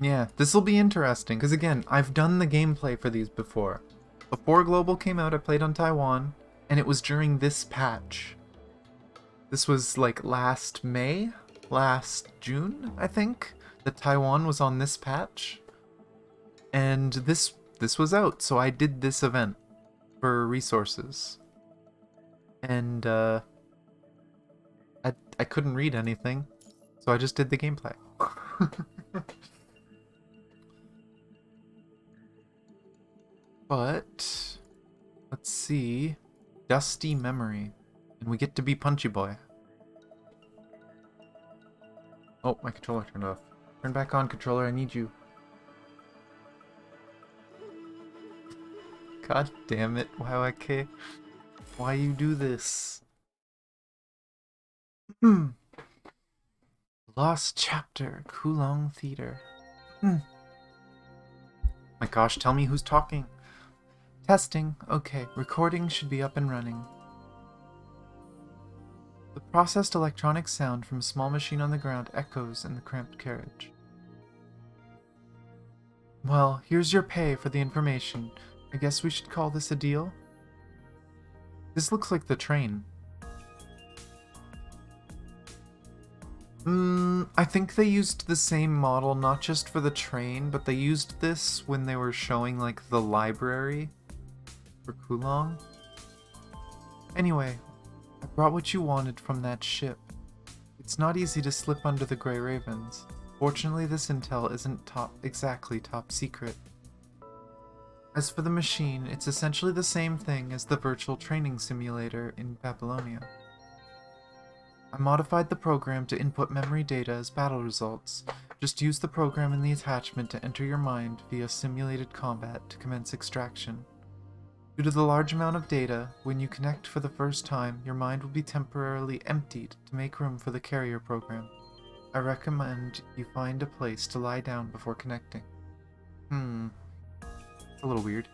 Yeah, this will be interesting, because again, I've done the gameplay for these before. Before Global came out, I played on Taiwan, and it was during this patch. This was like last May? Last June, I think? That Taiwan was on this patch. And this was out, so I did this event for resources. And I couldn't read anything, so I just did the gameplay. But let's see. Dusty memory. And we get to be Punchy Boy. Oh, my controller turned off. Turn back on, controller, I need you. God damn it, WoWK. Why you do this? Lost chapter, Kowloong Theater. My gosh, tell me who's talking. Testing. Okay, recording should be up and running. The processed electronic sound from a small machine on the ground echoes in the cramped carriage. Well, here's your pay for the information. I guess we should call this a deal? This looks like the train. I think they used the same model not just for the train, but they used this when they were showing like the library for Kowloong. Anyway, I brought what you wanted from that ship. It's not easy to slip under the Grey Ravens. Fortunately, this intel isn't exactly top secret. As for the machine, it's essentially the same thing as the virtual training simulator in Babylonia. I modified the program to input memory data as battle results. Just use the program in the attachment to enter your mind via simulated combat to commence extraction. Due to the large amount of data, when you connect for the first time, your mind will be temporarily emptied to make room for the carrier program. I recommend you find a place to lie down before connecting. It's a little weird.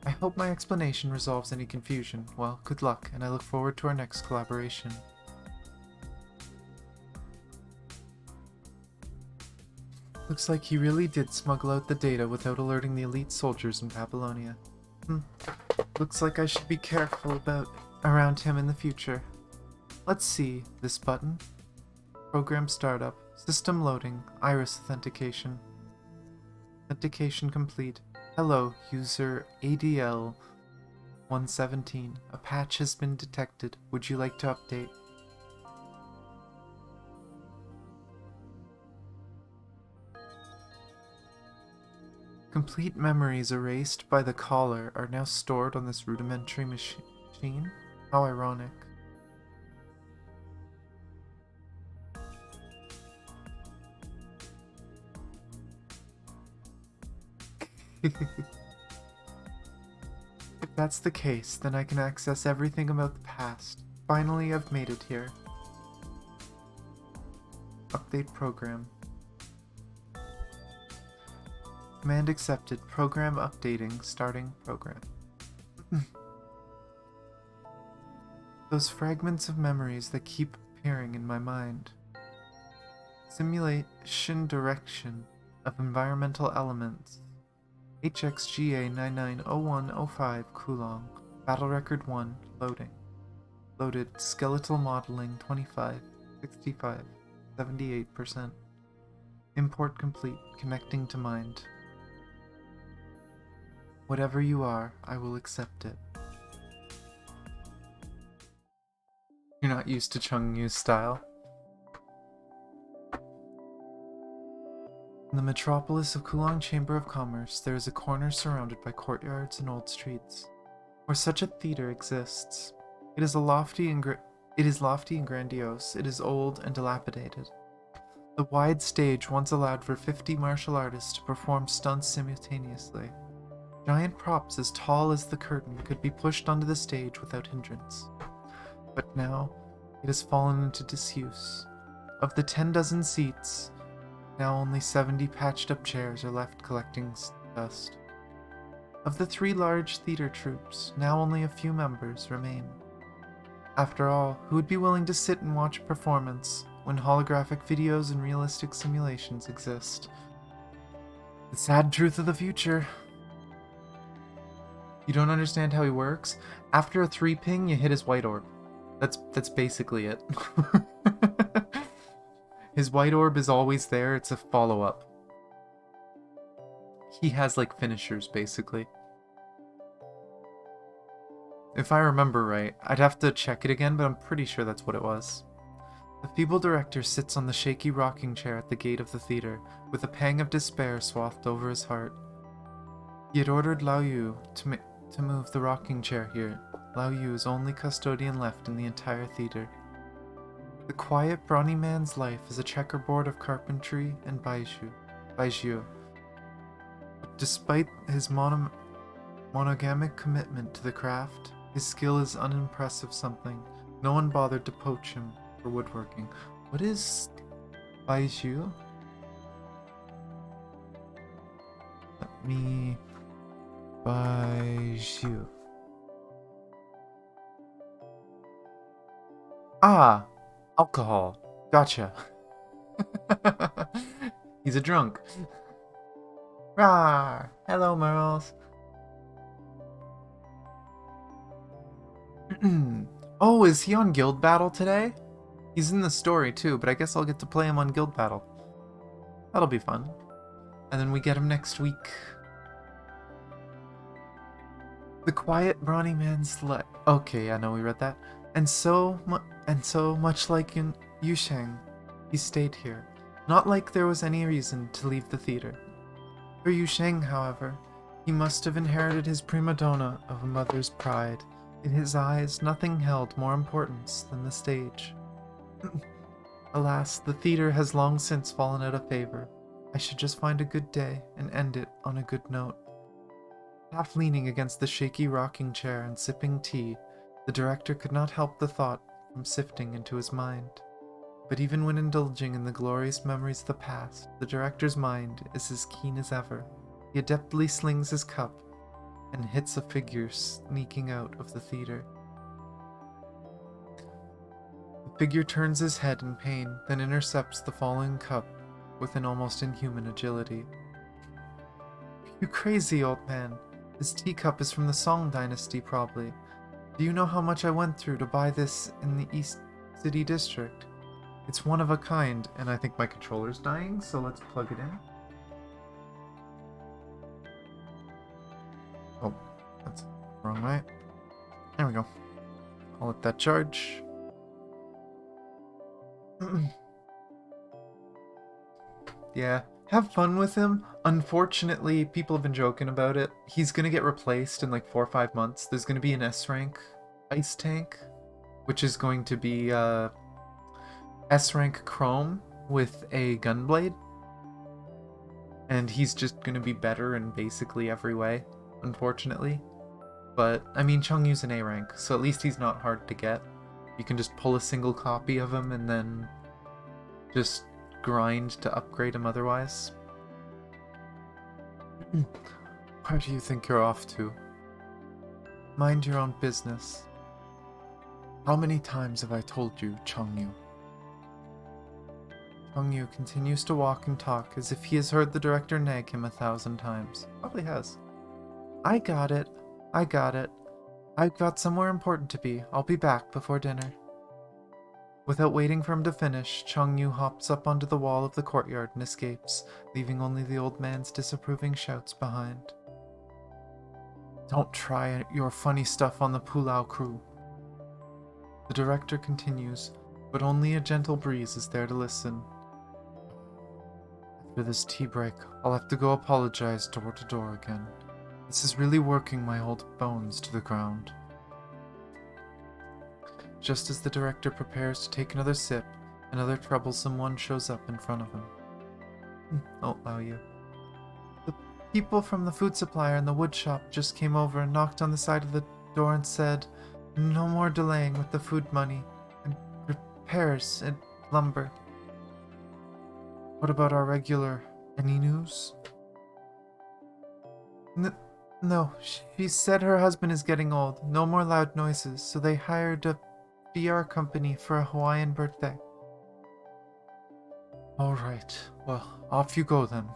I hope my explanation resolves any confusion. Well, good luck, and I look forward to our next collaboration. Looks like he really did smuggle out the data without alerting the elite soldiers in Babylonia. Looks like I should be careful around him in the future. Let's see, this button. Program startup. System loading. Iris authentication. Authentication complete. Hello, user ADL 117. A patch has been detected. Would you like to update? Complete memories erased by the caller are now stored on this rudimentary machine? How ironic. If that's the case, then I can access everything about the past. Finally, I've made it here. Update program. Command accepted. Program updating. Starting program. Those fragments of memories that keep appearing in my mind. Simulation direction of environmental elements. HXGA 990105 Kowloong. Battle record 1. Loading. Loaded. Skeletal modeling 25. 65. 78%. Import complete. Connecting to mind. Whatever you are, I will accept it. You're not used to Chungyu's style. In the metropolis of Kowloong Chamber of Commerce, there is a corner surrounded by courtyards and old streets, where such a theater exists. It is lofty and grandiose. It is old and dilapidated. The wide stage once allowed for 50 martial artists to perform stunts simultaneously. Giant props as tall as the curtain could be pushed onto the stage without hindrance. But now, it has fallen into disuse. Of the 10 dozen seats, now only 70 patched-up chairs are left collecting dust. Of the 3 large theater troupes, now only a few members remain. After all, who would be willing to sit and watch a performance when holographic videos and realistic simulations exist? The sad truth of the future. You don't understand how he works? After a 3 ping, you hit his white orb. That's basically it. His white orb is always there, it's a follow-up. He has, like, finishers, basically. If I remember right, I'd have to check it again, but I'm pretty sure that's what it was. The feeble director sits on the shaky rocking chair at the gate of the theater, with a pang of despair swathed over his heart. He had ordered Lao Yu to move the rocking chair here. Lao Yu is only custodian left in the entire theater. The quiet, brawny man's life is a checkerboard of carpentry and baijiu. But despite his monogamic commitment to the craft, his skill is unimpressive something. No one bothered to poach him for woodworking. What is baijiu? Let me... Baijiu. Ah! Alcohol. Gotcha. He's a drunk. Rawr! Hello, Merles. Oh, is he on Guild Battle today? He's in the story too, but I guess I'll get to play him on Guild Battle. That'll be fun. And then we get him next week. The quiet, brawny man's life. Okay, I know we read that. And so much like in Yusheng, he stayed here. Not like there was any reason to leave the theater. For Yusheng, however, he must have inherited his prima donna of a mother's pride. In his eyes, nothing held more importance than the stage. Alas, the theater has long since fallen out of favor. I should just find a good day and end it on a good note. Half leaning against the shaky rocking chair and sipping tea, the director could not help the thought from sifting into his mind. But even when indulging in the glorious memories of the past, the director's mind is as keen as ever. He adeptly slings his cup and hits a figure sneaking out of the theater. The figure turns his head in pain, then intercepts the falling cup with an almost inhuman agility. You crazy old man. This teacup is from the Song Dynasty, probably. Do you know how much I went through to buy this in the East City District? It's one of a kind, and I think my controller's dying, so let's plug it in. Oh, that's the wrong way. There we go. I'll let that charge. Yeah, have fun with him. Unfortunately, people have been joking about it. He's gonna get replaced in like 4 or 5 months. There's gonna be an S-rank ice tank, which is going to be S-rank Chrome with a gunblade. And he's just gonna be better in basically every way, unfortunately. But, I mean, Chongyu's an A rank, so at least he's not hard to get. You can just pull a single copy of him and then just grind to upgrade him otherwise. Where do you think you're off to? Mind your own business. How many times have I told you, Chongyu? Chongyu continues to walk and talk as if he has heard the director nag him 1,000 times. Probably has. I got it. I've got somewhere important to be. I'll be back before dinner. Without waiting for him to finish, Chongyu hops up onto the wall of the courtyard and escapes, leaving only the old man's disapproving shouts behind. Don't try your funny stuff on the Pulao crew. The director continues, but only a gentle breeze is there to listen. After this tea break, I'll have to go apologize door to door again. This is really working my old bones to the ground. Just as the director prepares to take another sip, another troublesome one shows up in front of him. Don't allow you. The people from the food supplier and the wood shop just came over and knocked on the side of the door and said, no more delaying with the food money and repairs and lumber. What about our regular? Any news? No, she said her husband is getting old. No more loud noises, so they hired a VR company for a Hawaiian birthday. Alright, well, off you go then.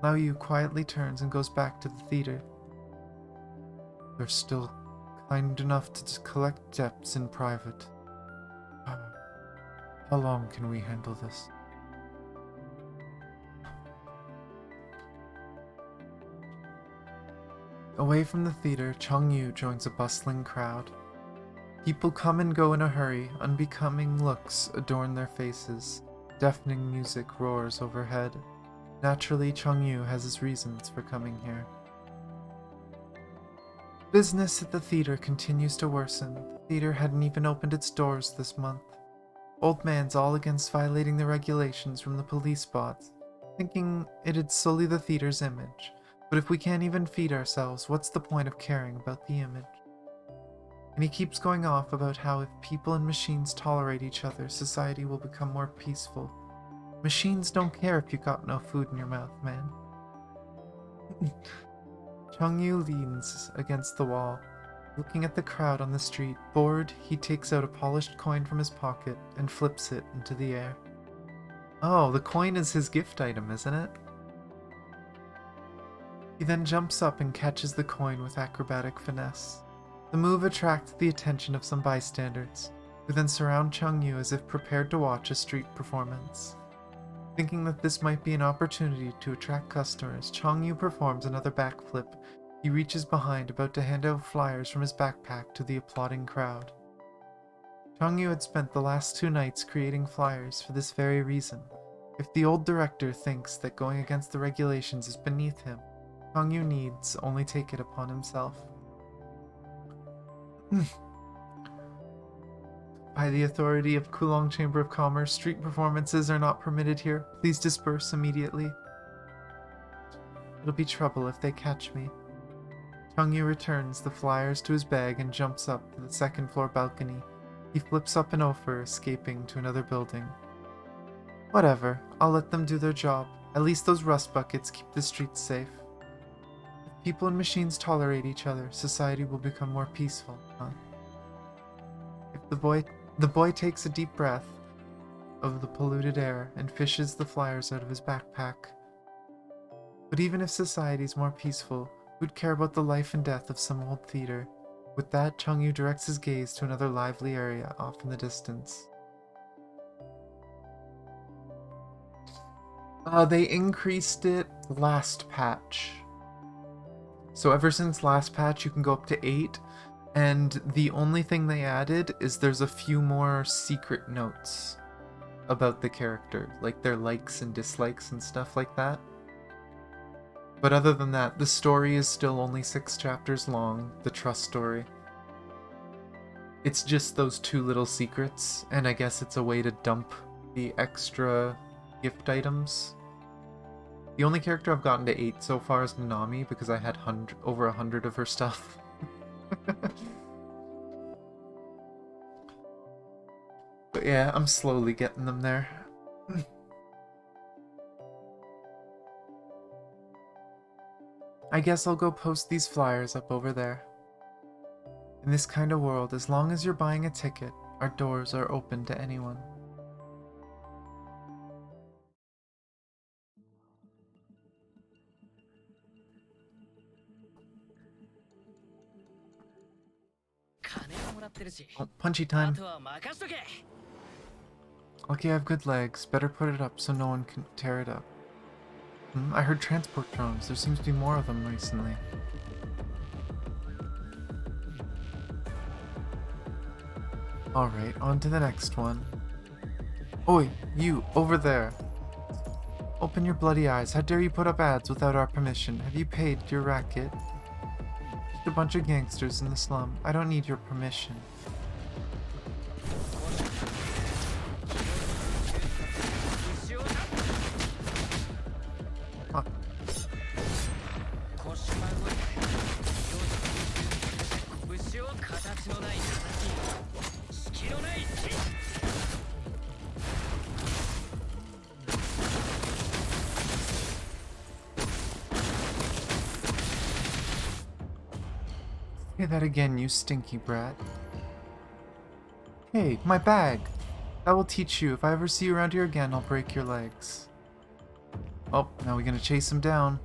Lao Yu quietly turns and goes back to the theater. You're still kind enough to collect debts in private. How long can we handle this? Away from the theater, Changyu joins a bustling crowd. People come and go in a hurry, unbecoming looks adorn their faces, deafening music roars overhead. Naturally, Changyu has his reasons for coming here. Business at the theater continues to worsen. The theater hadn't even opened its doors this month. Old Man's all against violating the regulations from the police bots, thinking it'd sully the theater's image. But if we can't even feed ourselves, what's the point of caring about the image? And he keeps going off about how if people and machines tolerate each other, society will become more peaceful. Machines don't care if you got no food in your mouth, man. Changyu leans against the wall, looking at the crowd on the street. Bored, he takes out a polished coin from his pocket and flips it into the air. Oh, the coin is his gift item, isn't it? He then jumps up and catches the coin with acrobatic finesse. The move attracts the attention of some bystanders, who then surround Changyu as if prepared to watch a street performance. Thinking that this might be an opportunity to attract customers, Changyu performs another backflip. He reaches behind, about to hand out flyers from his backpack to the applauding crowd. Changyu had spent the last 2 nights creating flyers for this very reason. If the old director thinks that going against the regulations is beneath him, Changyu needs only take it upon himself. By the authority of Kowloong Chamber of Commerce, street performances are not permitted here. Please disperse immediately. It'll be trouble if they catch me. Changyu returns the flyers to his bag and jumps up to the 2nd floor balcony. He flips up an offer, escaping to another building. Whatever, I'll let them do their job. At least those rust buckets keep the streets safe. If people and machines tolerate each other, society will become more peaceful, huh? If the boy takes a deep breath of the polluted air and fishes the flyers out of his backpack. But even if society's more peaceful, who'd care about the life and death of some old theater? With that, Changyu directs his gaze to another lively area off in the distance. They increased it last patch. So ever since last patch, you can go up to 8. And the only thing they added is there's a few more secret notes about the character, like their likes and dislikes and stuff like that. But other than that, the story is still only 6 chapters long, the trust story. It's just those 2 little secrets, and I guess it's a way to dump the extra gift items. The only character I've gotten to 8 so far is Nanami, because I had over 100 of her stuff. But yeah, I'm slowly getting them there. I guess I'll go post these flyers up over there. In this kind of world, as long as you're buying a ticket, our doors are open to anyone. Oh, punchy time. Lucky I have good legs. Better put it up so no one can tear it up. I heard transport drones. There seems to be more of them recently. Alright, on to the next one. Oi, you, over there. Open your bloody eyes. How dare you put up ads without our permission? Have you paid your racket? Just a bunch of gangsters in the slum. I don't need your permission. Huh. Say that again, you stinky brat. Hey, my bag! That will teach you. If I ever see you around here again, I'll break your legs. Oh, now we're gonna chase him down.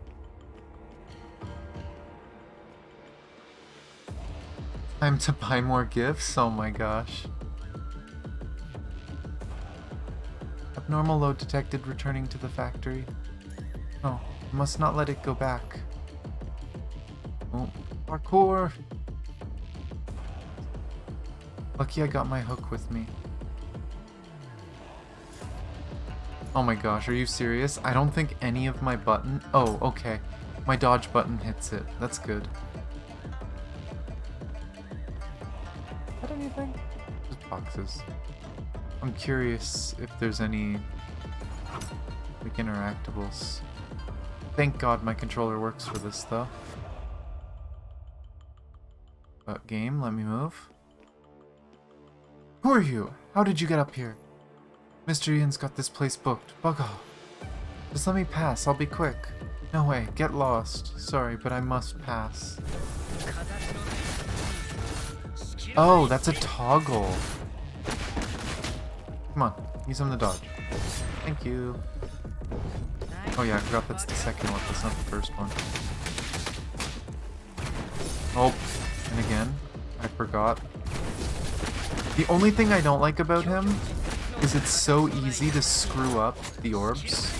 Time to buy more gifts? Oh my gosh. Abnormal load detected returning to the factory. Oh, must not let it go back. Oh, parkour! Lucky I got my hook with me. Oh my gosh, are you serious? I don't think any of my button... Oh, okay. My dodge button hits it. That's good. Is that anything? Just boxes. I'm curious if there's any... like, interactables. Thank God my controller works for this, though. Game, let me move. Who are you? How did you get up here? Mr. Ian's got this place booked. Bug off. Just let me pass, I'll be quick. No way, get lost. Sorry, but I must pass. Oh, that's a toggle. Come on, use him to dodge. Thank you. Oh yeah, I forgot that's the second one, that's not the first one. Oh, and again, I forgot. The only thing I don't like about him is it's so easy to screw up the orbs.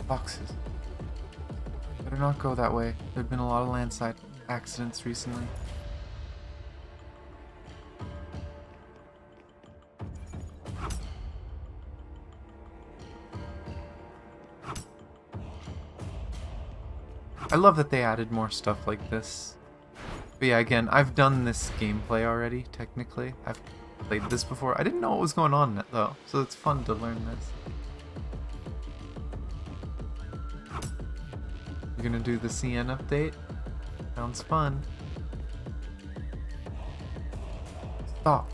Boxes. Better not go that way. There have been a lot of landslide accidents recently. I love that they added more stuff like this. But yeah, again, I've done this gameplay already, technically. I've played this before. I didn't know what was going on, though, so it's fun to learn this. You're gonna do the CN update? Sounds fun. Stop.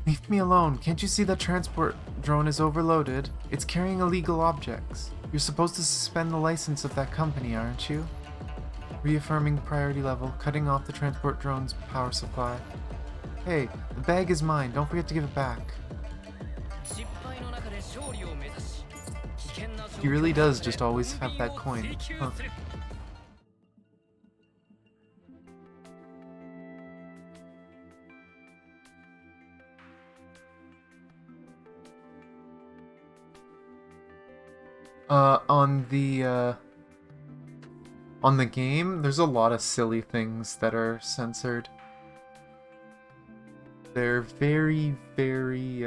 Leave me alone. Can't you see that transport drone is overloaded? It's carrying illegal objects. You're supposed to suspend the license of that company, aren't you? Reaffirming priority level, cutting off the transport drone's power supply. Hey, the bag is mine. Don't forget to give it back. He really does just always have that coin. Huh. On the game, there's a lot of silly things that are censored. They're very, very,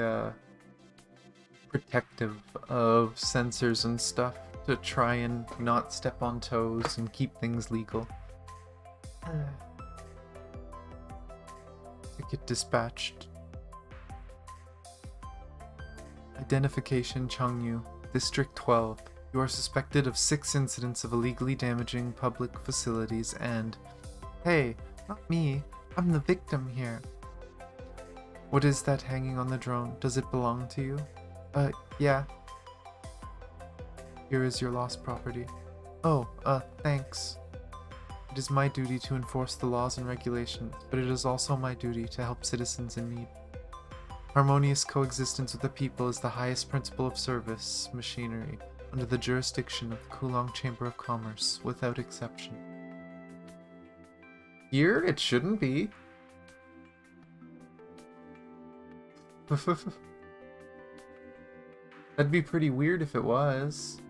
protective of censors and stuff to try and not step on toes and keep things legal. Ticket dispatched. Identification Changyu, District 12. You are suspected of 6 incidents of illegally damaging public facilities and... Hey, not me. I'm the victim here. What is that hanging on the drone? Does it belong to you? Yeah. Here is your lost property. Oh, thanks. It is my duty to enforce the laws and regulations, but it is also my duty to help citizens in need. Harmonious coexistence with the people is the highest principle of service machinery under the jurisdiction of the Kowloong Chamber of Commerce, without exception. Here, it shouldn't be. That'd be pretty weird if it was.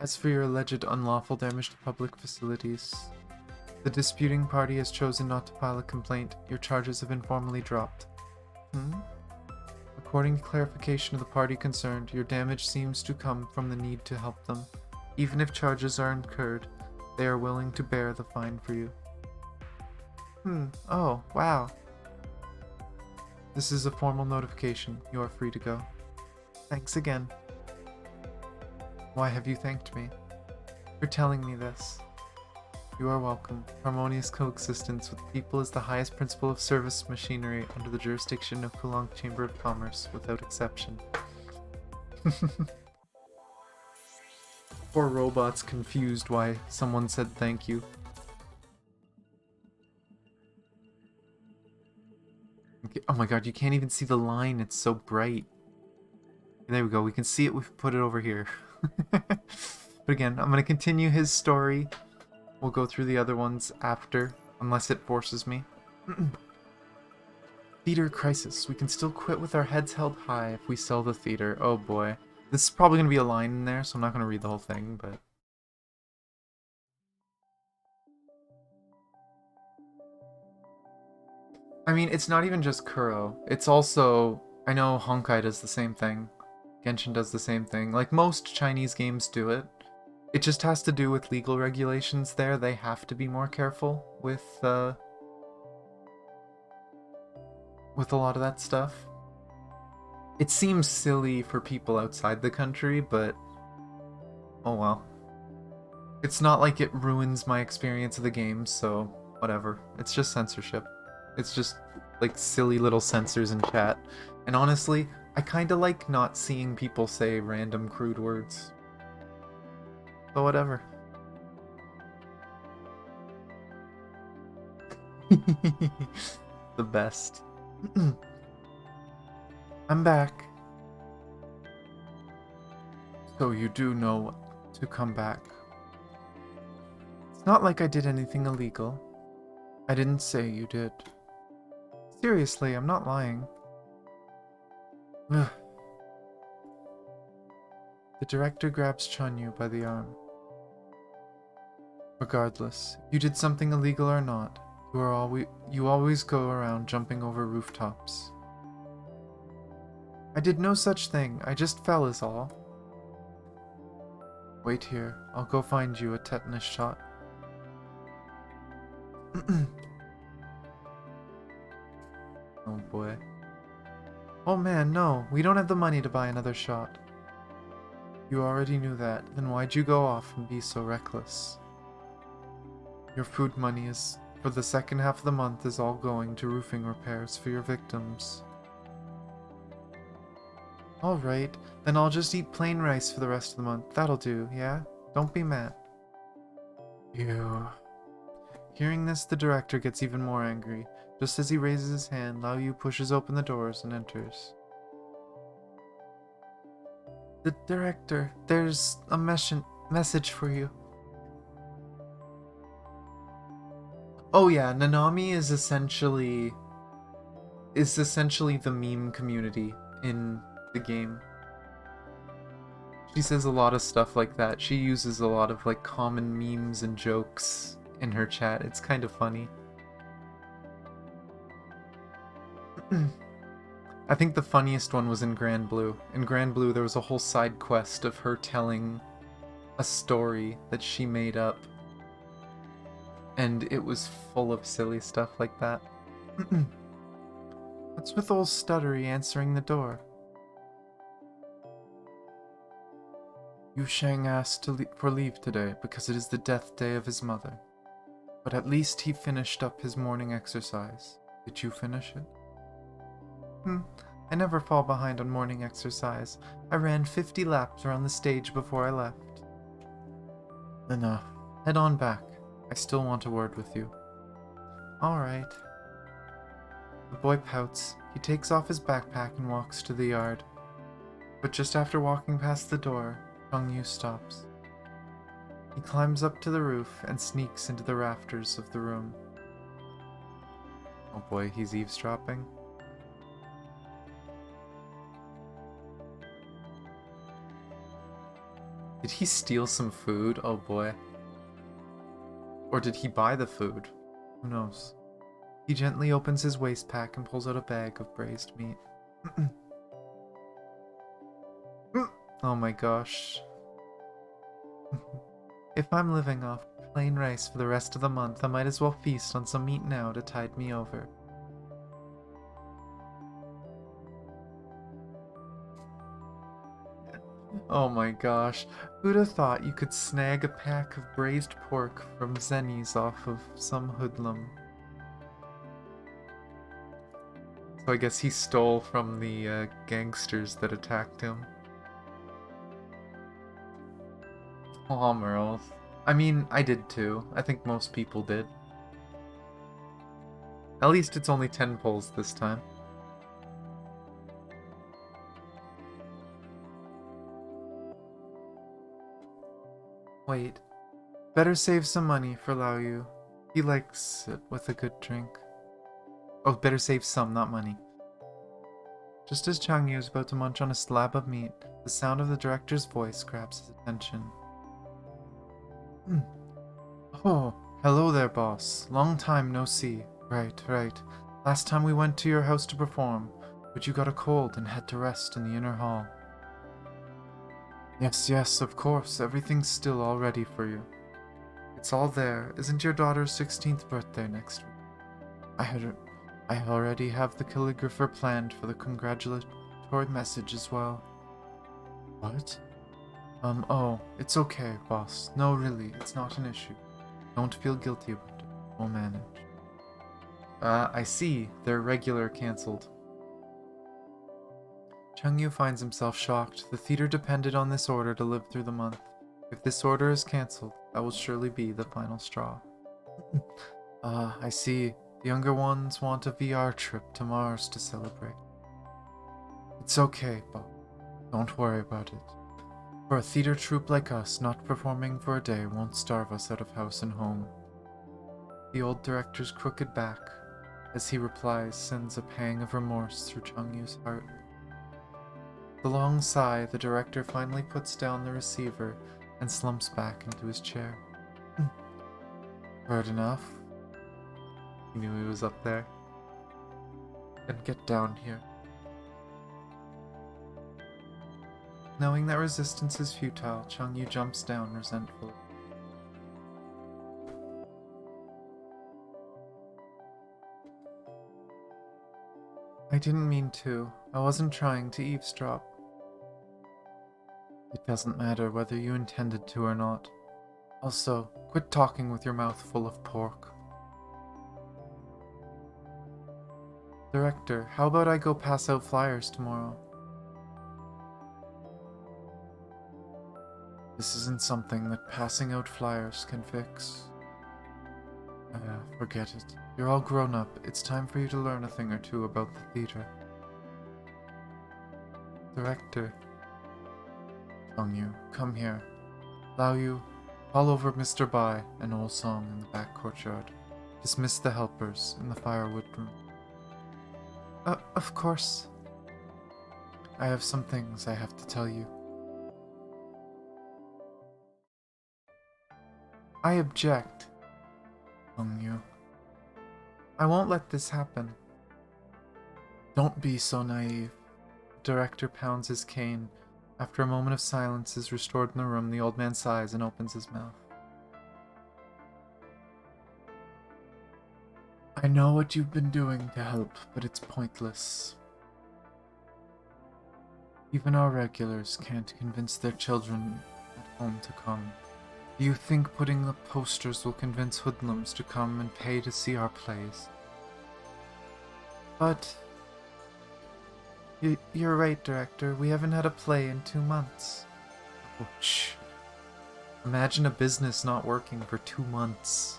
As for your alleged unlawful damage to public facilities, the disputing party has chosen not to file a complaint. Your charges have been formally dropped. According to clarification of the party concerned, your damage seems to come from the need to help them. Even if charges are incurred, they are willing to bear the fine for you. Oh, wow. This is a formal notification. You are free to go. Thanks again. Why have you thanked me? For telling me this. You are welcome. Harmonious coexistence with people is the highest principle of service machinery under the jurisdiction of Kowloong Chamber of Commerce, without exception. Poor robot's confused why someone said thank you. Okay. Oh my god, you can't even see the line, it's so bright. There we go, we can see it, we've put it over here. But again, I'm gonna continue his story. We'll go through the other ones after, unless it forces me. Theater crisis. We can still quit with our heads held high if we sell the theater. Oh boy. This is probably going to be a line in there, so I'm not going to read the whole thing, but... I mean, it's not even just Kuro. It's also... I know Honkai does the same thing. Genshin does the same thing. Like, most Chinese games do it. It just has to do with legal regulations there. They have to be more careful with a lot of that stuff. It seems silly for people outside the country, but... oh well. It's not like it ruins my experience of the game, so whatever. It's just censorship. It's just, like, silly little censors in chat. And honestly, I kinda like not seeing people say random crude words. So whatever. The best. I'm back. So you do know to come back. It's not like I did anything illegal. I didn't say you did. Seriously, I'm not lying. The director grabs Chunyu by the arm. Regardless, you did something illegal or not, you always go around jumping over rooftops. I did no such thing, I just fell is all. Wait here, I'll go find you a tetanus shot. Oh boy. Oh man, no, we don't have the money to buy another shot. You already knew that, then why'd you go off and be so reckless? Your food money is, for the second half of the month, is all going to roofing repairs for your victims. Alright, then I'll just eat plain rice for the rest of the month. That'll do, yeah? Don't be mad. Ew. Hearing this, the director gets even more angry. Just as he raises his hand, Lao Yu pushes open the doors and enters. The director, there's a message for you. Oh yeah, Nanami is essentially the meme community in the game. She says a lot of stuff like that. She uses a lot of like common memes and jokes in her chat. It's kind of funny. I think the funniest one was in Grand Blue. In Grand Blue there was a whole side quest of her telling a story that she made up. And it was full of silly stuff like that. What's with old Stuttery answering the door? Yu Shang asked for leave today because it is the death day of his mother. But at least he finished up his morning exercise. Did you finish it? I never fall behind on morning exercise. I ran 50 laps around the stage before I left. Enough. Head on back. I still want a word with you. Alright. The boy pouts. He takes off his backpack and walks to the yard. But just after walking past the door, Chungyu stops. He climbs up to the roof and sneaks into the rafters of the room. Oh boy, he's eavesdropping. Did he steal some food? Oh boy. Or did he buy the food? Who knows? He gently opens his waist pack and pulls out a bag of braised meat. Oh my gosh. If I'm living off plain rice for the rest of the month, I might as well feast on some meat now to tide me over. Oh my gosh, who'd have thought you could snag a pack of braised pork from Zennies off of some hoodlum? So I guess he stole from the gangsters that attacked him. Aw, Merle. I mean, I did too. I think most people did. At least it's only 10 pulls this time. Wait. Better save some money for Lao Yu. He likes it with a good drink. Oh, better save some, not money. Just as Chang Yu is about to munch on a slab of meat, the sound of the director's voice grabs his attention. Oh, hello there, boss. Long time no see. Right, right. Last time we went to your house to perform, but you got a cold and had to rest in the inner hall. Yes, yes, of course. Everything's still all ready for you. It's all there. Isn't your daughter's 16th birthday next week? I already have the calligrapher planned for the congratulatory message as well. What? Oh, it's okay, boss. No, really, it's not an issue. Don't feel guilty about it. We'll manage. I see. They're regular cancelled. Chengyu finds himself shocked. The theater depended on this order to live through the month. If this order is cancelled, that will surely be the final straw. I see. The younger ones want a VR trip to Mars to celebrate. It's okay, Bob. Don't worry about it. For a theater troupe like us, not performing for a day won't starve us out of house and home. The old director's crooked back, as he replies, sends a pang of remorse through Changyu's heart. With a long sigh, the director finally puts down the receiver and slumps back into his chair. Heard enough? He knew he was up there. Then get down here. Knowing that resistance is futile, Changyu jumps down resentfully. I didn't mean to. I wasn't trying to eavesdrop. It doesn't matter whether you intended to or not. Also, quit talking with your mouth full of pork. Director, how about I go pass out flyers tomorrow? This isn't something that passing out flyers can fix. Forget it. You're all grown up. It's time for you to learn a thing or two about the theater. Director. Changyu, come here. Lao Yu, call over Mr. Bai and Old Song in the back courtyard. Dismiss the helpers in the firewood room. Of course. I have some things I have to tell you. I object. Changyu. I won't let this happen. Don't be so naive. The director pounds his cane. After a moment of silence is restored in the room, the old man sighs and opens his mouth. I know what you've been doing to help, but it's pointless. Even our regulars can't convince their children at home to come. Do you think putting up posters will convince hoodlums to come and pay to see our plays? But... You're right, Director. We haven't had a play in 2 months. Oh, shh. Imagine a business not working for 2 months.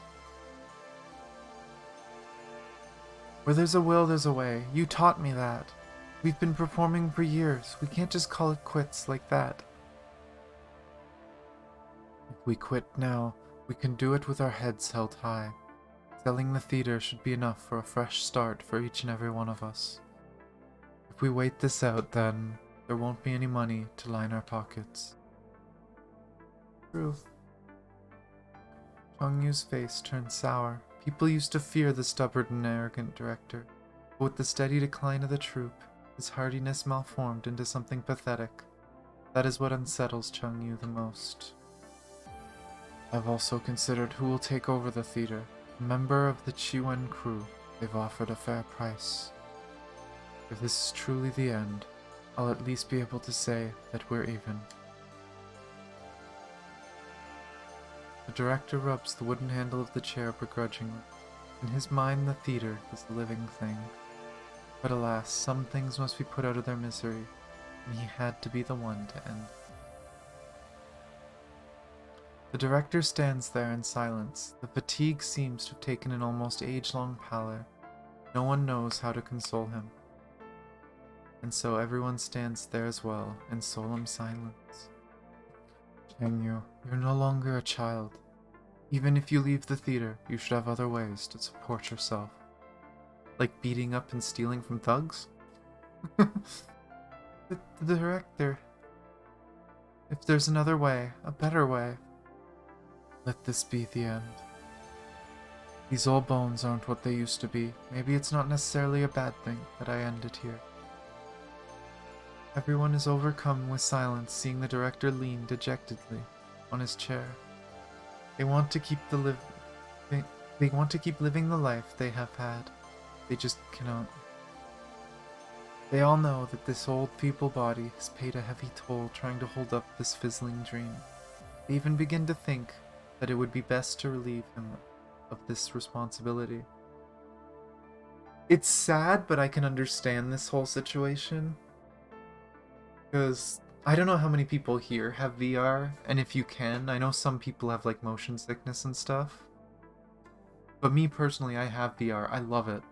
Where there's a will, there's a way. You taught me that. We've been performing for years. We can't just call it quits like that. If we quit now, we can do it with our heads held high. Selling the theater should be enough for a fresh start for each and every one of us. If we wait this out, then there won't be any money to line our pockets. True. Changyu's face turned sour. People used to fear the stubborn and arrogant director, but with the steady decline of the troupe, his hardiness malformed into something pathetic. That is what unsettles Changyu the most. I've also considered who will take over the theater. A member of the Chiwen crew. They've offered a fair price. If this is truly the end, I'll at least be able to say that we're even. The director rubs the wooden handle of the chair begrudgingly. In his mind, the theater is a living thing. But alas, some things must be put out of their misery, and he had to be the one to end. The director stands there in silence. The fatigue seems to have taken an almost age-long pallor. No one knows how to console him. And so everyone stands there as well, in solemn silence. Changyu, you're no longer a child. Even if you leave the theater, you should have other ways to support yourself. Like beating up and stealing from thugs? The director... If there's another way, a better way, let this be the end. These old bones aren't what they used to be. Maybe it's not necessarily a bad thing that I end it here. Everyone is overcome with silence, seeing the director lean dejectedly on his chair. They want to keep they want to keep living the life they have had. They just cannot. They all know that this old feeble body has paid a heavy toll trying to hold up this fizzling dream. They even begin to think that it would be best to relieve him of this responsibility. It's sad, but I can understand this whole situation. Because I don't know how many people here have VR, and if you can, I know some people have like motion sickness and stuff. But me personally, I have VR. I love it.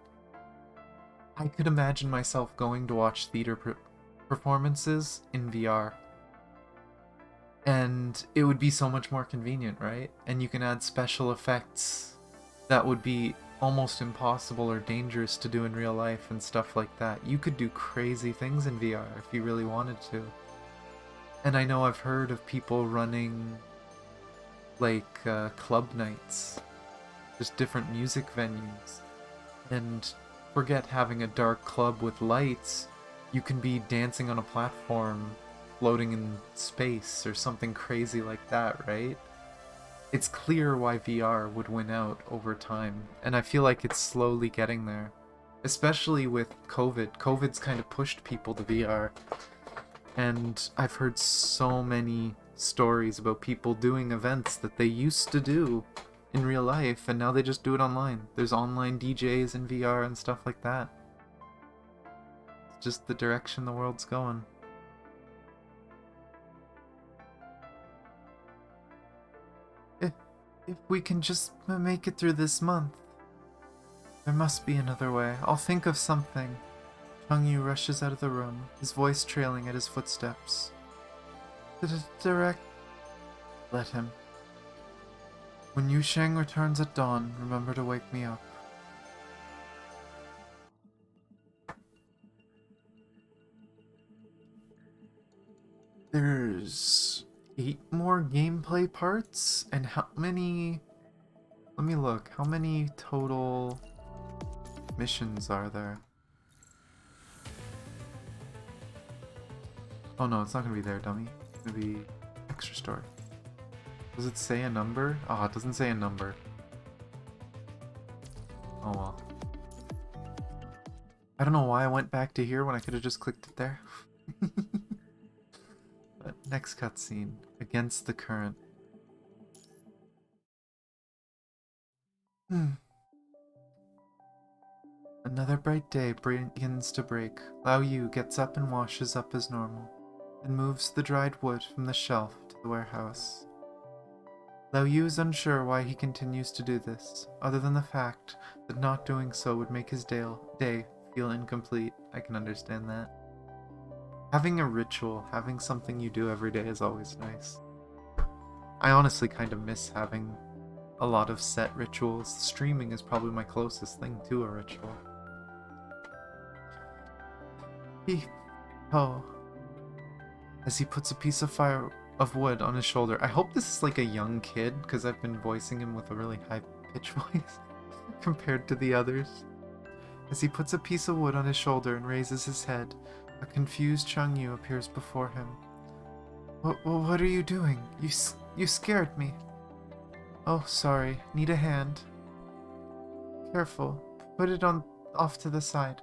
I could imagine myself going to watch theater performances in VR. And it would be so much more convenient, right? And you can add special effects that would be almost impossible or dangerous to do in real life and stuff like that. You could do crazy things in VR if you really wanted to. And I know I've heard of people running like club nights, just different music venues, and forget having a dark club with lights, you can be dancing on a platform floating in space or something crazy like that, right? It's clear why VR would win out over time, and I feel like it's slowly getting there. Especially with COVID. COVID's kind of pushed people to VR. And I've heard so many stories about people doing events that they used to do in real life, and now they just do it online. There's online DJs in VR and stuff like that. It's just the direction the world's going. If we can just make it through this month. There must be another way. I'll think of something. Changyu rushes out of the room, his voice trailing at his footsteps. Direct... Let him. When Yu Sheng returns at dawn, remember to wake me up. There's 8 more gameplay parts, and how many... Let me look. How many total missions are there? Oh no, it's not gonna be there, dummy. It's gonna be extra story. Does it say a number? Oh, it doesn't say a number. Oh well. I don't know why I went back to here when I could have just clicked it there. But next cutscene. Against the current. Another bright day begins to break. Lao Yu gets up and washes up as normal, then moves the dried wood from the shelf to the warehouse. Lao Yu is unsure why he continues to do this, other than the fact that not doing so would make his day feel incomplete. I can understand that. Having a ritual, having something you do every day is always nice. I honestly kind of miss having a lot of set rituals. Streaming is probably my closest thing to a ritual. As he puts a piece of wood on his shoulder. I hope this is like a young kid, because I've been voicing him with a really high-pitched voice compared to the others. As he puts a piece of wood on his shoulder and raises his head, a confused Changyu appears before him. What are you doing? You scared me. Oh, sorry. Need a hand. Careful. Put it off to the side.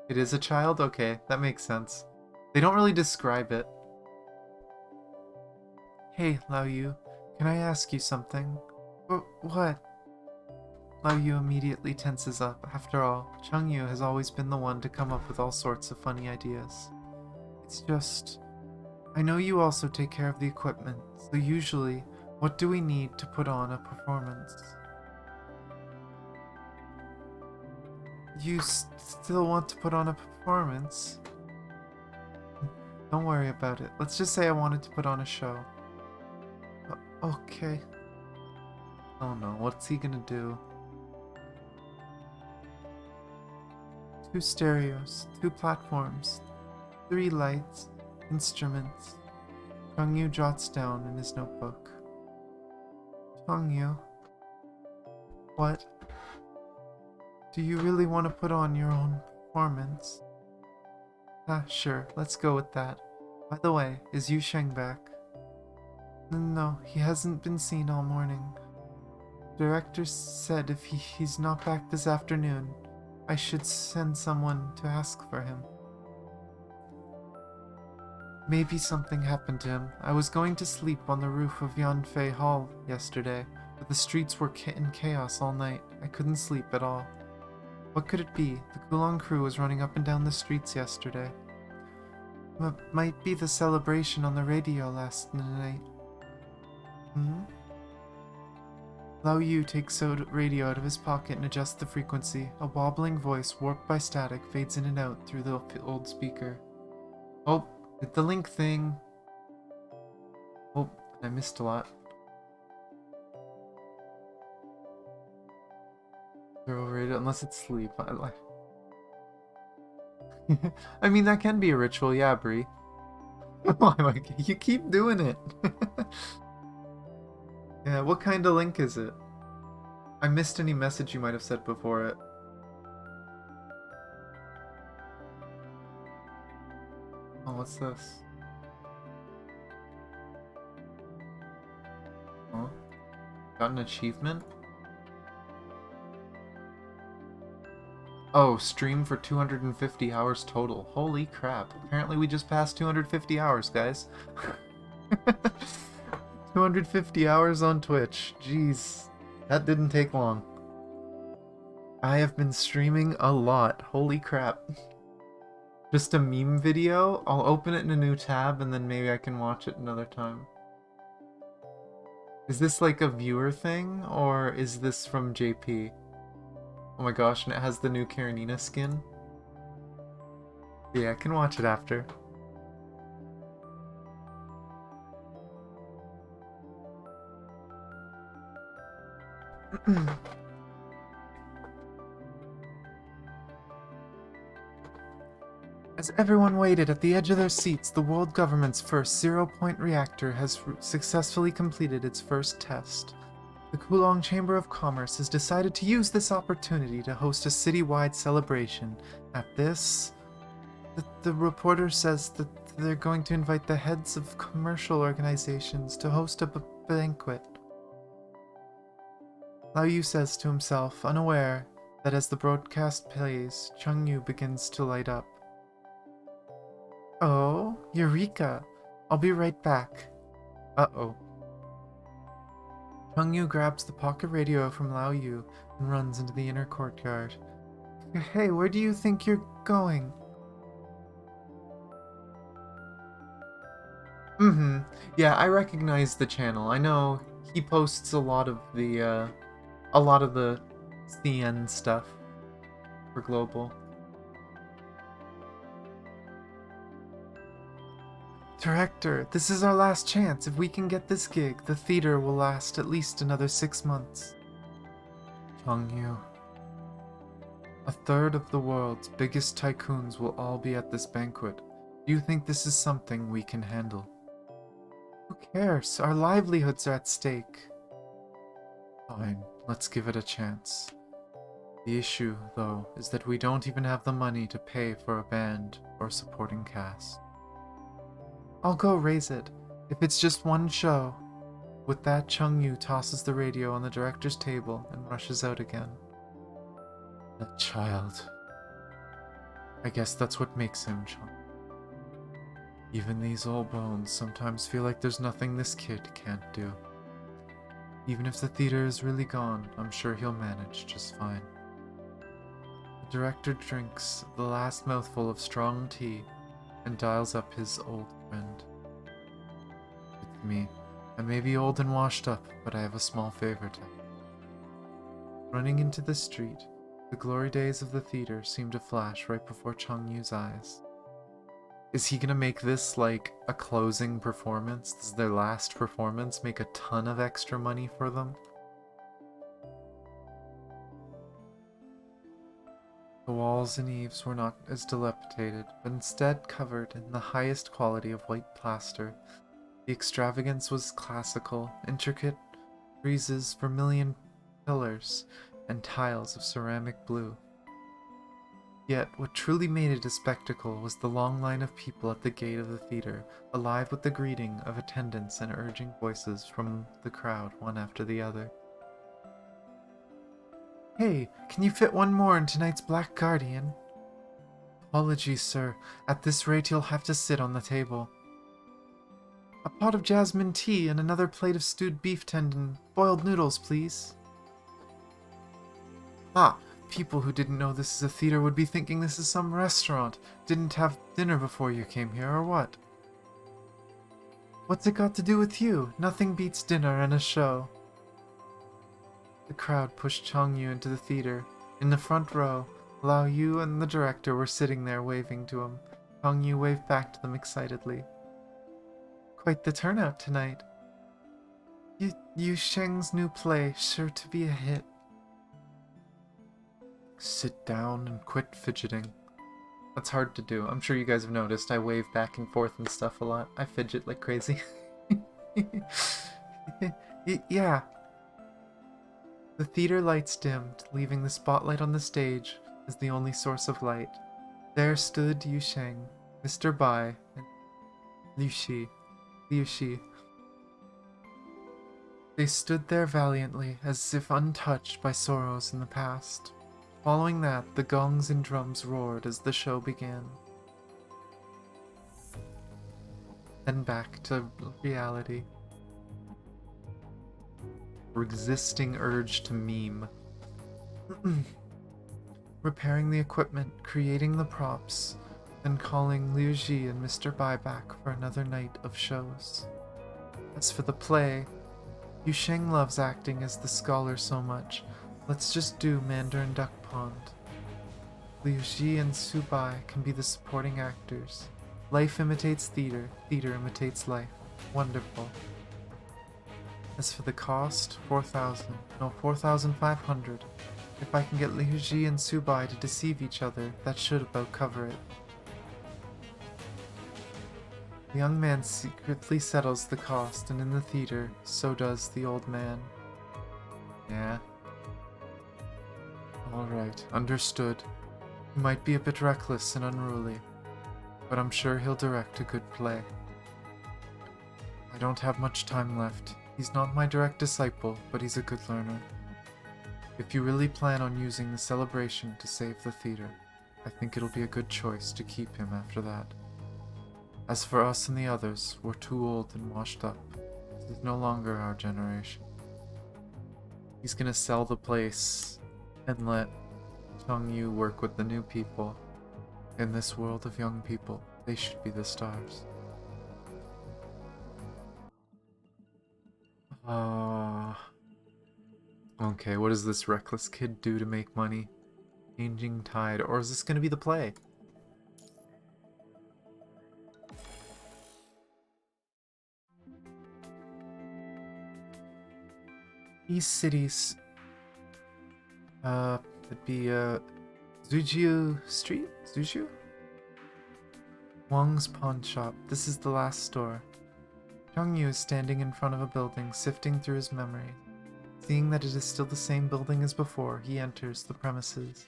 It is a child? Okay, that makes sense. They don't really describe it. Hey, Lao Yu. Can I ask you something? What? Lao Yu immediately tenses up. After all, Changyu has always been the one to come up with all sorts of funny ideas. It's just... I know you also take care of the equipment, so usually, What do we need to put on a performance? You still want to put on a performance? Don't worry about it. Let's just say I wanted to put on a show. Okay. Oh no, what's he gonna do? 2 stereos, 2 platforms, 3 lights, instruments. Chungyu jots down in his notebook. Chungyu, what? Do you really want to put on your own performance? Ah, sure, let's go with that. By the way, is Yu Sheng back? No, he hasn't been seen all morning. Director said if he's not back this afternoon, I should send someone to ask for him. Maybe something happened to him. I was going to sleep on the roof of Yanfei Hall yesterday, but the streets were in chaos all night. I couldn't sleep at all. What could it be? The Kowloong crew was running up and down the streets yesterday. Might be the celebration on the radio last night. Lao Yu takes the radio out of his pocket and adjusts the frequency. A wobbling voice, warped by static, fades in and out through the old speaker. Oh, hit the link thing. Oh, I missed a lot. Throw radio, unless it's sleep. I mean, that can be a ritual, yeah, Bree. Oh my god, you keep doing it. Yeah, what kind of link is it? I missed any message you might have said before it. Oh, what's this? Huh? Got an achievement? Oh, stream for 250 hours total. Holy crap. Apparently we just passed 250 hours, guys. 250 hours on Twitch. Jeez. That didn't take long. I have been streaming a lot. Holy crap. Just a meme video? I'll open it in a new tab and then maybe I can watch it another time. Is this like a viewer thing? Or is this from JP? Oh my gosh, and it has the new Karenina skin? Yeah, I can watch it after. As everyone waited at the edge of their seats, the world government's first zero-point reactor has successfully completed its first test. The Kowloong Chamber of Commerce has decided to use this opportunity to host a citywide celebration. At this, the reporter says that they're going to invite the heads of commercial organizations to host a banquet. Lao Yu says to himself, unaware that as the broadcast plays, Chungyu begins to light up. Oh, Eureka! I'll be right back. Uh-oh. Chungyu grabs the pocket radio from Lao Yu and runs into the inner courtyard. Hey, where do you think you're going? Yeah, I recognize the channel. I know he posts a lot of the CN stuff for Global. Director, this is our last chance. If we can get this gig, the theater will last at least another 6 months. Chungyu. A third of the world's biggest tycoons will all be at this banquet. Do you think this is something we can handle? Who cares? Our livelihoods are at stake. Fine, let's give it a chance. The issue, though, is that we don't even have the money to pay for a band or supporting cast. I'll go raise it, if it's just one show. With that, Chungyu tosses the radio on the director's table and rushes out again. That child. I guess that's what makes him Chung. Even these old bones sometimes feel like there's nothing this kid can't do. Even if the theater is really gone, I'm sure he'll manage just fine. The director drinks the last mouthful of strong tea and dials up his old friend. It's me. I may be old and washed up, but I have a small favor to ask. Running into the street, the glory days of the theater seemed to flash right before Chongyu's eyes. Is he gonna make this like a closing performance? Does their last performance make a ton of extra money for them? The walls and eaves were not as dilapidated, but instead covered in the highest quality of white plaster. The extravagance was classical, intricate friezes, vermilion pillars, and tiles of ceramic blue. Yet, what truly made it a spectacle was the long line of people at the gate of the theater, alive with the greeting of attendants and urging voices from the crowd, one after the other. Hey, can you fit one more in tonight's Black Guardian? Apologies, sir. At this rate, you'll have to sit on the table. A pot of jasmine tea and another plate of stewed beef tendon, boiled noodles, please. Ah, people who didn't know this is a theater would be thinking this is some restaurant. Didn't have dinner before you came here, or what? What's it got to do with you? Nothing beats dinner and a show. The crowd pushed Chongyu into the theater. In the front row, Lao Yu and the director were sitting there waving to him. Chongyu waved back to them excitedly. Quite the turnout tonight. Yu Sheng's new play, sure to be a hit. Sit down and quit fidgeting. That's hard to do. I'm sure you guys have noticed I wave back and forth and stuff a lot. I fidget like crazy. Yeah. The theater lights dimmed, leaving the spotlight on the stage as the only source of light. There stood Yu Sheng, Mr. Bai, and Liu Shi. They stood there valiantly, as if untouched by sorrows in the past. Following that, the gongs and drums roared as the show began. Then back to reality. Resisting urge to meme. Repairing the equipment, creating the props, then calling Liu Ji and Mr. Bai back for another night of shows. As for the play, Yu Sheng loves acting as the scholar so much. Let's just do Mandarin Duck Pond. Liu Ji and Su Bai can be the supporting actors. Life imitates theater, theater imitates life. Wonderful. As for the cost, 4,500. If I can get Liu Ji and Su Bai to deceive each other, that should about cover it. The young man secretly settles the cost, and in the theater, so does the old man. Yeah. Alright, understood. He might be a bit reckless and unruly, but I'm sure he'll direct a good play. I don't have much time left. He's not my direct disciple, but he's a good learner. If you really plan on using the celebration to save the theater, I think it'll be a good choice to keep him after that. As for us and the others, we're too old and washed up. This is no longer our generation. He's gonna sell the place and let Chongyu work with the new people. In this world of young people, they should be the stars. Okay, what does this reckless kid do to make money? Changing tide, or is this gonna be the play? East cities. It'd be, Zujiu Street? Zujiu? Wang's pawn shop. This is the last store. Chongyu is standing in front of a building, sifting through his memory. Seeing that it is still the same building as before, he enters the premises.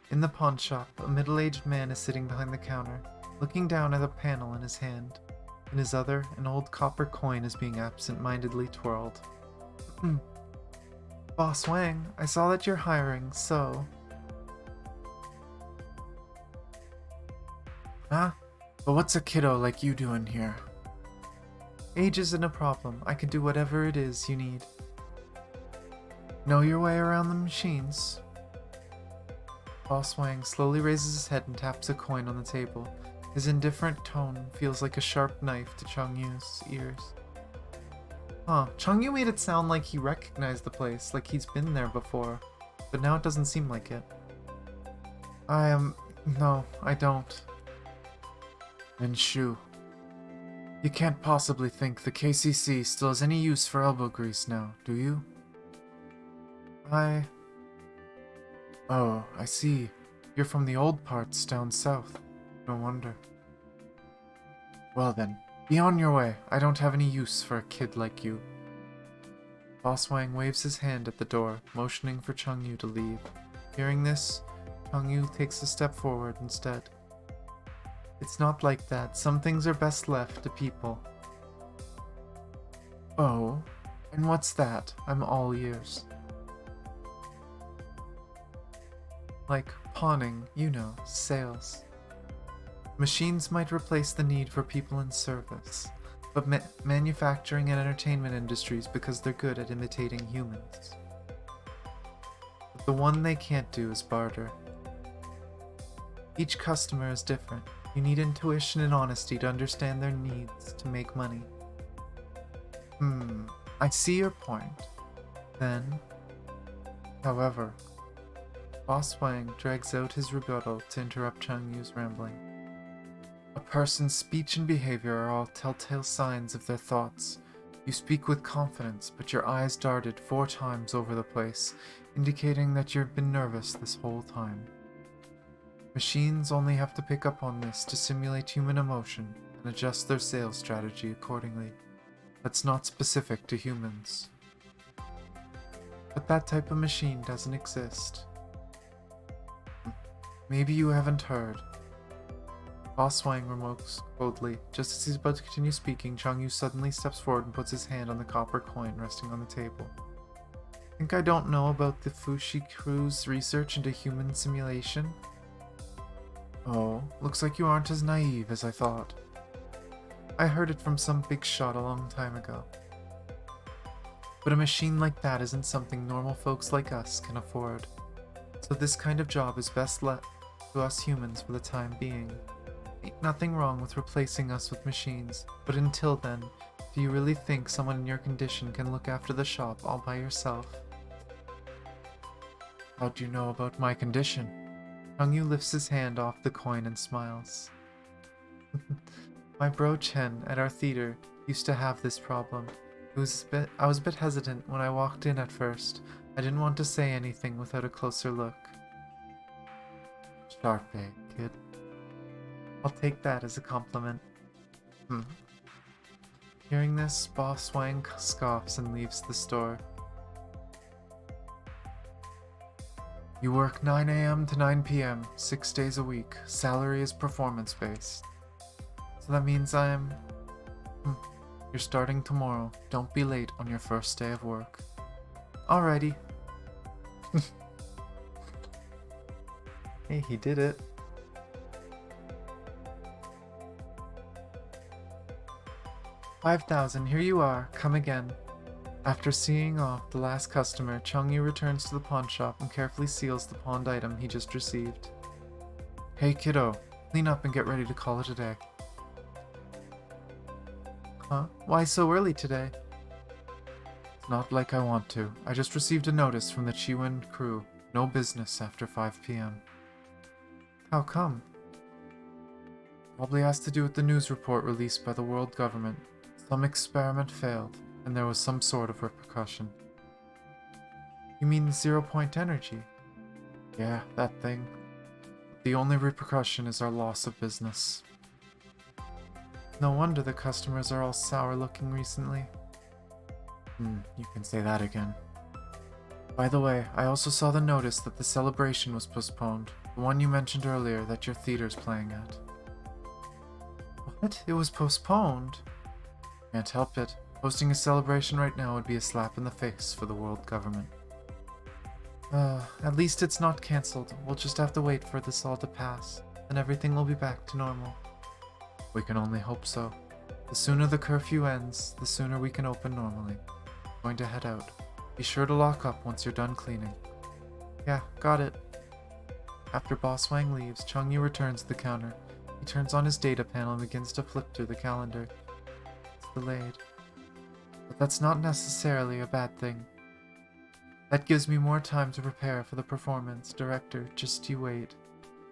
In the pawn shop, a middle-aged man is sitting behind the counter, looking down at a panel in his hand. In his other, an old copper coin is being absent-mindedly twirled. Boss Wang, I saw that you're hiring, so... Huh? But what's a kiddo like you doing here? Age isn't a problem. I can do whatever it is you need. Know your way around the machines. Boss Wang slowly raises his head and taps a coin on the table. His indifferent tone feels like a sharp knife to Chongyu's ears. Huh, Changyu made it sound like he recognized the place, like he's been there before. But now it doesn't seem like it. No, I don't. And Shu, you can't possibly think the KCC still has any use for elbow grease now, do you? Oh, I see. You're from the old parts down south. No wonder. Well then, be on your way. I don't have any use for a kid like you. Boss Wang waves his hand at the door, motioning for Changyu to leave. Hearing this, Changyu takes a step forward instead. It's not like that. Some things are best left to people. Oh, and what's that? I'm all ears. Like pawning, you know, sales. Machines might replace the need for people in service, but manufacturing and entertainment industries because they're good at imitating humans. But the one they can't do is barter. Each customer is different. You need intuition and honesty to understand their needs to make money. I see your point. Then, however, Boss Wang drags out his rebuttal to interrupt Changyu's rambling. A person's speech and behavior are all telltale signs of their thoughts. You speak with confidence, but your eyes darted 4 times over the place, indicating that you've been nervous this whole time. Machines only have to pick up on this to simulate human emotion and adjust their sales strategy accordingly. That's not specific to humans. But that type of machine doesn't exist. Maybe you haven't heard. Boss Wang remarks coldly. Just as he's about to continue speaking, Changyu suddenly steps forward and puts his hand on the copper coin resting on the table. Think I don't know about the Fushi crew's research into human simulation? Oh, looks like you aren't as naive as I thought. I heard it from some big shot a long time ago. But a machine like that isn't something normal folks like us can afford. So this kind of job is best left to us humans for the time being. Ain't nothing wrong with replacing us with machines, but until then, do you really think someone in your condition can look after the shop all by yourself? How do you know about my condition? Changyu lifts his hand off the coin and smiles. My bro Chen at our theater used to have this problem. I was a bit hesitant when I walked in at first. I didn't want to say anything without a closer look. Sharp, kid. I'll take that as a compliment. Hearing this, Boss Wang scoffs and leaves the store. You work 9 a.m. to 9 p.m., 6 days a week. Salary is performance-based. So that means I'm... You're starting tomorrow. Don't be late on your first day of work. Alrighty. Hey, he did it. $5,000, here you are. Come again. After seeing off the last customer, Changyu returns to the pawn shop and carefully seals the pawned item he just received. Hey kiddo, clean up and get ready to call it a day. Huh? Why so early today? It's not like I want to. I just received a notice from the Chiwen crew. No business after 5 p.m. How come? Probably has to do with the news report released by the world government. Some experiment failed, and there was some sort of repercussion. You mean 0-point energy? Yeah, that thing. The only repercussion is our loss of business. No wonder the customers are all sour-looking recently. You can say that again. By the way, I also saw the notice that the celebration was postponed. The one you mentioned earlier that your theater's playing at. What? It was postponed? Can't help it. Hosting a celebration right now would be a slap in the face for the world government. At least it's not cancelled. We'll just have to wait for this all to pass, and everything will be back to normal. We can only hope so. The sooner the curfew ends, the sooner we can open normally. I'm going to head out. Be sure to lock up once you're done cleaning. Yeah, got it. After Boss Wang leaves, Changyu returns to the counter. He turns on his data panel and begins to flip through the calendar. It's delayed. But that's not necessarily a bad thing. That gives me more time to prepare for the performance. Director, just you wait.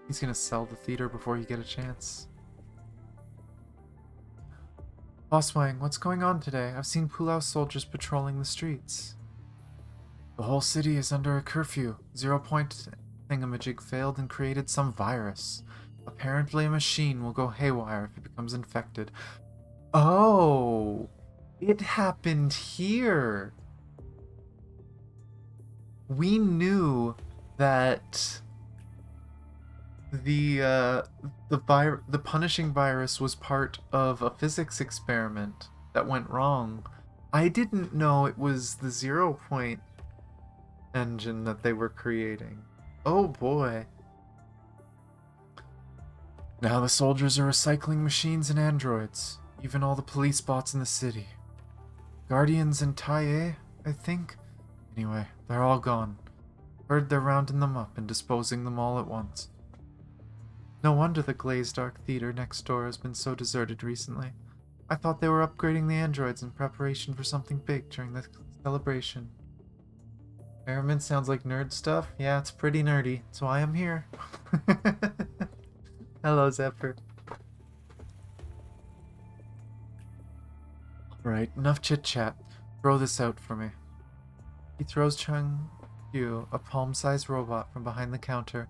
He's gonna sell the theater before you get a chance. Boss Wang, what's going on today? I've seen Pulao soldiers patrolling the streets. The whole city is under a curfew. 0-point thingamajig failed and created some virus. Apparently a machine will go haywire if it becomes infected. Oh! It happened here! We knew that the punishing virus was part of a physics experiment that went wrong. I didn't know it was the 0-point engine that they were creating. Oh boy. Now the soldiers are recycling machines and androids, even all the police bots in the city. Guardians and Taie, I think? Anyway, they're all gone. Heard they're rounding them up and disposing them all at once. No wonder the glazed dark theater next door has been so deserted recently. I thought they were upgrading the androids in preparation for something big during the celebration. Merriment sounds like nerd stuff? Yeah, it's pretty nerdy. That's why I'm here. Hello, Zephyr. Alright, enough chit-chat. Throw this out for me. He throws Chung Yu a palm-sized robot from behind the counter.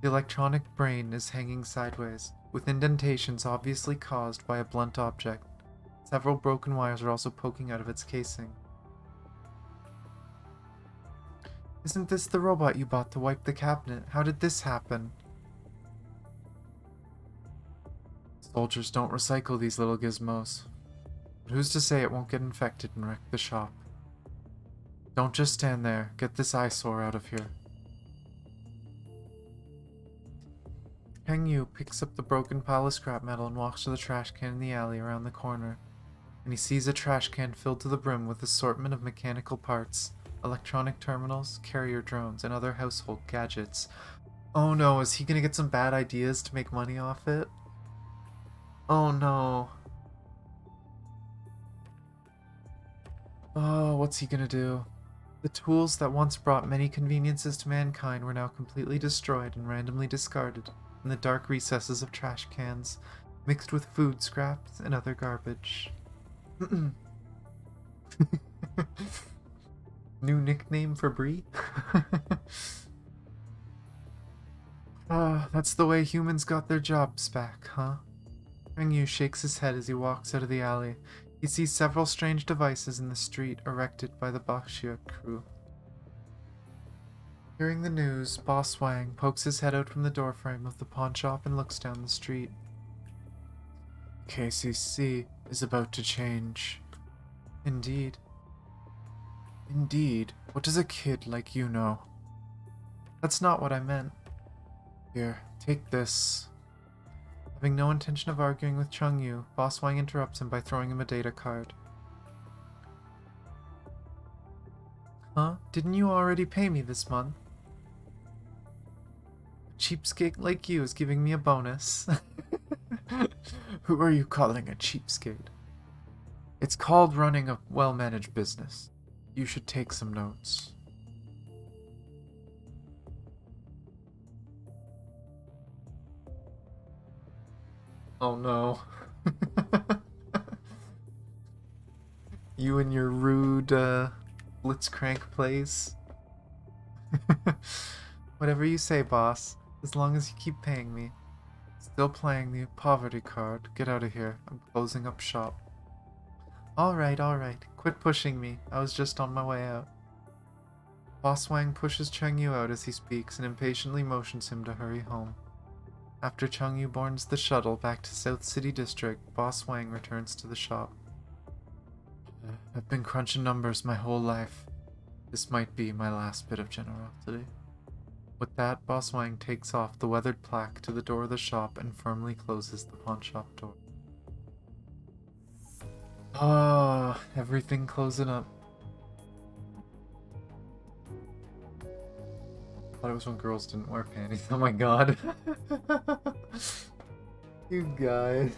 The electronic brain is hanging sideways, with indentations obviously caused by a blunt object. Several broken wires are also poking out of its casing. Isn't this the robot you bought to wipe the cabinet? How did this happen? Soldiers don't recycle these little gizmos. But who's to say it won't get infected and wreck the shop? Don't just stand there. Get this eyesore out of here. Peng Yu picks up the broken pile of scrap metal and walks to the trash can in the alley around the corner. And he sees a trash can filled to the brim with assortment of mechanical parts, electronic terminals, carrier drones, and other household gadgets. Oh no, is he gonna get some bad ideas to make money off it? Oh no. Oh, what's he gonna do? The tools that once brought many conveniences to mankind were now completely destroyed and randomly discarded in the dark recesses of trash cans, mixed with food scraps and other garbage. New nickname for Brie? That's the way humans got their jobs back, huh? Peng Yu shakes his head as he walks out of the alley. He sees several strange devices in the street erected by the Baxia crew. Hearing the news, Boss Wang pokes his head out from the doorframe of the pawn shop and looks down the street. KCC is about to change. Indeed. Indeed. What does a kid like you know? That's not what I meant. Here, take this. Having no intention of arguing with Chung Yu, Boss Wang interrupts him by throwing him a data card. Huh? Didn't you already pay me this month? A cheapskate like you is giving me a bonus. Who are you calling a cheapskate? It's called running a well-managed business. You should take some notes. Oh no. You and your rude, blitzcrank plays. Whatever you say, boss. As long as you keep paying me. Still playing the poverty card. Get out of here. I'm closing up shop. Alright, alright. Quit pushing me. I was just on my way out. Boss Wang pushes Chung Yu out as he speaks and impatiently motions him to hurry home. After Chung Yu boards the shuttle back to South City District, Boss Wang returns to the shop. I've been crunching numbers my whole life. This might be my last bit of generosity. With that, Boss Wang takes off the weathered plaque to the door of the shop and firmly closes the pawn shop door. Ah, everything closing up. I thought it was when girls didn't wear panties. Oh my god. You guys.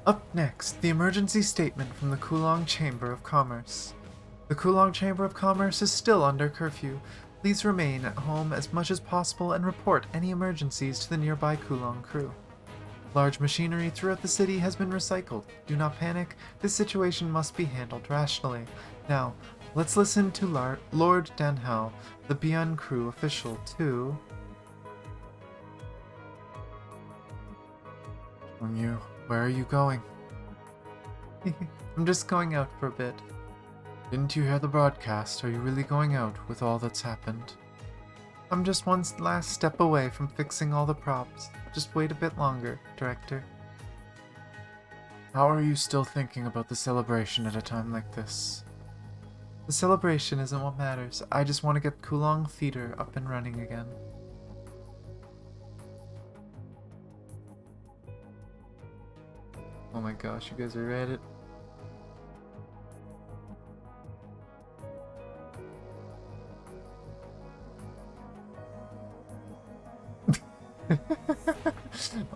Up next, the emergency statement from the Kowloong Chamber of Commerce. The Kowloong Chamber of Commerce is still under curfew. Please remain at home as much as possible and report any emergencies to the nearby Kowloong crew. Large machinery throughout the city has been recycled. Do not panic, this situation must be handled rationally. Now, let's listen to Lord Danhao, the Beyond Crew official, to... You, where are you going? I'm just going out for a bit. Didn't you hear the broadcast? Are you really going out with all that's happened? I'm just one last step away from fixing all the props. Just wait a bit longer, Director. How are you still thinking about the celebration at a time like this? The celebration isn't what matters. I just want to get Kowloong Theater up and running again. Oh my gosh, you guys are at it.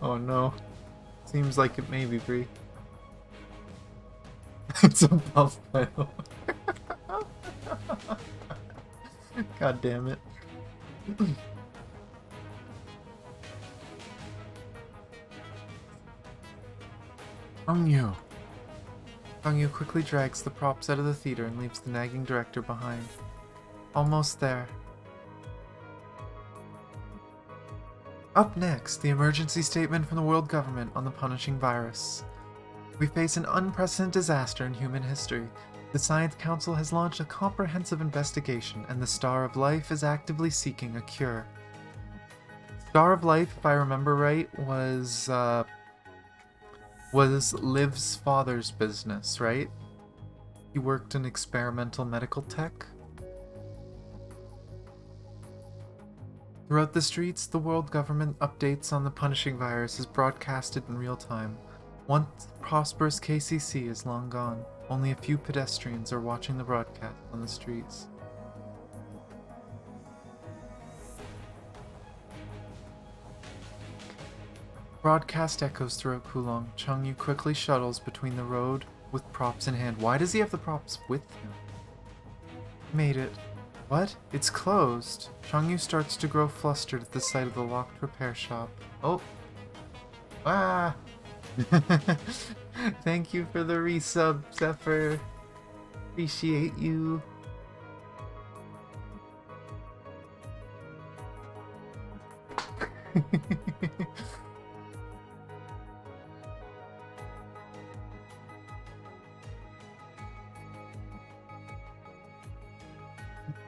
Oh no. Seems like it may be free. It's a buff title. God damn it. Yu quickly drags the props out of the theater and leaves the nagging director behind. Almost there. Up next, the emergency statement from the world government on the punishing virus. We face an unprecedented disaster in human history. The Science Council has launched a comprehensive investigation, and the Star of Life is actively seeking a cure. Star of Life, if I remember right, was Liv's father's business, right? He worked in experimental medical tech. Throughout the streets, the world government updates on the punishing virus is broadcasted in real time. Once prosperous KCC is long gone, only a few pedestrians are watching the broadcast on the streets. Broadcast echoes throughout Kowloong. Changyu quickly shuttles between the road with props in hand. Why does he have the props with him? Made it. What? It's closed. Changyu starts to grow flustered at the sight of the locked repair shop. Oh. Ah! Thank you for the resub, Zephyr. Appreciate you.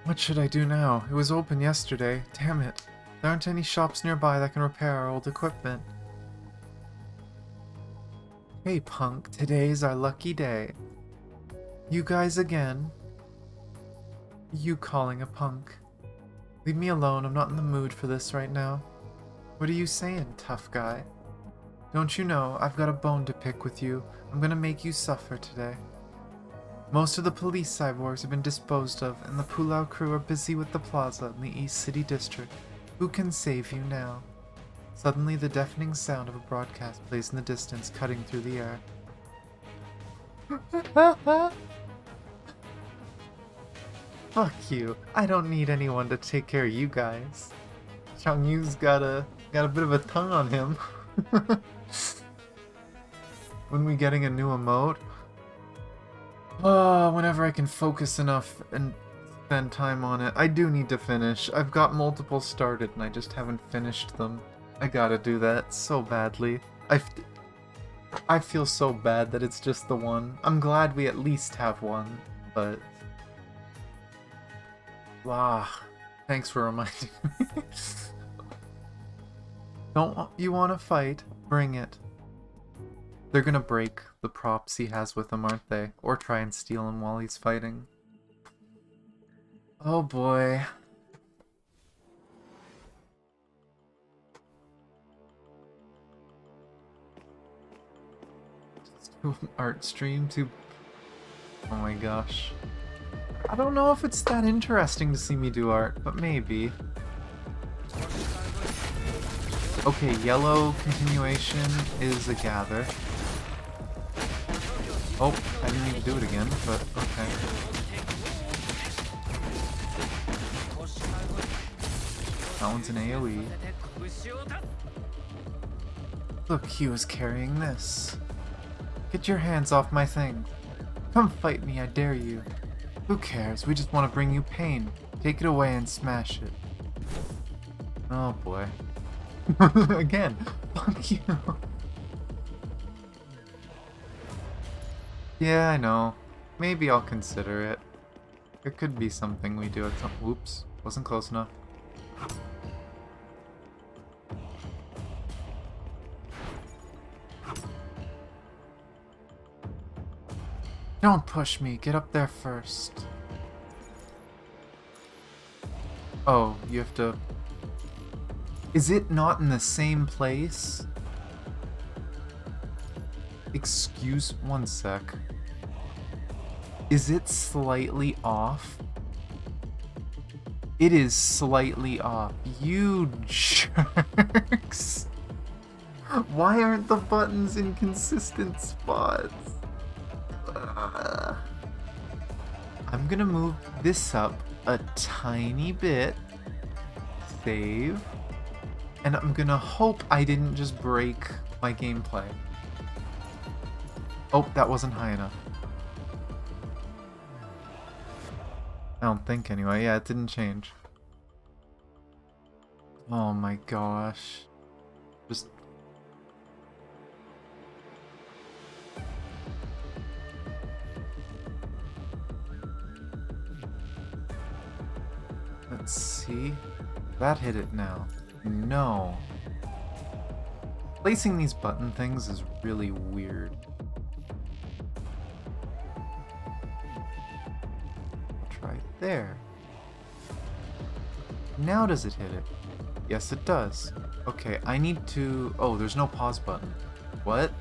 What should I do now? It was open yesterday. Damn it. There aren't any shops nearby that can repair our old equipment. Hey punk, today's our lucky day. You guys again? You calling a punk? Leave me alone, I'm not in the mood for this right now. What are you saying, tough guy? Don't you know, I've got a bone to pick with you. I'm gonna make you suffer today. Most of the police cyborgs have been disposed of, and the Pulao crew are busy with the plaza in the East City District. Who can save you now? Suddenly, the deafening sound of a broadcast plays in the distance, cutting through the air. Fuck you. I don't need anyone to take care of you guys. Changyu's got a bit of a tongue on him. When we getting a new emote? Whenever I can focus enough and spend time on it. I do need to finish. I've got multiple started and I just haven't finished them. I gotta do that so badly. I feel so bad that it's just the one. I'm glad we at least have one, but... thanks for reminding me. Don't you want to fight? Bring it. They're gonna break the props he has with him, aren't they? Or try and steal him while he's fighting. Oh boy. Art stream to... Oh my gosh. I don't know if it's that interesting to see me do art, but maybe. Okay, yellow continuation is a gather. Oh, I didn't need to do it again, but okay. That one's an AoE. Look, he was carrying this. Get your hands off my thing. Come fight me, I dare you. Who cares? We just want to bring you pain. Take it away and smash it. Oh boy. Again. Fuck you. Yeah, I know. Maybe I'll consider it. It could be something we do at some— Oops. Wasn't close enough. Don't push me. Get up there first. Oh, you have to... Is it not in the same place? Excuse... One sec. Is it slightly off? It is slightly off. You jerks! Why aren't the buttons in consistent spots? I'm gonna move this up a tiny bit. Save. And I'm gonna hope I didn't just break my gameplay. Oh, that wasn't high enough. I don't think anyway. Yeah, it didn't change. Oh my gosh. Just... Let's see. That hit it now. No. Placing these button things is really weird. Try it there. Now does it hit it? Yes, it does. Okay, I need to... Oh, there's no pause button. What?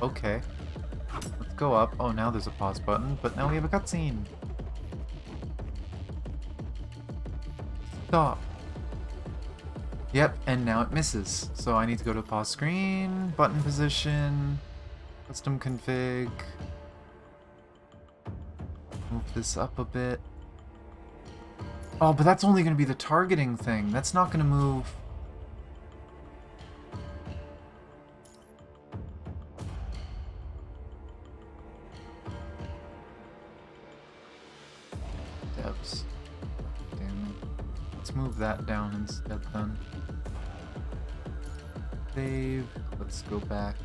Okay. Let's go up. Oh, now there's a pause button, but now we have a cutscene. Stop. Yep, and now it misses. So I need to go to the pause screen, button position, custom config. Move this up a bit. Oh, but that's only going to be the targeting thing. That's not going to move. Devs. Damn it. Let's move that down instead then. Save. Let's go back.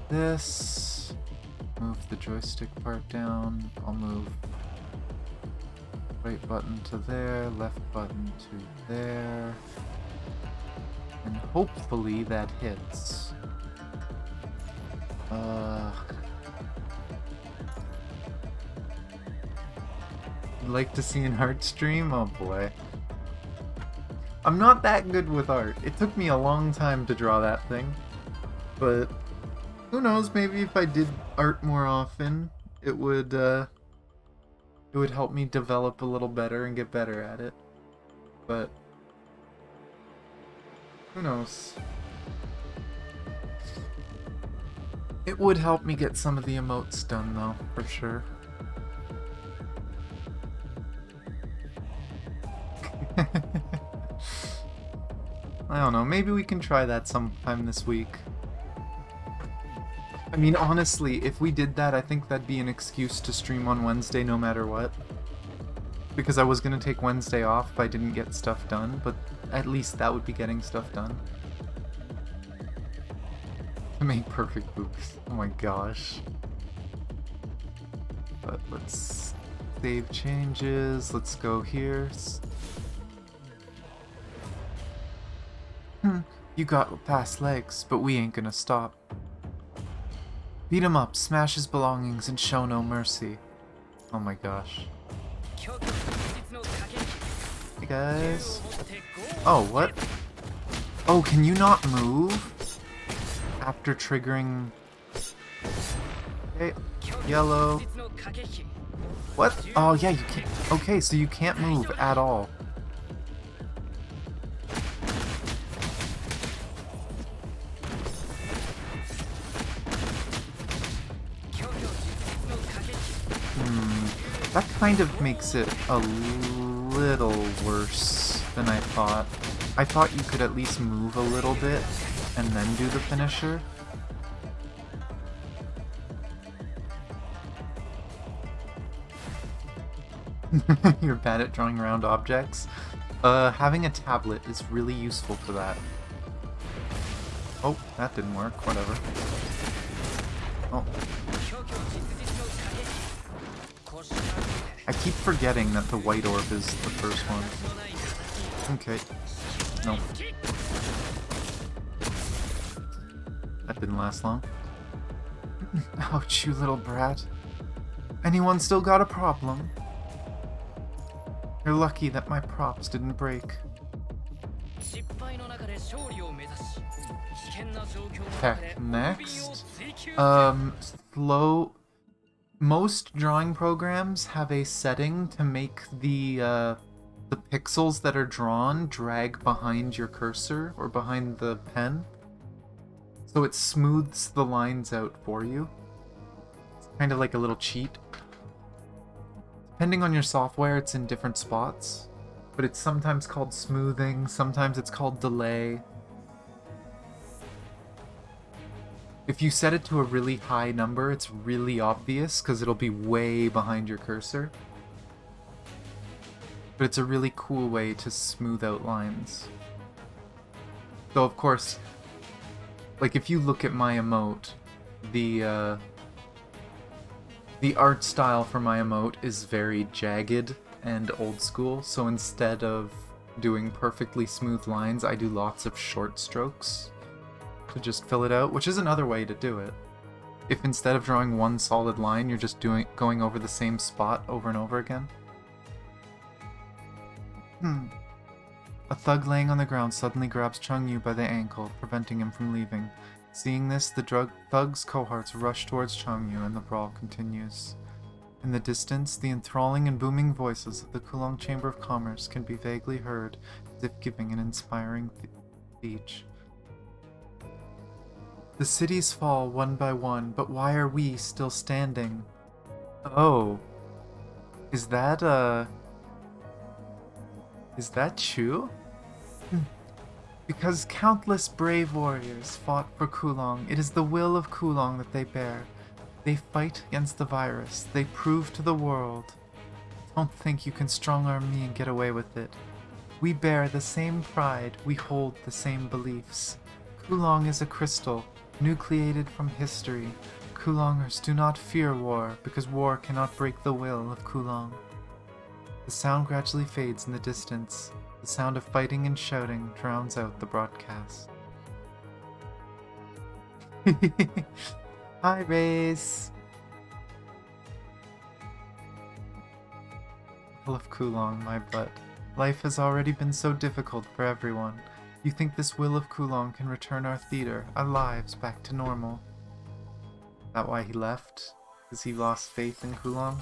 This. Move the joystick part down. I'll move right button to there, left button to there. And hopefully that hits. You'd like to see an art stream? Oh boy. I'm not that good with art. It took me a long time to draw that thing. But who knows, maybe if I did art more often, it would help me develop a little better and get better at it. But who knows? It would help me get some of the emotes done though, for sure. I don't know, maybe we can try that sometime this week. I mean, honestly, if we did that, I think that'd be an excuse to stream on Wednesday no matter what. Because I was gonna take Wednesday off if I didn't get stuff done, but at least that would be getting stuff done. To make perfect books. Oh my gosh. But let's save changes, let's go here. You got fast legs, but we ain't gonna stop. Beat him up, smash his belongings, and show no mercy. Oh my gosh. Hey guys. Oh, what? Oh, can you not move? After triggering... Okay, yellow. What? Oh yeah, you can't... Okay, so you can't move at all. That kind of makes it a little worse than I thought. I thought you could at least move a little bit and then do the finisher. You're bad at drawing around objects. Having a tablet is really useful for that. Oh, that didn't work. Whatever. Oh. I keep forgetting that the white orb is the first one. Okay. No. That didn't last long. Ouch, you little brat. Anyone still got a problem? You're lucky that my props didn't break. Heck, next. Slow. Most drawing programs have a setting to make the pixels that are drawn drag behind your cursor or behind the pen. So it smooths the lines out for you. It's kind of like a little cheat. Depending on your software, it's in different spots. But it's sometimes called smoothing, sometimes it's called delay. If you set it to a really high number, it's really obvious because it'll be way behind your cursor. But it's a really cool way to smooth out lines. Though, of course, like if you look at my emote, the art style for my emote is very jagged and old school, so instead of doing perfectly smooth lines, I do lots of short strokes to just fill it out, which is another way to do it. If instead of drawing one solid line, you're just going over the same spot over and over again. A thug laying on the ground suddenly grabs Chungyu by the ankle, preventing him from leaving. Seeing this, the thug's cohorts rush towards Chungyu and the brawl continues. In the distance, the enthralling and booming voices of the Kowloong Chamber of Commerce can be vaguely heard, as if giving an inspiring speech. The cities fall one by one, but why are we still standing? Oh. Is that Chu? Because countless brave warriors fought for Kowloong, it is the will of Kowloong that they bear. They fight against the virus. They prove to the world. Don't think you can strong-arm me and get away with it. We bear the same pride. We hold the same beliefs. Kowloong is a crystal, nucleated from history. Kowloongers do not fear war, because war cannot break the will of Kowloong. The sound gradually fades in the distance. The sound of fighting and shouting drowns out the broadcast. Hi, Race! I love Kowloong, my butt. Life has already been so difficult for everyone. You think this will of Kowloong can return our theater, our lives, back to normal? Is that why he left? Because he lost faith in Kowloong?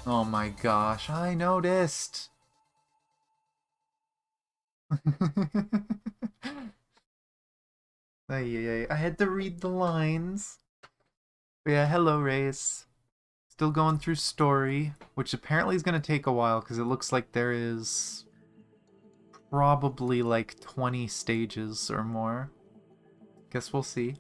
Oh my gosh, I noticed! I had to read the lines. But yeah, hello, Race. Still going through story, which apparently is going to take a while because it looks like there is probably like 20 stages or more. Guess we'll see.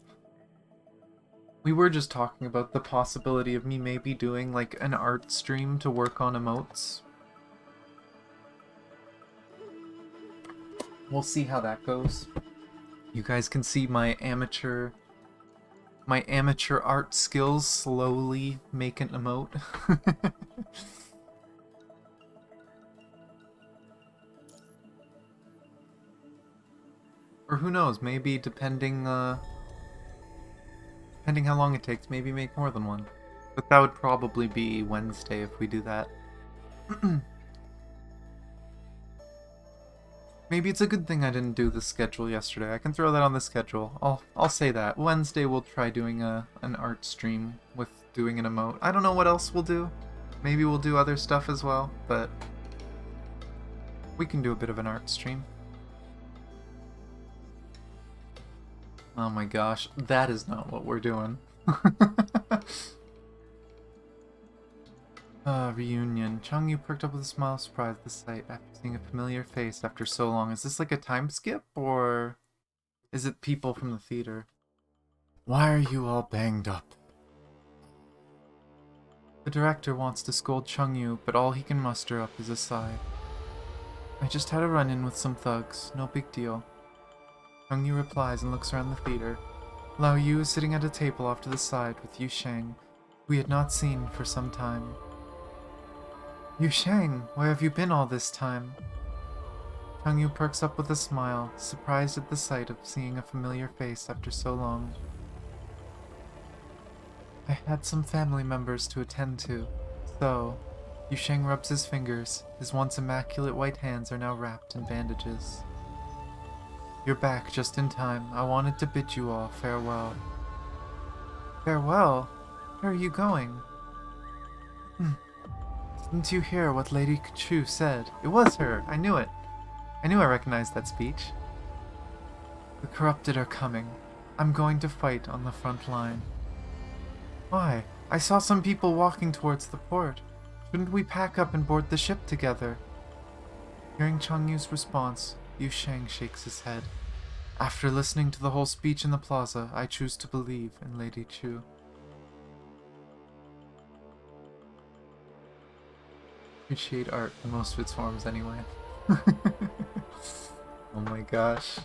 We were just talking about the possibility of me maybe doing like an art stream to work on emotes. We'll see how that goes. You guys can see my amateur art skills slowly make an emote. Or who knows, maybe depending how long it takes, maybe make more than one. But that would probably be Wednesday if we do that. Maybe it's a good thing I didn't do the schedule yesterday. I can throw that on the schedule. I'll say that. Wednesday we'll try doing an art stream with doing an emote. I don't know what else we'll do. Maybe we'll do other stuff as well, but we can do a bit of an art stream. Oh my gosh, that is not what we're doing. Reunion. Changyu perked up with a smile of surprise at the sight after seeing a familiar face after so long. Is this like a time skip, or is it people from the theater? Why are you all banged up? The director wants to scold Changyu, but all he can muster up is a sigh. I just had a run-in with some thugs, no big deal. Changyu replies and looks around the theater. Lao Yu is sitting at a table off to the side with Yu Sheng, who we had not seen for some time. Yu Sheng, where have you been all this time? Changyu perks up with a smile, surprised at the sight of seeing a familiar face after so long. I had some family members to attend to, so... Yu Sheng rubs his fingers. His once immaculate white hands are now wrapped in bandages. You're back just in time. I wanted to bid you all farewell. Farewell? Where are you going? Didn't you hear what Lady Chu said? It was her. I knew it. I knew I recognized that speech. The corrupted are coming. I'm going to fight on the front line. Why? I saw some people walking towards the port. Shouldn't we pack up and board the ship together? Hearing Changyu's response, Yu Sheng shakes his head. After listening to the whole speech in the plaza, I choose to believe in Lady Chu. Appreciate art in most of its forms anyway. Oh my gosh.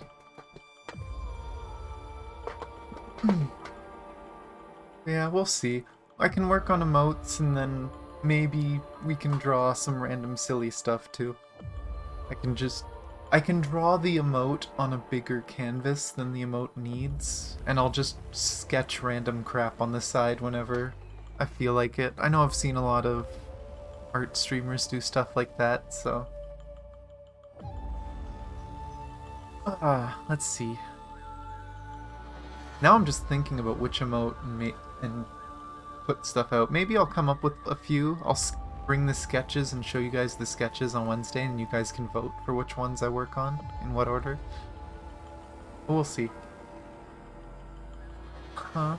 Yeah, we'll see. I can work on emotes and then maybe we can draw some random silly stuff too. I can draw the emote on a bigger canvas than the emote needs, and I'll just sketch random crap on the side whenever I feel like it. I know I've seen a lot of art streamers do stuff like that, so... let's see. Now I'm just thinking about which emote and put stuff out. Maybe I'll come up with a few. I'll bring the sketches and show you guys the sketches on Wednesday, and you guys can vote for which ones I work on, in what order. But we'll see. Huh?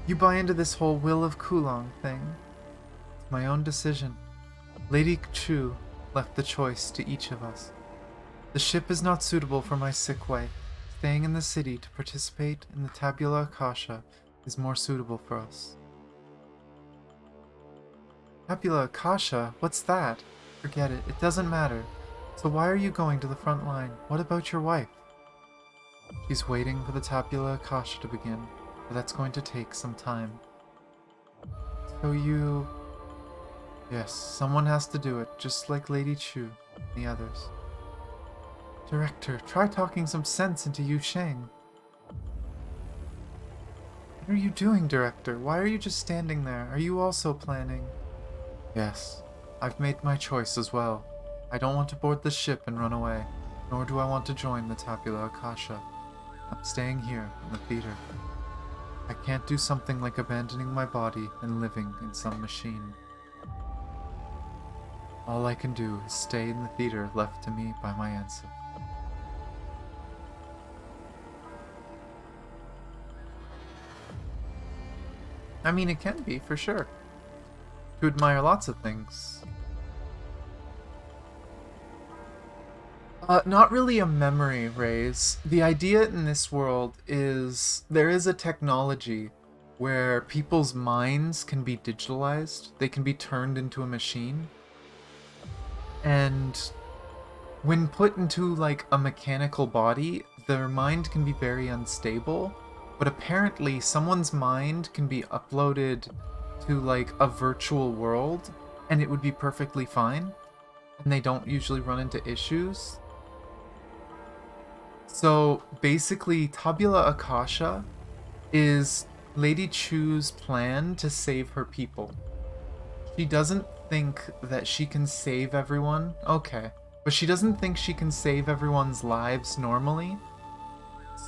You buy into this whole Will of Kowloong thing? It's my own decision. Lady Chu left the choice to each of us. The ship is not suitable for my sick wife. Staying in the city to participate in the Tabula Akasha is more suitable for us. Tabula Akasha? What's that? Forget it. It doesn't matter. So why are you going to the front line? What about your wife? She's waiting for the Tabula Akasha to begin, but that's going to take some time. So you... Yes, someone has to do it, just like Lady Chu and the others. Director, try talking some sense into Yu Sheng. What are you doing, Director? Why are you just standing there? Are you also planning? Yes, I've made my choice as well. I don't want to board the ship and run away, nor do I want to join the Tabula Akasha. I'm staying here in the theater. I can't do something like abandoning my body and living in some machine. All I can do is stay in the theater left to me by my ancestors. I mean, it can be, for sure. To admire lots of things. Not really a memory raise. The idea in this world is there is a technology where people's minds can be digitalized. They can be turned into a machine. And when put into, like, a mechanical body, their mind can be very unstable. But apparently, someone's mind can be uploaded to, like, a virtual world, and it would be perfectly fine. And they don't usually run into issues. So, basically, Tabula Akasha is Lady Chu's plan to save her people. She doesn't think that she can save everyone. Okay. But she doesn't think she can save everyone's lives normally.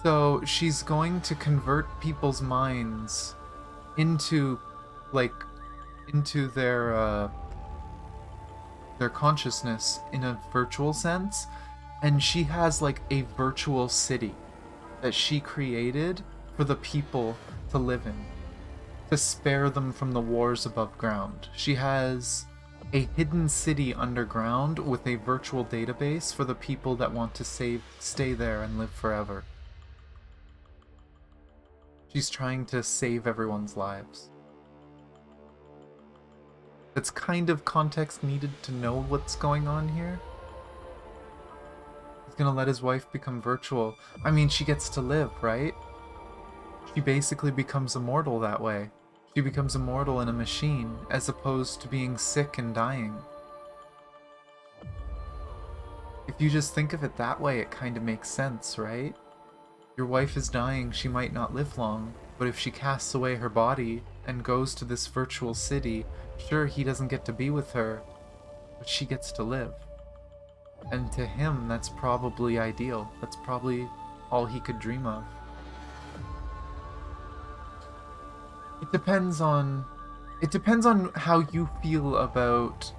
So she's going to convert people's minds into, like, into their consciousness in a virtual sense. And she has, like, a virtual city that she created for the people to live in, to spare them from the wars above ground. She has a hidden city underground with a virtual database for the people that want to stay there and live forever. She's trying to save everyone's lives. That's kind of context needed to know what's going on here. He's gonna let his wife become virtual. I mean, she gets to live, right? She basically becomes immortal that way. She becomes immortal in a machine, as opposed to being sick and dying. If you just think of it that way, it kind of makes sense, right? Your wife is dying, she might not live long, but if she casts away her body and goes to this virtual city, sure, he doesn't get to be with her, but she gets to live. And to him, that's probably ideal. That's probably all he could dream of. It depends on how you feel about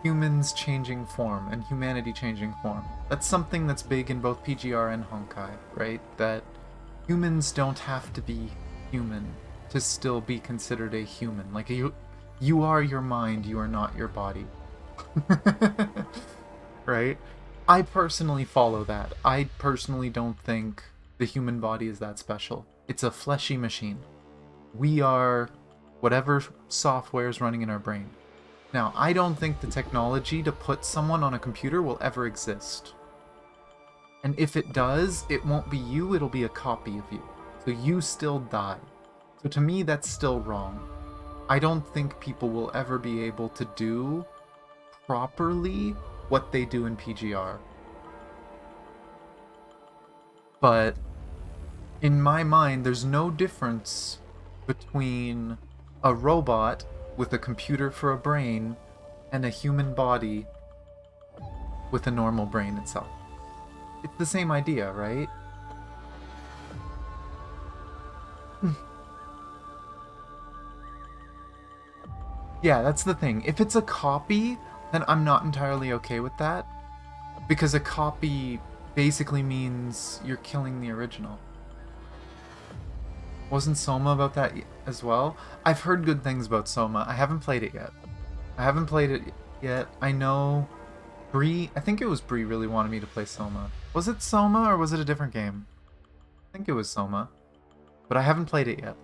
humans changing form and humanity changing form. That's something that's big in both PGR and Honkai, right? That humans don't have to be human to still be considered a human. Like, you are your mind, you are not your body. Right? I personally follow that. I personally don't think the human body is that special. It's a fleshy machine. We are whatever software is running in our brain. Now, I don't think the technology to put someone on a computer will ever exist. And if it does, it won't be you, it'll be a copy of you. So you still die. So to me, that's still wrong. I don't think people will ever be able to do properly what they do in PGR. But in my mind, there's no difference between a robot with a computer for a brain and a human body with a normal brain itself. It's the same idea, right? Yeah, that's the thing. If it's a copy, then I'm not entirely okay with that. Because a copy basically means you're killing the original. Wasn't Soma about that as well? I've heard good things about Soma. I haven't played it yet. I know Bree, I think it was Bree really wanted me to play Soma. Was it Soma or was it a different game? I think it was Soma. But I haven't played it yet.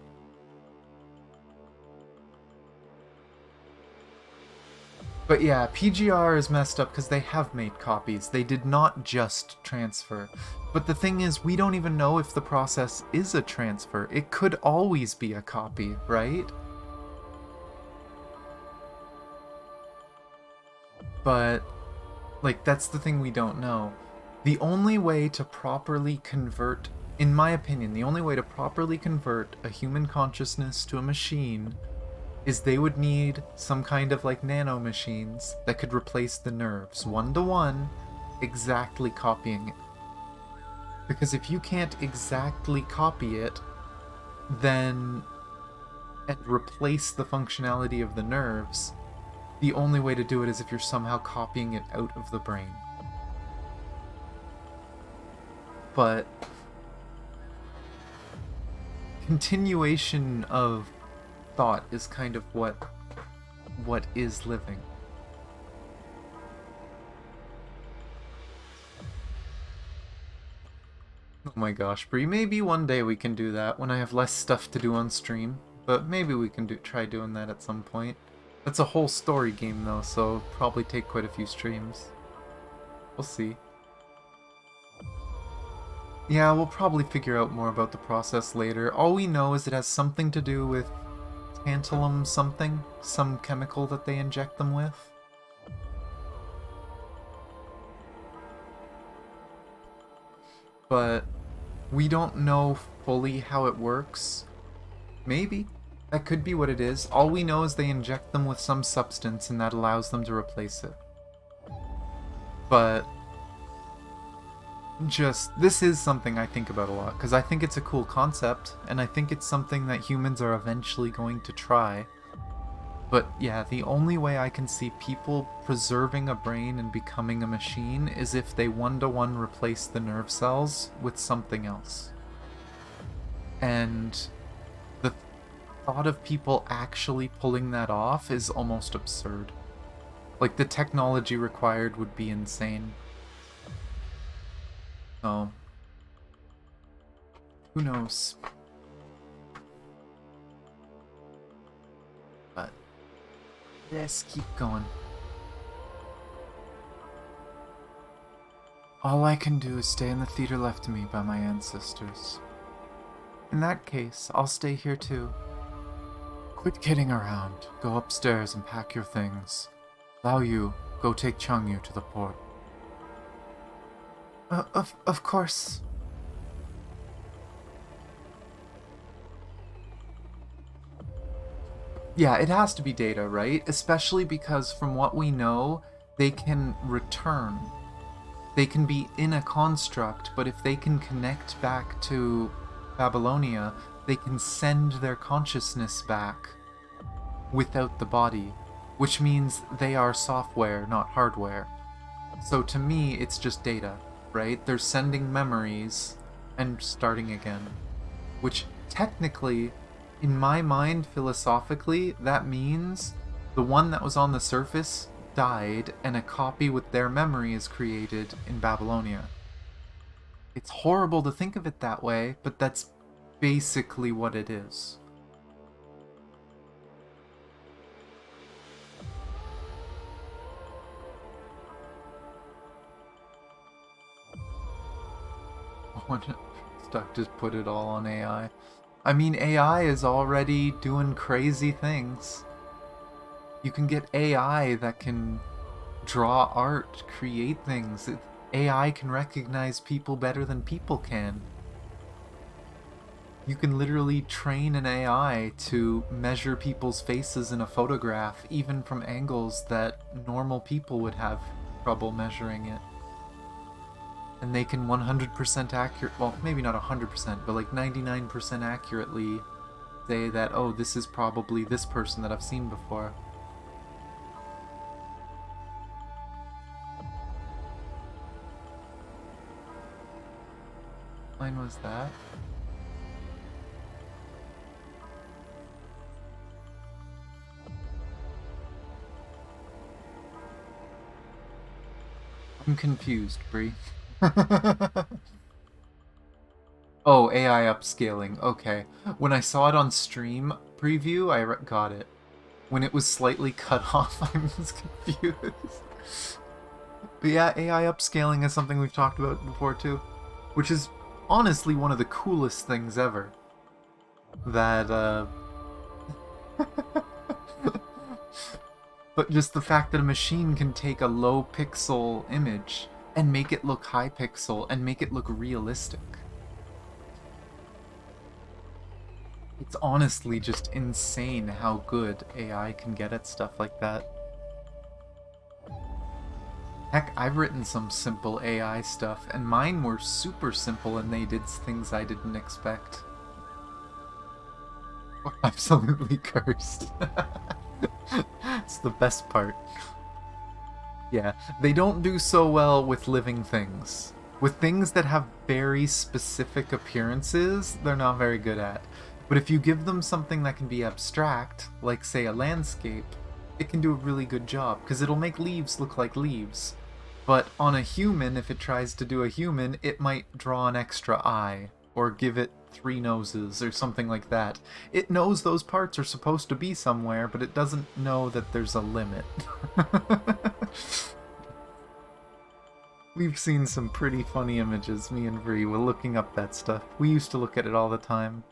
But yeah, PGR is messed up because they have made copies. They did not just transfer. But the thing is, we don't even know if the process is a transfer. It could always be a copy, right? But, like, that's the thing we don't know. The only way to properly convert, in my opinion, the only way to properly convert a human consciousness to a machine is they would need some kind of like nano machines that could replace the nerves, 1-to-1, exactly copying it. Because if you can't exactly copy it, then and replace the functionality of the nerves, the only way to do it is if you're somehow copying it out of the brain. But continuation of thought is kind of what is living. Oh my gosh, Bree, maybe one day we can do that when I have less stuff to do on stream, but maybe we can try doing that at some point. That's a whole story game though, so it'll probably take quite a few streams. We'll see. Yeah, we'll probably figure out more about the process later. All we know is it has something to do with tantalum something, some chemical that they inject them with. But we don't know fully how it works. Maybe. That could be what it is. All we know is they inject them with some substance and that allows them to replace it. But this is something I think about a lot, because I think it's a cool concept, and I think it's something that humans are eventually going to try. But yeah, the only way I can see people preserving a brain and becoming a machine is if they 1-to-1 replace the nerve cells with something else. And the thought of people actually pulling that off is almost absurd. Like, the technology required would be insane. So, who knows? But let's keep going. All I can do is stay in the theater left to me by my ancestors. In that case, I'll stay here too. Quit kidding around. Go upstairs and pack your things. Lao Yu, go take Changyu to the port. Of course. Yeah, it has to be data, right? Especially because from what we know, they can return. They can be in a construct, but if they can connect back to Babylonia, they can send their consciousness back without the body, which means they are software, not hardware. So to me, it's just data, right? They're sending memories and starting again, which technically, in my mind, philosophically, that means the one that was on the surface died and a copy with their memory is created in Babylonia. It's horrible to think of it that way, but that's basically what it is. Stuck just put it all on AI. I mean, AI is already doing crazy things. You can get AI that can draw art, create things. AI can recognize people better than people can. You can literally train an AI to measure people's faces in a photograph, even from angles that normal people would have trouble measuring it. And they can 100% accurate, well, maybe not 100%, but like 99% accurately say that, oh, this is probably this person that I've seen before. What line was that? I'm confused, Bree. Oh, AI upscaling. Okay. When I saw it on stream preview, I got it. When it was slightly cut off, I was confused. But yeah, AI upscaling is something we've talked about before too, which is honestly one of the coolest things ever. That, But just the fact that a machine can take a low pixel image and make it look high pixel and make it look realistic. It's honestly just insane how good AI can get at stuff like that. Heck, I've written some simple AI stuff, and mine were super simple and they did things I didn't expect. Absolutely cursed. It's the best part. Yeah, they don't do so well with living things. With things that have very specific appearances, they're not very good at. But if you give them something that can be abstract, like say a landscape, it can do a really good job, because it'll make leaves look like leaves. But on a human, if it tries to do a human, it might draw an extra eye, or give it 3 noses, or something like that. It knows those parts are supposed to be somewhere, but it doesn't know that there's a limit. We've seen some pretty funny images, me and Vree, while looking up that stuff. We used to look at it all the time.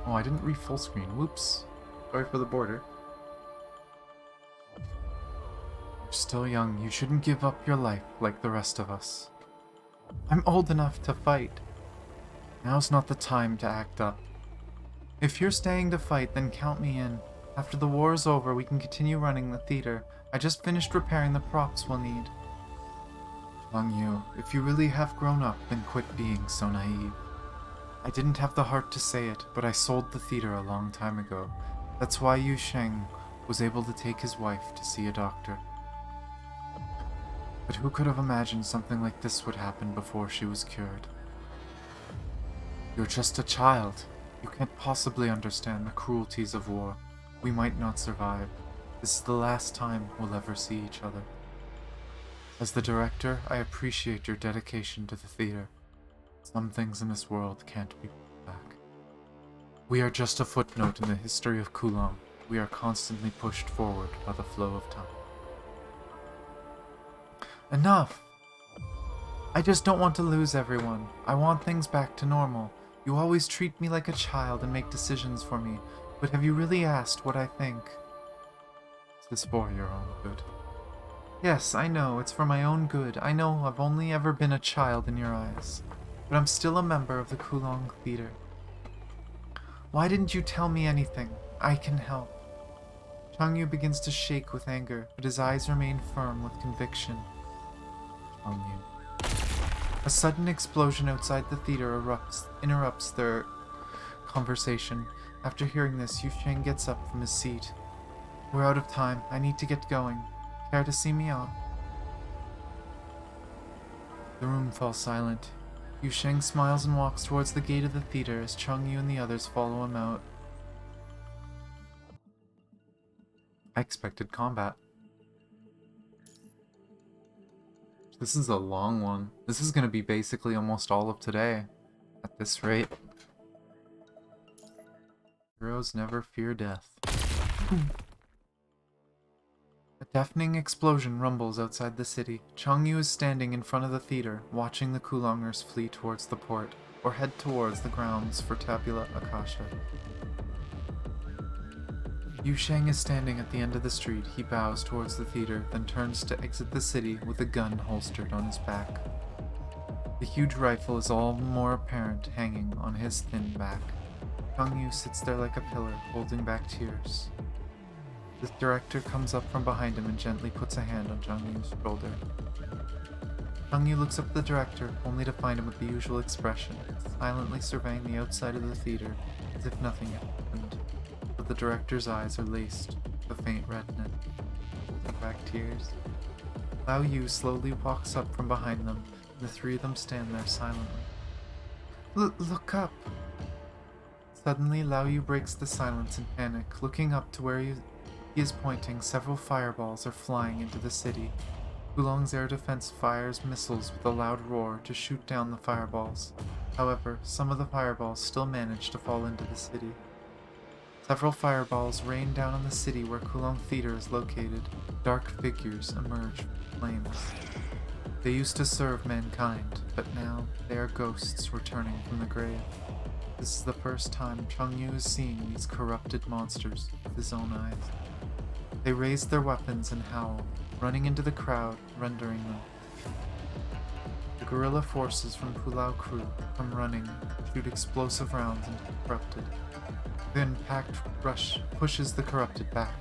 Oh, I didn't read full screen. Whoops. Sorry for the border. You're still young. You shouldn't give up your life like the rest of us. I'm old enough to fight. Now's not the time to act up. If you're staying to fight, then count me in. After the war's over, we can continue running the theater. I just finished repairing the props we'll need. Among you, if you really have grown up, then quit being so naive. I didn't have the heart to say it, but I sold the theater a long time ago. That's why Yu Sheng was able to take his wife to see a doctor. But who could have imagined something like this would happen before she was cured? You're just a child. You can't possibly understand the cruelties of war. We might not survive. This is the last time we'll ever see each other. As the director, I appreciate your dedication to the theater. Some things in this world can't be put back. We are just a footnote in the history of Kowloong. We are constantly pushed forward by the flow of time. Enough! I just don't want to lose everyone. I want things back to normal. You always treat me like a child and make decisions for me, but have you really asked what I think? Is this for your own good? Yes, I know, it's for my own good. I know I've only ever been a child in your eyes, but I'm still a member of the Kowloong Theater. Why didn't you tell me anything? I can help. Changyu begins to shake with anger, but his eyes remain firm with conviction. Changyu. A sudden explosion outside the theater interrupts their conversation. After hearing this, Yusheng gets up from his seat. We're out of time. I need to get going. Care to see me off? The room falls silent. Yusheng smiles and walks towards the gate of the theater as Changyu and the others follow him out. I expected combat. This is a long one. This is going to be basically almost all of today, at this rate. Heroes never fear death. A deafening explosion rumbles outside the city. Changyu is standing in front of the theater, watching the Kowloongers flee towards the port, or head towards the grounds for Tabula Akasha. Yusheng is standing at the end of the street. He bows towards the theater, then turns to exit the city with a gun holstered on his back. The huge rifle is all more apparent hanging on his thin back. Changyu sits there like a pillar, holding back tears. The director comes up from behind him and gently puts a hand on Changyu's shoulder. Changyu looks up at the director, only to find him with the usual expression, silently surveying the outside of the theater, as if nothing had happened. But the director's eyes are laced with a faint redness. Holding back tears. Lao Yu slowly walks up from behind them, and the three of them stand there silently. Look up! Suddenly, Lao Yu breaks the silence in panic. Looking up to where he is pointing, several fireballs are flying into the city. Kowloong's air defense fires missiles with a loud roar to shoot down the fireballs. However, some of the fireballs still manage to fall into the city. Several fireballs rain down on the city where Kowloong Theater is located. Dark figures emerge from flames. They used to serve mankind, but now they are ghosts returning from the grave. This is the first time Changyu is seeing these corrupted monsters with his own eyes. They raise their weapons and howl, running into the crowd, rendering them. The guerrilla forces from Pulao crew come running, shoot explosive rounds into the corrupted. The impact rush pushes the corrupted back.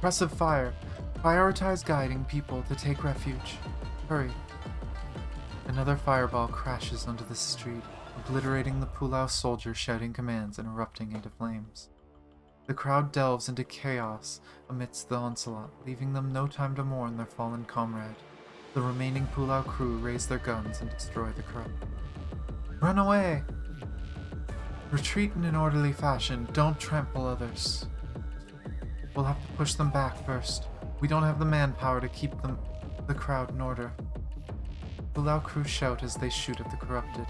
Suppressive fire. Prioritize guiding people to take refuge. Hurry. Another fireball crashes onto the street, obliterating the Pulao soldier shouting commands and erupting into flames. The crowd delves into chaos amidst the onslaught, leaving them no time to mourn their fallen comrade. The remaining Pulao crew raise their guns and destroy the crowd. Run away! Retreat in an orderly fashion. Don't trample others. We'll have to push them back first. We don't have the manpower to keep the crowd in order. Pulao crew shout as they shoot at the corrupted.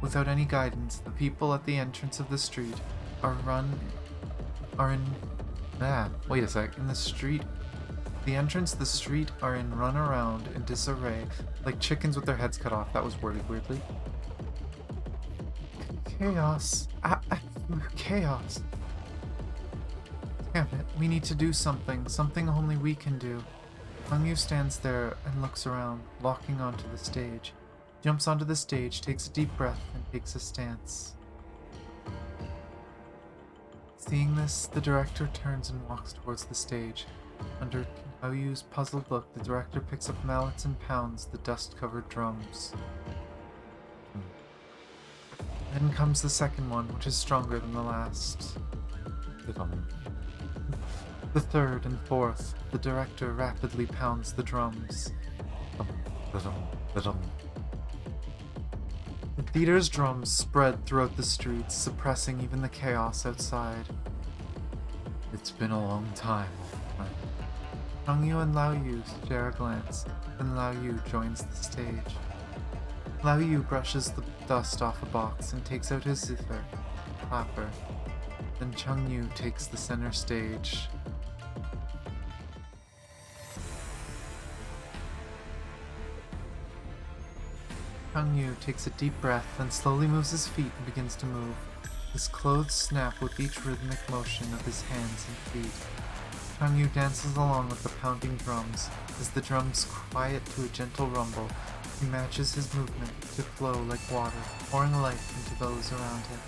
Without any guidance, the people at the entrance of the street The entrance of the street are in run around in disarray, like chickens with their heads cut off. That was worded weirdly. Chaos. Chaos. Damn it, we need to do something. Something only we can do. Changyu stands there and looks around, locking onto the stage. Jumps onto the stage, takes a deep breath, and takes a stance. Seeing this, the director turns and walks towards the stage. Under Chaoyu's puzzled look, the director picks up mallets and pounds the dust-covered drums. Then comes the second one, which is stronger than the last. The third and fourth, the director rapidly pounds the drums. theater's drums spread throughout the streets, suppressing even the chaos outside. It's been a long time, old friend. Changyu and Lao Yu share a glance, then Lao Yu joins the stage. Lao Yu brushes the dust off a box and takes out his zither, clapper. Then Changyu takes the center stage. Changyu takes a deep breath, then slowly moves his feet and begins to move. His clothes snap with each rhythmic motion of his hands and feet. Changyu dances along with the pounding drums. As the drums quiet to a gentle rumble, he matches his movement to flow like water, pouring life into those around him.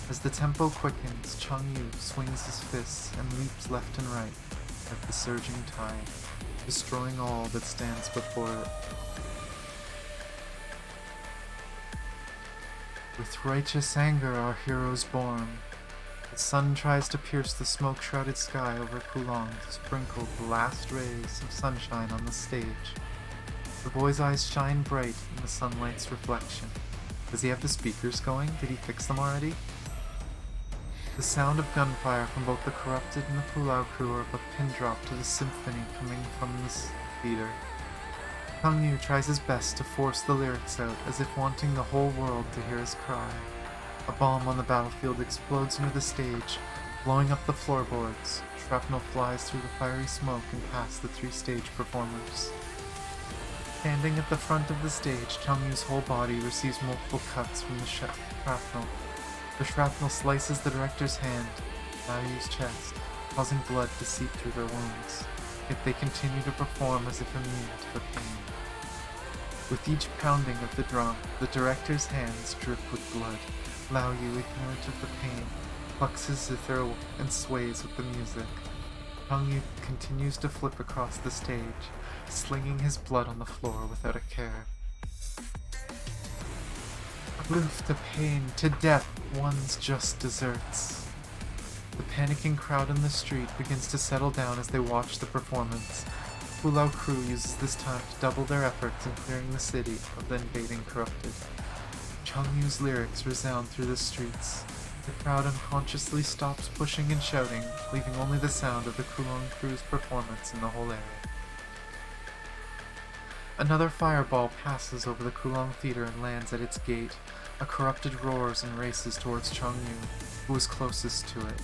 As the tempo quickens, Changyu swings his fists and leaps left and right like the surging tide, destroying all that stands before it. With righteous anger our heroes born. The sun tries to pierce the smoke-shrouded sky over Kowloong to sprinkle the last rays of sunshine on the stage. The boy's eyes shine bright in the sunlight's reflection. Does he have the speakers going? Did he fix them already? The sound of gunfire from both the corrupted and the Pulao crew are a pin drop to the symphony coming from this theater. Changyu tries his best to force the lyrics out, as if wanting the whole world to hear his cry. A bomb on the battlefield explodes near the stage, blowing up the floorboards. Shrapnel flies through the fiery smoke and past the three stage performers. Standing at the front of the stage, Changyu's whole body receives multiple cuts from the shrapnel. The shrapnel slices the director's hand, Lao Yu's chest, causing blood to seep through their wounds. Yet they continue to perform as if immune to the pain. With each pounding of the drum, the director's hands drip with blood. Lao Yu, ignorant of the pain, plucks his zither and sways with the music. Changyu continues to flip across the stage, slinging his blood on the floor without a care. Aloof to pain, to death, one's just deserts. The panicking crowd in the street begins to settle down as they watch the performance. The Pulao crew uses this time to double their efforts in clearing the city of the invading corrupted. Changyu's lyrics resound through the streets. The crowd unconsciously stops pushing and shouting, leaving only the sound of the Kowloong crew's performance in the whole area. Another fireball passes over the Kowloong theater and lands at its gate. A corrupted roars and races towards Changyu, who is closest to it.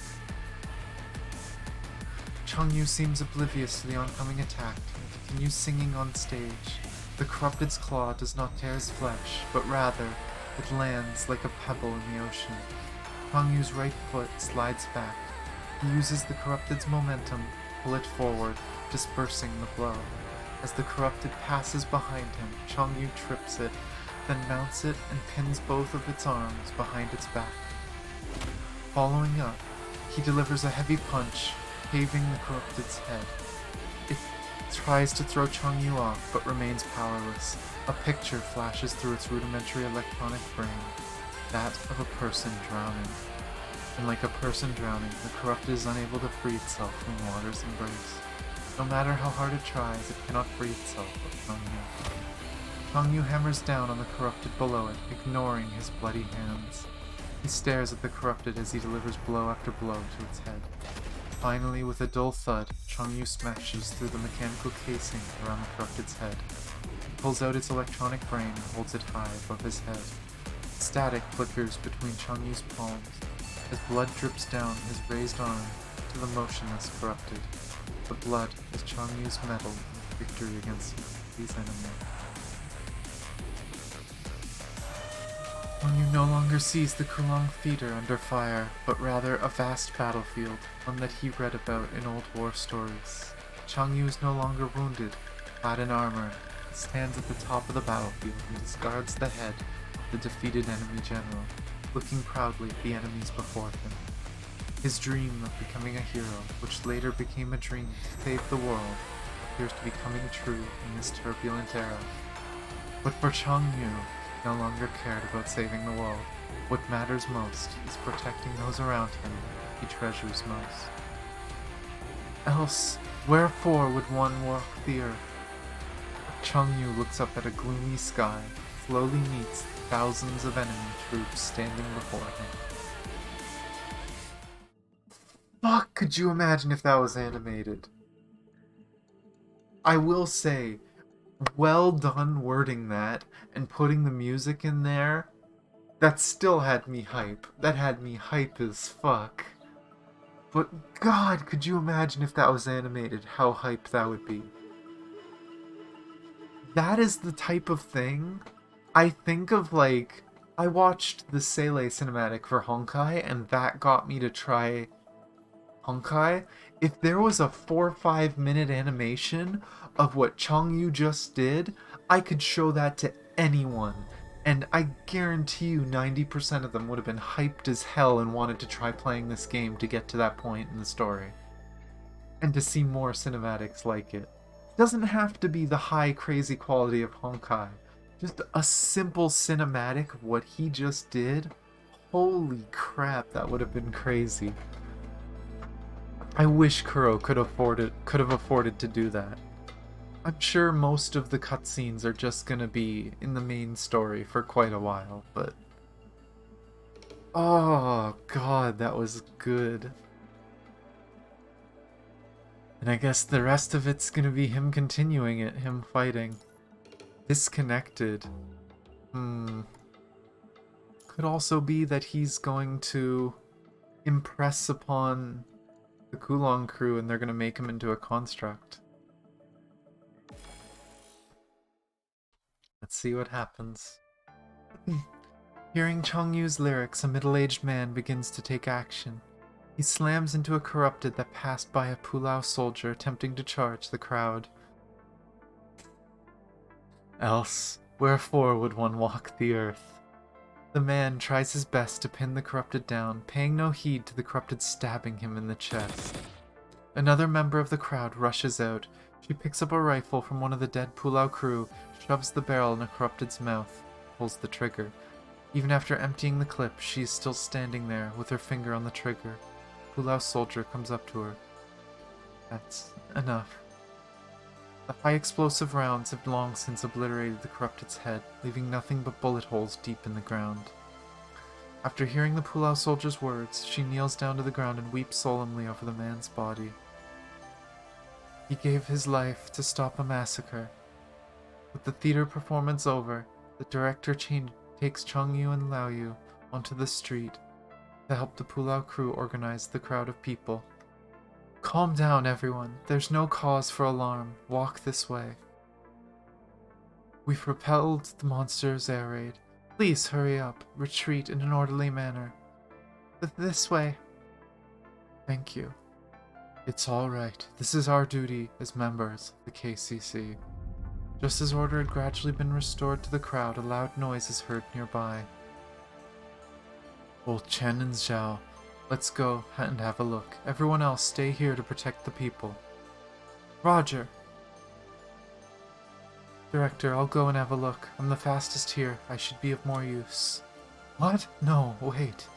Changyu seems oblivious to the oncoming attack and continues singing on stage. The corrupted's claw does not tear his flesh, but rather, it lands like a pebble in the ocean. Changyu's right foot slides back. He uses the corrupted's momentum to pull it forward, dispersing the blow. As the corrupted passes behind him, Changyu trips it, then mounts it and pins both of its arms behind its back. Following up, he delivers a heavy punch, paving the corrupted's head. It tries to throw Changyu off, but remains powerless. A picture flashes through its rudimentary electronic brain, that of a person drowning. And like a person drowning, the corrupted is unable to free itself from water's embrace. No matter how hard it tries, it cannot free itself of Changyu. Changyu hammers down on the corrupted below it, ignoring his bloody hands. He stares at the corrupted as he delivers blow after blow to its head. Finally, with a dull thud, Changyu smashes through the mechanical casing around the corrupted's head. He pulls out its electronic brain and holds it high above his head. Static flickers between Changyu's palms as blood drips down his raised arm to the motionless corrupted. The blood is Changyu's medal in victory against these enemies. Changyu no longer sees the Kowloong theater under fire, but rather a vast battlefield, one that he read about in old war stories. Changyu is no longer wounded, clad in armor. He stands at the top of the battlefield and discards the head of the defeated enemy general, looking proudly at the enemies before him. His dream of becoming a hero, which later became a dream to save the world, appears to be coming true in this turbulent era. But for Changyu, he no longer cared about saving the world. What matters most is protecting those around him he treasures most. Else, wherefore would one walk the earth? Changyu looks up at a gloomy sky, slowly meets thousands of enemy troops standing before him. Fuck, could you imagine if that was animated? I will say, well done wording that and putting the music in there. That still had me hype. That had me hype as fuck. But god, could you imagine if that was animated, how hype that would be? That is the type of thing I think of, like, I watched the Seele cinematic for Honkai, and that got me to try Honkai. If there was a 4 or 5 minute animation of what Changyu just did, I could show that to anyone. And I guarantee you 90% of them would have been hyped as hell and wanted to try playing this game to get to that point in the story. And to see more cinematics like it. Doesn't have to be the high crazy quality of Honkai. Just a simple cinematic of what he just did. Holy crap, that would have been crazy. I wish Kuro could have afforded to do that. I'm sure most of the cutscenes are just gonna be in the main story for quite a while, but... Oh god, that was good. And I guess the rest of it's gonna be him continuing it, him fighting. Disconnected. Could also be that he's going to impress upon the Kowloong crew and they're gonna make him into a construct. Let's see what happens. Hearing Changyu's lyrics, a middle-aged man begins to take action. He slams into a corrupted that passed by a Pulao soldier attempting to charge the crowd. Else, wherefore would one walk the earth? The man tries his best to pin the corrupted down, paying no heed to the corrupted stabbing him in the chest. Another member of the crowd rushes out. She picks up a rifle from one of the dead Pulao crew, shoves the barrel in a corrupted's mouth, pulls the trigger. Even after emptying the clip, she is still standing there with her finger on the trigger. Pulao soldier comes up to her. That's enough. The high explosive rounds have long since obliterated the corrupted's head, leaving nothing but bullet holes deep in the ground. After hearing the Pulao soldier's words, she kneels down to the ground and weeps solemnly over the man's body. He gave his life to stop a massacre. With the theater performance over, the director takes Changyu and Laoyu onto the street to help the Pulao crew organize the crowd of people. Calm down, everyone. There's no cause for alarm. Walk this way. We've repelled the monster's air raid. Please hurry up. Retreat in an orderly manner. This way. Thank you. It's all right. This is our duty as members of the KCC. Just as order had gradually been restored to the crowd, a loud noise is heard nearby. Old Chen and Zhao, let's go and have a look. Everyone else stay here to protect the people. Roger. Director, I'll go and have a look. I'm the fastest here. I should be of more use. What? No, wait.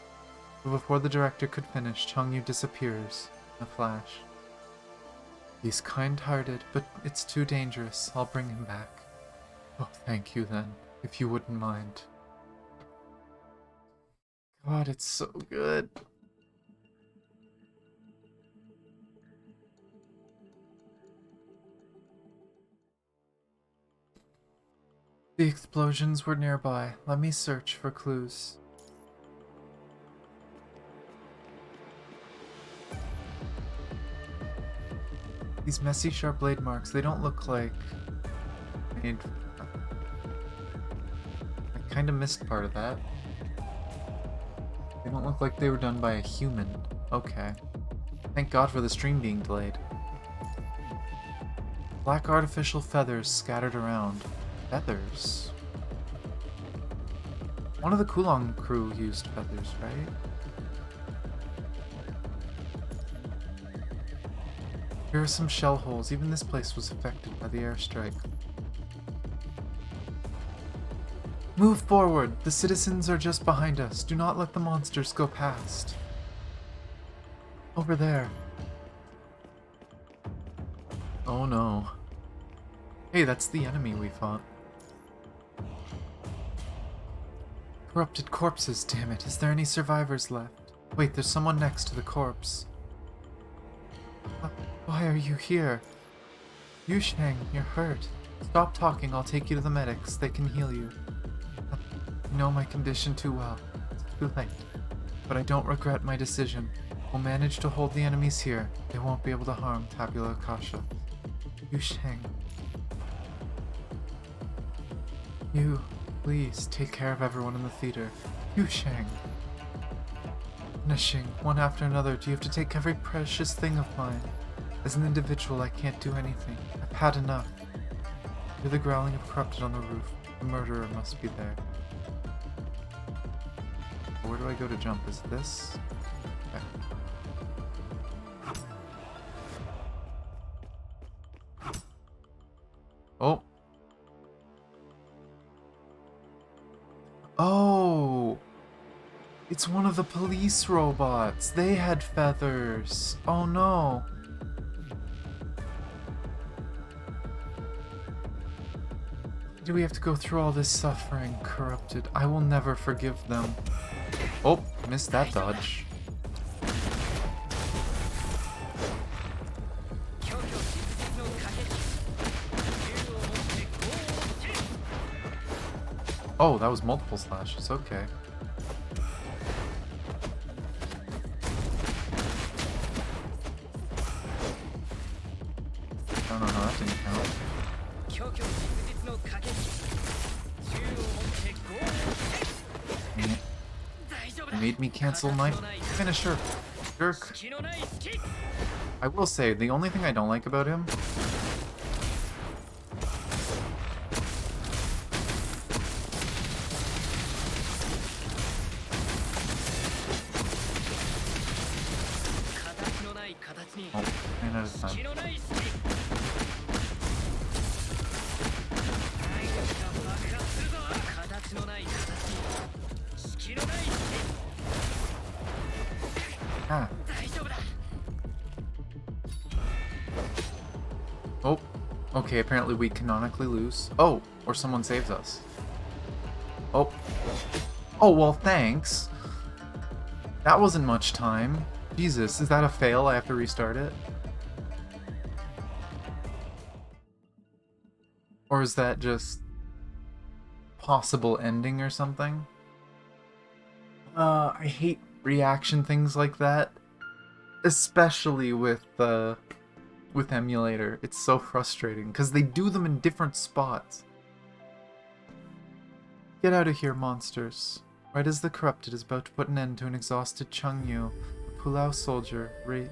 But before the director could finish, Changyu disappears in a flash. He's kind-hearted, but it's too dangerous. I'll bring him back. Oh, thank you then, if you wouldn't mind. God, it's so good. The explosions were nearby. Let me search for clues. These messy sharp blade marks, they don't look like... I kind of missed part of that. They don't look like they were done by a human. Okay. Thank God for the stream being delayed. Black artificial feathers scattered around. Feathers? One of the Kowloong crew used feathers, right? Here are some shell holes. Even this place was affected by the airstrike. Move forward! The citizens are just behind us. Do not let the monsters go past. Over there. Oh no. Hey, that's the enemy we fought. Corrupted corpses, damn it. Is there any survivors left? Wait, there's someone next to the corpse. Why are you here? Yusheng, you're hurt. Stop talking, I'll take you to the medics. They can heal you. I know my condition too well. It's too late. But I don't regret my decision. We'll manage to hold the enemies here. They won't be able to harm Tabula Akasha. Yusheng. You, please, take care of everyone in the theater. Yusheng. Nishing, one after another, do you have to take every precious thing of mine? As an individual, I can't do anything. I've had enough. Hear the growling of corrupted on the roof. The murderer must be there. Where do I go to jump? Is this? Okay. Oh! Oh! It's one of the police robots! They had feathers! Oh no! Do we have to go through all this suffering? Corrupted. I will never forgive them. Oh, missed that dodge. Oh, that was multiple slashes. Okay. Oh no, that didn't count. It made me cancel my finisher. Jerk. I will say, the only thing I don't like about him ran out of time. Ah. Oh, okay, apparently we canonically lose. Oh, or someone saves us. Oh. Oh, well, thanks. That wasn't much time. Jesus, is that a fail? I have to restart it? Or is that just possible ending or something? I hate reaction things like that, especially with emulator. It's so frustrating because they do them in different spots. Get out of here, monsters. Right as the corrupted is about to put an end to an exhausted Changyu, a Pulao soldier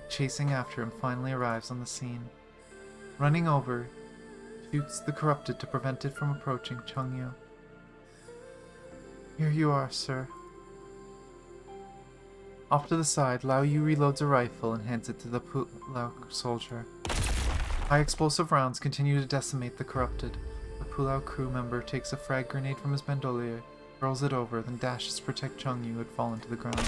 chasing after him finally arrives on the scene. Running over, shoots the corrupted to prevent it from approaching Changyu. Here you are, sir. Off to the side, Lao Yu reloads a rifle and hands it to the Pulao soldier. High explosive rounds continue to decimate the corrupted. The Pulao crew member takes a frag grenade from his bandolier, hurls it over, then dashes to protect Changyu who had fallen to the ground.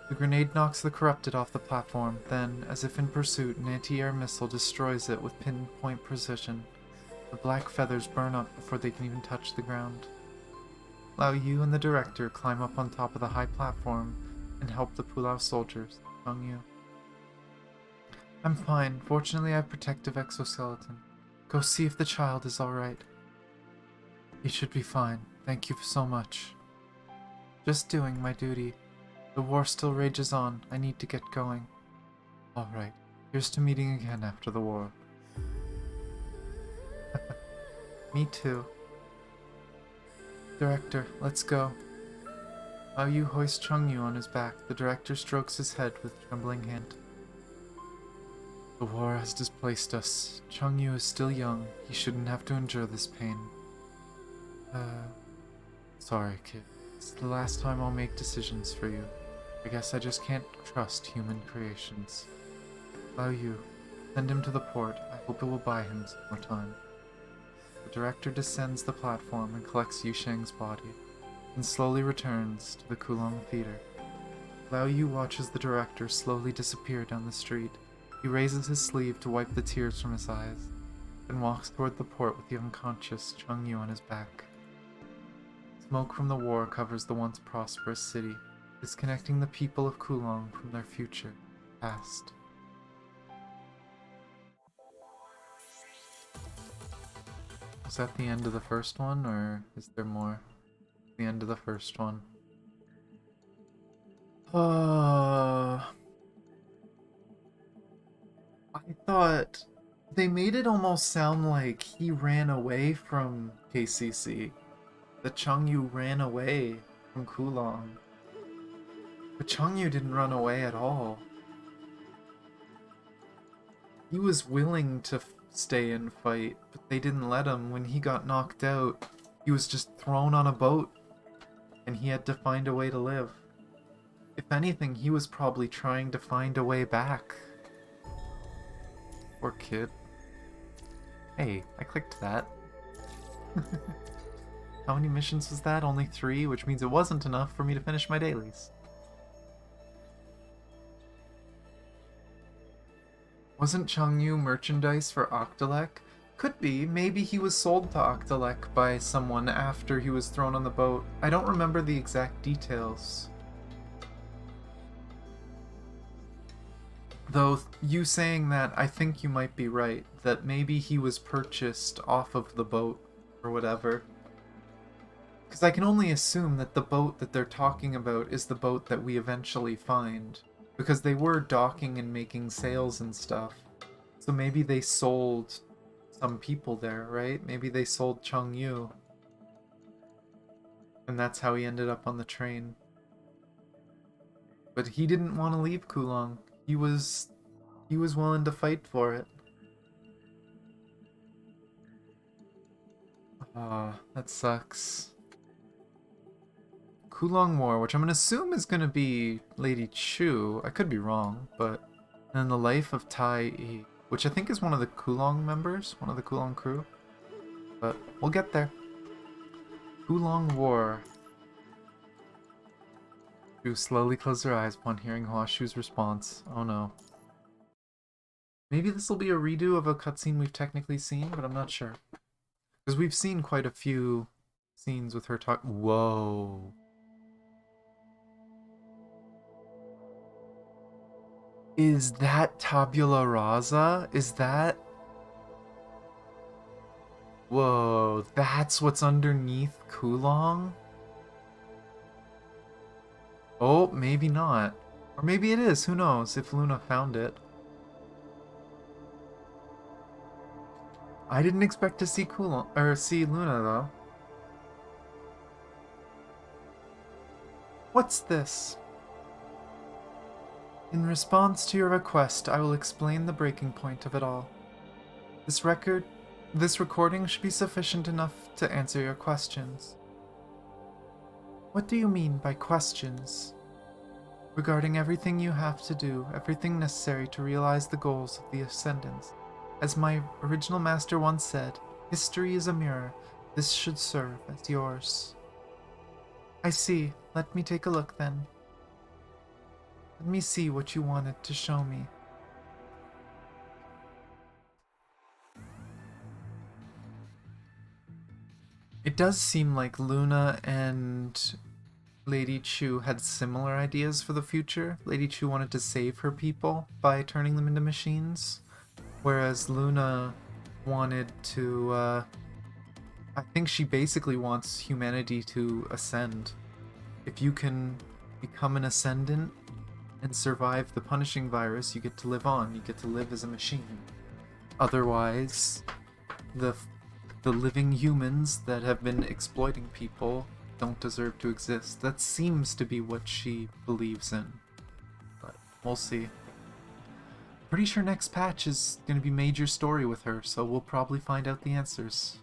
The grenade knocks the corrupted off the platform, then, as if in pursuit, an anti-air missile destroys it with pinpoint precision. The black feathers burn up before they can even touch the ground. Lao Yu and the director climb up on top of the high platform and help the Pulao soldiers, Changyu. I'm fine. Fortunately, I have protective exoskeleton. Go see if the child is alright. He should be fine. Thank you so much. Just doing my duty. The war still rages on. I need to get going. Alright. Here's to meeting again after the war. Me too. Director, let's go. Lao Yu hoists Changyu on his back. The director strokes his head with trembling hand. The war has displaced us. Changyu is still young. He shouldn't have to endure this pain. Sorry, kid. It's the last time I'll make decisions for you. I guess I just can't trust human creations. Lao Yu, send him to the port. I hope it will buy him some more time. The director descends the platform and collects Yusheng's body, and slowly returns to the Kowloong theater. Lao Yu watches the director slowly disappear down the street. He raises his sleeve to wipe the tears from his eyes, then walks toward the port with the unconscious Changyu on his back. Smoke from the war covers the once prosperous city, disconnecting the people of Kowloong from their future, past. Was that the end of the first one, or is there more? The end of the first one. I thought they made it almost sound like he ran away from KCC. That Changyu ran away from Kowloong. But Changyu didn't run away at all. He was willing to stay and fight, but they didn't let him. When he got knocked out, he was just thrown on a boat, and he had to find a way to live. If anything, he was probably trying to find a way back. Poor kid. Hey, I clicked that. How many missions was that? Only 3, which means it wasn't enough for me to finish my dailies. Wasn't Changyu merchandise for Octalek? Could be. Maybe he was sold to Octalek by someone after he was thrown on the boat. I don't remember the exact details. Though, you saying that, I think you might be right. That maybe he was purchased off of the boat, or whatever. Because I can only assume that the boat that they're talking about is the boat that we eventually find. Because they were docking and making sales and stuff. So maybe they sold some people there, right? Maybe they sold Changyu. And that's how he ended up on the train. But he didn't want to leave Kowloong. He was willing to fight for it. Ah, that sucks. Kowloong War, which I'm going to assume is going to be Lady Chu. I could be wrong, but... And then the life of Tai E, which I think is one of the Kowloong members, one of the Kowloong crew. But we'll get there. Kowloong War. Chu slowly closed her eyes upon hearing Huashu's response. Oh no. Maybe this will be a redo of a cutscene we've technically seen, but I'm not sure. Because we've seen quite a few scenes with her talk. Whoa. Is that tabula rasa? Is that... Whoa, that's what's underneath Kowloong? Oh, maybe not. Or maybe it is, who knows, if Luna found it. I didn't expect to see Kowloong, or see Luna, though. What's this? In response to your request, I will explain the breaking point of it all. This recording should be sufficient enough to answer your questions. What do you mean by questions? Regarding everything you have to do, everything necessary to realize the goals of the Ascendants. As my original master once said, history is a mirror. This should serve as yours. I see. Let me take a look then. Let me see what you wanted to show me. It does seem like Luna and Lady Chu had similar ideas for the future. Lady Chu wanted to save her people by turning them into machines, whereas Luna wanted to, I think she basically wants humanity to ascend. If you can become an ascendant and survive the punishing virus, you get to live on. You get to live as a machine. Otherwise, the living humans that have been exploiting people don't deserve to exist. That seems to be what she believes in. But we'll see. Pretty sure next patch is going to be major story with her, so we'll probably find out the answers.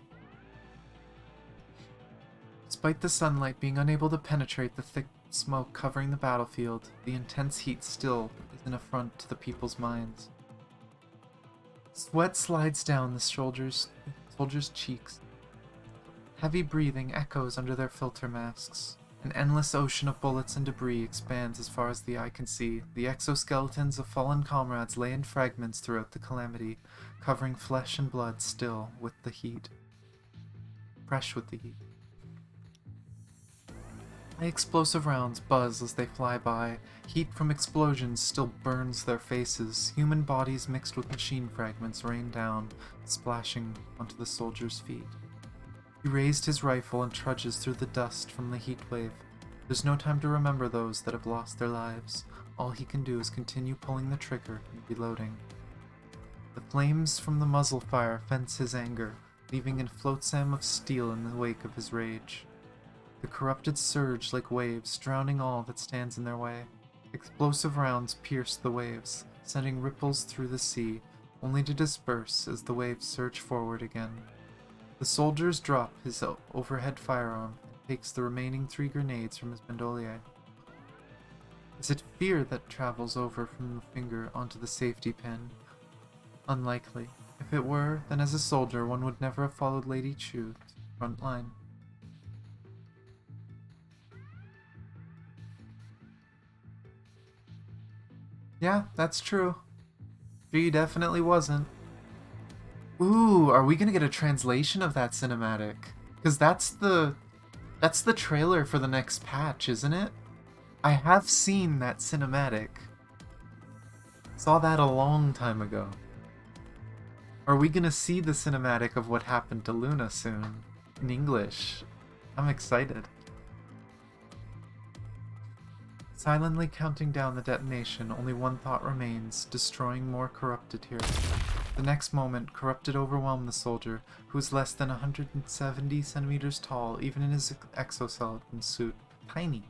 Despite the sunlight being unable to penetrate the thick smoke covering the battlefield, the intense heat still is an affront to the people's minds. Sweat slides down the soldiers' cheeks. Heavy breathing echoes under their filter masks. An endless ocean of bullets and debris expands as far as the eye can see. The exoskeletons of fallen comrades lay in fragments throughout the calamity, covering flesh and blood still with the heat. Fresh with the heat. The explosive rounds buzz as they fly by. Heat from explosions still burns their faces. Human bodies mixed with machine fragments rain down, splashing onto the soldier's feet. He raised his rifle and trudges through the dust from the heat wave. There's no time to remember those that have lost their lives. All he can do is continue pulling the trigger and reloading. The flames from the muzzle fire fence his anger, leaving a flotsam of steel in the wake of his rage. The corrupted surge like waves, drowning all that stands in their way. Explosive rounds pierce the waves, sending ripples through the sea, only to disperse as the waves surge forward again. The soldiers drop his overhead firearm and takes the remaining 3 grenades from his bandolier. Is it fear that travels over from the finger onto the safety pin? Unlikely. If it were, then as a soldier one would never have followed Lady Chu to the front line. Yeah, that's true. She definitely wasn't. Ooh, are we gonna get a translation of that cinematic? Because that's the trailer for the next patch, isn't it? I have seen that cinematic. Saw that a long time ago. Are we gonna see the cinematic of what happened to Luna soon? In English. I'm excited. Silently counting down the detonation, only one thought remains, destroying more corrupted here. The next moment, corrupted overwhelmed the soldier, who was less than 170 centimeters tall, even in his exoskeleton suit. Tiny.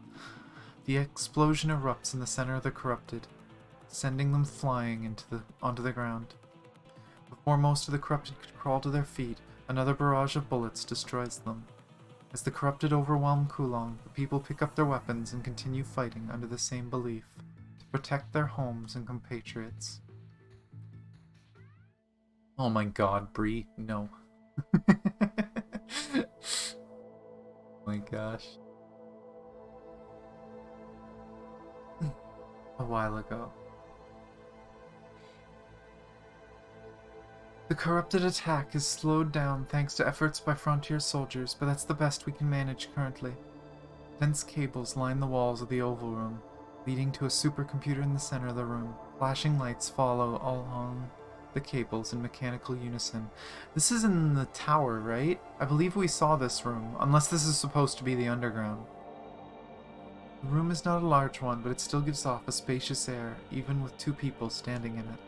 The explosion erupts in the center of the corrupted, sending them flying onto the ground. Before most of the corrupted could crawl to their feet, another barrage of bullets destroys them. As the corrupted overwhelm Kowloong, the people pick up their weapons and continue fighting under the same belief, to protect their homes and compatriots. Oh my god, Bree, no. Oh my gosh. A while ago. The corrupted attack is slowed down thanks to efforts by frontier soldiers, but that's the best we can manage currently. Dense cables line the walls of the oval room, leading to a supercomputer in the center of the room. Flashing lights follow all along the cables in mechanical unison. This is in the tower, right? I believe we saw this room, unless this is supposed to be the underground. The room is not a large one, but it still gives off a spacious air, even with 2 people standing in it.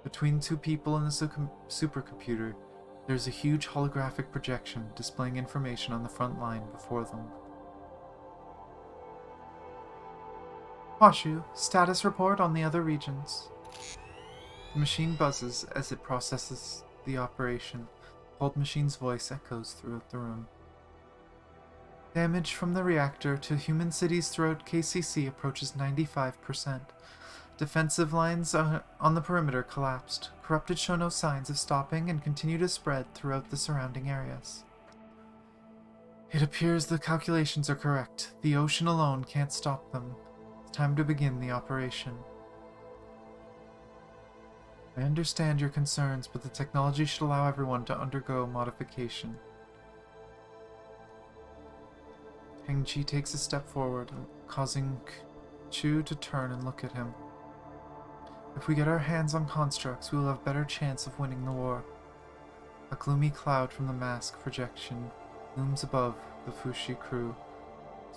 Between 2 people and the supercomputer, there's a huge holographic projection displaying information on the front line before them. Washu, status report on the other regions. The machine buzzes as it processes the operation. The cold machine's voice echoes throughout the room. Damage from the reactor to human cities throughout KCC approaches 95%. Defensive lines on the perimeter collapsed. Corrupted show no signs of stopping and continue to spread throughout the surrounding areas. It appears the calculations are correct. The ocean alone can't stop them. It's time to begin the operation. I understand your concerns, but the technology should allow everyone to undergo modification. Heng-Chi takes a step forward, causing Chu to turn and look at him. If we get our hands on constructs, we will have better chance of winning the war. A gloomy cloud from the mask projection looms above the Fushi crew.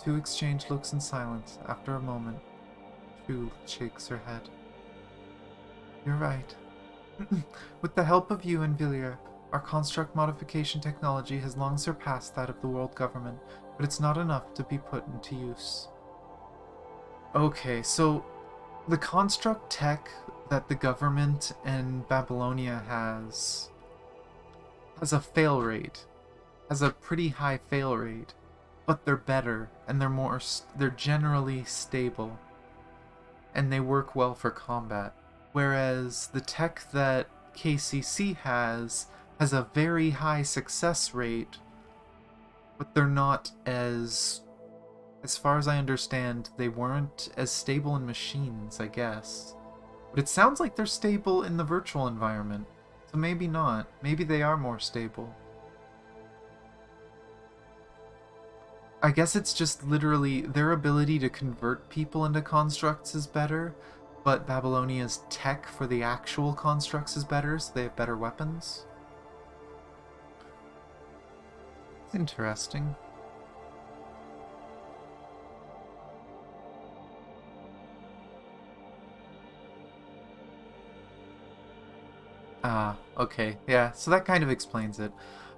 2 exchange looks in silence. After a moment, Chu shakes her head. You're right. With the help of you and Villiers, our construct modification technology has long surpassed that of the world government, but it's not enough to be put into use. Okay, so the construct tech that the government in Babylonia has a fail rate, has a pretty high fail rate, but they're better and they're generally stable and they work well for combat. Whereas the tech that KCC has a very high success rate, but they're not as far as I understand, they weren't as stable in machines, I guess. But it sounds like they're stable in the virtual environment. So maybe not. Maybe they are more stable. I guess it's just literally their ability to convert people into constructs is better, but Babylonia's tech for the actual constructs is better, so they have better weapons. It's interesting. Ah, okay, yeah, so that kind of explains it.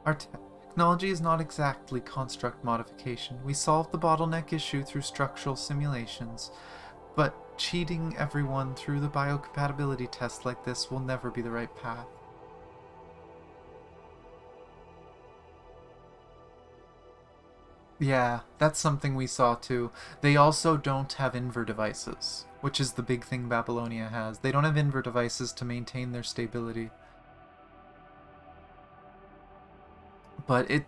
Our technology is not exactly construct modification. We solved the bottleneck issue through structural simulations, but cheating everyone through the biocompatibility test like this will never be the right path. Yeah, that's something we saw too. They also don't have inver devices, which is the big thing Babylonia has. They don't have inver devices to maintain their stability. But it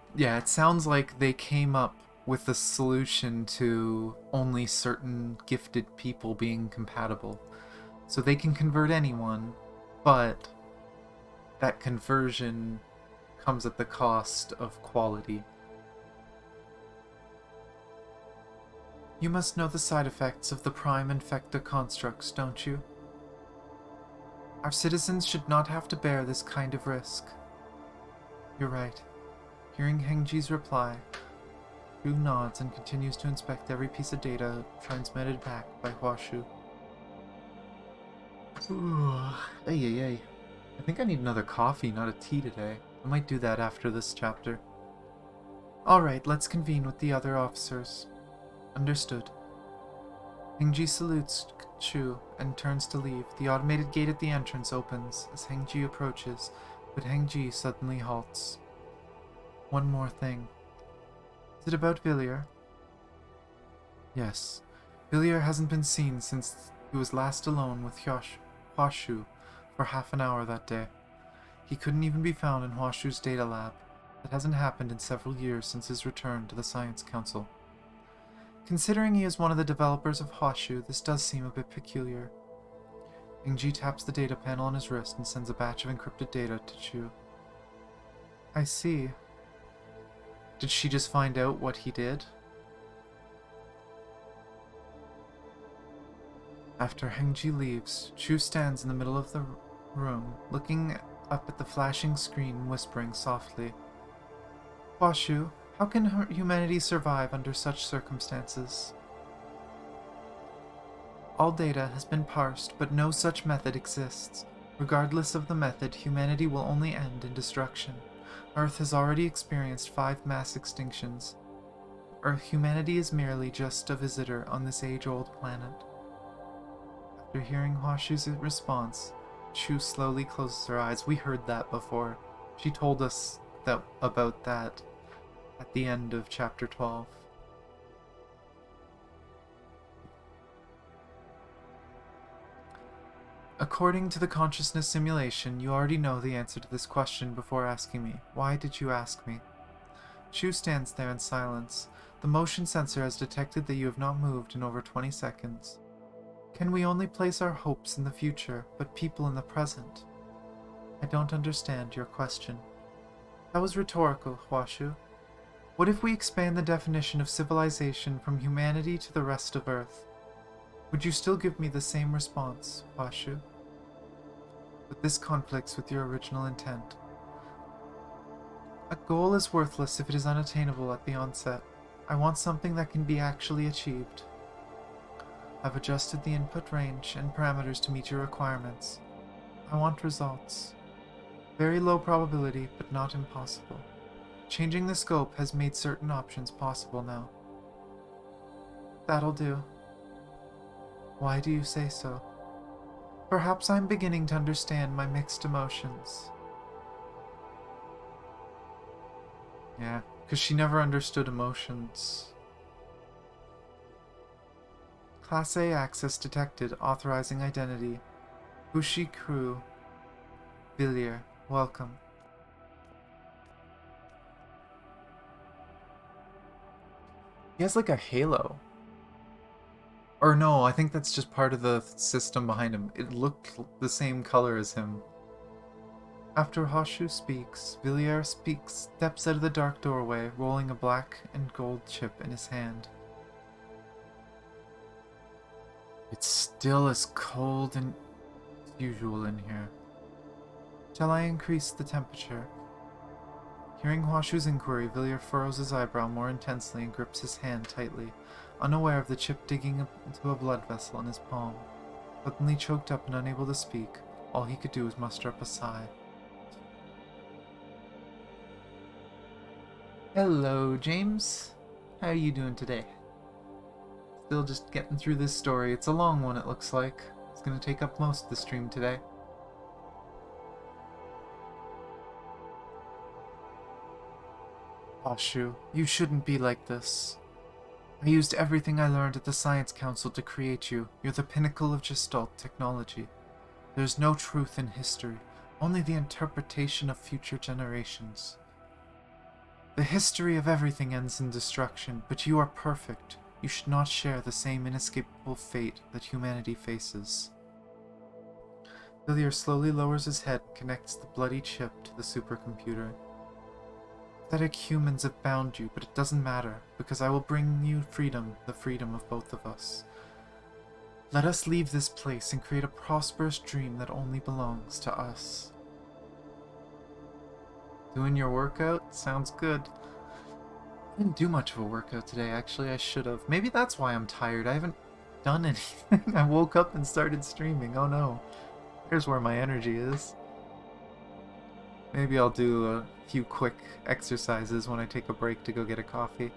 sounds like they came up with a solution to only certain gifted people being compatible. So they can convert anyone, but that conversion comes at the cost of quality. You must know the side effects of the prime infector constructs, don't you? Our citizens should not have to bear this kind of risk. You're right. Hearing Hengji's reply, Hu nods and continues to inspect every piece of data transmitted back by Huashu. Ay. I think I need another coffee, not a tea today. I might do that after this chapter. Alright, let's convene with the other officers. Understood. Hengji salutes Chu and turns to leave. The automated gate at the entrance opens as Hengji approaches, but Hengji suddenly halts. One more thing. Is it about Villiers? Yes. Villiers hasn't been seen since he was last alone with Huashu for half an hour that day. He couldn't even be found in Huashu's data lab. That hasn't happened in several years since his return to the Science Council. Considering he is one of the developers of Huashu, this does seem a bit peculiar. Ingji taps the data panel on his wrist and sends a batch of encrypted data to Chu. I see. Did she just find out what he did? After Hengji leaves, Chu stands in the middle of the room, looking up at the flashing screen and whispering softly. Huashu, how can humanity survive under such circumstances? All data has been parsed, but no such method exists. Regardless of the method, humanity will only end in destruction. Earth has already experienced 5 mass extinctions. Humanity is merely just a visitor on this age-old planet. After hearing Huashu's response, Chu slowly closes her eyes. We heard that before. She told us about that at the end of chapter 12. According to the consciousness simulation, you already know the answer to this question before asking me. Why did you ask me? Chu stands there in silence. The motion sensor has detected that you have not moved in over 20 seconds. Can we only place our hopes in the future, but people in the present? I don't understand your question. That was rhetorical, Huashu. What if we expand the definition of civilization from humanity to the rest of Earth? Would you still give me the same response, Huashu? But this conflicts with your original intent. A goal is worthless if it is unattainable at the onset. I want something that can be actually achieved. I've adjusted the input range and parameters to meet your requirements. I want results. Very low probability, but not impossible. Changing the scope has made certain options possible now. That'll do. Why do you say so? Perhaps I'm beginning to understand my mixed emotions. Yeah, because she never understood emotions. Class A access detected, authorizing identity. Bushi Crew. Villiers, welcome. He has like a halo. Or no, I think that's just part of the system behind him. It looked the same color as him. After Hoshu speaks, Villiers steps out of the dark doorway, rolling a black and gold chip in his hand. It's still as cold and usual in here. Shall I increase the temperature? Hearing Hwashu's inquiry, Villiers furrows his eyebrow more intensely and grips his hand tightly, unaware of the chip digging into a blood vessel in his palm. Suddenly choked up and unable to speak, all he could do was muster up a sigh. Hello, James. How are you doing today? Still just getting through this story. It's a long one, it looks like. It's gonna take up most of the stream today. Hwashu, you shouldn't be like this. I used everything I learned at the Science Council to create you. You're the pinnacle of Gestalt technology. There's no truth in history, only the interpretation of future generations. The history of everything ends in destruction, but you are perfect. You should not share the same inescapable fate that humanity faces. Villiers slowly lowers his head and connects the bloody chip to the supercomputer. Pathetic humans have bound you, but it doesn't matter, because I will bring you freedom, the freedom of both of us. Let us leave this place and create a prosperous dream that only belongs to us. Doing your workout? Sounds good. I didn't do much of a workout today, actually. I should have. Maybe that's why I'm tired. I haven't done anything. I woke up and started streaming. Oh no. Here's where my energy is. Maybe I'll do a few quick exercises when I take a break to go get a coffee.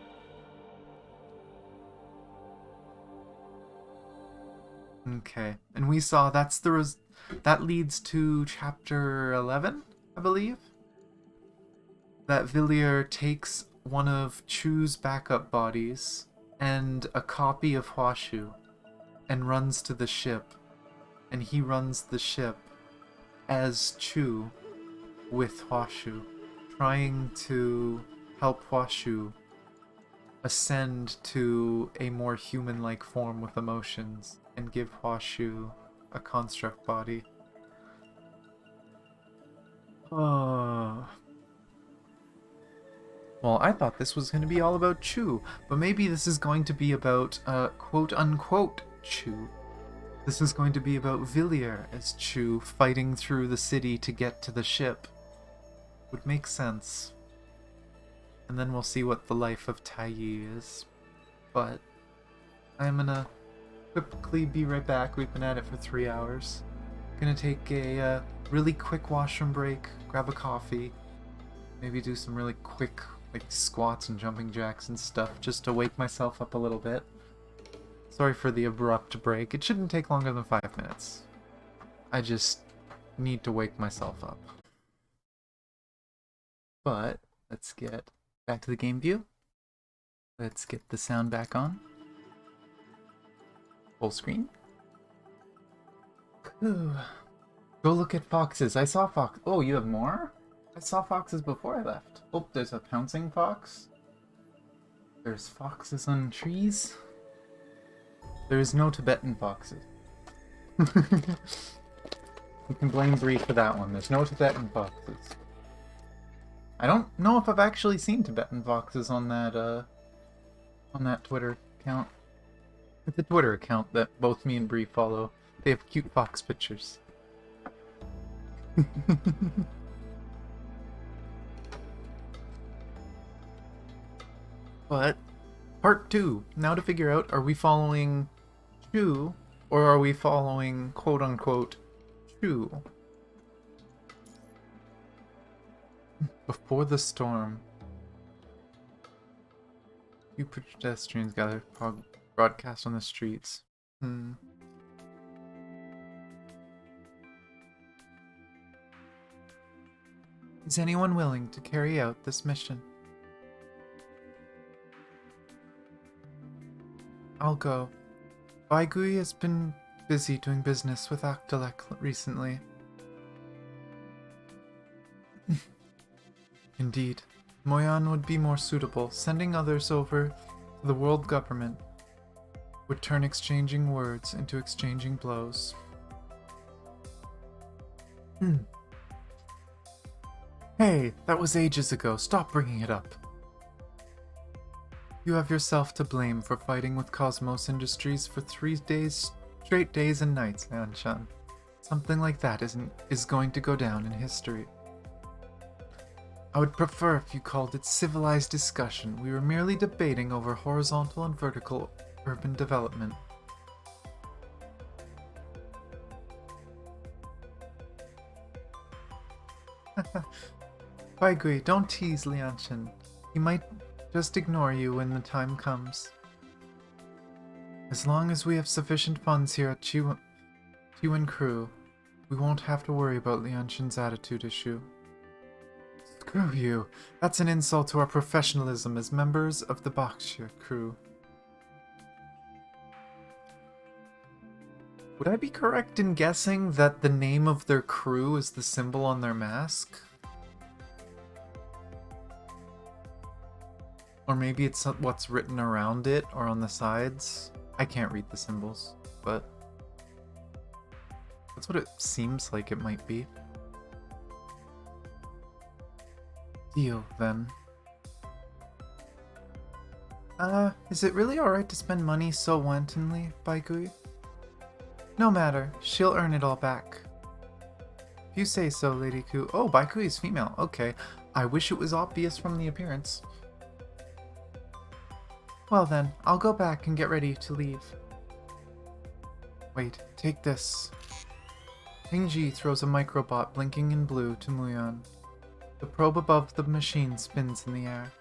Okay, and we saw that leads to chapter 11, I believe. That Villiers takes one of Chu's backup bodies and a copy of Hwashu and runs to the ship. And he runs the ship as Chu with Hwashu, trying to help Hwashu ascend to a more human-like form with emotions and give Hwashu a construct body. Oh. Well, I thought this was going to be all about Chu, but maybe this is going to be about, quote-unquote Chu. This is going to be about Villiers as Chu fighting through the city to get to the ship. Would make sense. And then we'll see what the life of Taiyi is. But I'm gonna quickly be right back. We've been at it for 3 hours. Gonna take a really quick washroom break, grab a coffee, maybe do some really quick like squats and jumping jacks and stuff just to wake myself up a little bit. Sorry for the abrupt break. It shouldn't take longer than 5 minutes. I just need to wake myself up. But let's get back to the game view. Let's get the sound back on. Full screen. Ooh. Go look at foxes. I saw fox. Oh, you have more? I saw foxes before I left. Oh, there's a pouncing fox. There's foxes on trees. There's no Tibetan foxes. You can blame Bree for that one. There's no Tibetan foxes. I don't know if I've actually seen Tibetan foxes on that Twitter account. It's a Twitter account that both me and Bree follow. They have cute fox pictures. But part 2. Now to figure out, are we following Chu or are we following quote unquote Chu? Before the storm, few pedestrians gather broadcast on the streets. Is anyone willing to carry out this mission? I'll go. Baigui has been busy doing business with Akdalek recently. Indeed. Moyan would be more suitable. Sending others over to the world government would turn exchanging words into exchanging blows. Hey, that was ages ago. Stop bringing it up. You have yourself to blame for fighting with Cosmos Industries for 3 days, straight days and nights, Lianshan. Something like that is going to go down in history. I would prefer if you called it civilized discussion. We were merely debating over horizontal and vertical urban development. Baigui, don't tease Lianshan. He might just ignore you when the time comes. As long as we have sufficient funds here at Chiwen Crew, we won't have to worry about Lianshan's attitude issue. Screw you. That's an insult to our professionalism as members of the Bakshia crew. Would I be correct in guessing that the name of their crew is the symbol on their mask? Or maybe it's what's written around it or on the sides. I can't read the symbols, but that's what it seems like it might be. Deal, then. Is it really alright to spend money so wantonly, Baigui? No matter, she'll earn it all back. If you say so, Lady Ku. Oh, Baigui is female, okay. I wish it was obvious from the appearance. Well then, I'll go back and get ready to leave. Wait, take this. Pingji throws a microbot blinking in blue to Muyan. The probe above the machine spins in the air.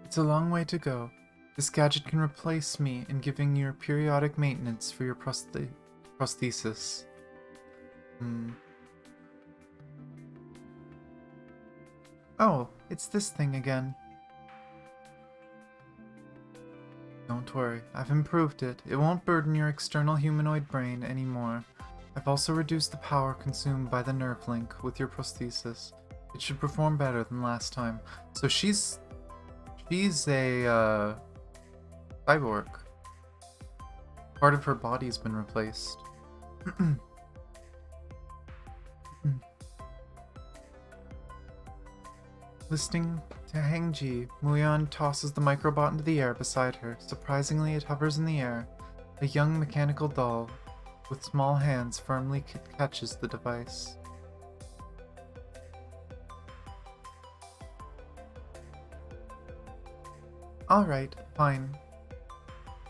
It's a long way to go. This gadget can replace me in giving you periodic maintenance for your prosthesis. Oh, it's this thing again. Don't worry, I've improved it. It won't burden your external humanoid brain anymore. I've also reduced the power consumed by the nerve link with your prosthesis. It should perform better than last time. So she's a cyborg. Part of her body's been replaced. Listening to Hengji, Muyan tosses the microbot into the air beside her. Surprisingly, it hovers in the air. A young mechanical doll with small hands firmly catches the device. Alright, fine.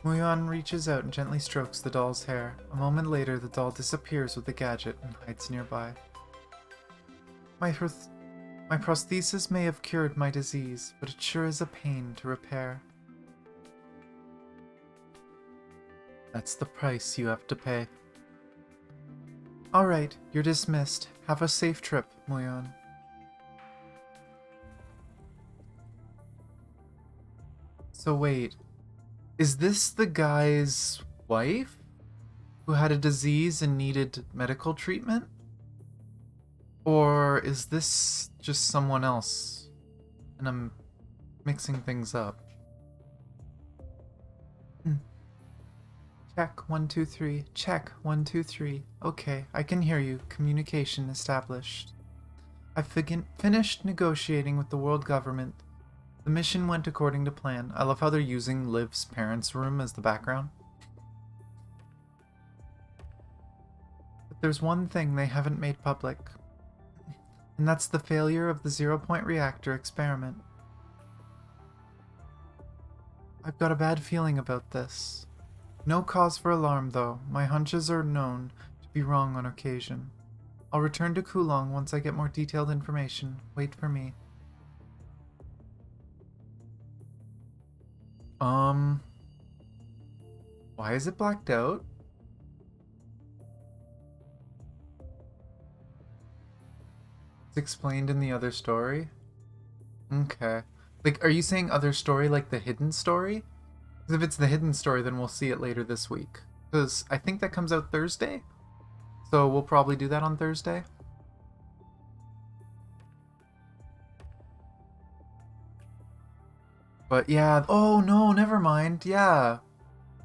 Muyan reaches out and gently strokes the doll's hair. A moment later, the doll disappears with the gadget and hides nearby. My prosthesis may have cured my disease, but it sure is a pain to repair. That's the price you have to pay. Alright, you're dismissed. Have a safe trip, Muyan. So wait, is this the guy's wife who had a disease and needed medical treatment? Or is this just someone else and I'm mixing things up? Check 1 2 3. Check 1 2 3. Okay, I can hear you. Communication established. I've finished negotiating with the world government. The mission went according to plan. I love how they're using Liv's parents' room as the background. But there's one thing they haven't made public. And that's the failure of the zero-point reactor experiment. I've got a bad feeling about this. No cause for alarm, though. My hunches are known to be wrong on occasion. I'll return to Kowloong once I get more detailed information. Wait for me. Why is it blacked out? It's explained in the other story? Okay. Like, are you saying other story like the hidden story? Because if it's the hidden story, then we'll see it later this week. Because I think that comes out Thursday? So we'll probably do that on Thursday. But yeah, oh no, never mind, yeah.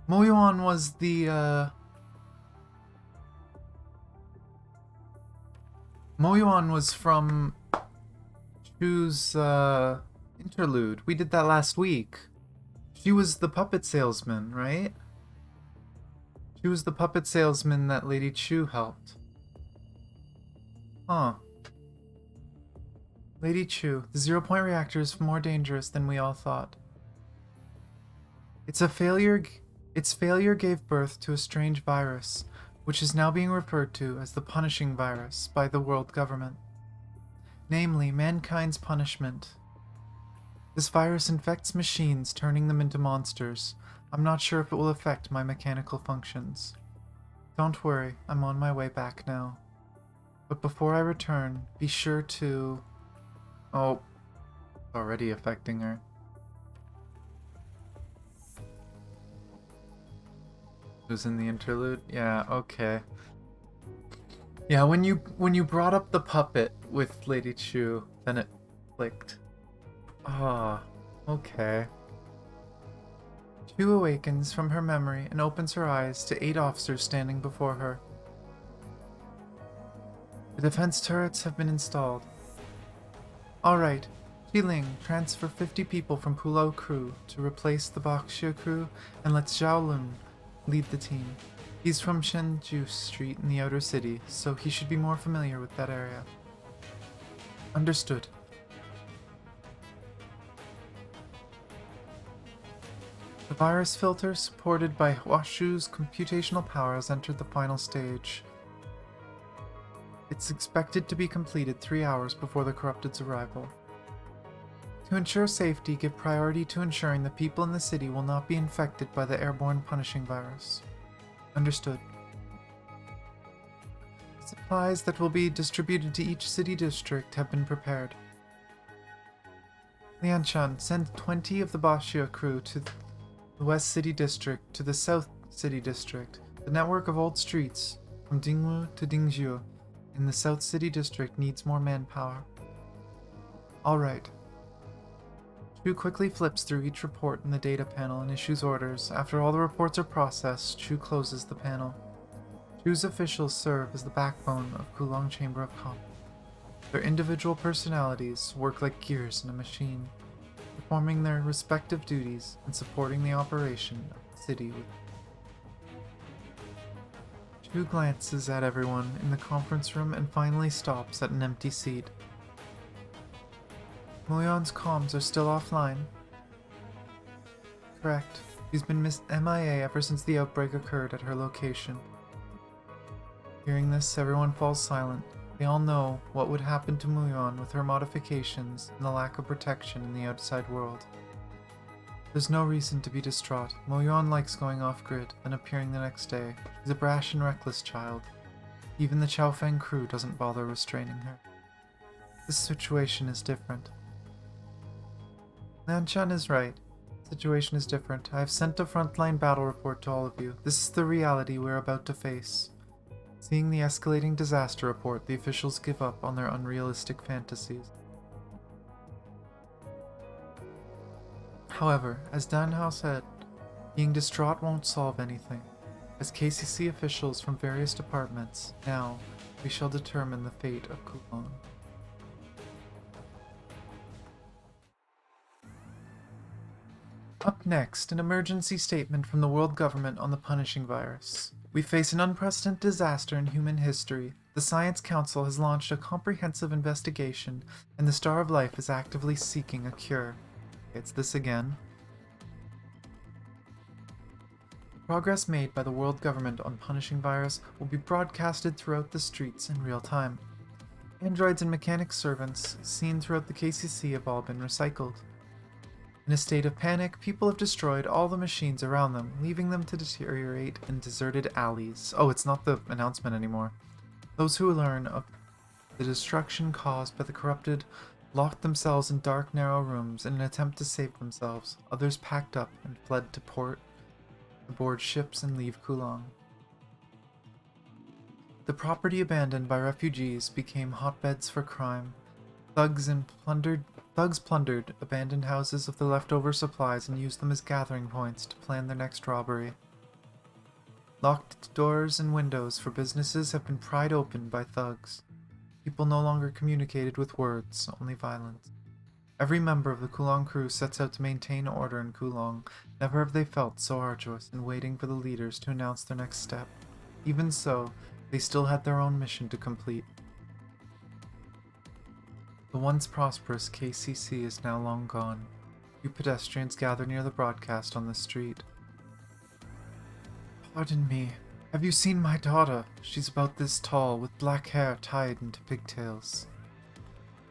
Moyuan was the, Moyuan was from Chu's interlude. We did that last week. She was the puppet salesman, right? She was the puppet salesman that Lady Chu helped. Huh. Lady Chu, the zero-point reactor is more dangerous than we all thought. Its failure gave birth to a strange virus, which is now being referred to as the punishing virus by the world government. Namely, mankind's punishment. This virus infects machines, turning them into monsters. I'm not sure if it will affect my mechanical functions. Don't worry, I'm on my way back now. But before I return, be sure to... Oh, it's already affecting her. Who's in the interlude? Yeah, okay. Yeah, when you brought up the puppet with Lady Chu, then it clicked. Ah, okay. Chu awakens from her memory and opens her eyes to 8 officers standing before her. The defense turrets have been installed. Alright, Qiling, transfer 50 people from Pulao crew to replace the Baxia crew and let Xiaolun lead the team. He's from Shenju Street in the outer city, so he should be more familiar with that area. Understood. The virus filter, supported by Huashu's computational power, has entered the final stage. It's expected to be completed 3 hours before the Corrupted's arrival. To ensure safety, give priority to ensuring the people in the city will not be infected by the airborne punishing virus. Understood. Supplies that will be distributed to each city district have been prepared. Lianchan, send 20 of the Baxia crew to the West City District to the South City District. The network of old streets, from Dingwu to Dingzhou, in the South City District needs more manpower. Alright. Chu quickly flips through each report in the data panel and issues orders. After all the reports are processed, Chu closes the panel. Chu's officials serve as the backbone of Kowloong Chamber of Commerce. Their individual personalities work like gears in a machine, performing their respective duties and supporting the operation of the city. Chu glances at everyone in the conference room and finally stops at an empty seat. Moyuan's comms are still offline. Correct. She's been MIA ever since the outbreak occurred at her location. Hearing this, everyone falls silent. They all know what would happen to Moyuan with her modifications and the lack of protection in the outside world. There's no reason to be distraught. Moyuan likes going off-grid and appearing the next day. She's a brash and reckless child. Even the Chaofeng crew doesn't bother restraining her. This situation is different. Nanchan is right. The situation is different. I have sent a frontline battle report to all of you. This is the reality we're about to face. Seeing the escalating disaster report, the officials give up on their unrealistic fantasies. However, as Danhao said, being distraught won't solve anything. As KCC officials from various departments, now we shall determine the fate of Kowloong. Up next, an emergency statement from the world government on the punishing virus. We face an unprecedented disaster in human history. The Science Council has launched a comprehensive investigation, and the Star of Life is actively seeking a cure. It's this again. Progress made by the world government on punishing virus will be broadcasted throughout the streets in real time. Androids and mechanic servants seen throughout the KCC have all been recycled. In a state of panic, people have destroyed all the machines around them, leaving them to deteriorate in deserted alleys. Oh, it's not the announcement anymore. Those who learn of the destruction caused by the corrupted locked themselves in dark, narrow rooms in an attempt to save themselves. Others packed up and fled to port, to board ships and leave Kowloong. The property abandoned by refugees became hotbeds for crime. Thugs plundered abandoned houses of the leftover supplies and used them as gathering points to plan their next robbery. Locked doors and windows for businesses have been pried open by thugs. People no longer communicated with words, only violence. Every member of the Kowloong crew sets out to maintain order in Kowloong. Never have they felt so arduous in waiting for the leaders to announce their next step. Even so, they still had their own mission to complete. The once prosperous KCC is now long gone. Few pedestrians gather near the broadcast on the street. Pardon me. Have you seen my daughter? She's about this tall, with black hair tied into pigtails.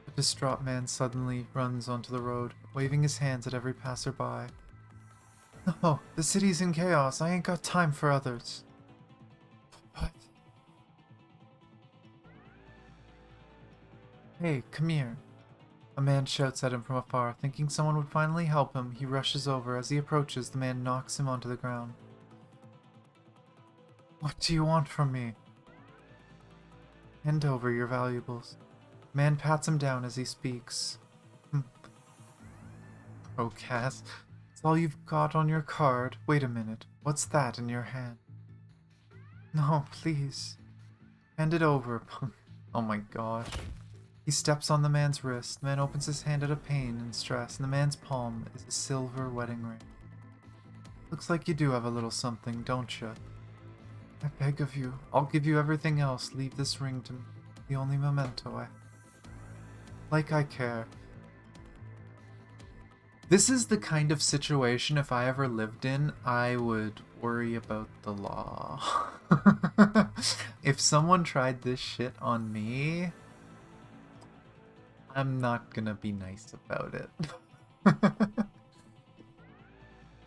A distraught man suddenly runs onto the road, waving his hands at every passerby. No, the city's in chaos. I ain't got time for others. What? Hey, come here. A man shouts at him from afar. Thinking someone would finally help him, he rushes over. As he approaches, the man knocks him onto the ground. What do you want from me? Hand over your valuables. The man pats him down as he speaks. Procast. It's all you've got on your card. Wait a minute. What's that in your hand? No, please. Hand it over, punk. Oh my gosh. He steps on the man's wrist. The man opens his hand out of pain and stress. In the man's palm is a silver wedding ring. Looks like you do have a little something, don't you? I beg of you. I'll give you everything else. Leave this ring to me. The only memento I have. Like I care. This is the kind of situation, if I ever lived in, I would worry about the law. If someone tried this shit on me, I'm not gonna be nice about it.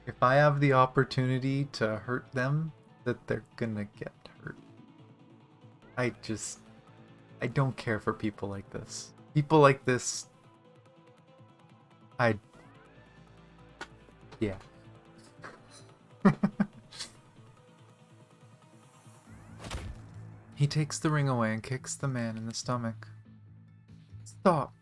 If I have the opportunity to hurt them, that they're gonna get hurt. I don't care for people like this. People like this, yeah. He takes the ring away and kicks the man in the stomach. Stop!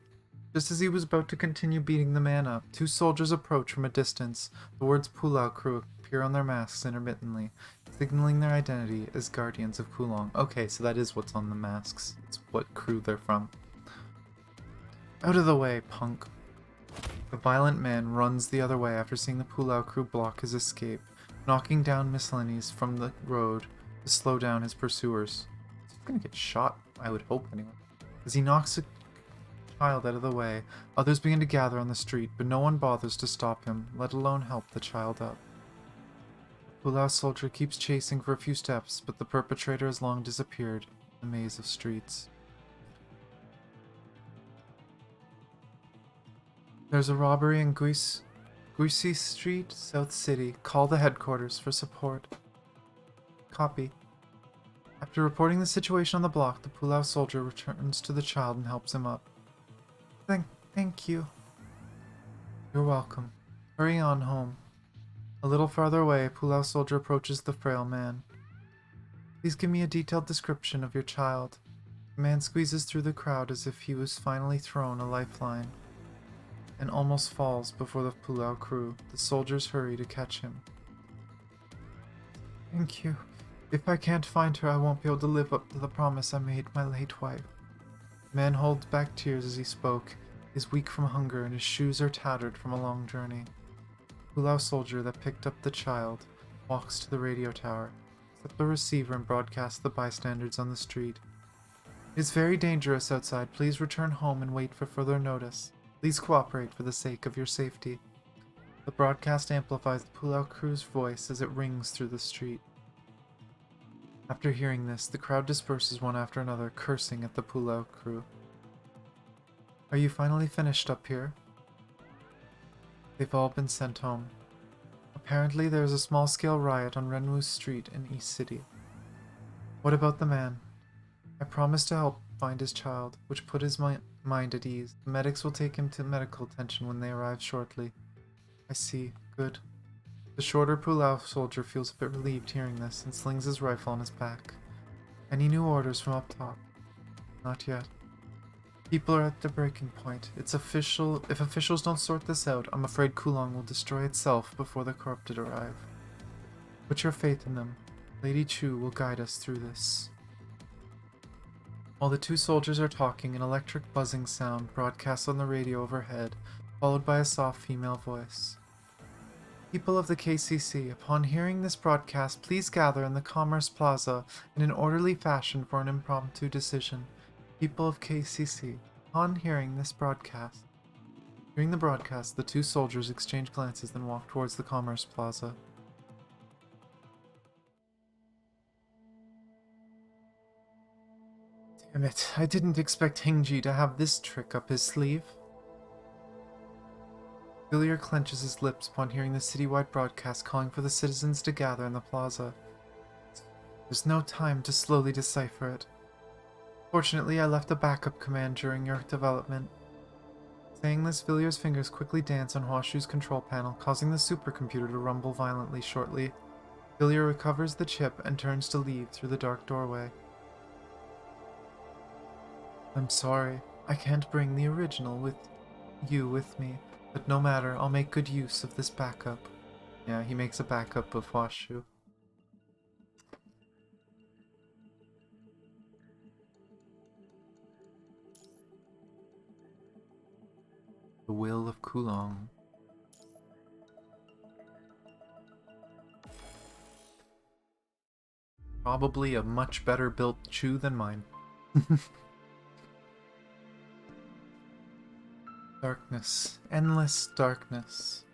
Just as he was about to continue beating the man up, two soldiers approach from a distance. The words Pulao crew appear on their masks intermittently, signaling their identity as guardians of Kowloong. Okay, so that is what's on the masks. It's what crew they're from. Out of the way, punk. The violent man runs the other way after seeing the Pulao crew block his escape, knocking down miscellanies from the road to slow down his pursuers. He's gonna get shot, I would hope anyway. As he knocks a child out of the way, others begin to gather on the street, but no one bothers to stop him, let alone help the child up. The Pulao soldier keeps chasing for a few steps, but the perpetrator has long disappeared in the maze of streets. There's a robbery in Guisi Street, South City. Call the headquarters for support. Copy. After reporting the situation on the block, the Pulao soldier returns to the child and helps him up. Thank you. You're welcome. Hurry on home. A little farther away, a Pulao soldier approaches the frail man. Please give me a detailed description of your child. The man squeezes through the crowd as if he was finally thrown a lifeline, and almost falls before the Pulao crew. The soldiers hurry to catch him. Thank you. If I can't find her, I won't be able to live up to the promise I made my late wife. The man holds back tears as he spoke. He is weak from hunger, and his shoes are tattered from a long journey. The Pulao soldier that picked up the child walks to the radio tower, sets up the receiver, and broadcasts to the bystanders on the street. It is very dangerous outside. Please return home and wait for further notice. Please cooperate for the sake of your safety. The broadcast amplifies the Pulao crew's voice as it rings through the street. After hearing this, the crowd disperses one after another, cursing at the Pulao crew. Are you finally finished up here? They've all been sent home. Apparently there is a small-scale riot on Renwu Street in East City. What about the man? I promised to help find his child, which put his mind at ease. The medics will take him to medical attention when they arrive shortly. I see. Good. The shorter Pulao soldier feels a bit relieved hearing this and slings his rifle on his back. Any new orders from up top? Not yet. People are at the breaking point. It's official. If officials don't sort this out, I'm afraid Kowloong will destroy itself before the corrupted arrive. Put your faith in them. Lady Chu will guide us through this. While the two soldiers are talking, an electric buzzing sound broadcasts on the radio overhead, followed by a soft female voice. People of the KCC, upon hearing this broadcast, please gather in the Commerce Plaza in an orderly fashion for an impromptu decision. People of KCC, upon hearing this broadcast. During the broadcast, the two soldiers exchange glances, then walk towards the Commerce Plaza. Damn it, I didn't expect Hingji to have this trick up his sleeve. Villiers clenches his lips upon hearing the citywide broadcast calling for the citizens to gather in the plaza. There's no time to slowly decipher it. Fortunately, I left a backup command during your development. Saying this, Villiers' fingers quickly dance on Huashu's control panel, causing the supercomputer to rumble violently shortly. Villiers recovers the chip and turns to leave through the dark doorway. I'm sorry, I can't bring the original with me, but no matter, I'll make good use of this backup. Yeah, he makes a backup of Huashu. The Will of Kowloong. Probably a much better built Chu than mine. Darkness. Endless darkness.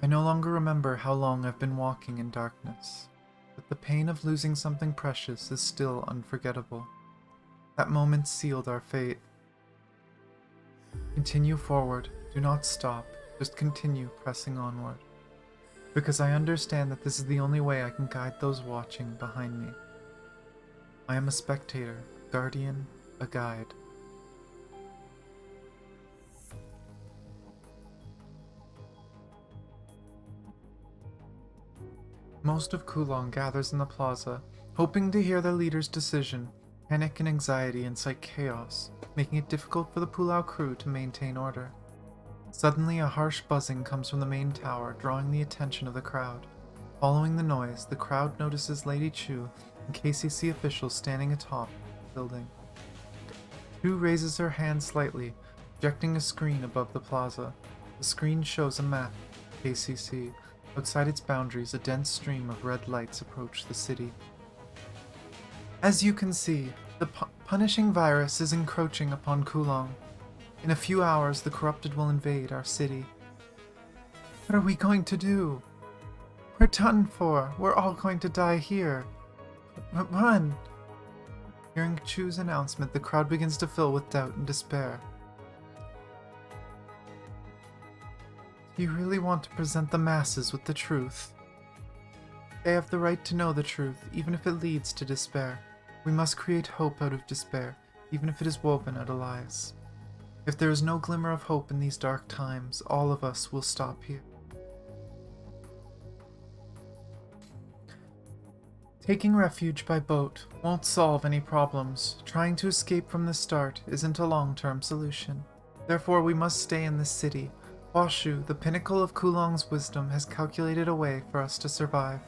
I no longer remember how long I've been walking in darkness, but the pain of losing something precious is still unforgettable. That moment sealed our fate. Continue forward. Do not stop. Just continue pressing onward. Because I understand that this is the only way I can guide those watching behind me. I am a spectator, guardian, a guide. Most of Kowloong gathers in the plaza, hoping to hear their leader's decision. Panic and anxiety incite chaos, making it difficult for the Pulao crew to maintain order. Suddenly, a harsh buzzing comes from the main tower, drawing the attention of the crowd. Following the noise, the crowd notices Lady Chu and KCC officials standing atop the building. Chu raises her hand slightly, projecting a screen above the plaza. The screen shows a map of KCC. Outside its boundaries, a dense stream of red lights approach the city. As you can see, the punishing virus is encroaching upon Kowloong. In a few hours, the corrupted will invade our city. What are we going to do? We're done for. We're all going to die here. Run! Hearing Chu's announcement, the crowd begins to fill with doubt and despair. Do you really want to present the masses with the truth? They have the right to know the truth, even if it leads to despair. We must create hope out of despair, even if it is woven out of lies. If there is no glimmer of hope in these dark times, all of us will stop here. Taking refuge by boat won't solve any problems. Trying to escape from the start isn't a long-term solution. Therefore, we must stay in this city. Huashu, the pinnacle of Kowloong's wisdom, has calculated a way for us to survive.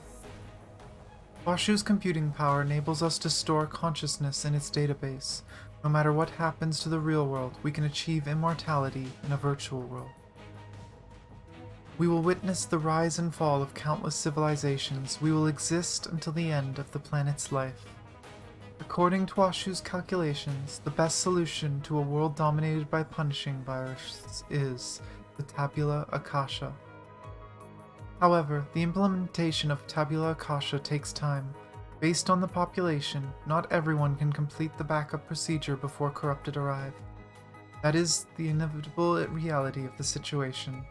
Huashu's computing power enables us to store consciousness in its database. No matter what happens to the real world, we can achieve immortality in a virtual world. We will witness the rise and fall of countless civilizations. We will exist until the end of the planet's life. According to Huashu's calculations, the best solution to a world dominated by punishing viruses is the Tabula Akasha. However, the implementation of Tabula Akasha takes time. Based on the population, not everyone can complete the backup procedure before corrupted arrive. That is the inevitable reality of the situation.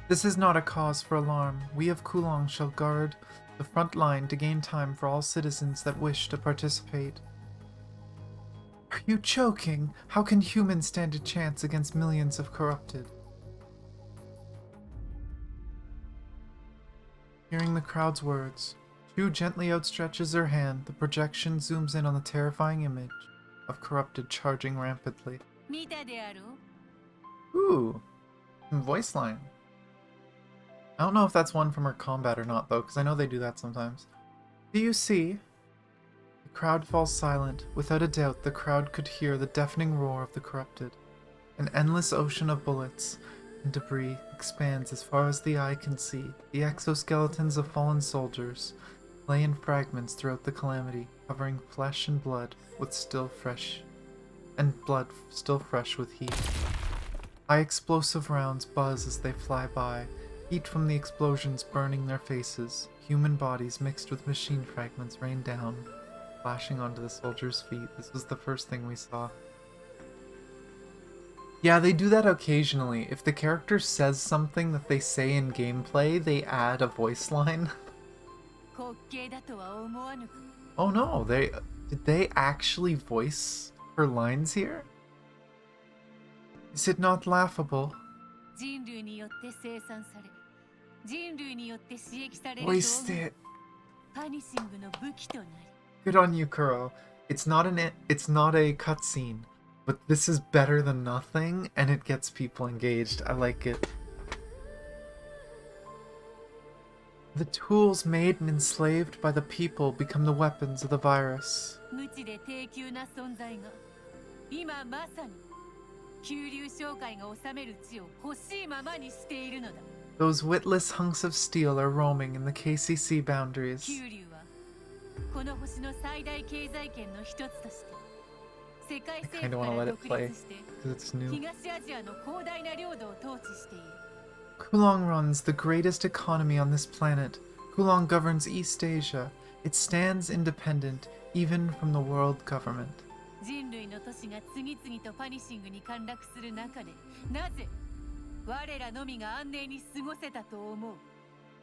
This is not a cause for alarm. We of Kowloong shall guard the front line to gain time for all citizens that wish to participate. Are you joking? How can humans stand a chance against millions of corrupted? Hearing the crowd's words, Chu gently outstretches her hand. The projection zooms in on the terrifying image of corrupted charging rampantly. Ooh, some voice line. I don't know if that's one from her combat or not, though, because I know they do that sometimes. Do you see? The The crowd falls silent. Without a doubt, the crowd could hear the deafening roar of the corrupted. An endless ocean of bullets and debris expands as far as the eye can see. The exoskeletons of fallen soldiers lay in fragments throughout the calamity, covering flesh and blood with still fresh with heat. High explosive rounds buzz as they fly by, heat from the explosions burning their faces. Human bodies mixed with machine fragments rain down, flashing onto the soldiers' feet. This was the first thing we saw. Yeah, they do that occasionally. If the character says something that they say in gameplay, they add a voice line. Oh no, did they actually voice her lines here? Is it not laughable? Voiced it. Good on you, Kuro. It's not a cutscene, but this is better than nothing, and it gets people engaged. I like it. The tools made and enslaved by the people become the weapons of the virus. Those witless hunks of steel are roaming in the KCC boundaries. I kinda wanna let it play, because it's new. Kowloong runs the greatest economy on this planet. Kowloong governs East Asia. It stands independent, even from the world government.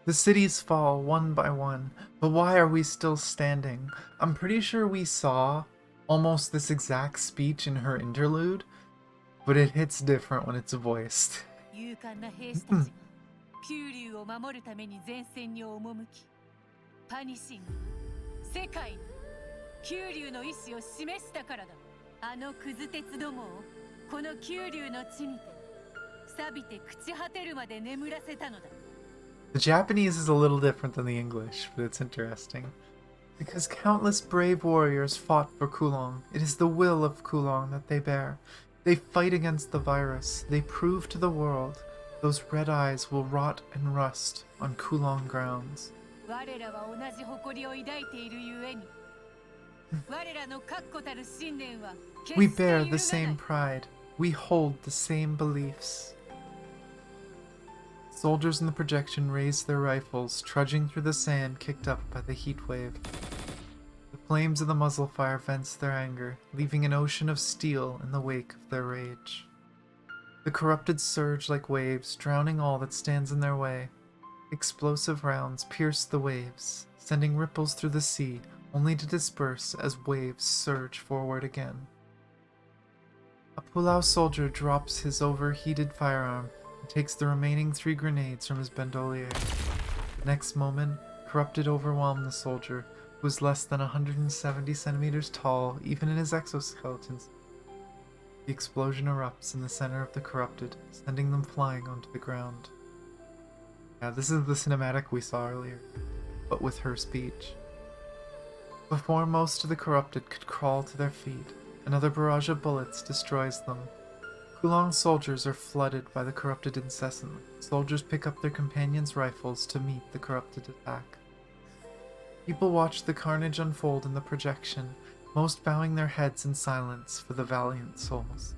The cities fall one by one, but why are we still standing? I'm pretty sure we saw almost this exact speech in her interlude, but it hits different when it's voiced. The Japanese is a little different than the English, but it's interesting. Because countless brave warriors fought for Kowloong. It is the will of Kowloong that they bear. They fight against the virus. They prove to the world those red eyes will rot and rust on Kowloong grounds. We bear the same pride. We hold the same beliefs. Soldiers in the projection raise their rifles, trudging through the sand kicked up by the heat wave. The flames of the muzzle fire vents their anger, leaving an ocean of steel in the wake of their rage. The corrupted surge like waves, drowning all that stands in their way. Explosive rounds pierce the waves, sending ripples through the sea, only to disperse as waves surge forward again. A Pulao soldier drops his overheated firearm and takes the remaining 3 grenades from his bandolier. The next moment, corrupted overwhelm the soldier, who is less than 170 centimeters tall, even in his exoskeletons. The explosion erupts in the center of the corrupted, sending them flying onto the ground. Yeah, this is the cinematic we saw earlier, but with her speech. Before most of the corrupted could crawl to their feet, another barrage of bullets destroys them. Kowloong soldiers are flooded by the corrupted incessantly. Soldiers pick up their companions' rifles to meet the corrupted attack. People watch the carnage unfold in the projection, most bowing their heads in silence for the valiant souls.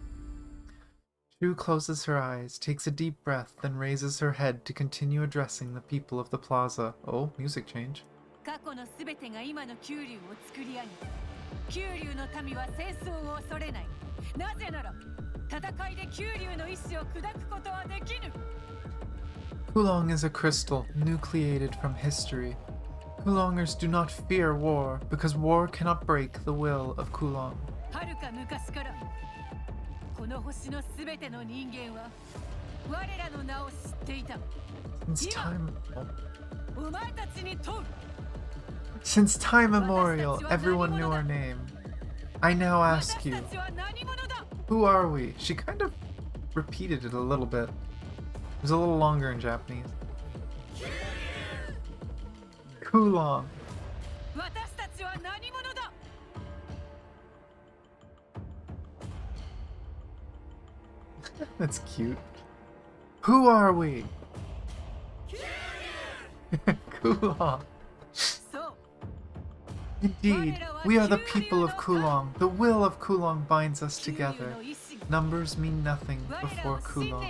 Shu closes her eyes, takes a deep breath, then raises her head to continue addressing the people of the plaza. Oh, music change. Kowloong is a crystal, nucleated from history. Kowloongers do not fear war, because war cannot break the will of Kowloong. Since time immemorial, everyone knew our name. I now ask you, who are we? She kind of repeated it a little bit. It was a little longer in Japanese. Kowloong. That's cute. Who are we? Kowloong. Indeed, we are the people of Kowloong. The will of Kowloong binds us together. Numbers mean nothing before Kowloong.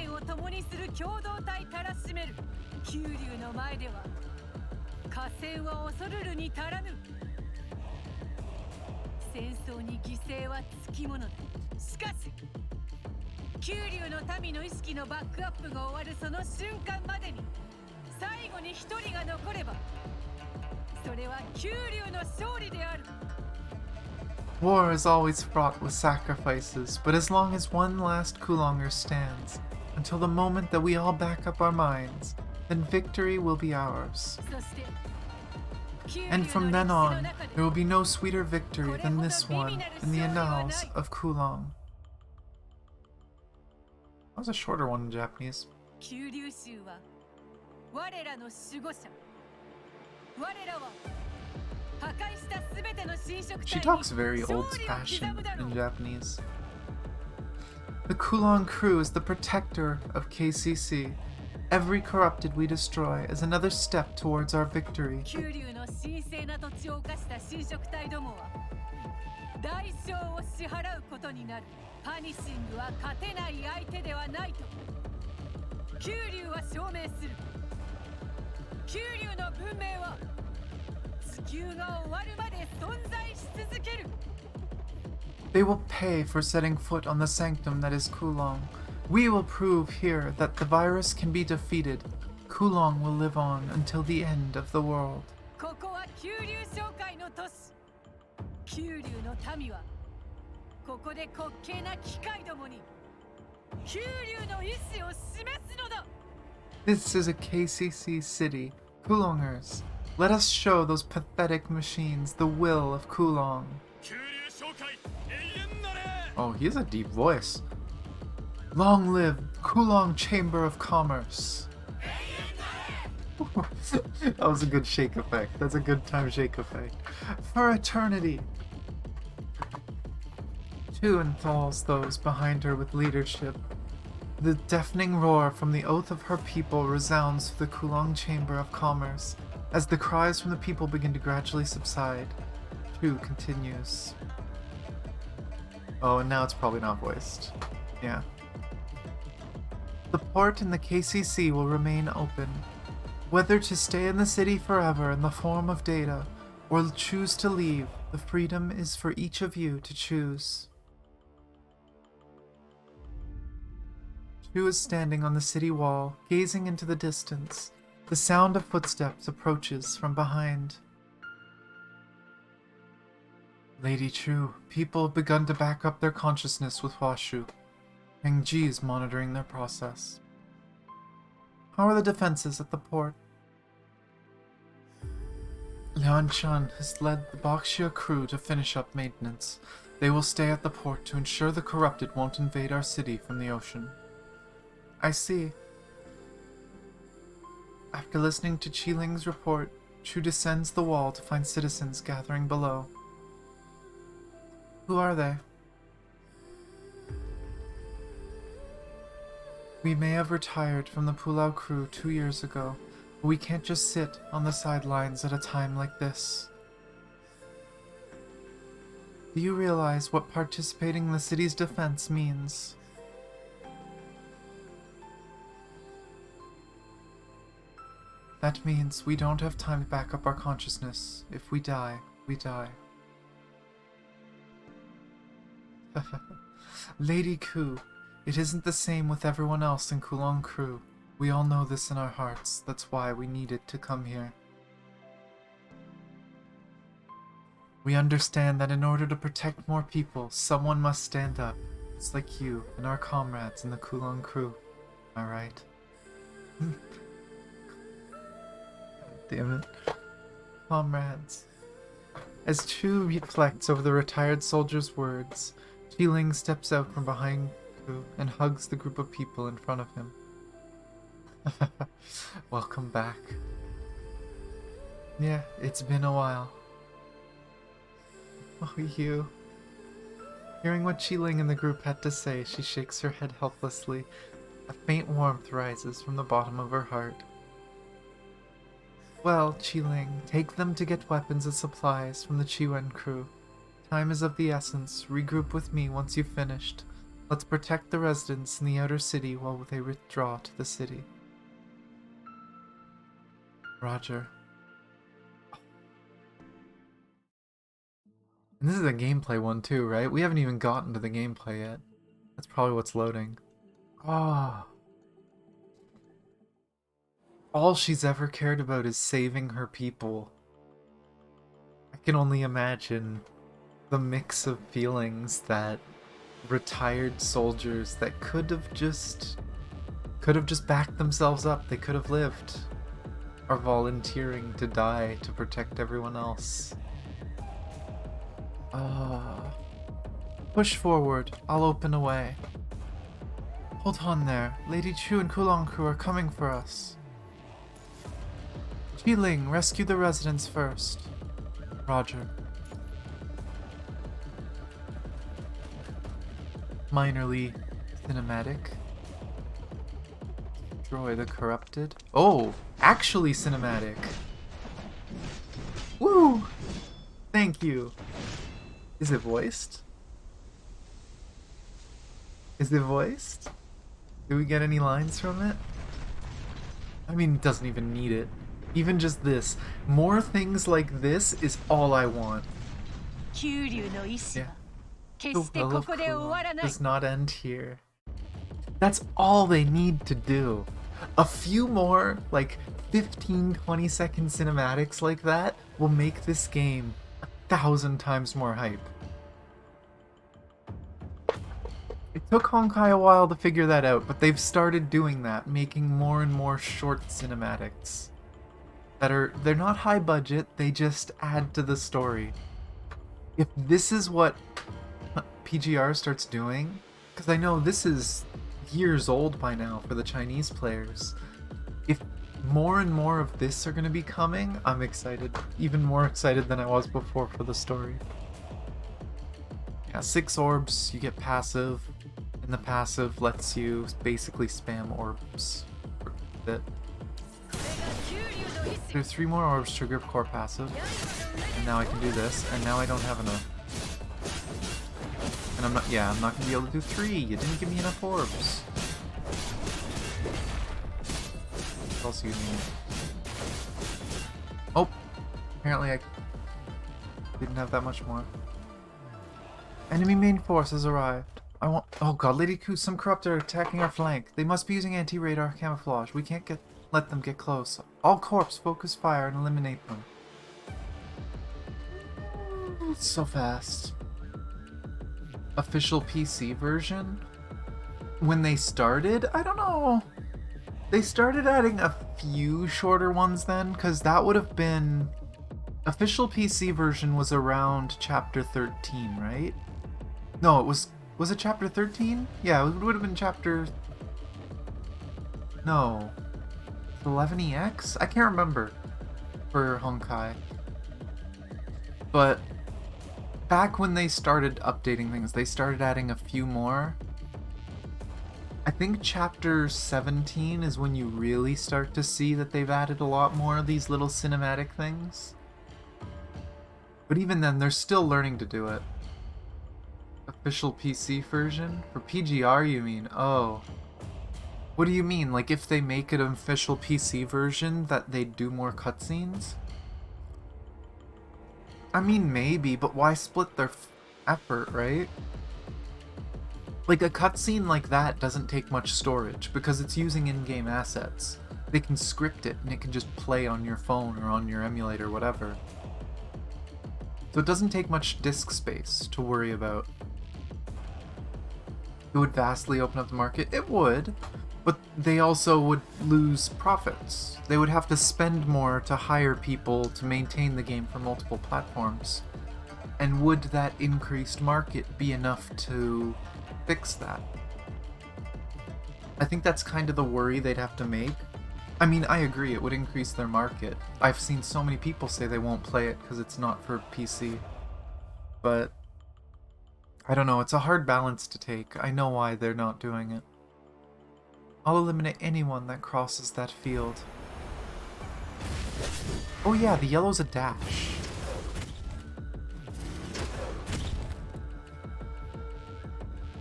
War is always fraught with sacrifices, but as long as one last Kowloonger stands, until the moment that we all back up our minds, then victory will be ours. And from then on, there will be no sweeter victory than this one in the annals of Kowloong. That was a shorter one in Japanese. She talks very old-fashioned in Japanese. The Kowloong crew is the protector of KCC. Every corrupted we destroy is another step towards our victory. They will pay for setting foot on the sanctum that is Kowloong. We will prove here that the virus can be defeated. Kowloong will live on until the end of the world. This is a KCC city. Kowloongers, let us show those pathetic machines the will of Kowloong. Oh, he has a deep voice. Long live Kowloong Chamber of Commerce. That was a good shake effect. That's a good time shake effect. For eternity. To enthralls those behind her with leadership. The deafening roar from the oath of her people resounds through the Kowloong Chamber of Commerce as the cries from the people begin to gradually subside. Chu continues. Oh, and now it's probably not voiced. Yeah. The port in the KCC will remain open. Whether to stay in the city forever in the form of data, or choose to leave, the freedom is for each of you to choose. Chu is standing on the city wall, gazing into the distance. The sound of footsteps approaches from behind. Lady Chu, people have begun to back up their consciousness with Hwashu. Heng-ji is monitoring their process. How are the defenses at the port? Lian-chan has led the Baxia crew to finish up maintenance. They will stay at the port to ensure the corrupted won't invade our city from the ocean. I see. After listening to Qiling's report, Chu descends the wall to find citizens gathering below. Who are they? We may have retired from the Pulao crew 2 years ago, but we can't just sit on the sidelines at a time like this. Do you realize what participating in the city's defense means? That means we don't have time to back up our consciousness. If we die, we die. Lady Ku, it isn't the same with everyone else in Kowloong crew. We all know this in our hearts. That's why we needed to come here. We understand that in order to protect more people, someone must stand up. It's like you and our comrades in the Kowloong crew. Am I right? Damn it. Comrades. As Chu reflects over the retired soldier's words, Qiling steps out from behind Ku and hugs the group of people in front of him. Welcome back. Yeah, it's been a while. Oh, you. Hearing what Qiling and the group had to say, she shakes her head helplessly. A faint warmth rises from the bottom of her heart. Well, Qiling, take them to get weapons and supplies from the Chiwen crew. Time is of the essence. Regroup with me once you've finished. Let's protect the residents in the outer city while they withdraw to the city. Roger. And this is a gameplay one too, right? We haven't even gotten to the gameplay yet. That's probably what's loading. Ah. All she's ever cared about is saving her people. I can only imagine the mix of feelings that retired soldiers that could have just backed themselves up. They could have lived. Are volunteering to die to protect everyone else. Push forward. I'll open a way. Hold on there. Lady Chu and Kowloong crew are coming for us. Qiling, rescue the residents first. Roger. Minorly cinematic. Destroy the corrupted. Oh, actually cinematic. Woo! Thank you. Is it voiced? Is it voiced? Do we get any lines from it? I mean, it doesn't even need it. Even just this. More things like this is all I want. Yeah. The will of Kowloong does not end here. That's all they need to do. A few more, like, 15-20 second cinematics like that will make this game 1,000 times more hype. It took Honkai a while to figure that out, but they've started doing that, making more and more short cinematics. They're not high budget, they just add to the story. If this is what PGR starts doing, because I know this is years old by now for the Chinese players, if more and more of this are going to be coming, I'm excited. Even more excited than I was before for the story. Yeah, 6 orbs, you get passive, and the passive lets you basically spam orbs for a bit. There's 3 more orbs trigger core passive, and now I can do this, and now I don't have enough. And I'm not gonna be able to do 3. You didn't give me enough orbs. What else do you need? Oh, apparently I didn't have that much more. Enemy main force has arrived. Oh god, Lady Ku, some corrupt are attacking our flank. They must be using anti-radar camouflage. We can't let them get close. All corps, focus fire and eliminate them. It's so fast. Official PC version? When they started? I don't know. They started adding a few shorter ones then, because that would have been... Official PC version was around chapter 13, right? No, it was it chapter 13? Yeah, it would have been chapter... No. 11EX? I can't remember for Honkai. But back when they started updating things, they started adding a few more. I think chapter 17 is when you really start to see that they've added a lot more of these little cinematic things. But even then, they're still learning to do it. Official PC version? For PGR, you mean? Oh. What do you mean? Like, if they make it an official PC version, that they do more cutscenes? I mean, maybe, but why split their effort, right? Like, a cutscene like that doesn't take much storage, because it's using in-game assets. They can script it, and it can just play on your phone or on your emulator or whatever. So it doesn't take much disk space to worry about. It would vastly open up the market. It would, but they also would lose profits. They would have to spend more to hire people to maintain the game for multiple platforms. And would that increased market be enough to fix that? I think that's kind of the worry they'd have to make. I mean, I agree, it would increase their market. I've seen so many people say they won't play it because it's not for PC. But I don't know, it's a hard balance to take. I know why they're not doing it. I'll eliminate anyone that crosses that field. Oh yeah, the yellow's a dash.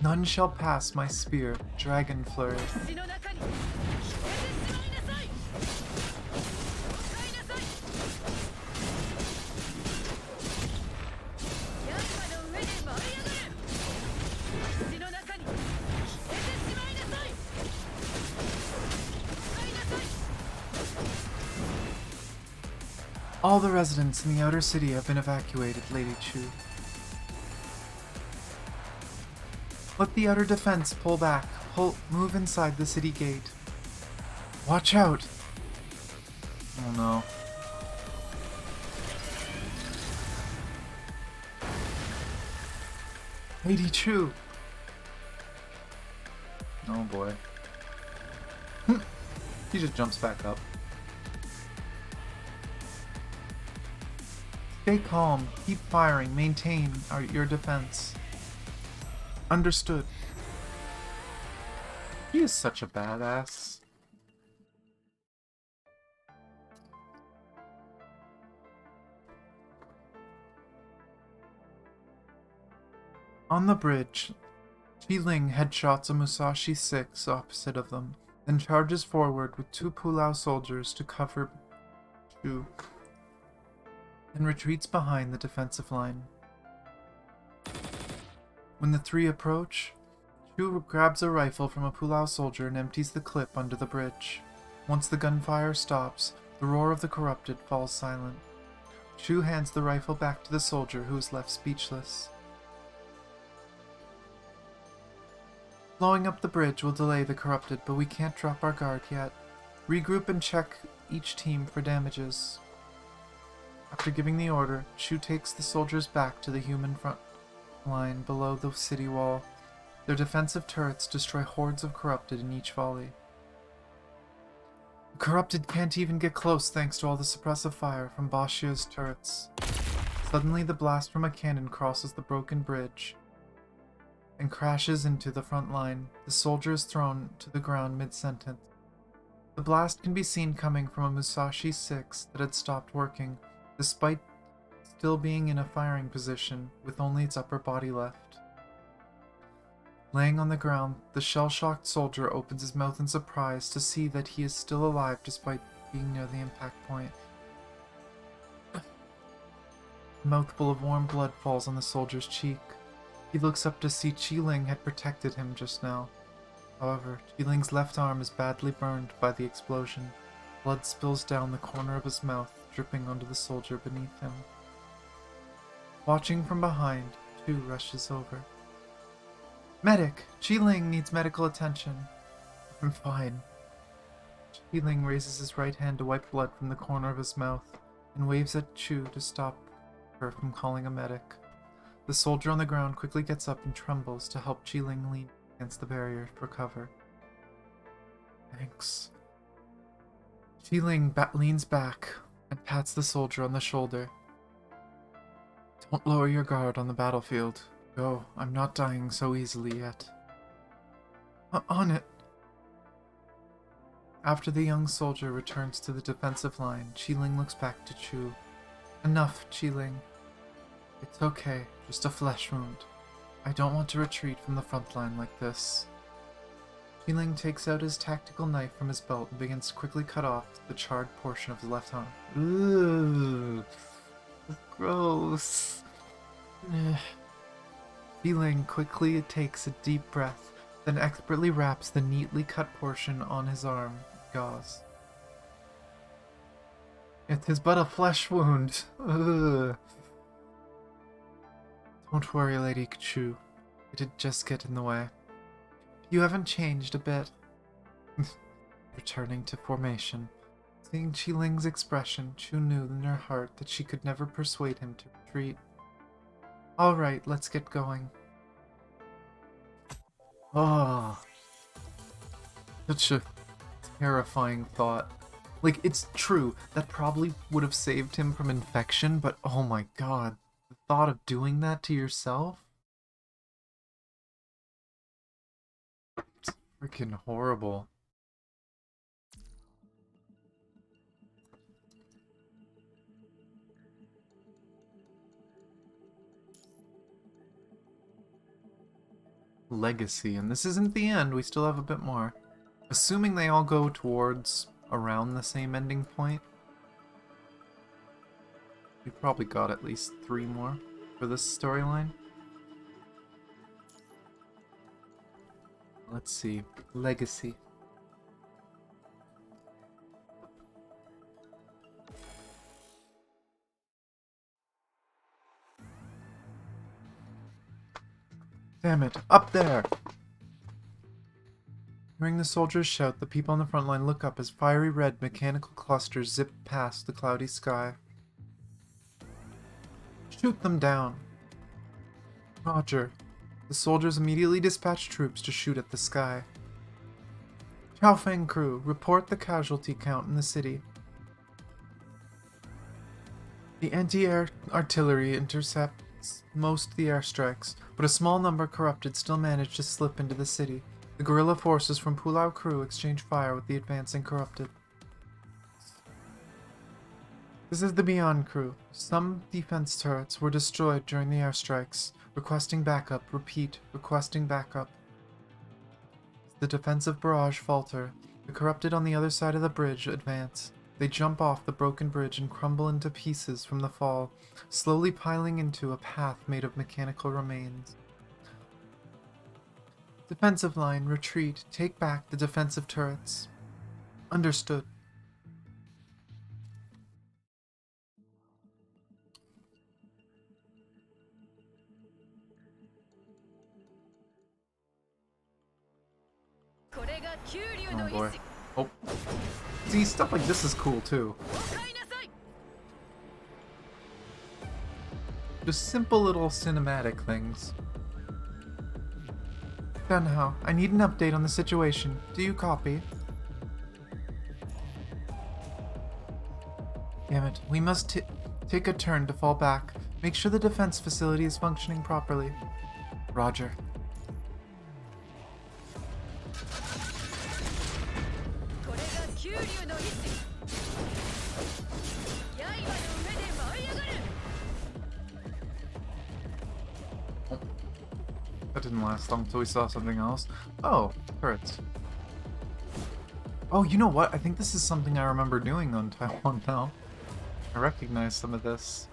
None shall pass my spear, Dragon Flurry. All the residents in the outer city have been evacuated, Lady Chu. Let the outer defense pull back. Move inside the city gate. Watch out! Oh no. Lady Chu! Oh boy. He just jumps back up. Stay calm. Keep firing. Maintain your defense. Understood. He is such a badass. On the bridge, Qiling headshots a Musashi 6 opposite of them, then charges forward with 2 Pulao soldiers to cover Chu, and retreats behind the defensive line. When the 3 approach, Chu grabs a rifle from a Pulao soldier and empties the clip under the bridge. Once the gunfire stops, the roar of the corrupted falls silent. Chu hands the rifle back to the soldier, who is left speechless. Blowing up the bridge will delay the corrupted, but we can't drop our guard yet. Regroup and check each team for damages. After giving the order, Chu takes the soldiers back to the human front line below the city wall. Their defensive turrets destroy hordes of corrupted in each volley. The corrupted can't even get close thanks to all the suppressive fire from Bashia's turrets. Suddenly the blast from a cannon crosses the broken bridge and crashes into the front line. The soldier is thrown to the ground mid-sentence. The blast can be seen coming from a Musashi 6 that had stopped working, despite still being in a firing position with only its upper body left. Laying on the ground, the shell-shocked soldier opens his mouth in surprise to see that he is still alive despite being near the impact point. A mouthful of warm blood falls on the soldier's cheek. He looks up to see Qiling had protected him just now. However, Qiling's left arm is badly burned by the explosion. Blood spills down the corner of his mouth, dripping onto the soldier beneath him. Watching from behind, Chu rushes over. Medic! Qiling needs medical attention. I'm fine. Qiling raises his right hand to wipe blood from the corner of his mouth, and waves at Chu to stop her from calling a medic. The soldier on the ground quickly gets up and trembles to help Qiling lean against the barrier for cover. Thanks. Qiling leans back and pats the soldier on the shoulder. Don't lower your guard on the battlefield. Go, I'm not dying so easily yet. On it. After the young soldier returns to the defensive line, Qiling looks back to Chu. Enough, Qiling. It's okay, just a flesh wound. I don't want to retreat from the front line like this. Qiling takes out his tactical knife from his belt and begins to quickly cut off the charred portion of his left arm. Ugh, gross. Qiling quickly takes a deep breath, then expertly wraps the neatly cut portion on his arm with gauze. It is but a flesh wound. Ugh. Don't worry, Lady Chu. It did just get in the way. You haven't changed a bit. Returning to formation. Seeing Qiling's expression, Chu knew in her heart that she could never persuade him to retreat. Alright, let's get going. Ah, such a terrifying thought. Like, it's true, that probably would have saved him from infection, but oh my god. The thought of doing that to yourself? Freaking horrible. Legacy, and this isn't the end, we still have a bit more. Assuming they all go towards around the same ending point. We probably got at least 3 more for this storyline. Let's see. Legacy. Damn it, up there! Hearing the soldiers shout, the people on the front line look up as fiery red mechanical clusters zip past the cloudy sky. Shoot them down! Roger. The soldiers immediately dispatch troops to shoot at the sky. Chaofeng crew, report the casualty count in the city. The anti-air artillery intercepts most of the airstrikes, but a small number corrupted still manage to slip into the city. The guerrilla forces from Pulao crew exchange fire with the advancing corrupted. This is the Beyond crew. Some defense turrets were destroyed during the airstrikes. Requesting backup. Repeat. Requesting backup. The defensive barrage falter. The corrupted on the other side of the bridge advance. They jump off the broken bridge and crumble into pieces from the fall, slowly piling into a path made of mechanical remains. Defensive line, retreat. Take back the defensive turrets. Understood. Oh boy. Oh. See, stuff like this is cool too. Just simple little cinematic things. Dunhao, I need an update on the situation. Do you copy? Damn it, we must take a turn to fall back. Make sure the defense facility is functioning properly. Roger. That didn't last long until we saw something else. Oh, turrets. Oh, you know what? I think this is something I remember doing on Taiwan now. I recognize some of this.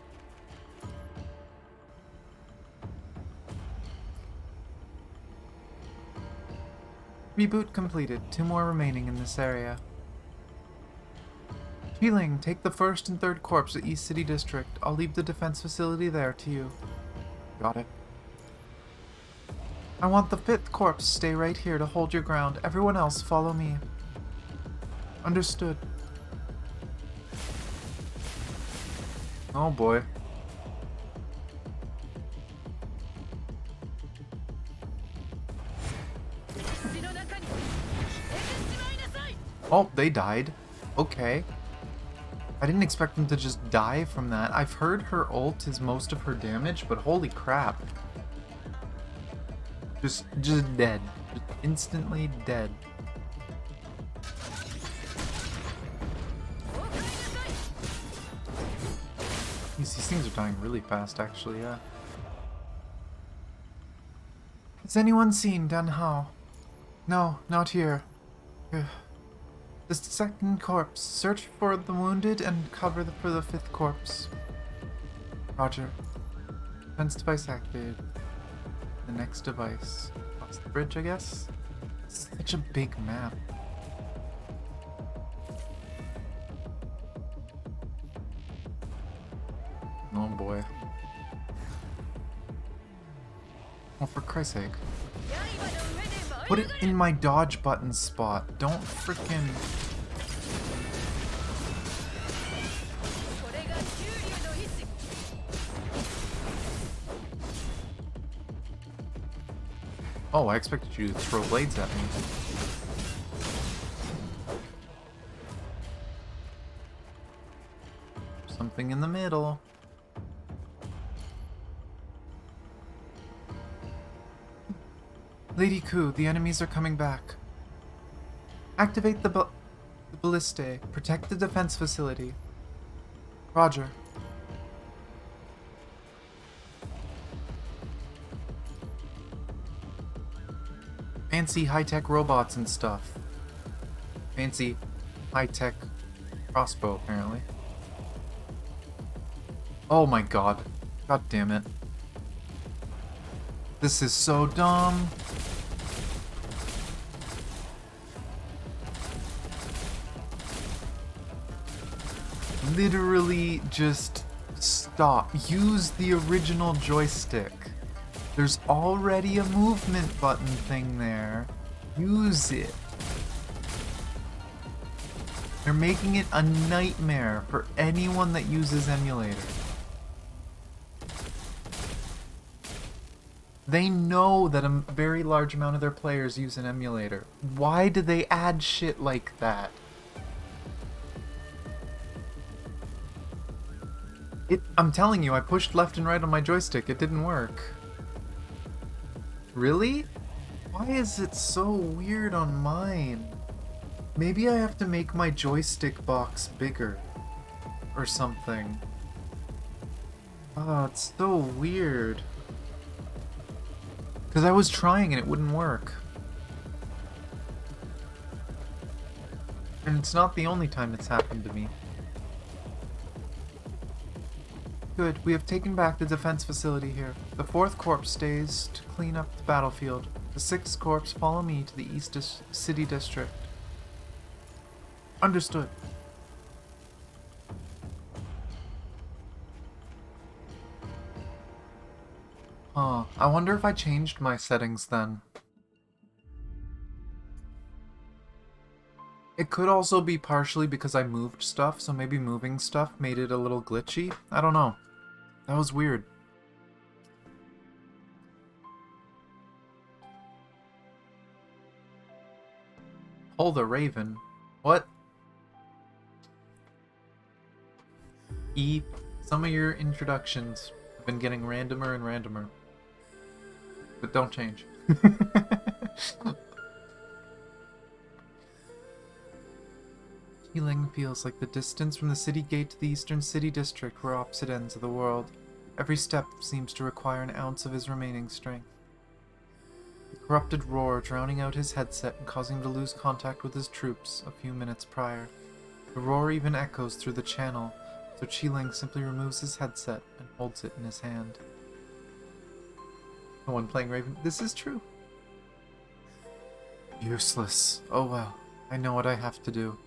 Reboot completed. 2 more remaining in this area. Healing, take the 1st and 3rd Corps at East City District. I'll leave the defense facility there to you. Got it. I want the 5th Corps to stay right here to hold your ground. Everyone else, follow me. Understood. Oh boy. Oh, they died. Okay. I didn't expect them to just die from that. I've heard her ult is most of her damage, but holy crap. Just dead. Just instantly dead. These things are dying really fast, actually, yeah. Has anyone seen Danhao? No, not here. Ugh. The 2nd Corps. Search for the wounded and cover for the 5th Corps. Roger. Defense device activated. The next device. Across the bridge, I guess? It's such a big map. Oh boy. Oh, for Christ's sake. Put it in my dodge button spot. Don't frickin'... Oh, I expected you to throw blades at me. Something in the middle. Lady Ku, the enemies are coming back. Activate the ballista. Protect the defense facility. Roger. Fancy high-tech robots and stuff. Fancy high-tech crossbow, apparently. Oh my god. God damn it. This is so dumb. Literally just stop. Use the original joystick. There's already a movement button thing there. Use it. They're making it a nightmare for anyone that uses emulator. They know that a very large amount of their players use an emulator. Why do they add shit like that? I'm telling you, I pushed left and right on my joystick. It didn't work. Really? Why is it so weird on mine? Maybe I have to make my joystick box bigger. Or something. Oh, it's so weird. Because I was trying and it wouldn't work. And it's not the only time it's happened to me. Good, we have taken back the defense facility here. The 4th Corps stays to clean up the battlefield. The 6th Corps follow me to the East City District. Understood. Huh, I wonder if I changed my settings then. It could also be partially because I moved stuff, so maybe moving stuff made it a little glitchy. I don't know. That was weird. Pull the Raven. What? E, some of your introductions have been getting randomer and randomer. But don't change. Healing feels like the distance from the city gate to the eastern city district were opposite ends of the world. Every step seems to require an ounce of his remaining strength. The corrupted roar drowning out his headset and causing him to lose contact with his troops a few minutes prior. The roar even echoes through the channel, so Qiling simply removes his headset and holds it in his hand. The one playing Raven, this is true. Useless. Oh well, I know what I have to do.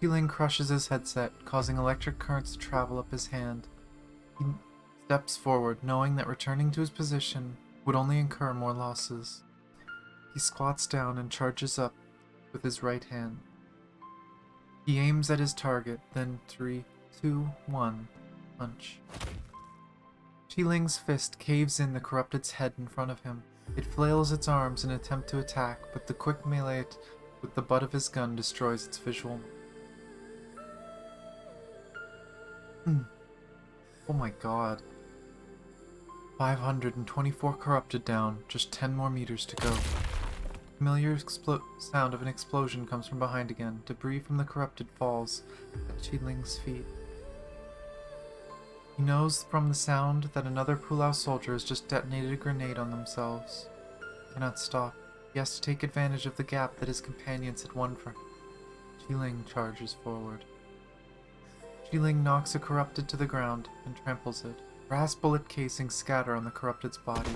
Qiling crushes his headset, causing electric currents to travel up his hand. He steps forward, knowing that returning to his position would only incur more losses. He squats down and charges up with his right hand. He aims at his target, then 3, 2, 1, punch. Qiling's fist caves in the corrupted's head in front of him. It flails its arms in an attempt to attack, but the quick melee with the butt of his gun destroys its visual. Oh my god. 524 corrupted down, just 10 more meters to go. Familiar sound of an explosion comes from behind again. Debris from the corrupted falls at Qiling's feet. He knows from the sound that another Pulao soldier has just detonated a grenade on themselves. He cannot stop. He has to take advantage of the gap that his companions had won for him. Qiling charges forward. Qiling knocks a corrupted to the ground and tramples it. Brass bullet casings scatter on the corrupted's body.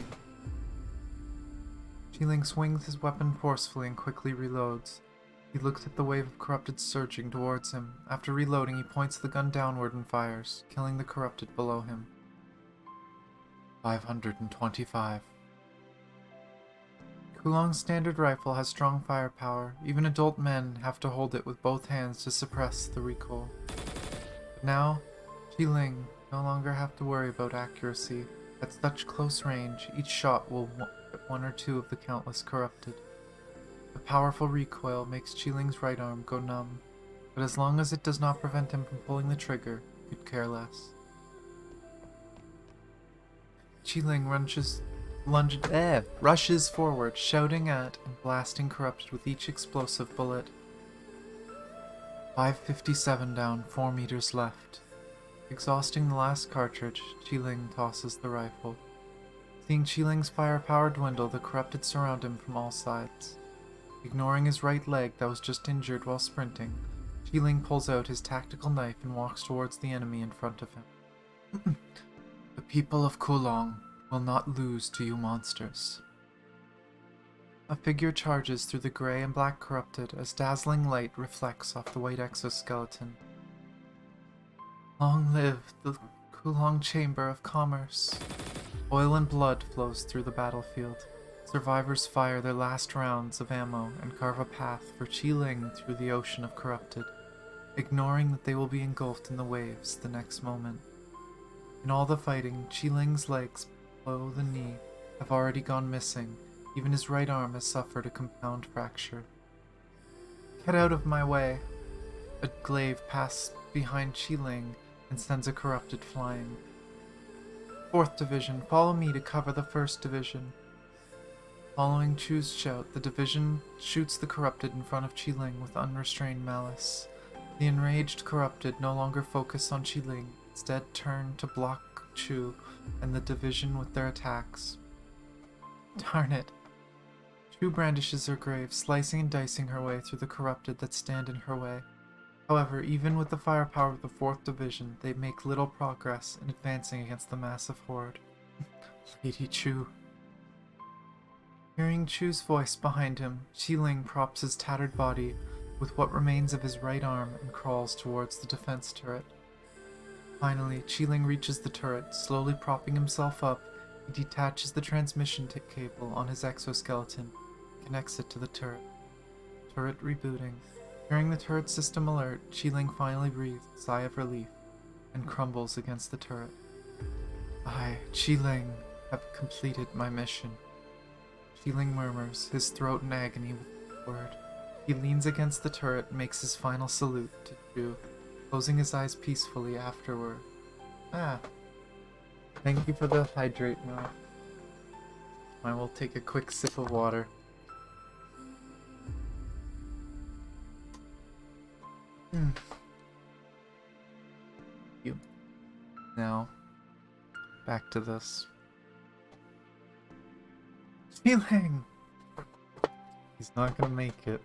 Qiling swings his weapon forcefully and quickly reloads. He looks at the wave of corrupted surging towards him. After reloading, he points the gun downward and fires, killing the corrupted below him. 525. Kowloong's standard rifle has strong firepower. Even adult men have to hold it with both hands to suppress the recoil. But now, Qiling no longer have to worry about accuracy. At such close range, each shot will hit 1 or 2 of the countless corrupted. The powerful recoil makes Qiling's right arm go numb, but as long as it does not prevent him from pulling the trigger, he could care less. Qiling rushes forward, shouting at and blasting Corrupted with each explosive bullet. 557 down, 4 meters left. Exhausting the last cartridge, Qiling tosses the rifle. Seeing Qiling's firepower dwindle, the Corrupted surround him from all sides. Ignoring his right leg that was just injured while sprinting, Qiling pulls out his tactical knife and walks towards the enemy in front of him. The people of Kowloong will not lose to you monsters. A figure charges through the grey and black Corrupted as dazzling light reflects off the white exoskeleton. Long live the Kowloong Chamber of Commerce. Oil and blood flows through the battlefield. Survivors fire their last rounds of ammo and carve a path for Qiling through the ocean of Corrupted, ignoring that they will be engulfed in the waves the next moment. In all the fighting, Qiling's legs below the knee have already gone missing. Even his right arm has suffered a compound fracture. Get out of my way! A glaive passes behind Qiling and sends a Corrupted flying. 4th Division, follow me to cover the 1st Division. Following Chu's shout, the division shoots the Corrupted in front of Qiling with unrestrained malice. The enraged Corrupted no longer focus on Qiling, instead turn to block Chu and the division with their attacks. Darn it. Chu brandishes her glaive, slicing and dicing her way through the Corrupted that stand in her way. However, even with the firepower of the 4th Division, they make little progress in advancing against the massive horde. Lady Chu. Hearing Chu's voice behind him, Qiling props his tattered body with what remains of his right arm and crawls towards the defense turret. Finally, Qiling reaches the turret. Slowly propping himself up, he detaches the transmission cable on his exoskeleton and connects it to the turret. Turret rebooting. Hearing the turret system alert, Qiling finally breathes a sigh of relief and crumbles against the turret. I, Qiling, have completed my mission. Qiling murmurs, his throat in agony with the word. He leans against the turret and makes his final salute to Chu, closing his eyes peacefully afterward. Thank you for the hydrate now. I will take a quick sip of water. You. Now, back to this. Qiling! He's not gonna make it.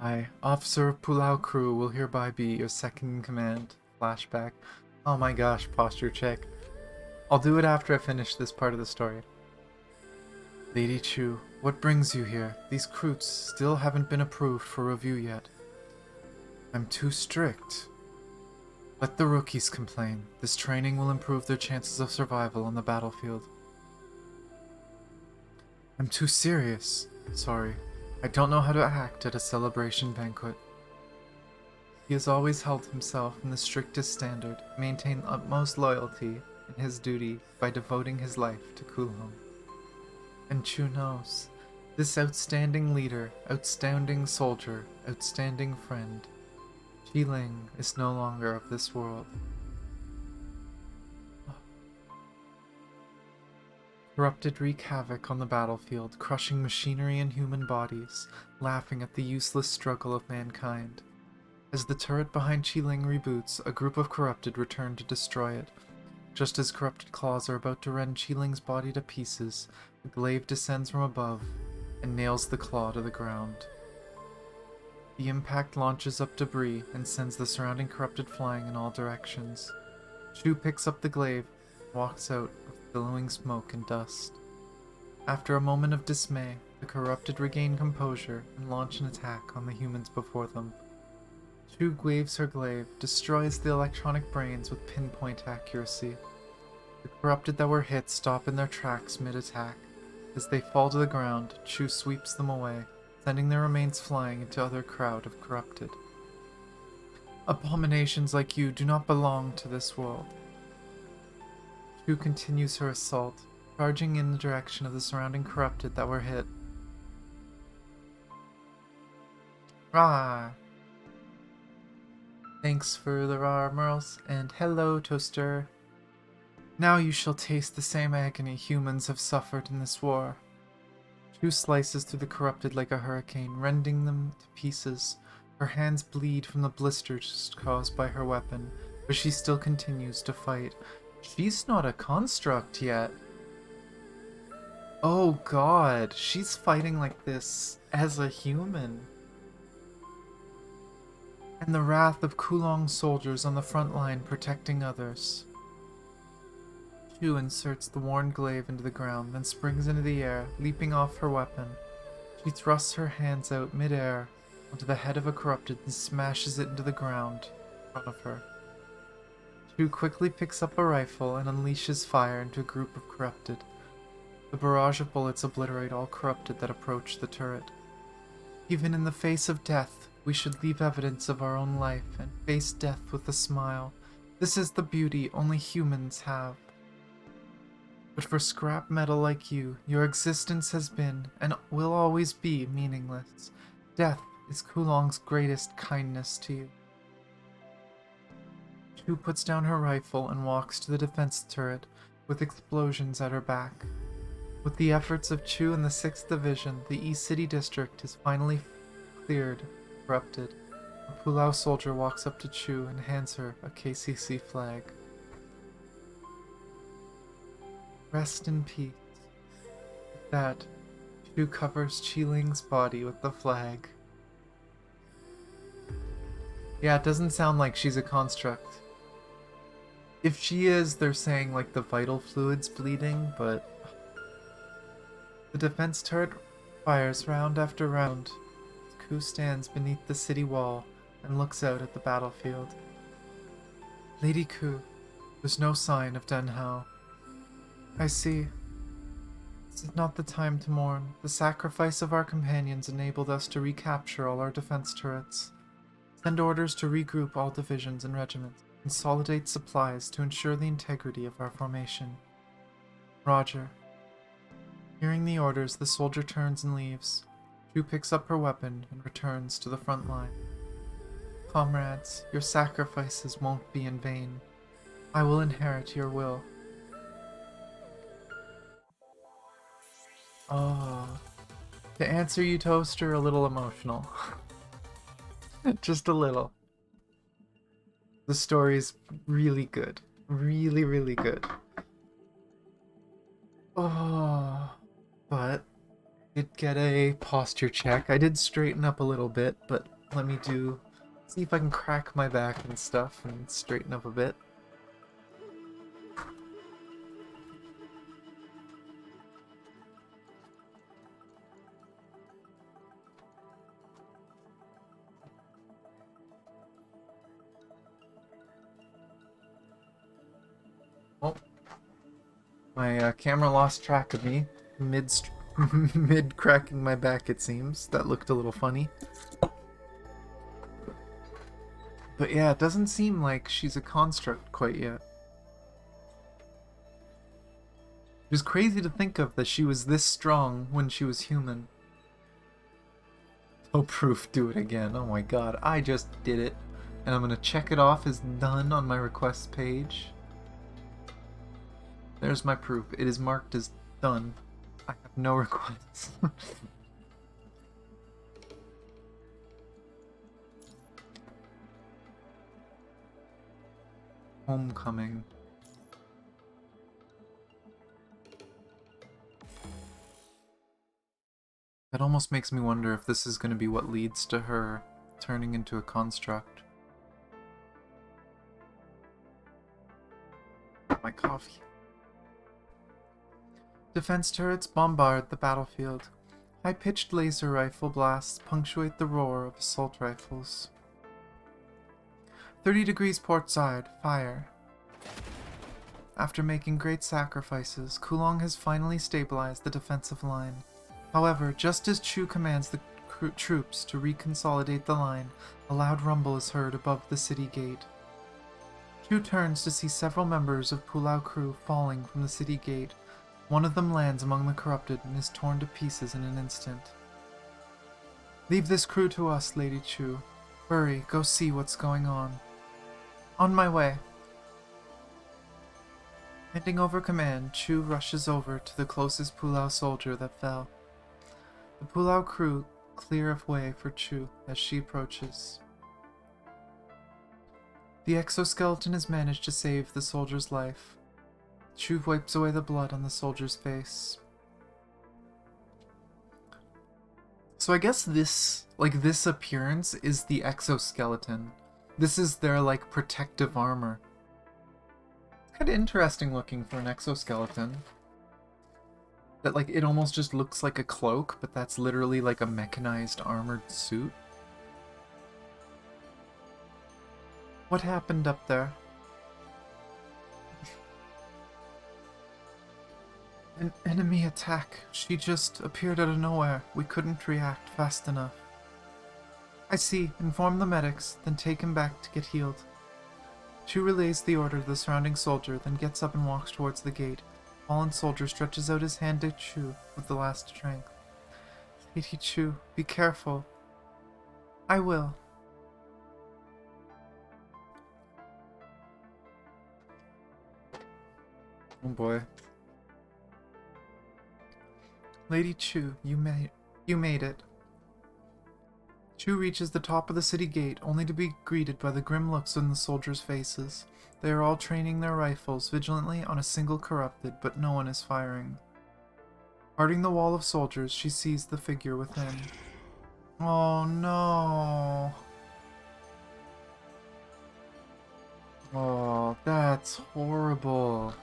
I, Officer of Pulao crew, will hereby be your second in command. Flashback. Oh my gosh, posture check. I'll do it after I finish this part of the story. Lady Chu, what brings you here? These recruits still haven't been approved for review yet. I'm too strict. Let the rookies complain. This training will improve their chances of survival on the battlefield. I'm too serious. Sorry. I don't know how to act at a celebration banquet. He has always held himself in the strictest standard, maintained utmost loyalty in his duty by devoting his life to Kowloong. And Chu knows, this outstanding leader, outstanding soldier, outstanding friend, Qiling is no longer of this world. Corrupted wreak havoc on the battlefield, crushing machinery and human bodies, laughing at the useless struggle of mankind. As the turret behind Qiling reboots, a group of Corrupted return to destroy it. Just as Corrupted claws are about to rend Qiling's body to pieces, the glaive descends from above and nails the claw to the ground. The impact launches up debris and sends the surrounding Corrupted flying in all directions. Chu picks up the glaive and walks out of billowing smoke and dust. After a moment of dismay, the Corrupted regain composure and launch an attack on the humans before them. Chu waves her glaive, destroys the electronic brains with pinpoint accuracy. The Corrupted that were hit stop in their tracks mid-attack. As they fall to the ground, Chu sweeps them away, sending their remains flying into other crowd of Corrupted. Abominations like you do not belong to this world. Chu continues her assault, charging in the direction of the surrounding Corrupted that were hit. Rah! Thanks for the raw Merles, and hello, Toaster. Now you shall taste the same agony humans have suffered in this war. Chu slices through the corrupted like a hurricane, rending them to pieces. Her hands bleed from the blisters caused by her weapon, but she still continues to fight. She's not a construct yet. Oh god, she's fighting like this as a human. And the wrath of Kowloong soldiers on the front line protecting others. Chu inserts the worn glaive into the ground, then springs into the air, leaping off her weapon. She thrusts her hands out mid-air onto the head of a corrupted and smashes it into the ground in front of her. Chu quickly picks up a rifle and unleashes fire into a group of corrupted. The barrage of bullets obliterate all corrupted that approach the turret. Even in the face of death, we should leave evidence of our own life and face death with a smile. This is the beauty only humans have. But for scrap metal like you, your existence has been, and will always be, meaningless. Death is Kowloong's greatest kindness to you. Chu puts down her rifle and walks to the defense turret, with explosions at her back. With the efforts of Chu and the 6th Division, the East City District is finally cleared, corrupted. A Pulao soldier walks up to Chu and hands her a KCC flag. Rest in peace. With that, Chu covers Qiling's body with the flag. Yeah, it doesn't sound like she's a construct. If she is, they're saying like the vital fluid's bleeding, but... The defense turret fires round after round. Ku stands beneath the city wall and looks out at the battlefield. Lady Ku, there's no sign of Den Hao. I see. This is not the time to mourn. The sacrifice of our companions enabled us to recapture all our defense turrets. Send orders to regroup all divisions and regiments. Consolidate supplies to ensure the integrity of our formation. Roger. Hearing the orders, the soldier turns and leaves. Chu picks up her weapon and returns to the front line. Comrades, your sacrifices won't be in vain. I will inherit your will. Oh, to answer you, Toaster, a little emotional. Just a little. The story's really good. Really, really good. Oh, but I did get a posture check. I did straighten up a little bit, but let me see if I can crack my back and stuff and straighten up a bit. Oh, my camera lost track of me mid cracking my back, it seems. That looked a little funny. But yeah, it doesn't seem like she's a construct quite yet. It was crazy to think of that she was this strong when she was human. No proof, do it again. Oh my god, I just did it. And I'm gonna check it off as done on my requests page. There's my proof. It is marked as done. I have no requests. Homecoming. That almost makes me wonder if this is going to be what leads to her turning into a construct. My coffee. Defense turrets bombard the battlefield. High-pitched laser rifle blasts punctuate the roar of assault rifles. 30 degrees port side, fire. After making great sacrifices, Kowloong has finally stabilized the defensive line. However, just as Chu commands the troops to reconsolidate the line, a loud rumble is heard above the city gate. Chu turns to see several members of Pulao crew falling from the city gate. One of them lands among the corrupted and is torn to pieces in an instant. Leave this crew to us, Lady Chu. Hurry, go see what's going on. On my way. Handing over command, Chu rushes over to the closest Pulao soldier that fell. The Pulao crew clear of way for Chu as she approaches. The exoskeleton has managed to save the soldier's life. Chu wipes away the blood on the soldier's face. So I guess this appearance is the exoskeleton. This is their, protective armor. It's kind of interesting looking for an exoskeleton. That, it almost just looks like a cloak, but that's literally, a mechanized armored suit. What happened up there? An enemy attack. She just appeared out of nowhere. We couldn't react fast enough. I see. Inform the medics, then take him back to get healed. Chu relays the order to the surrounding soldier, then gets up and walks towards the gate. Fallen soldier stretches out his hand to Chu with the last strength. Lady Chu, be careful. I will. Oh boy. Lady Chu, you made it. Chu reaches the top of the city gate, only to be greeted by the grim looks on the soldiers' faces. They are all training their rifles vigilantly on a single corrupted, but no one is firing. Parting the wall of soldiers, she sees the figure within. Oh no! Oh, that's horrible.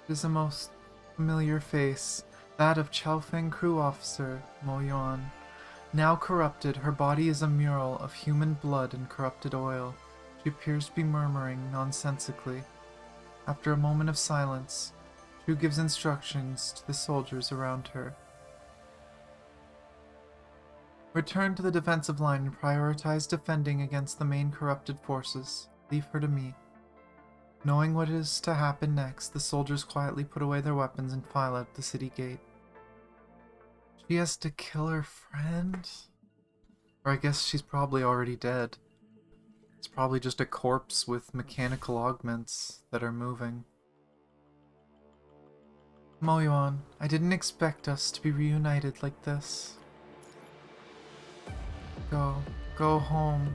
It is a most familiar face, that of Chaofeng crew officer Mo Yuan. Now corrupted, her body is a mural of human blood and corrupted oil. She appears to be murmuring nonsensically. After a moment of silence, Chu gives instructions to the soldiers around her. Return to the defensive line and prioritize defending against the main corrupted forces. Leave her to me. Knowing what is to happen next, the soldiers quietly put away their weapons and file out the city gate. She has to kill her friend? Or I guess she's probably already dead. It's probably just a corpse with mechanical augments that are moving. Mo Yuan, I didn't expect us to be reunited like this. Go home.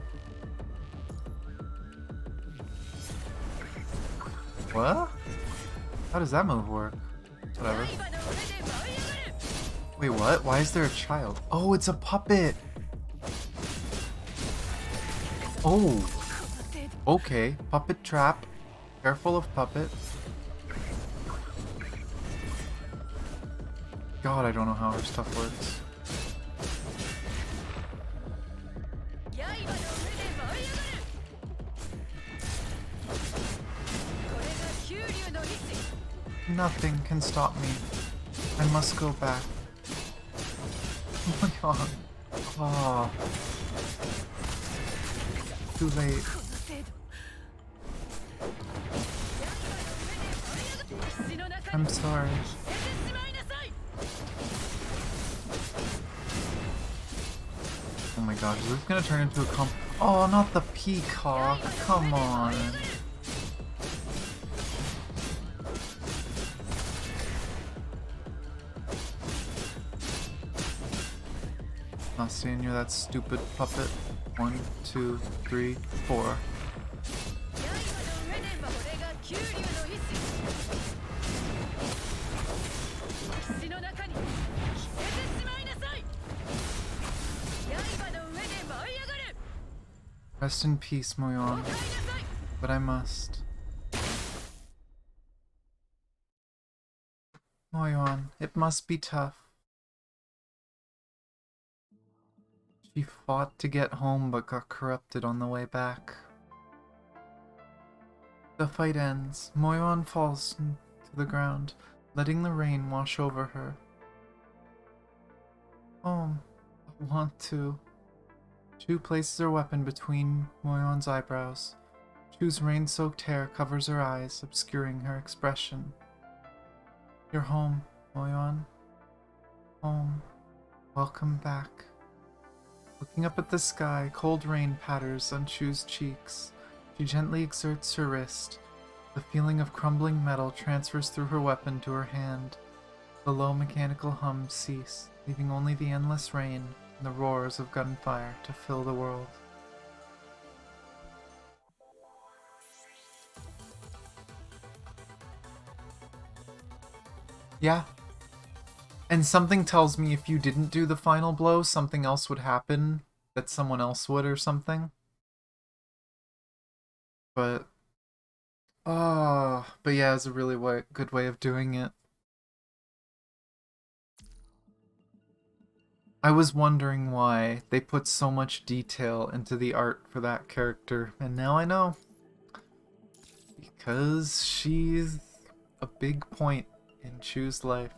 What? How does that move work? Whatever. Wait, what? Why is there a child? Oh, it's a puppet! Oh! Okay, puppet trap. Careful of puppet. God, I don't know how her stuff works. Nothing can stop me. I must go back. Oh my god. Oh. Too late. I'm sorry. Oh my god, is this gonna turn into a Oh, not the peacock. Come on. Not staying near that stupid puppet. 1, 2, 3, 4. Rest in peace, Mo Yuan. But I must. Mo Yuan, it must be tough. She fought to get home but got corrupted on the way back. The fight ends. Mo Yuan falls to the ground, letting the rain wash over her. Home. I want to. Chu places her weapon between Mo Yuan's eyebrows. Chu's rain-soaked hair covers her eyes, obscuring her expression. You're home, Mo Yuan. Home. Welcome back. Looking up at the sky, cold rain patters on Chu's cheeks. She gently exerts her wrist, The feeling of crumbling metal transfers through her weapon to her hand. The low mechanical hums cease, leaving only the endless rain and the roars of gunfire to fill the world. Yeah. And something tells me if you didn't do the final blow, something else would happen that someone else would or something. But but yeah, it's a really good way of doing it. I was wondering why they put so much detail into the art for that character, and now I know. Because she's a big point in Chu's life.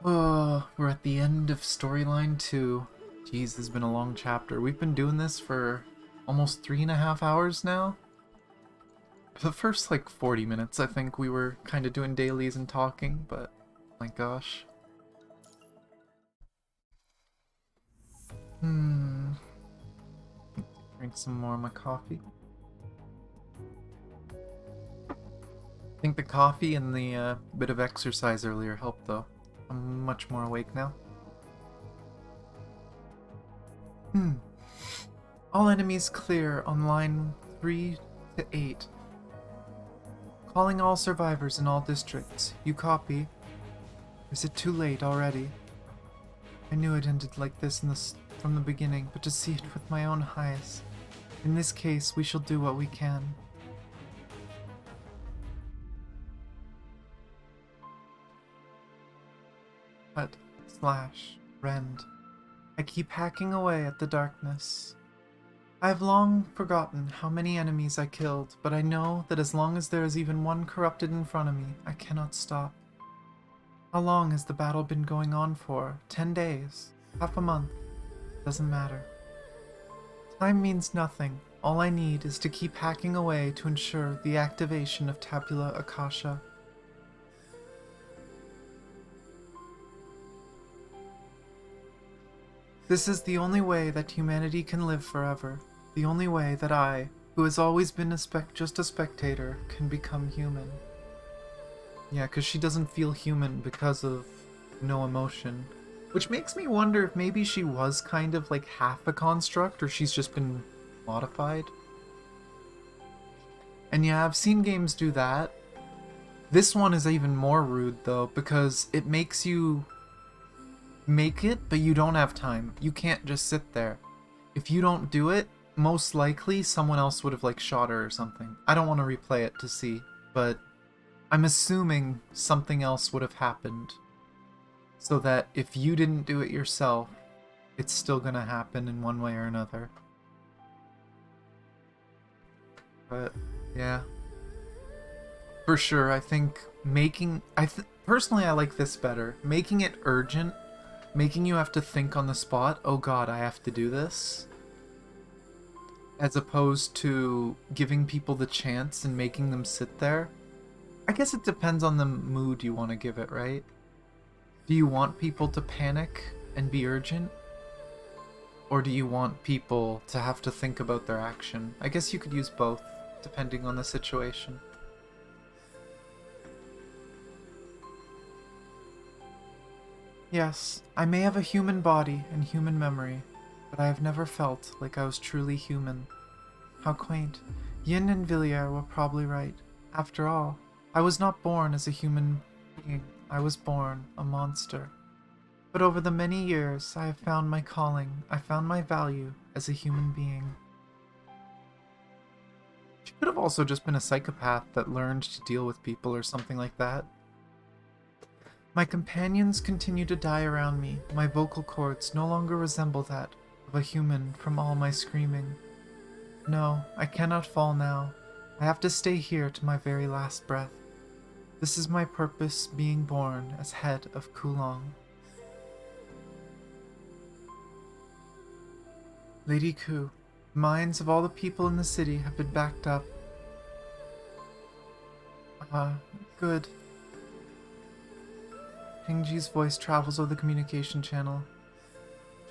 Oh, we're at the end of storyline 2. Jeez, this has been a long chapter. We've been doing this for almost 3.5 hours now. For the first, like, 40 minutes, I think we were kind of doing dailies and talking, but my gosh. Drink some more of my coffee. I think the coffee and the bit of exercise earlier helped, though. I'm much more awake now. All enemies clear on line 3 to 8. Calling all survivors in all districts. You copy? Is it too late already? I knew it ended like this from the beginning, but to see it with my own eyes. In this case, we shall do what we can. Cut, slash, rend. I keep hacking away at the darkness. I have long forgotten how many enemies I killed, but I know that as long as there is even one corrupted in front of me, I cannot stop. How long has the battle been going on for? 10 days? Half a month? Doesn't matter. Time means nothing. All I need is to keep hacking away to ensure the activation of Tabula Akasha. This is the only way that humanity can live forever. The only way that I, who has always been just a spectator, can become human. Yeah, because she doesn't feel human because of no emotion. Which makes me wonder if maybe she was kind of like half a construct, or she's just been modified. And yeah, I've seen games do that. This one is even more rude, though, because it makes you make it, but you don't have time. You can't just sit there. If you don't do it, most likely someone else would have, like, shot her or something. I don't want to replay it to see, but I'm assuming something else would have happened. So that if you didn't do it yourself, it's still gonna happen in one way or another. But, yeah. For sure, I think making... personally, I like this better. Making it urgent, making you have to think on the spot, oh god, I have to do this, as opposed to giving people the chance and making them sit there. I guess it depends on the mood you want to give it, right? Do you want people to panic and be urgent? Or do you want people to have to think about their action? I guess you could use both, depending on the situation. Yes, I may have a human body and human memory, but I have never felt like I was truly human. How quaint. Yin and Villiers were probably right. After all, I was not born as a human being. I was born a monster. But over the many years, I have found my calling. I found my value as a human being. She could have also just been a psychopath that learned to deal with people or something like that. My companions continue to die around me. My vocal cords no longer resemble that of a human from all my screaming. No, I cannot fall now. I have to stay here to my very last breath. This is my purpose being born as head of Kowloong. Lady Ku, the minds of all the people in the city have been backed up. Good. Pingji's voice travels over the communication channel.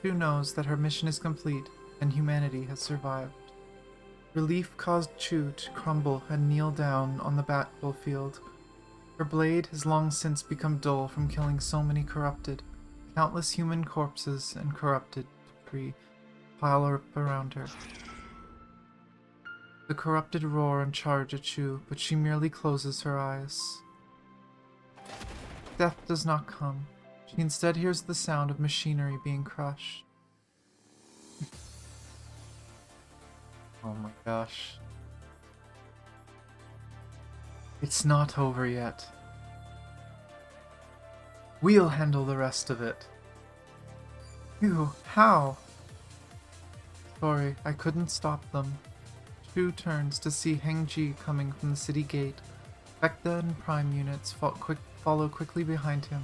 Chu knows that her mission is complete and humanity has survived. Relief caused Chu to crumble and kneel down on the battlefield. Her blade has long since become dull from killing so many corrupted. Countless human corpses and corrupted debris pile up around her. The corrupted roar and charge at Chu, but she merely closes her eyes. Death does not come. She instead hears the sound of machinery being crushed. Oh my gosh. It's not over yet. We'll handle the rest of it. Phew, how? Sorry, I couldn't stop them. Chu turns to see Hengji coming from the city gate. Vecta and Prime units follow quickly behind him,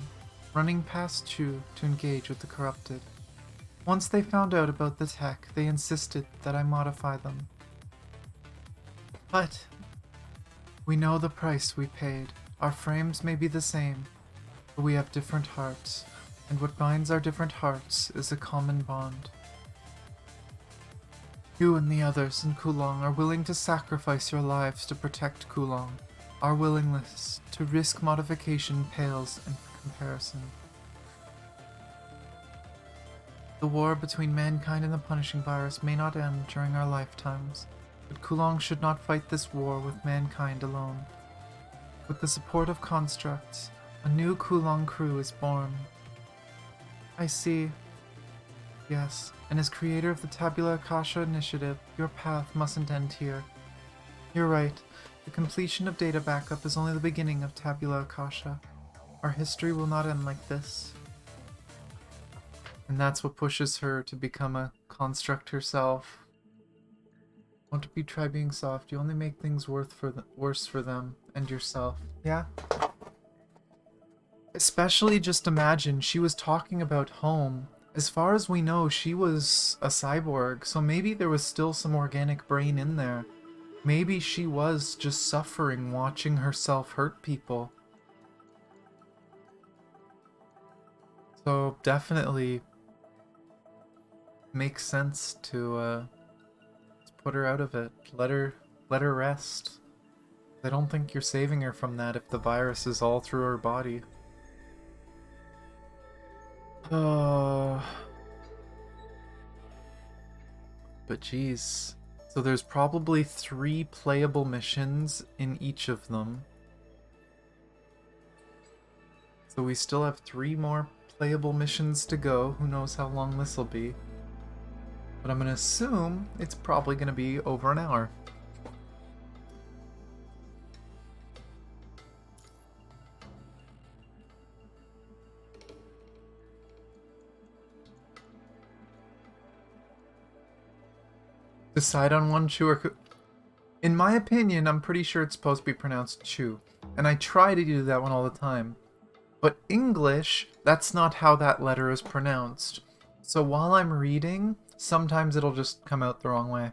running past Chu to engage with the corrupted. Once they found out about the tech, they insisted that I modify them. But we know the price we paid. Our frames may be the same, but we have different hearts, and what binds our different hearts is a common bond. You and the others in Kowloong are willing to sacrifice your lives to protect Kowloong. Our willingness to risk modification pales in comparison. The war between mankind and the punishing virus may not end during our lifetimes, but Kowloong should not fight this war with mankind alone. With the support of constructs, a new Kowloong crew is born. I see. Yes, and as creator of the Tabula Akasha initiative, your path mustn't end here. You're right. The completion of data backup is only the beginning of Tabula Akasha. Our history will not end like this. And that's what pushes her to become a construct herself. Want to try being soft, you only make things worse for them and yourself. Yeah? Especially just imagine, she was talking about home. As far as we know, she was a cyborg, so maybe there was still some organic brain in there. Maybe she was just suffering watching herself hurt people. So definitely makes sense to put her out of it. Let her rest. I don't think you're saving her from that if the virus is all through her body. But geez. So there's probably 3 playable missions in each of them. So we still have 3 more playable missions to go. Who knows how long this will be. But I'm going to assume it's probably going to be over an hour. Decide on one, Chu or In my opinion, I'm pretty sure it's supposed to be pronounced Chu. And I try to do that one all the time. But English, that's not how that letter is pronounced. So while I'm reading, sometimes it'll just come out the wrong way.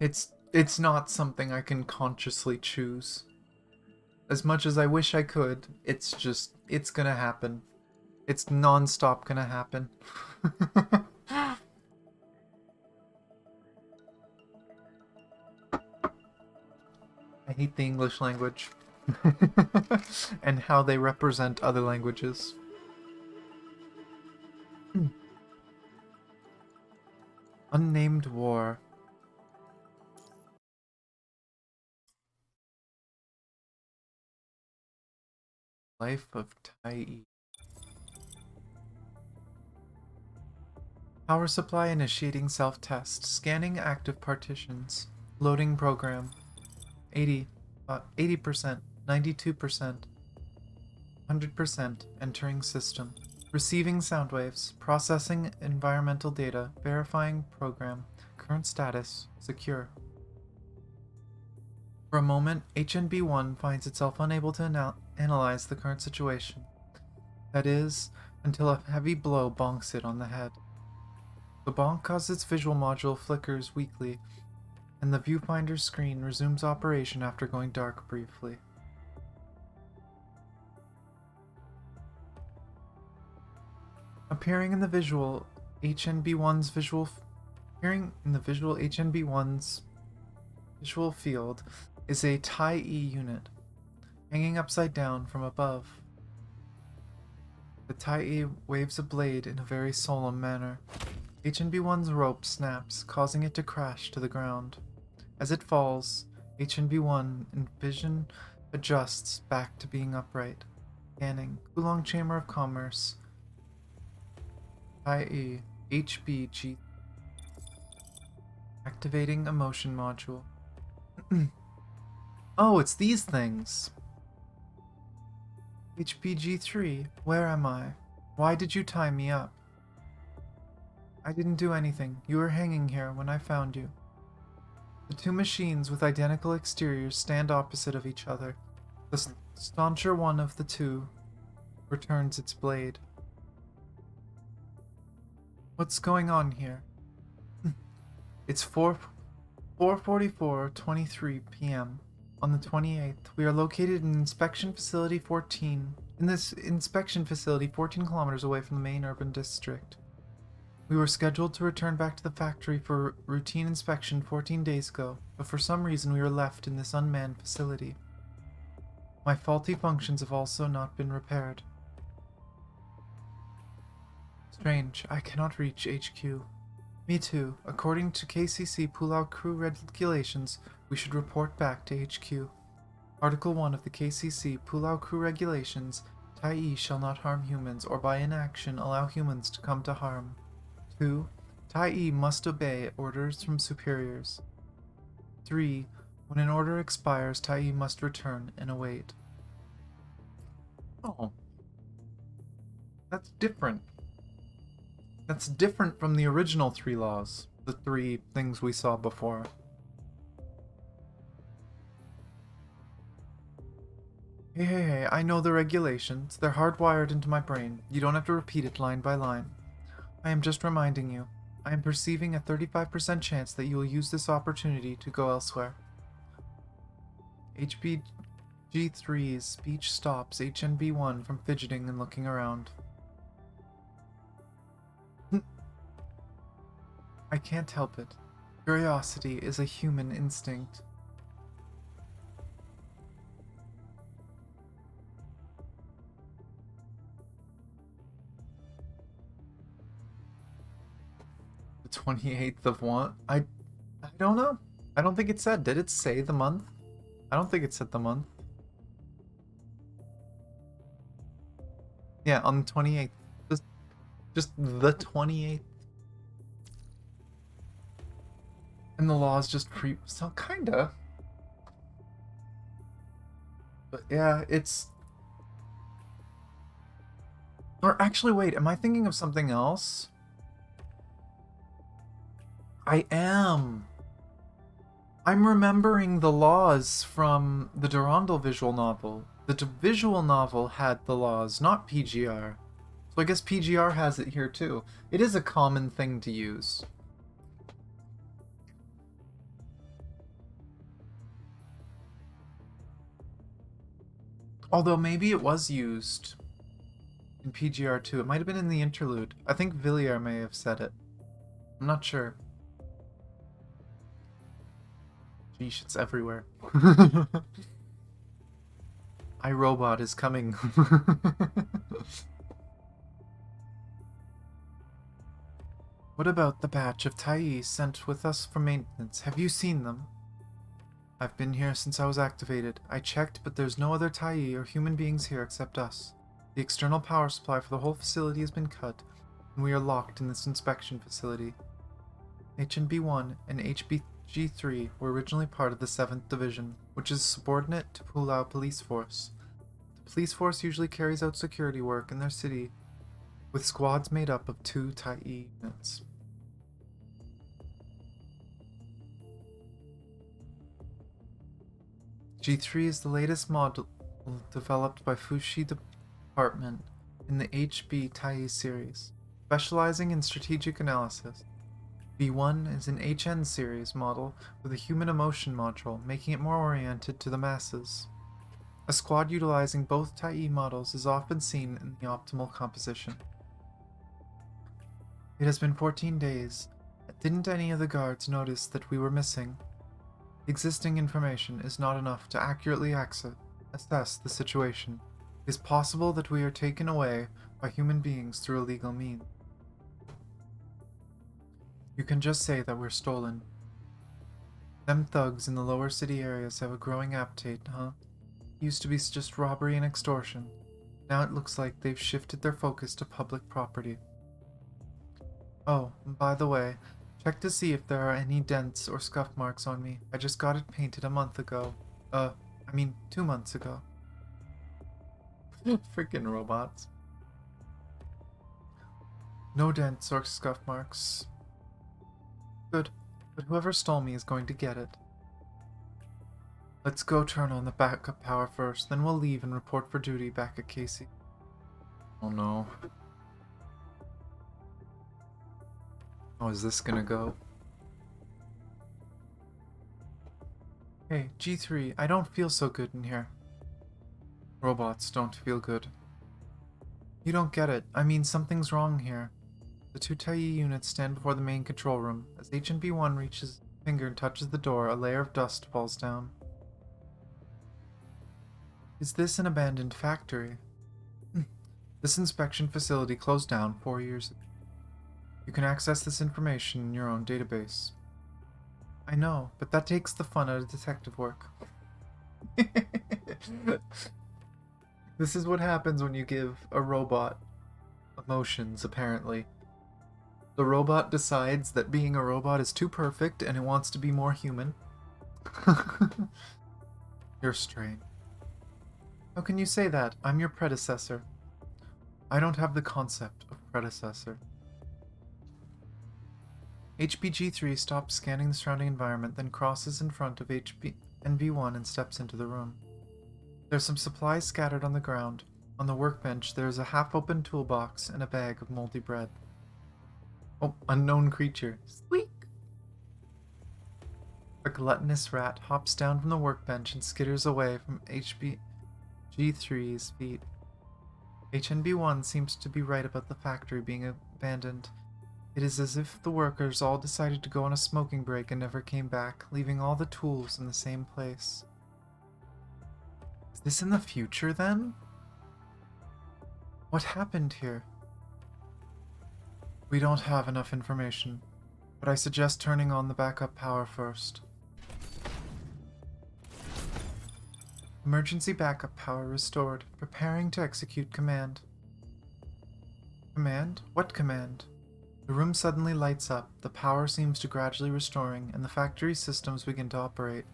It's not something I can consciously choose. As much as I wish I could, it's gonna happen. It's non-stop gonna happen. I hate the English language. And how they represent other languages. Unnamed War. Life of Tai. Power supply initiating self-test. Scanning active partitions. Loading program. 80%, 92%, 100%, entering system. Receiving sound waves. Processing environmental data. Verifying program. Current status. Secure. For a moment, HNB-1 finds itself unable to analyze the current situation. That is, until a heavy blow bonks it on the head. The bonk causes its visual module flickers weakly, and the viewfinder screen resumes operation after going dark briefly. Appearing in the visual, HNB-1's visual Appearing in the visual HNB1's visual field is a Tai-E unit, hanging upside down from above. The Tai-E waves a blade in a very solemn manner. HNB1's rope snaps, causing it to crash to the ground. As it falls, HNB1 in vision adjusts back to being upright. Scanning. Kowloong Chamber of Commerce. IE. HBG. Activating emotion module. Oh, it's these things. HBG3, where am I? Why did you tie me up? I didn't do anything. You were hanging here when I found you. The two machines with identical exteriors stand opposite of each other. The stauncher one of the two returns its blade. What's going on here? It's 4:44:23 p.m. On the 28th, we are located in Inspection Facility 14. In this inspection facility 14 kilometers away from the main urban district. We were scheduled to return back to the factory for routine inspection 14 days ago, but for some reason we were left in this unmanned facility. My faulty functions have also not been repaired. Strange, I cannot reach HQ. Me too. According to KCC Pulao crew regulations, we should report back to HQ. Article 1 of the KCC Pulao crew regulations, Tai-E shall not harm humans or by inaction allow humans to come to harm. 2. Tai-E must obey orders from superiors. 3. When an order expires, Tai-E must return and await. Oh. That's different. That's different from the original 3 laws. The 3 things we saw before. Hey, I know the regulations. They're hardwired into my brain. You don't have to repeat it line by line. I am just reminding you. I am perceiving a 35% chance that you will use this opportunity to go elsewhere. HBG3's speech stops HNB1 from fidgeting and looking around. I can't help it. Curiosity is a human instinct. The 28th of what? I don't know. I don't think it said. Did it say the month? I don't think it said the month. Yeah, on the 28th. Just the 28th. And the laws just so kinda. But yeah, it's... Or actually, wait, am I thinking of something else? I am. I'm remembering the laws from the Durandal visual novel. The visual novel had the laws, not PGR. So I guess PGR has it here too. It is a common thing to use. Although maybe it was used in PGR too. It might have been in the interlude. I think Villiers may have said it. I'm not sure. Sheesh, it's everywhere. iRobot is coming. What about the batch of Tai-E sent with us for maintenance? Have you seen them? I've been here since I was activated. I checked, but there's no other Tai-E or human beings here except us. The external power supply for the whole facility has been cut, and we are locked in this inspection facility. HNB1 and HBG3 were originally part of the 7th Division, which is subordinate to Pulao Police Force. The police force usually carries out security work in their city, with squads made up of 2 Tai-E units. G3 is the latest model developed by Fushi Department in the HB Tai-E series, specializing in strategic analysis. V1 is an HN series model with a human emotion module, making it more oriented to the masses. A squad utilizing both Tai-E models is often seen in the optimal composition. It has been 14 days, Didn't any of the guards notice that we were missing? Existing information is not enough to accurately assess the situation. It is possible that we are taken away by human beings through illegal means. You can just say that we're stolen. Them thugs in the lower city areas have a growing appetite, huh? Used to be just robbery and extortion. Now it looks like they've shifted their focus to public property. Oh, and by the way, check to see if there are any dents or scuff marks on me. I just got it painted a month ago. 2 months ago. Freaking robots. No dents or scuff marks. Good, but whoever stole me is going to get it. Let's go turn on the backup power first, then we'll leave and report for duty back at Casey. Oh no. How is this gonna go? Hey, G3, I don't feel so good in here. Robots don't feel good. You don't get it. I mean, something's wrong here. The two Taiyi units stand before the main control room. As HNB-1 reaches his finger and touches the door, a layer of dust falls down. Is this an abandoned factory? This inspection facility closed down 4 years ago. You can access this information in your own database. I know, but that takes the fun out of detective work. This is what happens when you give a robot emotions, apparently. The robot decides that being a robot is too perfect and it wants to be more human. You're strange. How can you say that? I'm your predecessor. I don't have the concept of predecessor. HPG-3 stops scanning the surrounding environment, then crosses in front of NV-1 and steps into the room. There's some supplies scattered on the ground. On the workbench, there is a half-open toolbox and a bag of moldy bread. Oh, unknown creature. Squeak! A gluttonous rat hops down from the workbench and skitters away from HPG-3's feet. HNB-1 seems to be right about the factory being abandoned. It is as if the workers all decided to go on a smoking break and never came back, leaving all the tools in the same place. Is this in the future, then? What happened here? We don't have enough information, but I suggest turning on the backup power first. Emergency backup power restored. Preparing to execute command. Command? What command? The room suddenly lights up, the power seems to gradually restoring, and the factory systems begin to operate.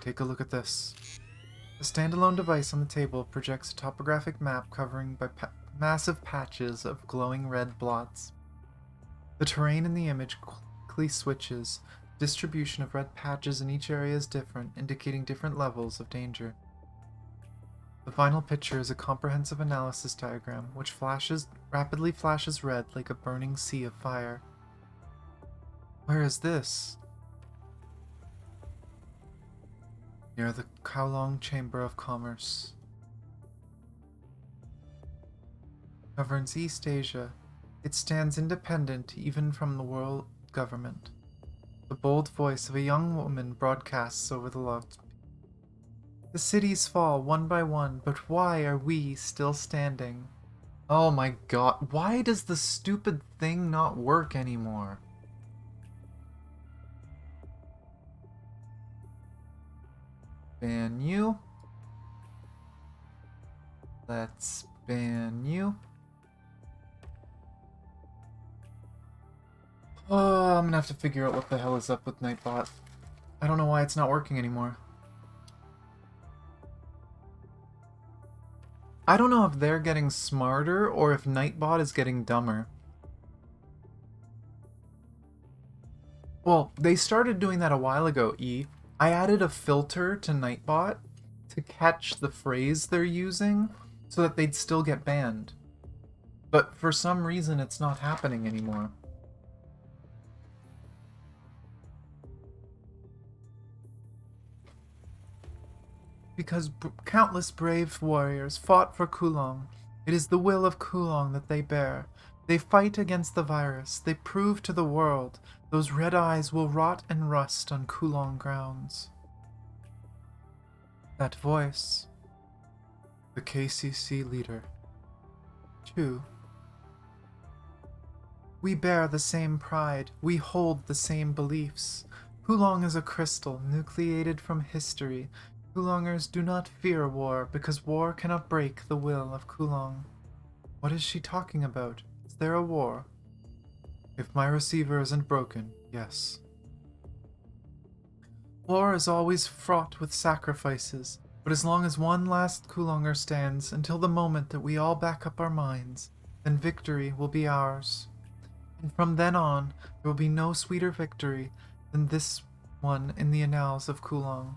Take a look at this. The standalone device on the table projects a topographic map covering by massive patches of glowing red blots. The terrain in the image quickly switches. The distribution of red patches in each area is different, indicating different levels of danger. The final picture is a comprehensive analysis diagram, which rapidly flashes red like a burning sea of fire. Where is this? Near the Kowloong Chamber of Commerce. Governs East Asia. It stands independent even from the world government. The bold voice of a young woman broadcasts over the loudspeaker. The cities fall one by one, but why are we still standing? Oh my god, why does the stupid thing not work anymore? Ban you. Let's ban you. Oh, I'm gonna have to figure out what the hell is up with Nightbot. I don't know why it's not working anymore. I don't know if they're getting smarter or if Nightbot is getting dumber. Well, they started doing that a while ago, E. I added a filter to Nightbot to catch the phrase they're using so that they'd still get banned. But for some reason, it's not happening anymore. Because countless brave warriors fought for Kowloong. It is the will of Kowloong that they bear. They fight against the virus. They prove to the world those red eyes will rot and rust on Kowloong grounds. That voice. The KCC leader. 2. We bear the same pride. We hold the same beliefs. Kowloong is a crystal, nucleated from history. Kowloongers do not fear war, because war cannot break the will of Kowloong. What is she talking about? Is there a war? If my receiver isn't broken, yes. War is always fraught with sacrifices, but as long as one last Kowloonger stands, until the moment that we all back up our minds, then victory will be ours. And from then on, there will be no sweeter victory than this one in the annals of Kowloong.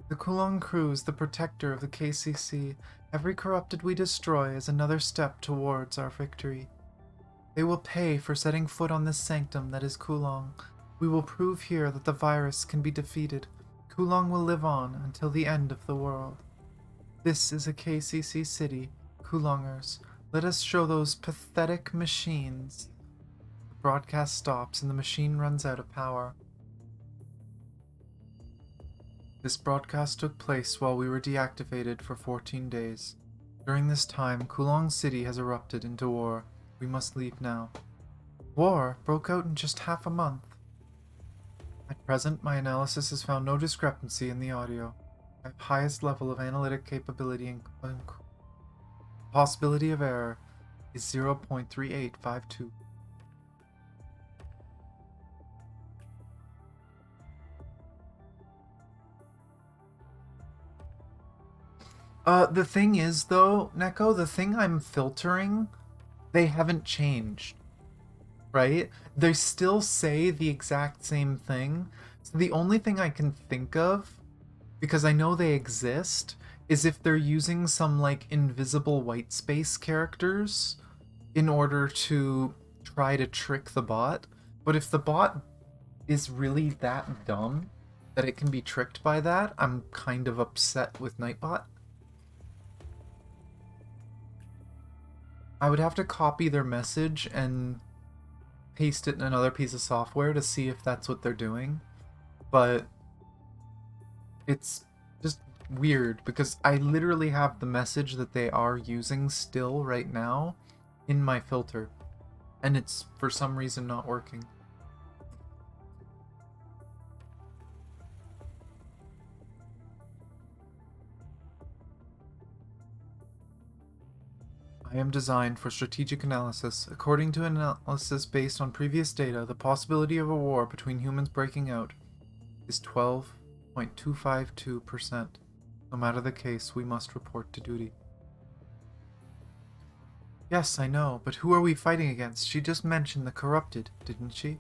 The Kowloong crew is the protector of the KCC. Every corrupted we destroy is another step towards our victory. They will pay for setting foot on this sanctum that is Kowloong. We will prove here that the virus can be defeated. Kowloong will live on until the end of the world. This is a KCC city. Kowloongers, let us show those pathetic machines. The broadcast stops and the machine runs out of power. This broadcast took place while we were deactivated for 14 days. During this time, Kowloong City has erupted into war. We must leave now. War broke out in just half a month. At present, my analysis has found no discrepancy in the audio. My highest level of analytic capability and possibility of error is 0.3852. The thing is, though, Neko, the thing I'm filtering, they haven't changed, right? They still say the exact same thing. So the only thing I can think of, because I know they exist, is if they're using some, like, invisible white space characters in order to try to trick the bot. But if the bot is really that dumb that it can be tricked by that, I'm kind of upset with Nightbot. I would have to copy their message and paste it in another piece of software to see if that's what they're doing. But it's just weird because I literally have the message that they are using still right now in my filter. And it's for some reason not working. I am designed for strategic analysis. According to analysis based on previous data, the possibility of a war between humans breaking out is 12.252%. No matter the case, we must report to duty. Yes, I know, but who are we fighting against? She just mentioned the corrupted, didn't she?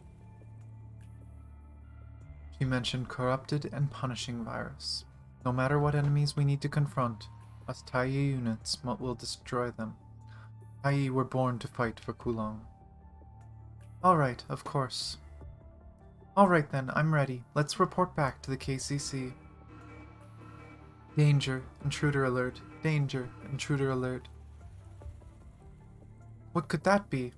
She mentioned corrupted and punishing virus. No matter what enemies we need to confront, us Taiyi units will destroy them. Taiyi were born to fight for Kowloong. Alright, of course. Alright then, I'm ready. Let's report back to the KCC. Danger, intruder alert. Danger, intruder alert. What could that be?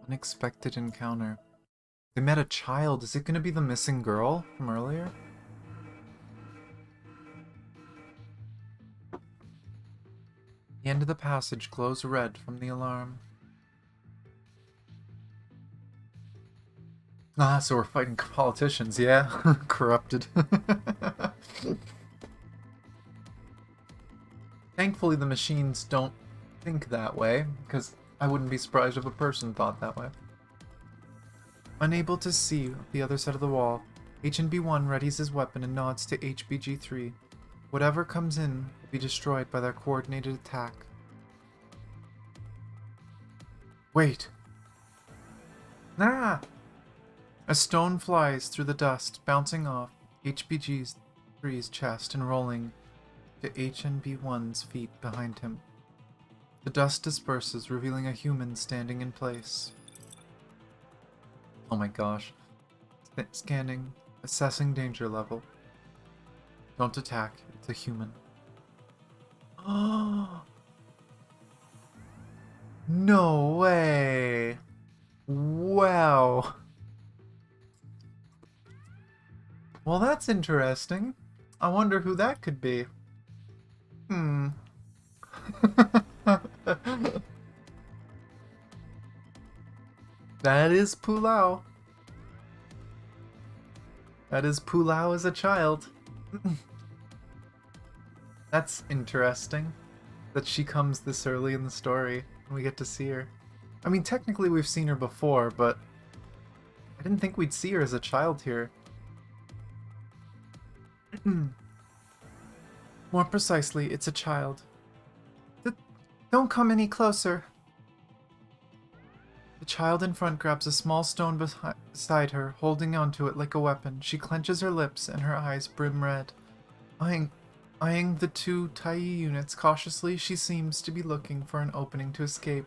Unexpected encounter. They met a child. Is it going to be the missing girl from earlier? The end of the passage glows red from the alarm. Ah, so we're fighting politicians, yeah? Corrupted. Thankfully the machines don't think that way, because I wouldn't be surprised if a person thought that way. Unable to see the other side of the wall, HNB1 readies his weapon and nods to HBG3. Whatever comes in will be destroyed by their coordinated attack. Wait! Ah! A stone flies through the dust, bouncing off HBG3's chest and rolling to HNB1's feet behind him. The dust disperses, revealing a human standing in place. Oh my gosh. Scanning. Assessing danger level. Don't attack. It's a human. Oh! No way! Wow! Well, that's interesting. I wonder who that could be. That is Pulao. That is Pulao as a child. That's interesting. That she comes this early in the story and we get to see her. I mean, technically we've seen her before, but I didn't think we'd see her as a child here. More precisely, it's a child. Don't come any closer. The child in front grabs a small stone beside her, holding onto it like a weapon. She clenches her lips and her eyes brim red. Eyeing the two Tai units cautiously, she seems to be looking for an opening to escape.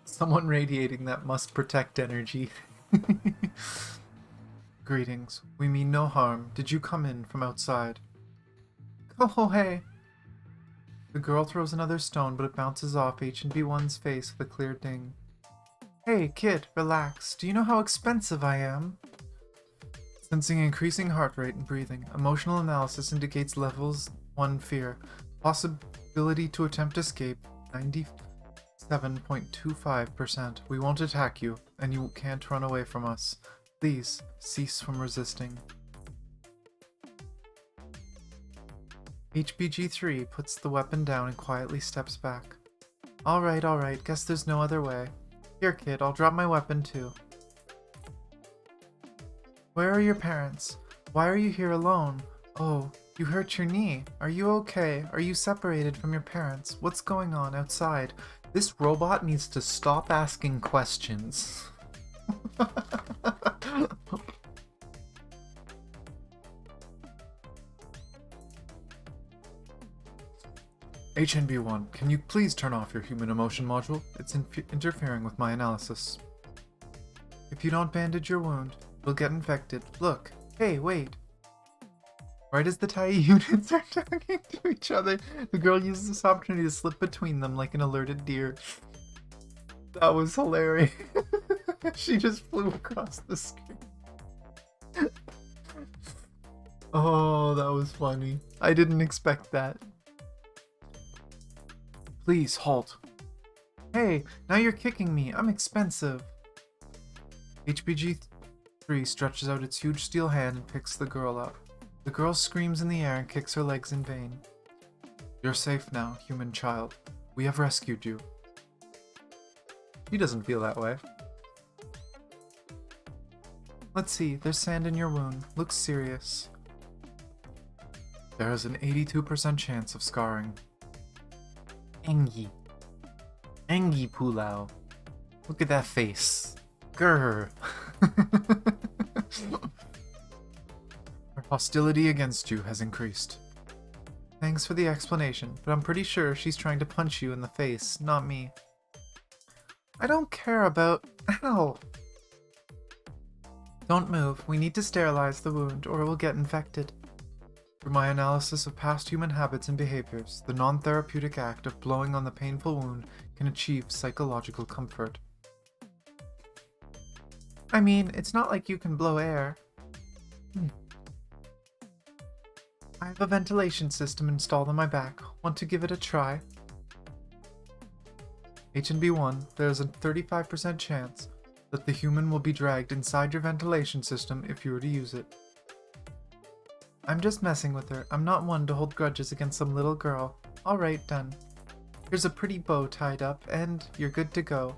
Someone radiating that must protect energy. Greetings. We mean no harm. Did you come in from outside? Oh, hey. The girl throws another stone, but it bounces off H&B1's face with a clear ding. Hey, kid, relax. Do you know how expensive I am? Sensing increasing heart rate and breathing, emotional analysis indicates levels 1 fear. Possibility to attempt escape, 97.25%. We won't attack you, and you can't run away from us. Please, cease from resisting. HBG3 puts the weapon down and quietly steps back. Alright, guess there's no other way. Here, kid, I'll drop my weapon too. Where are your parents? Why are you here alone? Oh, you hurt your knee. Are you okay? Are you separated from your parents? What's going on outside? This robot needs to stop asking questions. HNB1, can you please turn off your human emotion module? It's interfering with my analysis. If you don't bandage your wound, you'll get infected. Look. Hey, wait. Right as the Tai units are talking to each other, the girl uses this opportunity to slip between them like an alerted deer. That was hilarious. She just flew across the screen. Oh, that was funny. I didn't expect that. Please, halt. Hey, now you're kicking me. I'm expensive. HBG3 stretches out its huge steel hand and picks the girl up. The girl screams in the air and kicks her legs in vain. You're safe now, human child. We have rescued you. He doesn't feel that way. Let's see, there's sand in your wound. Looks serious. There is an 82% chance of scarring. Engie. Engie Pulao. Look at that face. Grr. Her hostility against you has increased. Thanks for the explanation, but I'm pretty sure she's trying to punch you in the face, not me. I don't care about... Ow! Don't move. We need to sterilize the wound, or it will get infected. Through my analysis of past human habits and behaviors, the non-therapeutic act of blowing on the painful wound can achieve psychological comfort. I mean, it's not like you can blow air. I have a ventilation system installed on my back. Want to give it a try? H&B1, there is a 35% chance that the human will be dragged inside your ventilation system if you were to use it. I'm just messing with her. I'm not one to hold grudges against some little girl. Alright, done. Here's a pretty bow tied up, and you're good to go.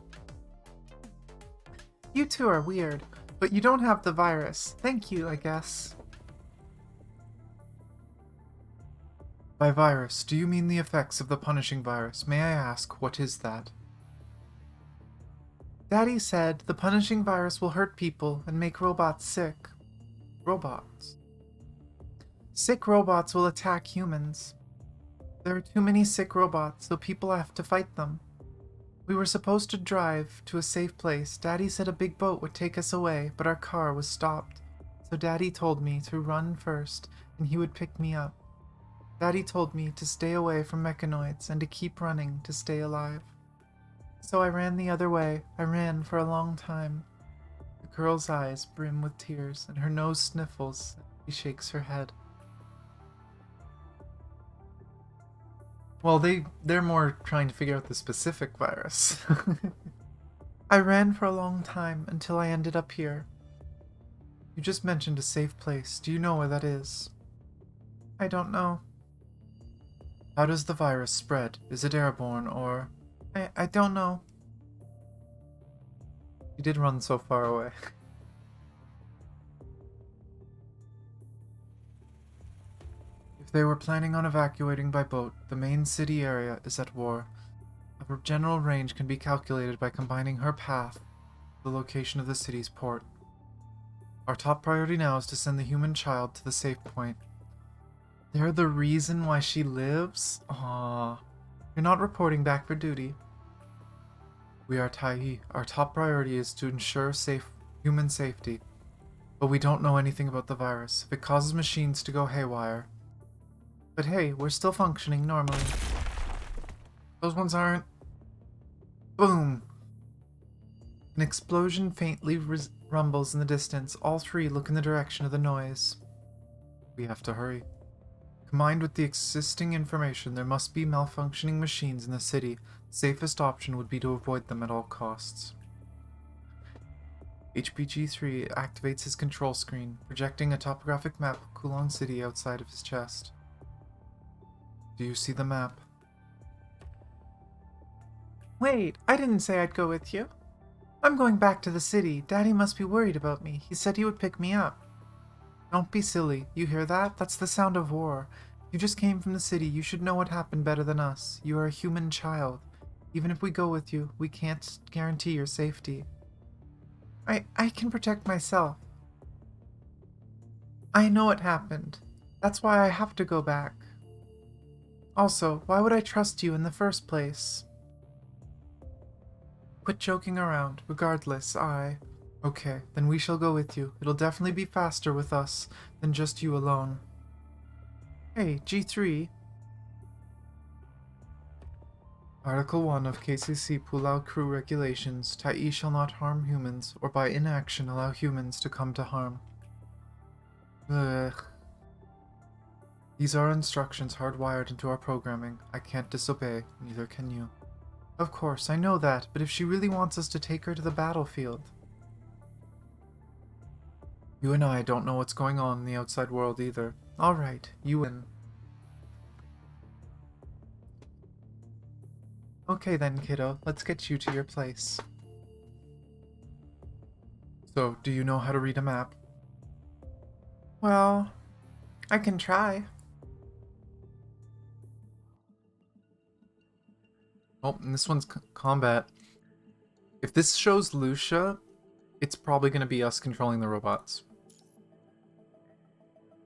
You two are weird, but you don't have the virus. Thank you, I guess. By virus, do you mean the effects of the punishing virus? May I ask, what is that? Daddy said the punishing virus will hurt people and make robots sick. Robots. Sick robots will attack humans. There are too many sick robots, so people have to fight them. We were supposed to drive to a safe place. Daddy said a big boat would take us away, but our car was stopped. So Daddy told me to run first, and he would pick me up. Daddy told me to stay away from mechanoids and to keep running to stay alive. So I ran the other way. I ran for a long time. The girl's eyes brim with tears, and her nose sniffles. She shakes her head. Well, they're more trying to figure out the specific virus. I ran for a long time until I ended up here. You just mentioned a safe place. Do you know where that is? I don't know. How does the virus spread? Is it airborne or... I don't know. You did run so far away. If they were planning on evacuating by boat, the main city area is at war. A general range can be calculated by combining her path with the location of the city's port. Our top priority now is to send the human child to the safe point. They're the reason why she lives? Aww. You're not reporting back for duty. We are Tai. Our top priority is to ensure human safety. But we don't know anything about the virus. If it causes machines to go haywire. But hey, we're still functioning normally. Those ones aren't. Boom! An explosion faintly rumbles in the distance. All three look in the direction of the noise. We have to hurry. Combined with the existing information, there must be malfunctioning machines in the city. The safest option would be to avoid them at all costs. HPG-3 activates his control screen, projecting a topographic map of Kowloong City outside of his chest. Do you see the map? Wait, I didn't say I'd go with you. I'm going back to the city. Daddy must be worried about me. He said he would pick me up. Don't be silly. You hear that? That's the sound of war. You just came from the city. You should know what happened better than us. You are a human child. Even if we go with you, we can't guarantee your safety. I can protect myself. I know it happened. That's why I have to go back. Also, why would I trust you in the first place? Quit joking around. Regardless, Okay, then we shall go with you. It'll definitely be faster with us than just you alone. Hey, G3. Article 1 of KCC Pulao Crew Regulations. Tai shall not harm humans, or by inaction allow humans to come to harm. Ugh. These are instructions hardwired into our programming. I can't disobey, neither can you. Of course, I know that, but if she really wants us to take her to the battlefield... You and I don't know what's going on in the outside world either. Alright, you win. Okay then, kiddo, let's get you to your place. So, do you know how to read a map? Well, I can try. Oh, and this one's combat. If this shows Lucia, it's probably going to be us controlling the robots.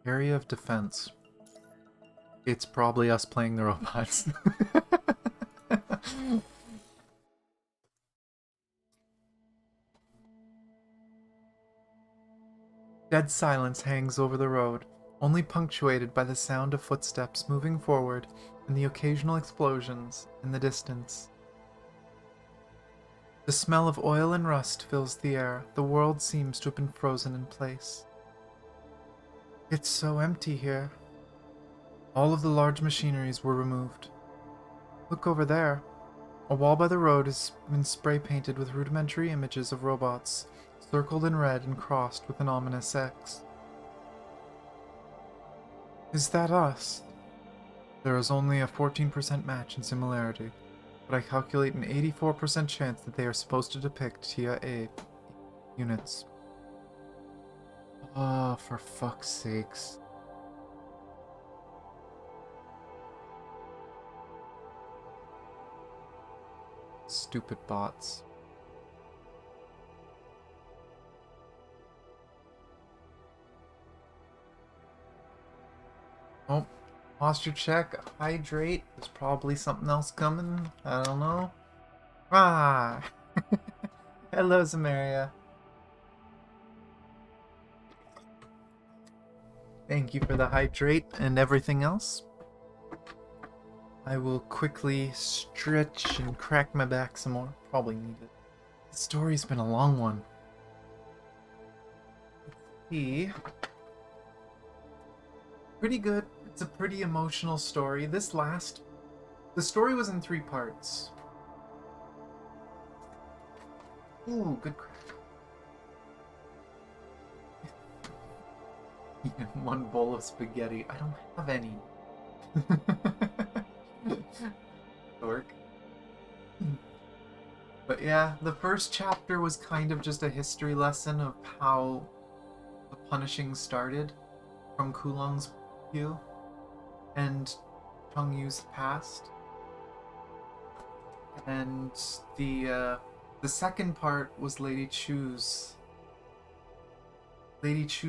Area of defense. It's probably us playing the robots. Dead silence hangs over the road, only punctuated by the sound of footsteps moving forward and the occasional explosions in the distance. The smell of oil and rust fills the air. The world seems to have been frozen in place. It's so empty here. All of the large machineries were removed. Look over there. A wall by the road has been spray-painted with rudimentary images of robots, circled in red and crossed with an ominous X. Is that us? There is only a 14% match in similarity, but I calculate an 84% chance that they are supposed to depict TIA units. Oh, for fuck's sakes. Stupid bots. Oh, Posture check, hydrate. There's probably something else coming. I don't know. Ah! Hello, Zamaria. Thank you for the hydrate and everything else. I will quickly stretch and crack my back some more. Probably need it. The story's been a long one. Let's see. Pretty good. It's a pretty emotional story. The story was in 3 parts. Ooh, good crack. One bowl of spaghetti. I don't have any. Dork. But yeah, the first chapter was kind of just a history lesson of how the punishing started from Kowloong's view and Chongyu's past. And the second part was Lady Chu's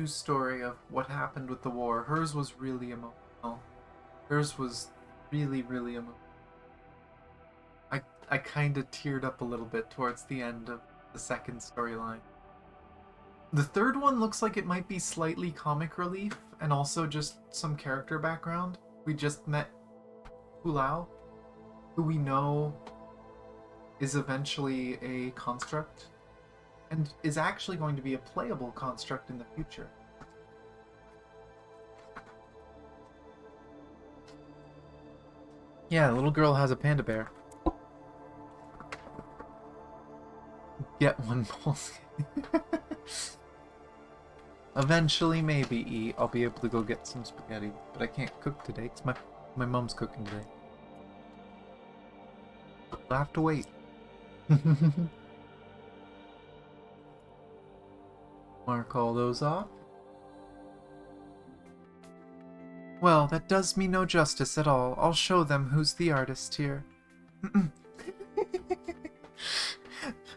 story of what happened with the war. Hers was really emotional. Hers was really, really emotional. I kind of teared up a little bit towards the end of the second storyline. The third one looks like it might be slightly comic relief and also just some character background. We just met Pulao, who we know is eventually a construct and is actually going to be a playable construct in the future. Yeah, the little girl has a panda bear. Get one bowl. Eventually, maybe, I'll be able to go get some spaghetti, but I can't cook today because my mom's cooking today. I'll have to wait. Mark all those off. Well, that does me no justice at all. I'll show them who's the artist here.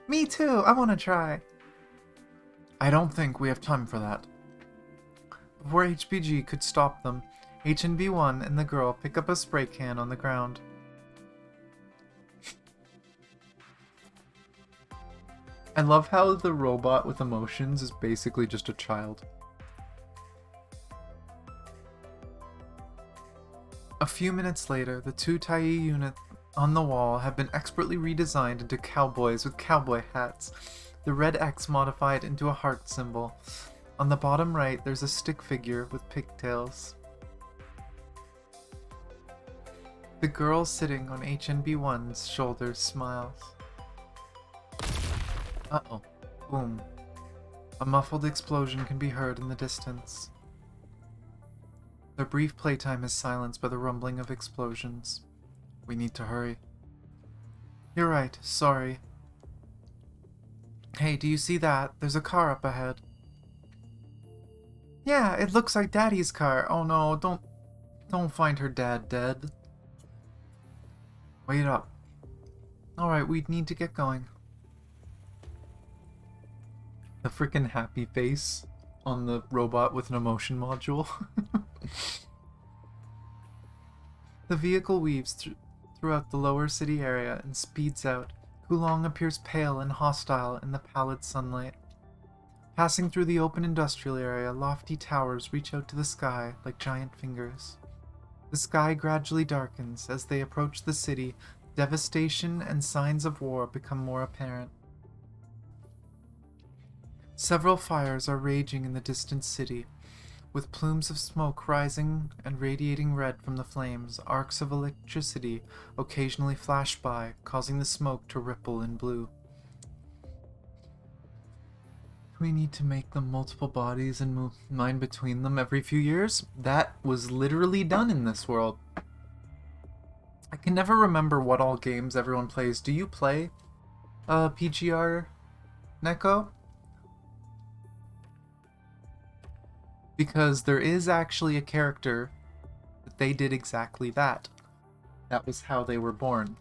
Me too, I want to try. I don't think we have time for that. Before HPG could stop them, HNB1 and the girl pick up a spray can on the ground. I love how the robot with emotions is basically just a child. A few minutes later, the 2 Taiyi units on the wall have been expertly redesigned into cowboys with cowboy hats, the red X modified into a heart symbol. On the bottom right, there's a stick figure with pigtails. The girl sitting on HNB1's shoulders smiles. Uh-oh. Boom. A muffled explosion can be heard in the distance. Their brief playtime is silenced by the rumbling of explosions. We need to hurry. You're right, sorry. Hey, do you see that? There's a car up ahead. Yeah, it looks like Daddy's car. Oh no, don't find her dad dead. Wait up. Alright, we need to get going. The freaking happy face on the robot with an emotion module. The vehicle weaves throughout the lower city area and speeds out. Kowloong appears pale and hostile in the pallid sunlight. Passing through the open industrial area, lofty towers reach out to the sky like giant fingers. The sky gradually darkens as they approach the city. Devastation and signs of war become more apparent. Several fires are raging in the distant city, with plumes of smoke rising and radiating red from the flames. Arcs of electricity occasionally flash by, causing the smoke to ripple in blue. We need to make them multiple bodies and mine between them every few years? That was literally done in this world. I can never remember what all games everyone plays. Do you play PGR, Neko? Because there is actually a character that they did exactly that. That was how they were born.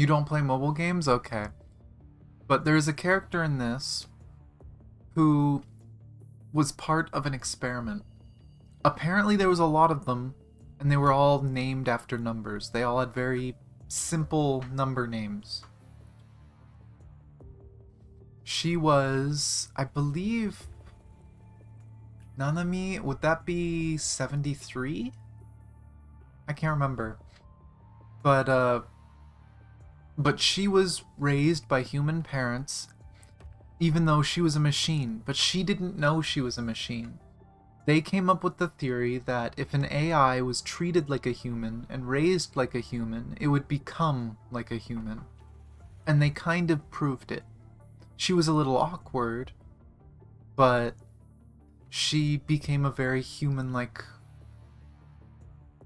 You don't play mobile games? Okay. But there's a character in this who was part of an experiment. Apparently there was a lot of them, and they were all named after numbers. They all had very simple number names. She was, I believe, Nanami, would that be 73? I can't remember. But she was raised by human parents, even though she was a machine, but she didn't know she was a machine. They came up with the theory that if an AI was treated like a human and raised like a human, it would become like a human. And they kind of proved it. She was a little awkward, but she became a very human-like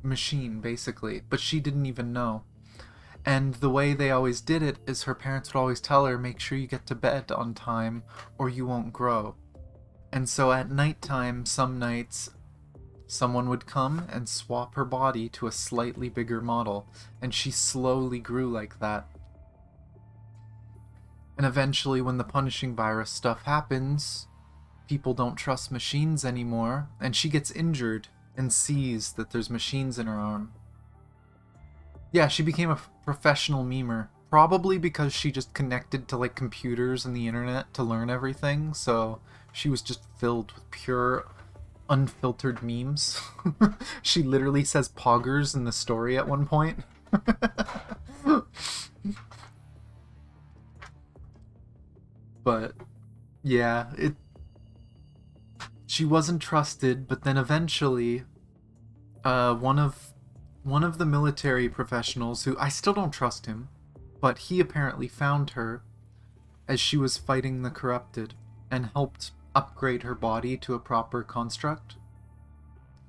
machine, basically. But she didn't even know. And the way they always did it is her parents would always tell her, make sure you get to bed on time or you won't grow. And so at nighttime, some nights, someone would come and swap her body to a slightly bigger model, and she slowly grew like that. And eventually, when the punishing virus stuff happens, people don't trust machines anymore, and she gets injured and sees that there's machines in her arm. Yeah, she became a professional memer. Probably because she just connected to like computers and the internet to learn everything, so she was just filled with pure, unfiltered memes. She literally says poggers in the story at one point. But yeah, she wasn't trusted, but then eventually one of the military professionals, who I still don't trust him, but he apparently found her as she was fighting the corrupted and helped upgrade her body to a proper construct.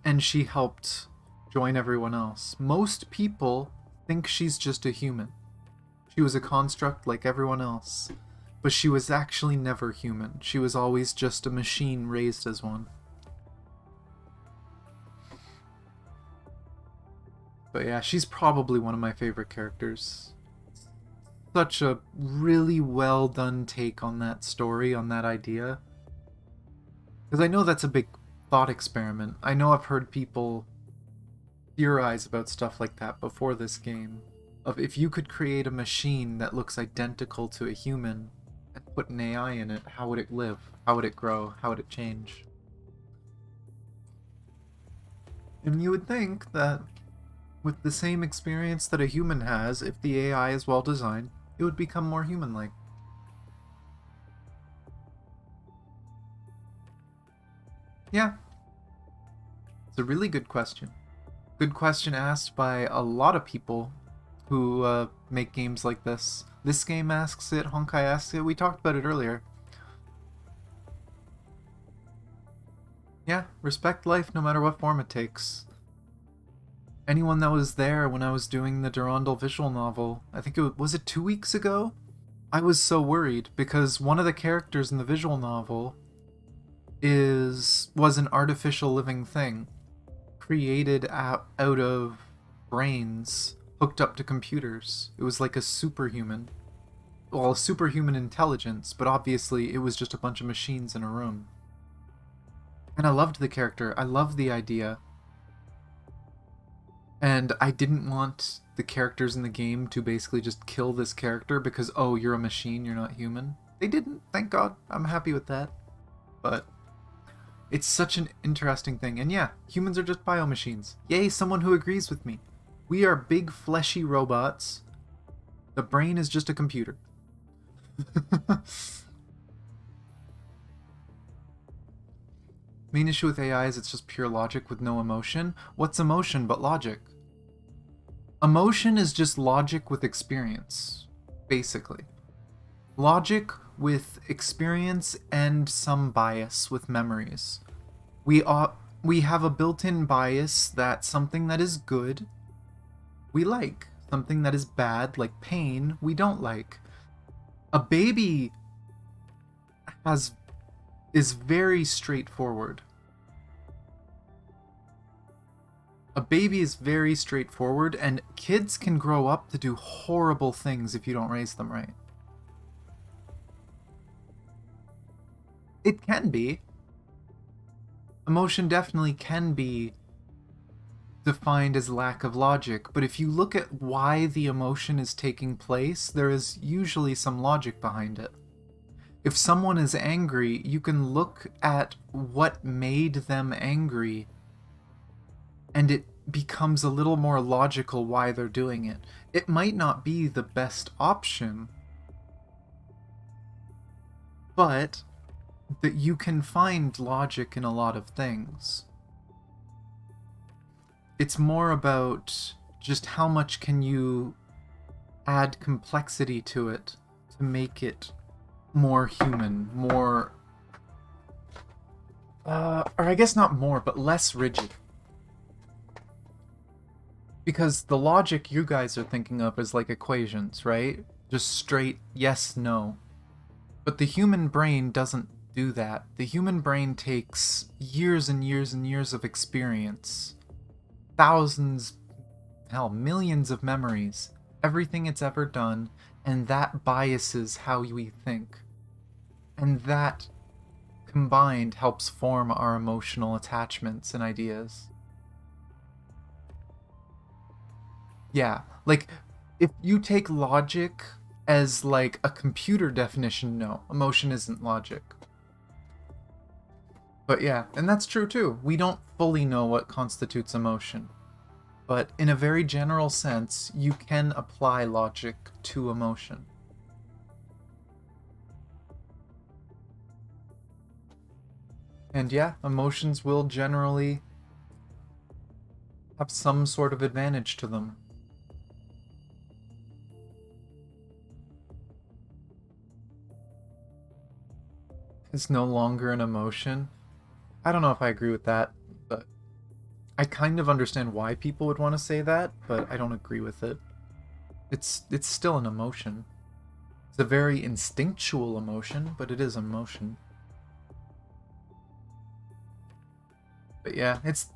And she helped join everyone else. Most people think she's just a human. She was a construct like everyone else, but she was actually never human. She was always just a machine raised as one. But yeah, she's probably one of my favorite characters. Such a really well done take on that story, on that idea. Because I know that's a big thought experiment. I know I've heard people theorize about stuff like that before this game. Of if you could create a machine that looks identical to a human and put an AI in it, how would it live? How would it grow? How would it change? And you would think that with the same experience that a human has, if the AI is well designed, it would become more human-like. Yeah. It's a really good question. Good question asked by a lot of people who make games like this. This game asks it, Honkai asks it, we talked about it earlier. Yeah, respect life no matter what form it takes. Anyone that was there when I was doing the Durandal visual novel, I think was it 2 weeks ago? I was so worried because one of the characters in the visual novel was an artificial living thing created out of brains hooked up to computers. It was like a superhuman. Well, a superhuman intelligence, but obviously it was just a bunch of machines in a room. And I loved the character. I loved the idea. And I didn't want the characters in the game to basically just kill this character because, oh, you're a machine, you're not human. They didn't, thank God. I'm happy with that. But it's such an interesting thing. And yeah, humans are just biomachines. Yay, someone who agrees with me. We are big, fleshy robots. The brain is just a computer. Main issue with AI is it's just pure logic with no emotion. What's emotion but logic? Emotion is just logic with experience, basically. Logic with experience and some bias with memories. We have a built-in bias that something that is good, we like. Something that is bad, like pain, we don't like. A baby is very straightforward. A baby is very straightforward, and kids can grow up to do horrible things if you don't raise them right. It can be. Emotion definitely can be defined as lack of logic, but if you look at why the emotion is taking place, there is usually some logic behind it. If someone is angry, you can look at what made them angry, and it becomes a little more logical why they're doing it. It might not be the best option, but that you can find logic in a lot of things. It's more about just how much can you add complexity to it to make it more human, more... or I guess not more, but less rigid. Because the logic you guys are thinking of is like equations, right? Just straight yes, no. But the human brain doesn't do that. The human brain takes years and years and years of experience, thousands, hell, millions of memories, everything it's ever done, and that biases how we think. And that combined helps form our emotional attachments and ideas. Yeah, like, if you take logic as like a computer definition, no, emotion isn't logic. But yeah, and that's true too. We don't fully know what constitutes emotion. But in a very general sense, you can apply logic to emotion. And yeah, emotions will generally have some sort of advantage to them. It's no longer an emotion. I don't know if I agree with that, but I kind of understand why people would want to say that, but I don't agree with it. It's still an emotion. It's a very instinctual emotion, but it is emotion. But yeah, it's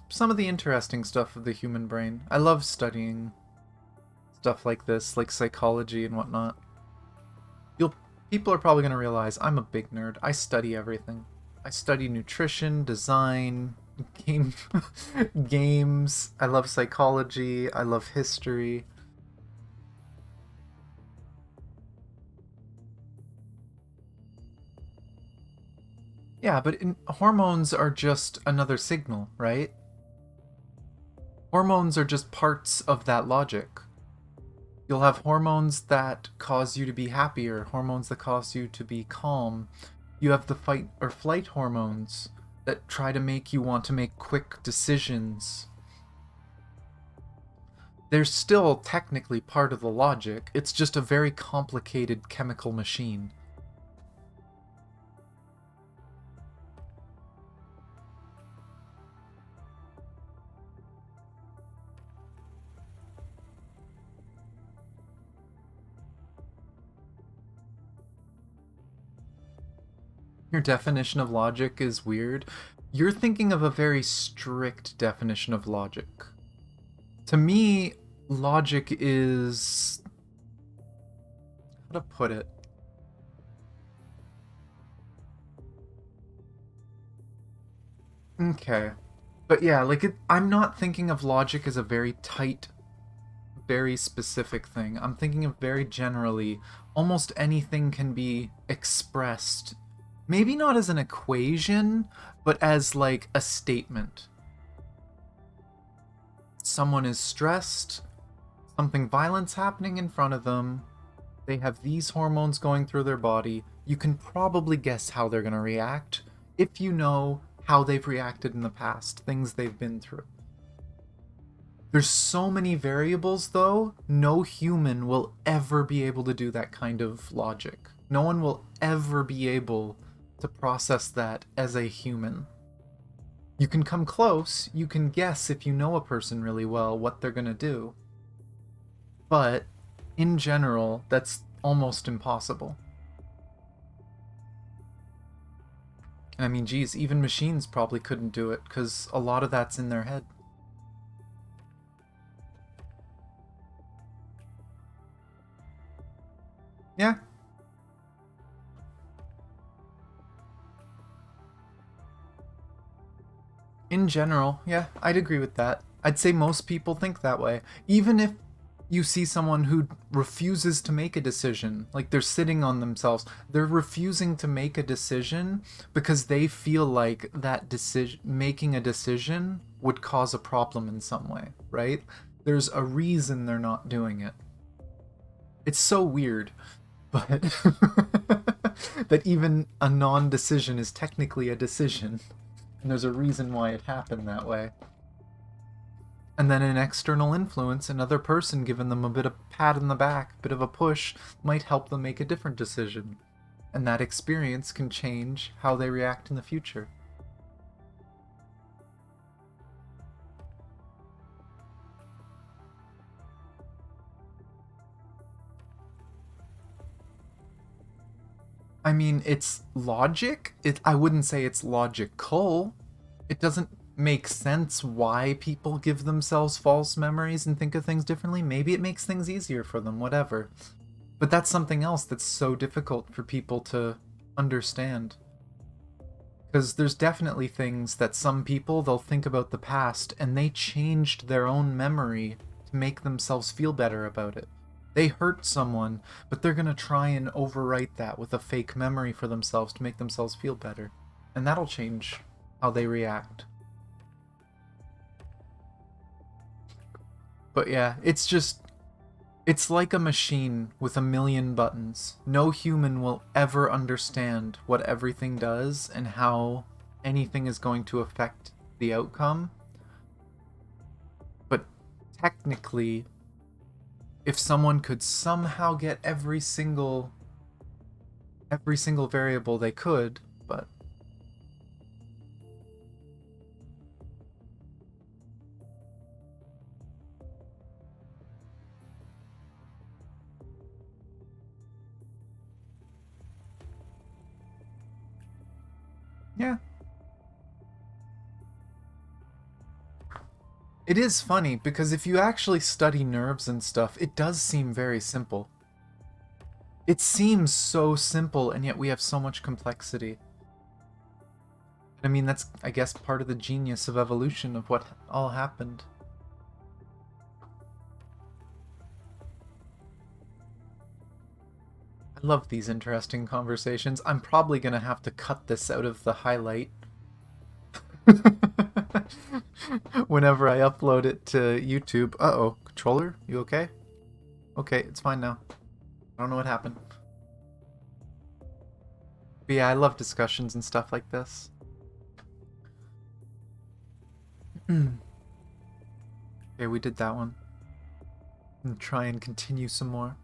some of the interesting stuff of the human brain. I love studying stuff like this, like psychology and whatnot. People are probably going to realize I'm a big nerd. I study everything. I study nutrition, design, games. I love psychology. I love history. Yeah, but hormones are just another signal, right? Hormones are just parts of that logic. You'll have hormones that cause you to be happier, hormones that cause you to be calm. You have the fight or flight hormones that try to make you want to make quick decisions. They're still technically part of the logic, it's just a very complicated chemical machine. Your definition of logic is weird. You're thinking of a very strict definition of logic. To me, logic is... how to put it? Okay. But yeah, like, I'm not thinking of logic as a very tight, very specific thing. I'm thinking of very generally, almost anything can be expressed. Maybe not as an equation, but as, like, a statement. Someone is stressed, something violent's happening in front of them, they have these hormones going through their body, you can probably guess how they're going to react if you know how they've reacted in the past, things they've been through. There's so many variables, though, no human will ever be able to do that kind of logic. No one will ever be able to process that as a human. You can come close, you can guess if you know a person really well what they're gonna do. But, in general, that's almost impossible. I mean, geez, even machines probably couldn't do it, because a lot of that's in their head. Yeah. In general, yeah, I'd agree with that. I'd say most people think that way. Even if you see someone who refuses to make a decision, like they're sitting on themselves, they're refusing to make a decision because they feel like that decision, making a decision would cause a problem in some way, right? There's a reason they're not doing it. It's so weird, but that even a non-decision is technically a decision, and there's a reason why it happened that way. And then an external influence, another person giving them a bit of pat in the back, a bit of a push, might help them make a different decision. And that experience can change how they react in the future. I mean, it's logic. I wouldn't say it's logical. It doesn't make sense why people give themselves false memories and think of things differently. Maybe it makes things easier for them, whatever. But that's something else that's so difficult for people to understand. Because there's definitely things that some people, they'll think about the past and they changed their own memory to make themselves feel better about it. They hurt someone, but they're going to try and overwrite that with a fake memory for themselves to make themselves feel better. And that'll change how they react. But yeah, it's like a machine with a million buttons. No human will ever understand what everything does and how anything is going to affect the outcome. But technically, if someone could somehow get every single variable, they could, but yeah. It is funny because if you actually study nerves and stuff, it does seem very simple. It seems so simple, and yet we have so much complexity. I mean, that's, I guess, part of the genius of evolution of what all happened. I love these interesting conversations. I'm probably gonna have to cut this out of the highlight whenever I upload it to YouTube. Uh-oh, controller, you okay? Okay, it's fine now. I don't know what happened. But yeah, I love discussions and stuff like this. Okay, we did that one. And try and continue some more.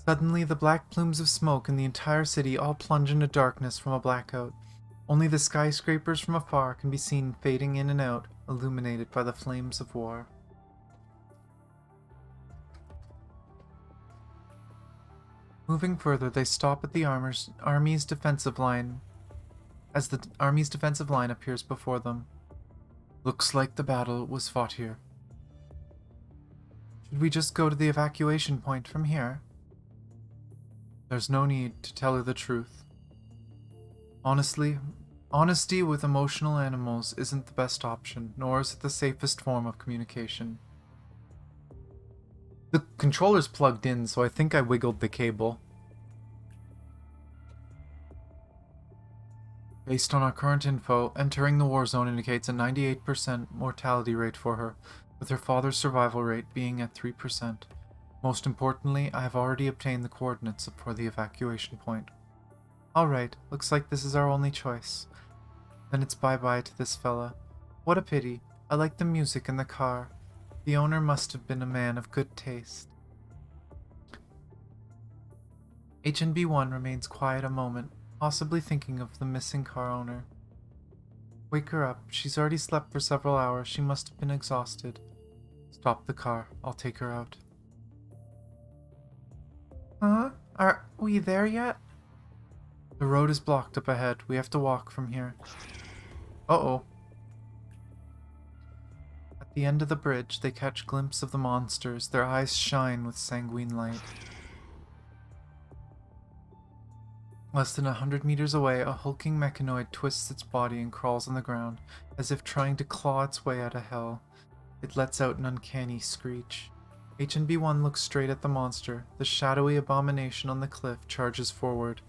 Suddenly, the black plumes of smoke in the entire city all plunge into darkness from a blackout. Only the skyscrapers from afar can be seen fading in and out, illuminated by the flames of war. Moving further, they stop at the army's defensive line, as the army's defensive line appears before them. Looks like the battle was fought here. Should we just go to the evacuation point from here? There's no need to tell her the truth. Honestly, honesty with emotional animals isn't the best option, nor is it the safest form of communication. The controller's plugged in, so I think I wiggled the cable. Based on our current info, entering the war zone indicates a 98% mortality rate for her, with her father's survival rate being at 3%. Most importantly, I have already obtained the coordinates for the evacuation point. Alright, looks like this is our only choice. Then it's bye-bye to this fella. What a pity. I like the music in the car. The owner must have been a man of good taste. HNB1 remains quiet a moment, possibly thinking of the missing car owner. Wake her up. She's already slept for several hours. She must have been exhausted. Stop the car. I'll take her out. Huh? Are we there yet? The road is blocked up ahead. We have to walk from here. Uh-oh. At the end of the bridge, they catch glimpse of the monsters. Their eyes shine with sanguine light. Less than 100 meters away, a hulking mechanoid twists its body and crawls on the ground, as if trying to claw its way out of hell. It lets out an uncanny screech. HNB-1 looks straight at the monster. The shadowy abomination on the cliff charges forward.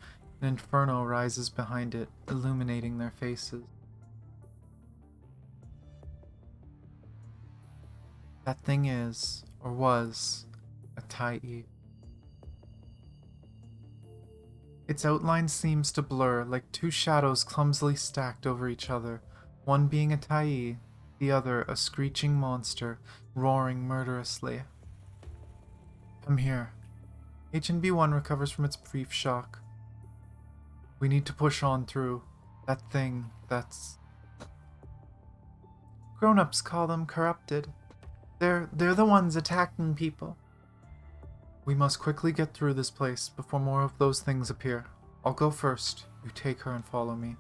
An inferno rises behind it, illuminating their faces. That thing is, or was, a Tai. Its outline seems to blur, like two shadows clumsily stacked over each other, one being a Tai, the other a screeching monster, roaring murderously. Come here. HNB-1 recovers from its brief shock. We need to push on through. That thing, that's... Grown-ups call them corrupted. They're the ones attacking people. We must quickly get through this place before more of those things appear. I'll go first. You take her and follow me.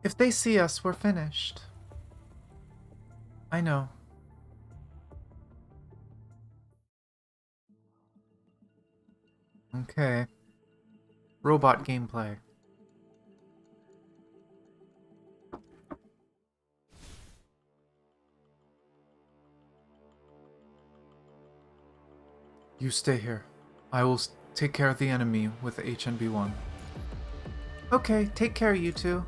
If they see us, we're finished. I know. Okay. Robot gameplay. You stay here. I will take care of the enemy with HNB-1. Okay, take care, you two.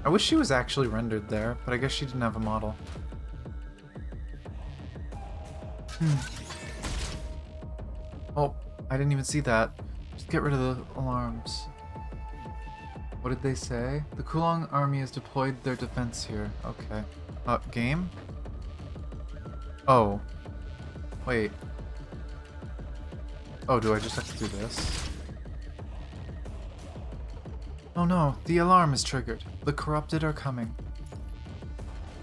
I wish she was actually rendered there, but I guess she didn't have a model. Oh, I didn't even see that. Just get rid of the alarms. What did they say? The Kowloong army has deployed their defense here. Okay. Game? Oh. Wait. Oh, do I just have to do this? Oh no, the alarm is triggered. The corrupted are coming.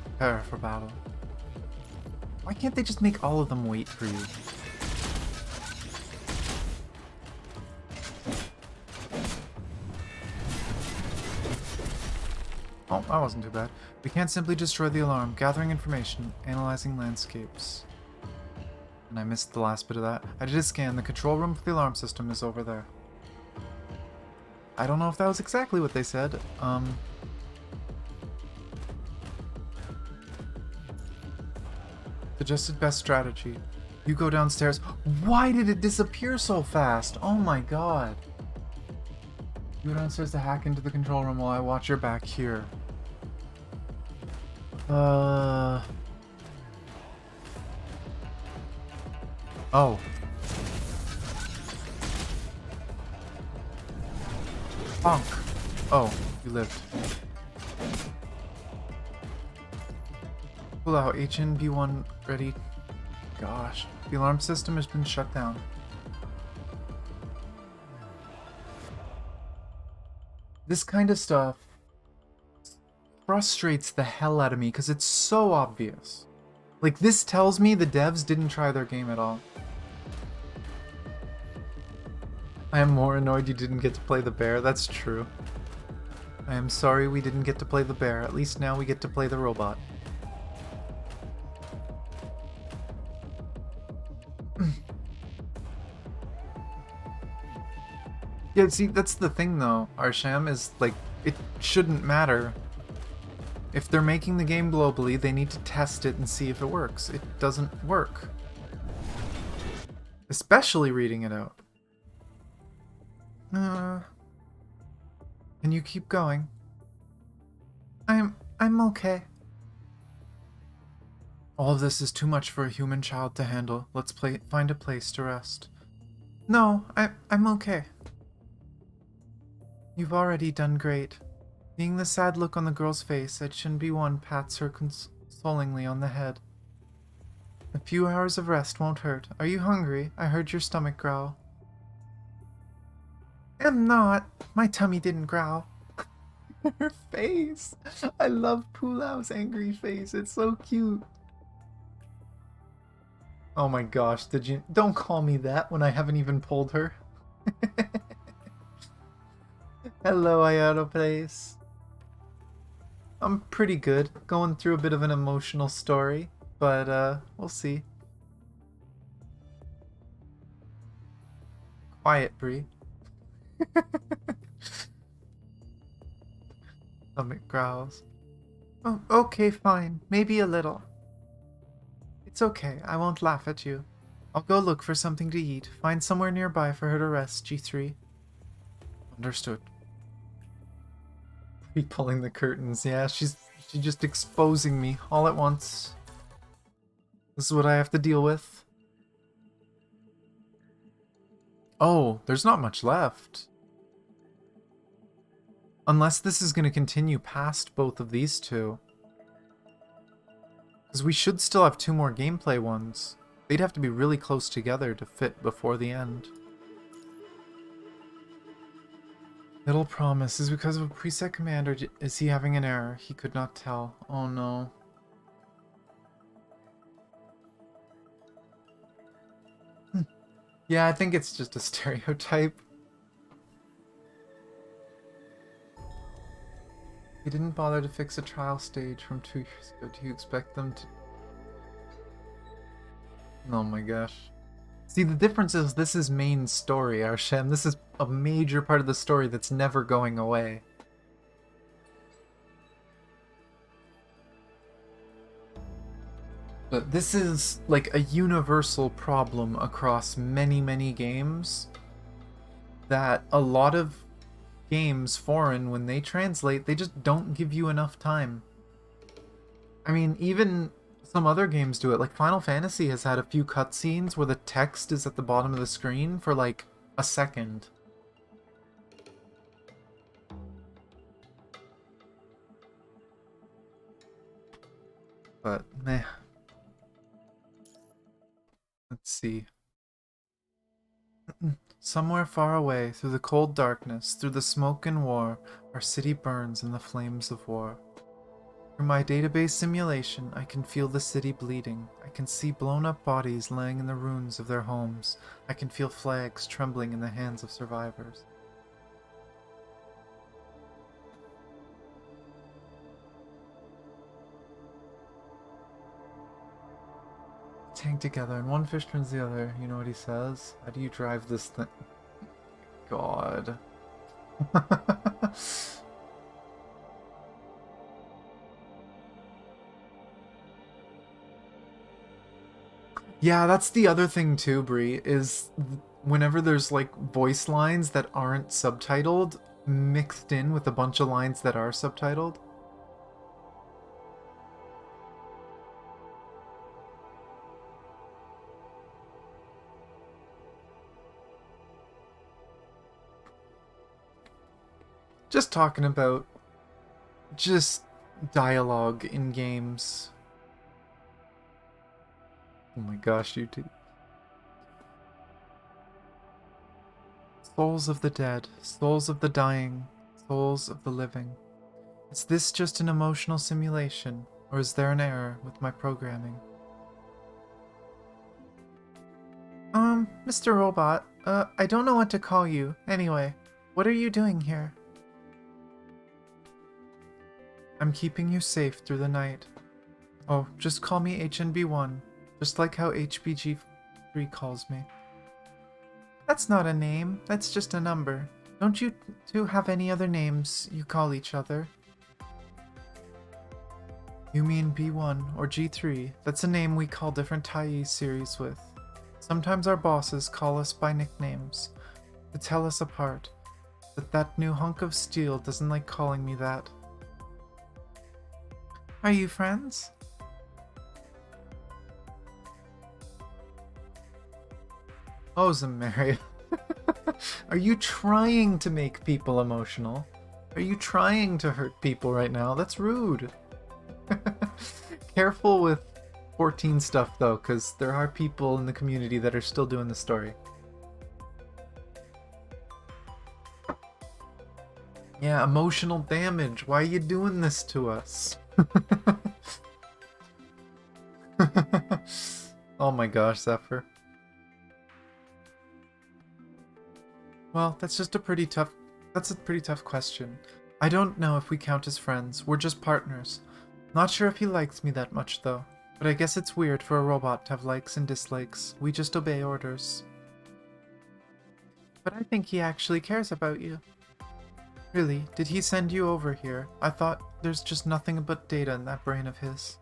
Prepare for battle. Why can't they just make all of them wait for you? Oh, that wasn't too bad. We can't simply destroy the alarm. Gathering information, analyzing landscapes. And I missed the last bit of that. I did a scan. The control room for the alarm system is over there. I don't know if that was exactly what they said. Suggested best strategy. You go downstairs. Why did it disappear so fast? Oh my god. You go downstairs to hack into the control room while I watch your back here. Oh. Bonk. Oh, you lived. Pulao, HNB-1 ready. Gosh, the alarm system has been shut down. This kind of stuff frustrates the hell out of me because it's so obvious. Like, this tells me the devs didn't try their game at all. I am more annoyed you didn't get to play the bear. That's true. I am sorry we didn't get to play the bear. At least now we get to play the robot. Yeah, see, that's the thing though, Arsham, is like, it shouldn't matter. If they're making the game globally, they need to test it and see if it works. It doesn't work. Especially reading it out. Can you keep going? I'm okay. All of this is too much for a human child to handle. Let's find a place to rest. No, I'm okay. You've already done great. Seeing the sad look on the girl's face, HNB-1 pats her consolingly on the head. A few hours of rest won't hurt. Are you hungry? I heard your stomach growl. I'm not. My tummy didn't growl. Her face. I love Pulao's angry face. It's so cute. Oh my gosh, did you... Don't call me that when I haven't even pulled her. Hello, Ayato Place. I'm pretty good. Going through a bit of an emotional story, but we'll see. Quiet, Bree. Stomach growls. Oh, okay, fine. Maybe a little. It's okay. I won't laugh at you. I'll go look for something to eat. Find somewhere nearby for her to rest, G3. Understood. Bree pulling the curtains. Yeah, she's just exposing me all at once. This is what I have to deal with. Oh, there's not much left. Unless this is going to continue past both of these two. Because we should still have 2 more gameplay ones. They'd have to be really close together to fit before the end. Little promise is because of a preset command, or is he having an error? He could not tell. Oh no. Yeah, I think it's just a stereotype. He didn't bother to fix a trial stage from 2 years ago. Do you expect them to... Oh my gosh. See, the difference is this is main story, Arshem. This is a major part of the story that's never going away. But this is like a universal problem across many, many games that a lot of games, foreign, when they translate, they just don't give you enough time. I mean, even some other games do it. Like Final Fantasy has had a few cutscenes where the text is at the bottom of the screen for like a second. But, meh. Let's see. Somewhere far away, through the cold darkness, through the smoke and war, our city burns in the flames of war. Through my database simulation, I can feel the city bleeding. I can see blown-up bodies laying in the ruins of their homes. I can feel flags trembling in the hands of survivors. Hang together, and one fish turns the other. You know what he says? How do you drive this thing? God. Yeah, that's the other thing too, Brie, is whenever there's like voice lines that aren't subtitled mixed in with a bunch of lines that are subtitled. Just talking about just dialogue in games. Oh my gosh, you two. Souls of the dead, souls of the dying, souls of the living. Is this just an emotional simulation, or is there an error with my programming? Mr. Robot, I don't know what to call you. Anyway, what are you doing here? I'm keeping you safe through the night. Oh, just call me HNB1, just like how HBG3 calls me. That's not a name, that's just a number. Don't you two have any other names you call each other? You mean B1 or G3? That's a name we call different Tyee series with. Sometimes our bosses call us by nicknames to tell us apart, but that new hunk of steel doesn't like calling me that. Are you friends? Oh, Zamaria. Are you trying to make people emotional? Are you trying to hurt people right now? That's rude. Careful with 14 stuff though, because there are people in the community that are still doing the story. Yeah, emotional damage. Why are you doing this to us? Oh my gosh, Zephyr. Well, that's a pretty tough question. I don't know if we count as friends. We're just partners. Not sure if he likes me that much though. But I guess it's weird for a robot to have likes and dislikes. We just obey orders. But I think he actually cares about you. Really, did he send you over here? I thought there's just nothing but data in that brain of his.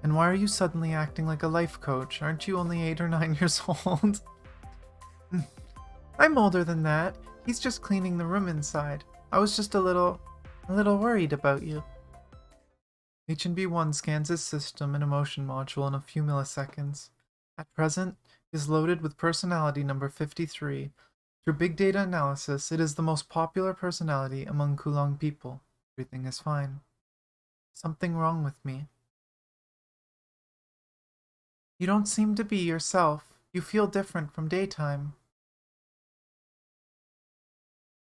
And why are you suddenly acting like a life coach? Aren't you only 8 or 9 years old? I'm older than that. He's just cleaning the room inside. I was just a little worried about you. HNB1 scans his system and emotion module in a few milliseconds. At present, is loaded with personality number 53. Through big data analysis, it is the most popular personality among Kowloong people. Everything is fine. Something wrong with me. You don't seem to be yourself. You feel different from daytime.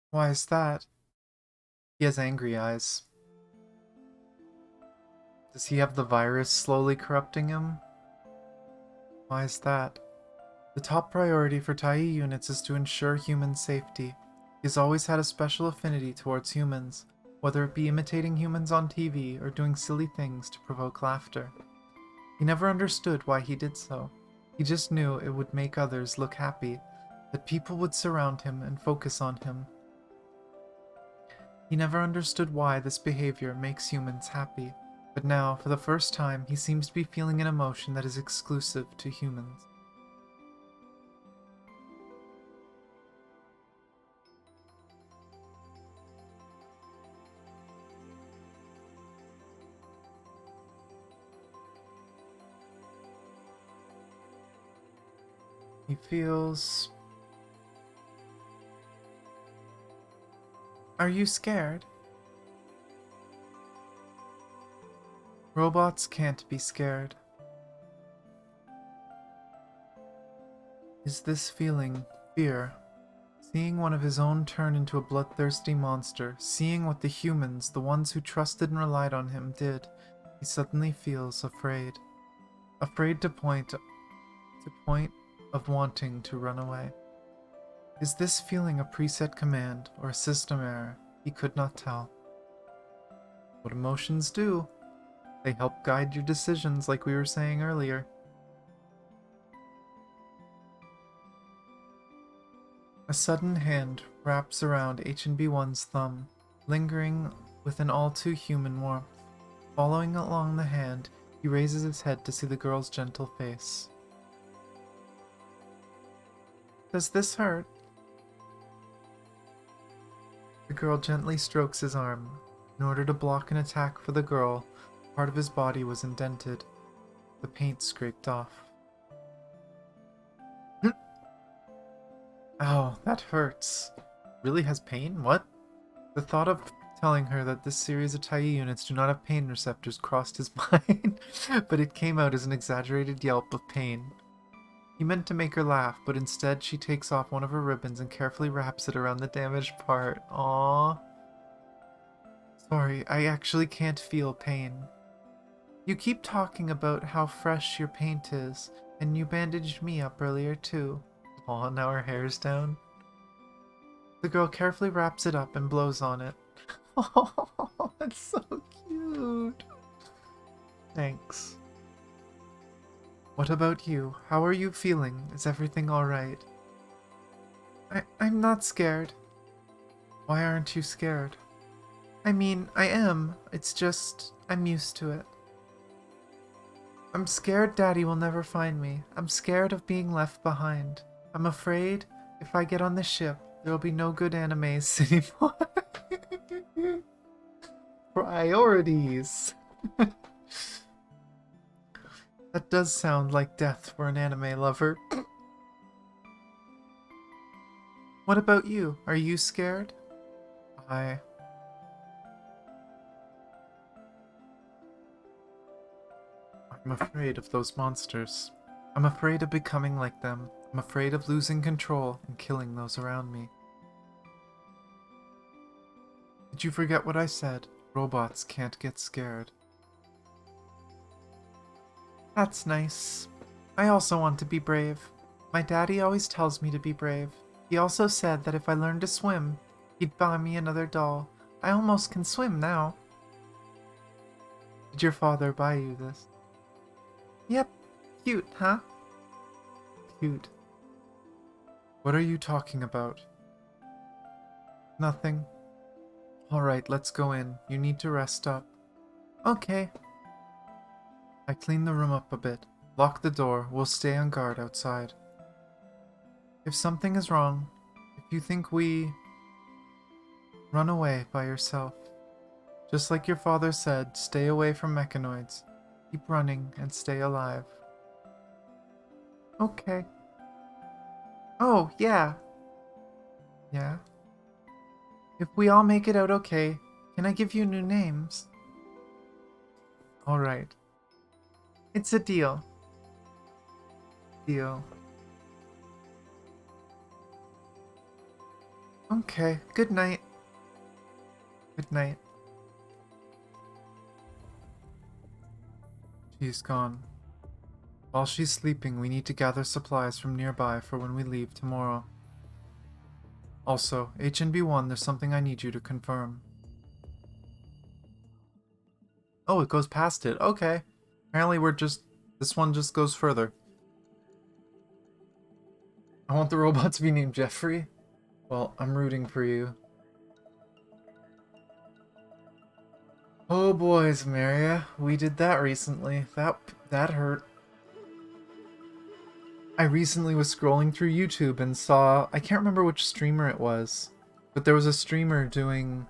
Why is that? He has angry eyes. Does he have the virus slowly corrupting him? Why is that? The top priority for Tai units is to ensure human safety. He has always had a special affinity towards humans, whether it be imitating humans on TV or doing silly things to provoke laughter. He never understood why he did so. He just knew it would make others look happy, that people would surround him and focus on him. He never understood why this behavior makes humans happy, but now, for the first time, he seems to be feeling an emotion that is exclusive to humans. He feels... Are you scared? Robots can't be scared. Is this feeling fear? Seeing one of his own turn into a bloodthirsty monster, seeing what the humans, the ones who trusted and relied on him, did, he suddenly feels afraid. Afraid to point of wanting to run away. Is this feeling a preset command or a system error? He could not tell. What emotions do? They help guide your decisions, like we were saying earlier. A sudden hand wraps around HNB1's thumb, lingering with an all-too-human warmth. Following along the hand, he raises his head to see the girl's gentle face. Does this hurt? The girl gently strokes his arm. In order to block an attack for the girl, part of his body was indented, the paint scraped off. Ow, that hurts. Really has pain? What? The thought of telling her that this series of Tai units do not have pain receptors crossed his mind, but it came out as an exaggerated yelp of pain. He meant to make her laugh, but instead she takes off one of her ribbons and carefully wraps it around the damaged part. Aww. Sorry, I actually can't feel pain. You keep talking about how fresh your paint is, and you bandaged me up earlier too. Aw, now her hair's down. The girl carefully wraps it up and blows on it. Oh, that's so cute. Thanks. What about you? How are you feeling? Is everything alright? I'm not scared. Why aren't you scared? I mean, I am. It's just, I'm used to it. I'm scared Daddy will never find me. I'm scared of being left behind. I'm afraid if I get on the ship, there'll be no good animes anymore. Priorities. That does sound like death for an anime lover. What about you? Are you scared? I'm afraid of those monsters. I'm afraid of becoming like them. I'm afraid of losing control and killing those around me. Did you forget what I said? Robots can't get scared. That's nice. I also want to be brave. My daddy always tells me to be brave. He also said that if I learned to swim, he'd buy me another doll. I almost can swim now. Did your father buy you this? Yep. Cute, huh? Cute. What are you talking about? Nothing. Alright, let's go in. You need to rest up. Okay. I clean the room up a bit. Lock the door. We'll stay on guard outside. If something is wrong, if you think we... run away by yourself. Just like your father said, stay away from mechanoids. Keep running and stay alive. Okay. Oh, yeah. Yeah? If we all make it out okay, can I give you new names? Alright. It's a deal. Deal. Okay, good night. Good night. She's gone. While she's sleeping, we need to gather supplies from nearby for when we leave tomorrow. Also, HNB1, there's something I need you to confirm. Oh, it goes past it. Okay. Apparently this one just goes further. I want the robot to be named Jeffrey. Well, I'm rooting for you. Oh boys, Maria, we did that recently. That hurt. I recently was scrolling through YouTube and saw, I can't remember which streamer it was, but there was a streamer doing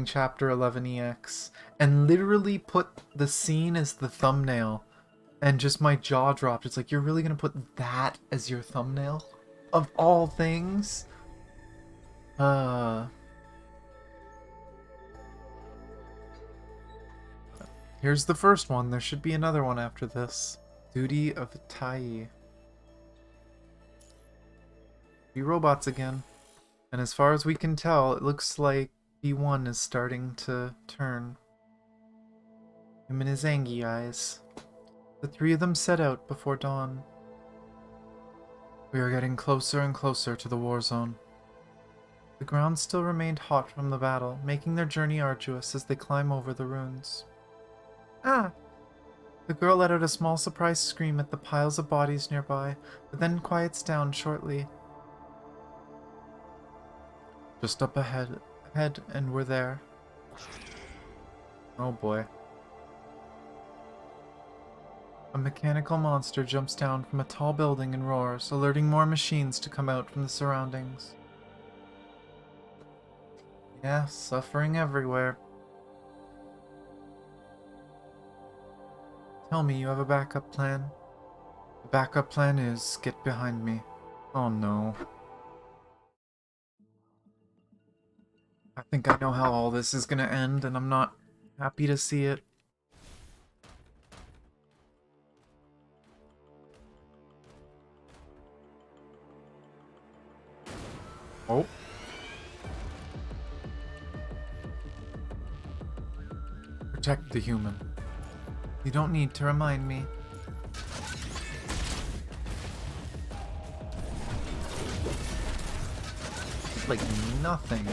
chapter 11 EX and literally put the scene as the thumbnail, and just my jaw dropped. It's like, you're really gonna put that as your thumbnail? Of all things? Here's the first one. There should be another one after this. Duty of Tai. 3 robots again. And as far as we can tell, it looks like B1 is starting to turn. Him and his Angie eyes. The 3 of them set out before dawn. We are getting closer and closer to the war zone. The ground still remained hot from the battle, making their journey arduous as they climb over the ruins. Ah! The girl let out a small surprised scream at the piles of bodies nearby, but then quiets down shortly. Just up ahead, and we're there. Oh boy. A mechanical monster jumps down from a tall building and roars, alerting more machines to come out from the surroundings. Yeah, suffering everywhere. Tell me you have a backup plan. The backup plan is get behind me. Oh no. I think I know how all this is gonna end, and I'm not happy to see it. Oh. Protect the human. You don't need to remind me. Like nothing.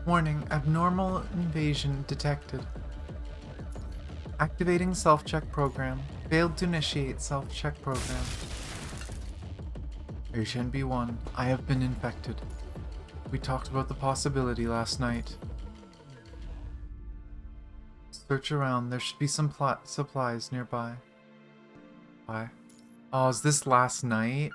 Warning, abnormal invasion detected. Activating self-check program. Failed to initiate self-check program. HNB1, I have been infected. We talked about the possibility last night. Search around, there should be some supplies nearby. Why? Oh, is this last night?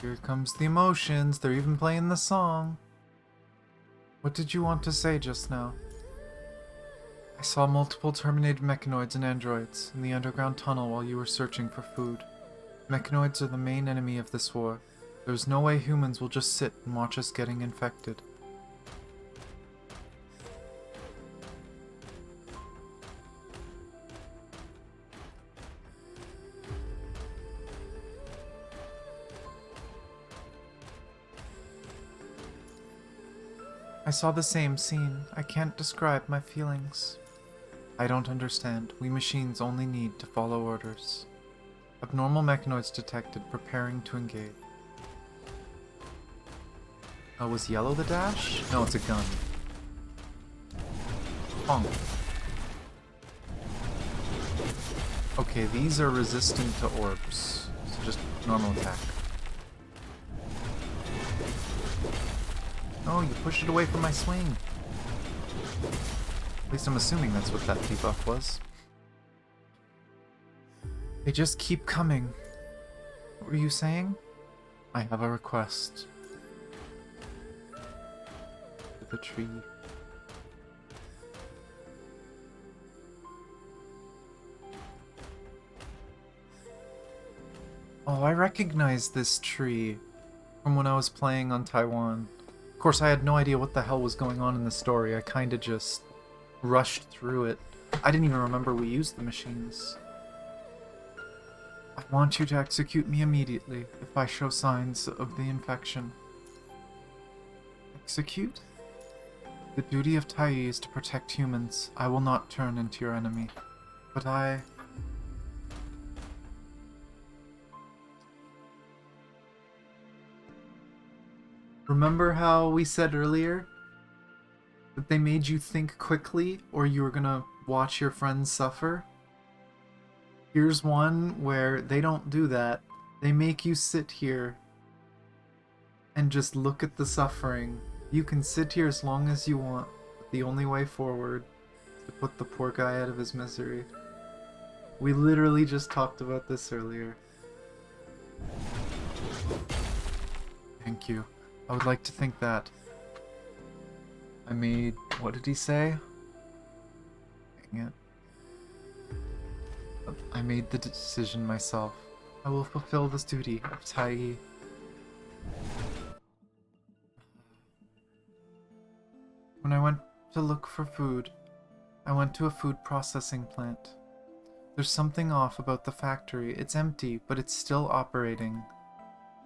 Here comes the emotions, they're even playing the song. What did you want to say just now? I saw multiple terminated mechanoids and androids in the underground tunnel while you were searching for food. Mechanoids are the main enemy of this war. There's no way humans will just sit and watch us getting infected. I saw the same scene. I can't describe my feelings. I don't understand. We machines only need to follow orders. Abnormal mechanoids detected, preparing to engage. Oh, was yellow the dash? No, it's a gun. Bonk. Okay, these are resistant to orbs. So just normal attack. Oh, you pushed it away from my swing. At least I'm assuming that's what that debuff was. They just keep coming. What were you saying? I have a request. To the tree. Oh, I recognize this tree from when I was playing on Taiwan. Of course, I had no idea what the hell was going on in the story. I kinda just rushed through it. I didn't even remember we used the machines. I want you to execute me immediately if I show signs of the infection. Execute? The duty of Tai is to protect humans. I will not turn into your enemy. But I... Remember how we said earlier that they made you think quickly or you were gonna watch your friends suffer? Here's one where they don't do that. They make you sit here and just look at the suffering. You can sit here as long as you want, but the only way forward is to put the poor guy out of his misery. We literally just talked about this earlier. Thank you. I would like to think that I made... What did he say? Dang it. I made the decision myself. I will fulfill this duty of Tai. When I went to look for food, I went to a food processing plant. There's something off about the factory. It's empty, but it's still operating.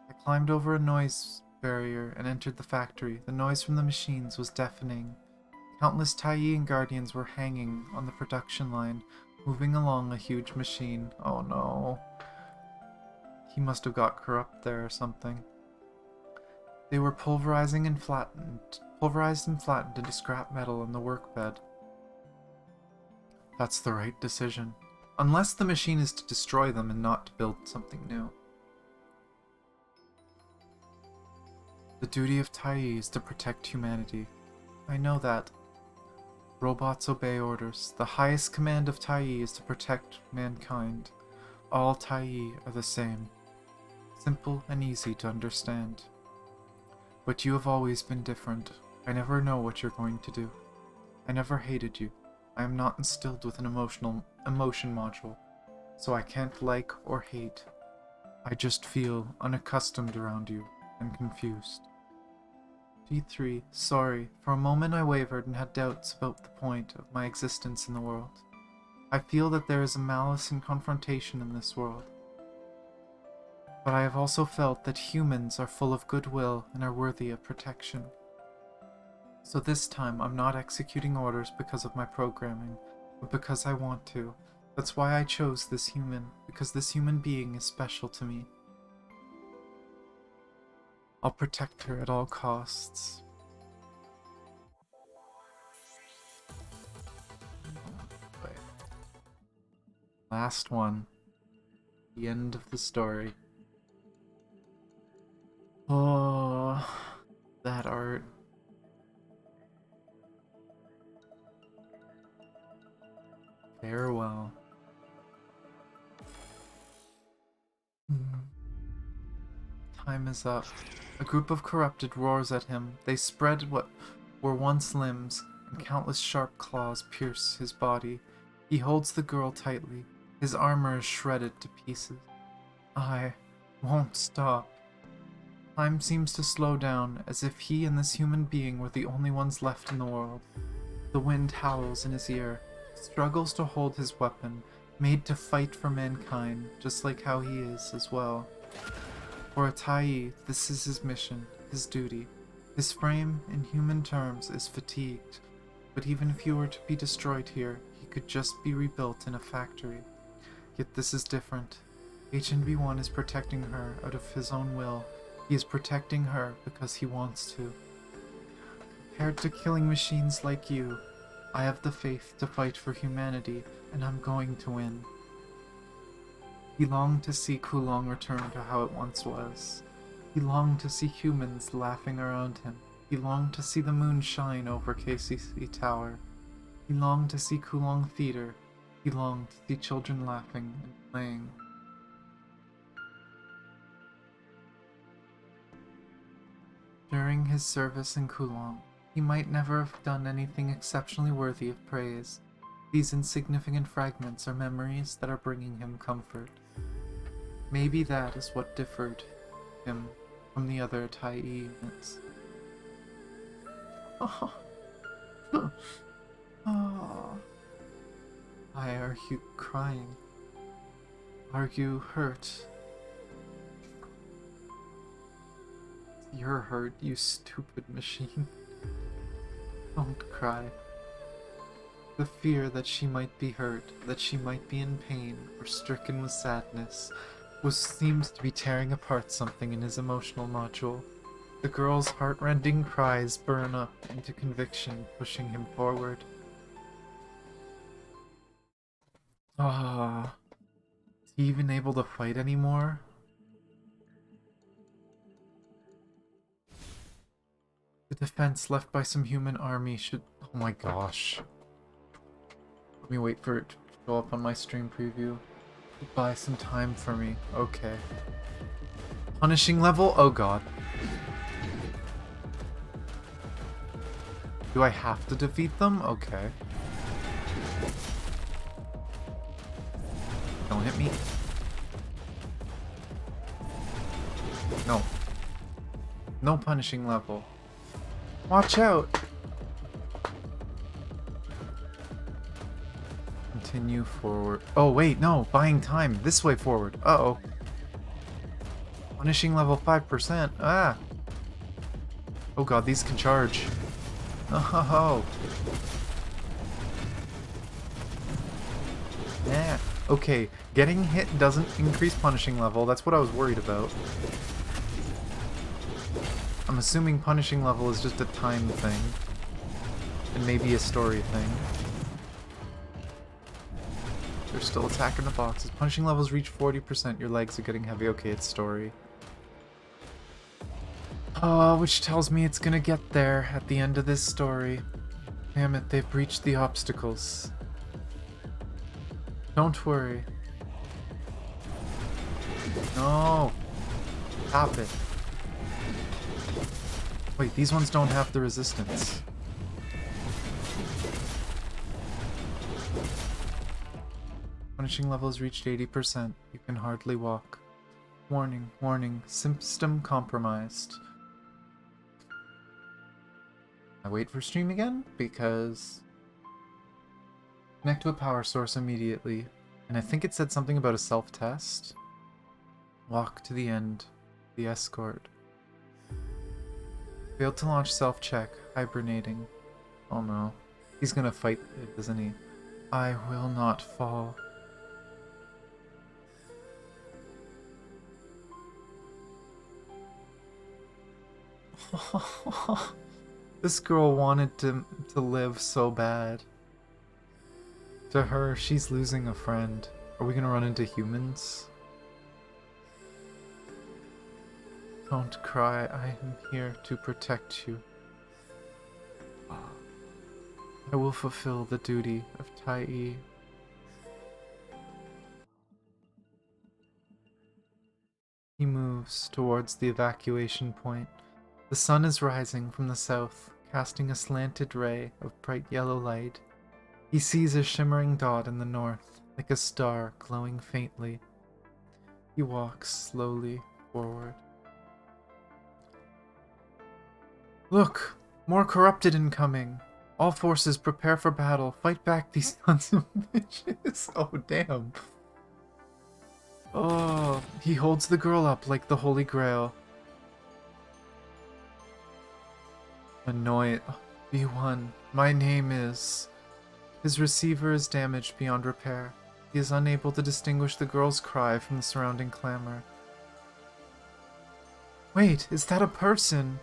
I climbed over a noise barrier and entered the factory. The noise from the machines was deafening. Countless Taiyi and Guardians were hanging on the production line, moving along a huge machine. Oh no. He must have got corrupt there or something. They were pulverized and flattened into scrap metal on the workbed. That's the right decision. Unless the machine is to destroy them and not to build something new. The duty of Taiyi is to protect humanity. I know that. Robots obey orders. The highest command of Taiyi is to protect mankind. All Taiyi are the same. Simple and easy to understand. But you have always been different. I never know what you're going to do. I never hated you. I am not instilled with an emotion module, so I can't like or hate. I just feel unaccustomed around you and confused. G3, sorry. For a moment I wavered and had doubts about the point of my existence in the world. I feel that there is a malice and confrontation in this world. But I have also felt that humans are full of goodwill and are worthy of protection. So this time I'm not executing orders because of my programming, but because I want to. That's why I chose this human, because this human being is special to me. I'll protect her at all costs. Wait. Last one. The end of the story. Oh, that art. Farewell. Time is up. A group of corrupted roars at him. They spread what were once limbs, and countless sharp claws pierce his body. He holds the girl tightly. His armor is shredded to pieces. I won't stop. Time seems to slow down, as if he and this human being were the only ones left in the world. The wind howls in his ear, struggles to hold his weapon, made to fight for mankind, just like how he is as well. For a Taiyi, this is his mission, his duty. His frame, in human terms, is fatigued, but even if he were to be destroyed here, he could just be rebuilt in a factory. Yet this is different. HNB1 is protecting her out of his own will. He is protecting her because he wants to. Compared to killing machines like you, I have the faith to fight for humanity, and I'm going to win. He longed to see Kowloong return to how it once was. He longed to see humans laughing around him. He longed to see the moon shine over KCC Tower. He longed to see Kowloong Theater. He longed to see children laughing and playing. During his service in Kowloong, he might never have done anything exceptionally worthy of praise. These insignificant fragments are memories that are bringing him comfort. Maybe that is what differed him from the other Tai units. Oh. Oh. Why are you crying? Are you hurt? You're hurt, you stupid machine. Don't cry. The fear that she might be hurt, that she might be in pain, or stricken with sadness, seemed to be tearing apart something in his emotional module. The girl's heart-rending cries burn up into conviction, pushing him forward. Ah, is he even able to fight anymore? The defense left by some human army should... Oh my gosh. Let me wait for it to show up on my stream preview. Buy some time for me. Okay. Punishing level? Oh god. Do I have to defeat them? Okay. Don't hit me. No. No punishing level. Watch out! Continue forward. Oh wait, no! Buying time! This way forward! Uh-oh. Punishing level 5%. Ah! Oh god, these can charge. Oh! Yeah. Okay, getting hit doesn't increase punishing level. That's what I was worried about. I'm assuming punishing level is just a time thing. And maybe a story thing. They're still attacking the boxes. Punishing levels reach 40%. Your legs are getting heavy. Okay, it's story. Which tells me it's gonna get there at the end of this story. Damn it, they've breached the obstacles. Don't worry. No! Stop it. Wait, these ones don't have the resistance. Punishing level has reached 80%. You can hardly walk. Warning, warning. System compromised. I wait for stream again because... Connect to a power source immediately. And I think it said something about a self-test. Walk to the end. The escort. Failed to launch self-check. Hibernating. Oh no. He's gonna fight it, isn't he? I will not fall. This girl wanted to live so bad. To her, she's losing a friend. Are we gonna run into humans? Don't cry, I am here to protect you. I will fulfill the duty of Tai. He moves towards the evacuation point. The sun is rising from the south, casting a slanted ray of bright yellow light. He sees a shimmering dot in the north, like a star glowing faintly. He walks slowly forward. Look! More corrupted incoming! All forces prepare for battle. Fight back these sons of bitches! Oh, damn. Oh, he holds the girl up like the Holy Grail. Annoyed. B1. My name is... His receiver is damaged beyond repair. He is unable to distinguish the girl's cry from the surrounding clamor. Wait, is that a person?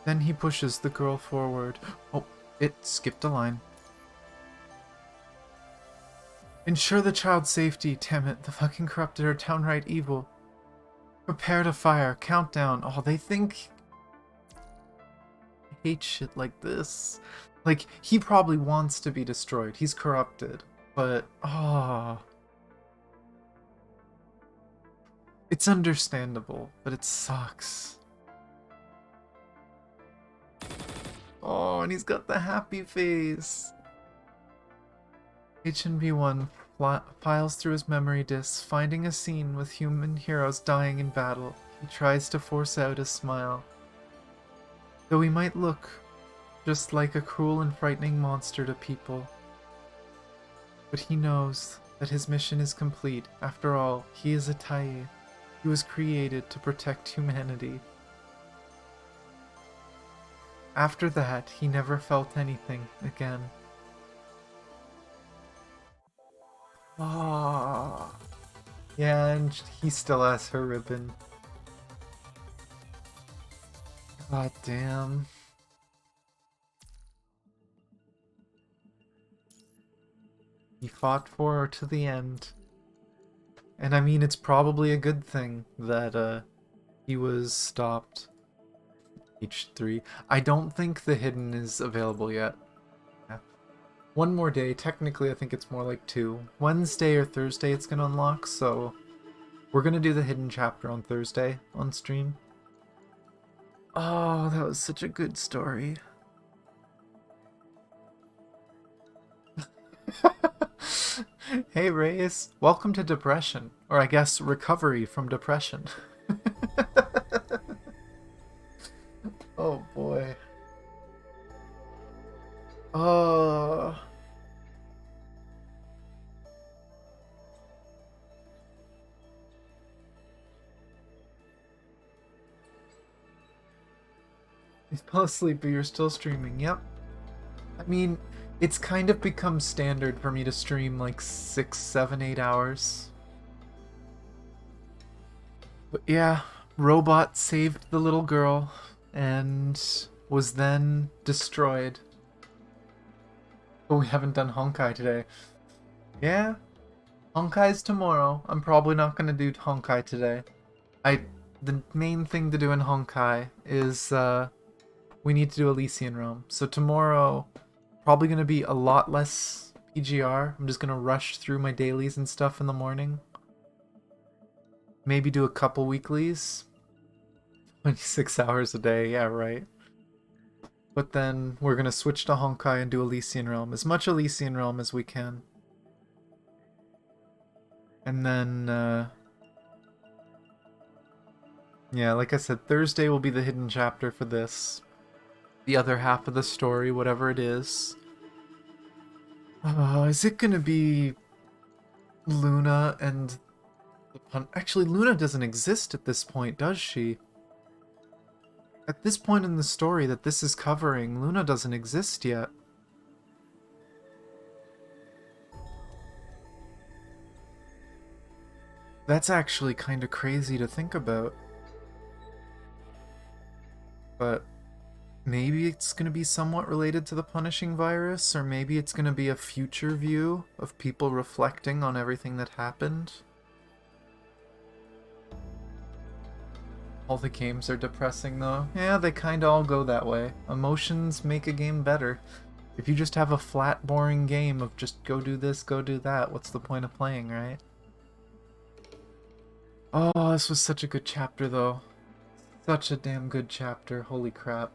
Then he pushes the girl forward. Oh, it skipped a line. Ensure the child's safety, damn it. The fucking corrupted are downright evil. Prepare to fire. Countdown. Oh, they think... I hate shit like this. Like, he probably wants to be destroyed. He's corrupted. But, oh... It's understandable, but it sucks. Oh, and he's got the happy face. HNB1 files through his memory disks, finding a scene with human heroes dying in battle. He tries to force out a smile. Though he might look just like a cruel and frightening monster to people. But he knows that his mission is complete. After all, he is a Taie. He was created to protect humanity. After that, he never felt anything again. Ah, yeah, and he still has her ribbon. God damn. He fought for her to the end. And I mean, it's probably a good thing that he was stopped. H3. I don't think the hidden is available yet. Yeah. One more day. Technically, I think it's more like 2. Wednesday or Thursday it's going to unlock, so we're going to do the hidden chapter on Thursday on stream. Oh, that was such a good story. Hey, Reyes. Welcome to depression. Or I guess recovery from depression. Oh, boy. Oh. You fell asleep, but you're still streaming. Yep. I mean, it's kind of become standard for me to stream like 6, 7, 8 hours. But yeah, Robot saved the little girl and was then destroyed. But we haven't done Honkai today. Yeah, Honkai's tomorrow. I'm probably not going to do Honkai today. The main thing to do in Honkai is we need to do Elysian Realm. So tomorrow, probably going to be a lot less PGR. I'm just going to rush through my dailies and stuff in the morning. Maybe do a couple weeklies. 26 hours a day, yeah, right. But then we're going to switch to Honkai and do Elysian Realm. As much Elysian Realm as we can. And then, yeah, like I said, Thursday will be the hidden chapter for this. The other half of the story, whatever it is. Is it gonna be Luna and the Actually, Luna doesn't exist at this point, does she? At this point in the story that this is covering, Luna doesn't exist yet. That's actually kind of crazy to think about. But maybe it's going to be somewhat related to the punishing virus, or maybe it's going to be a future view of people reflecting on everything that happened. All the games are depressing though. Yeah, they kind of all go that way. Emotions make a game better. If you just have a flat, boring game of just go do this, go do that, what's the point of playing, right? Oh, this was such a good chapter though. Such a damn good chapter, holy crap.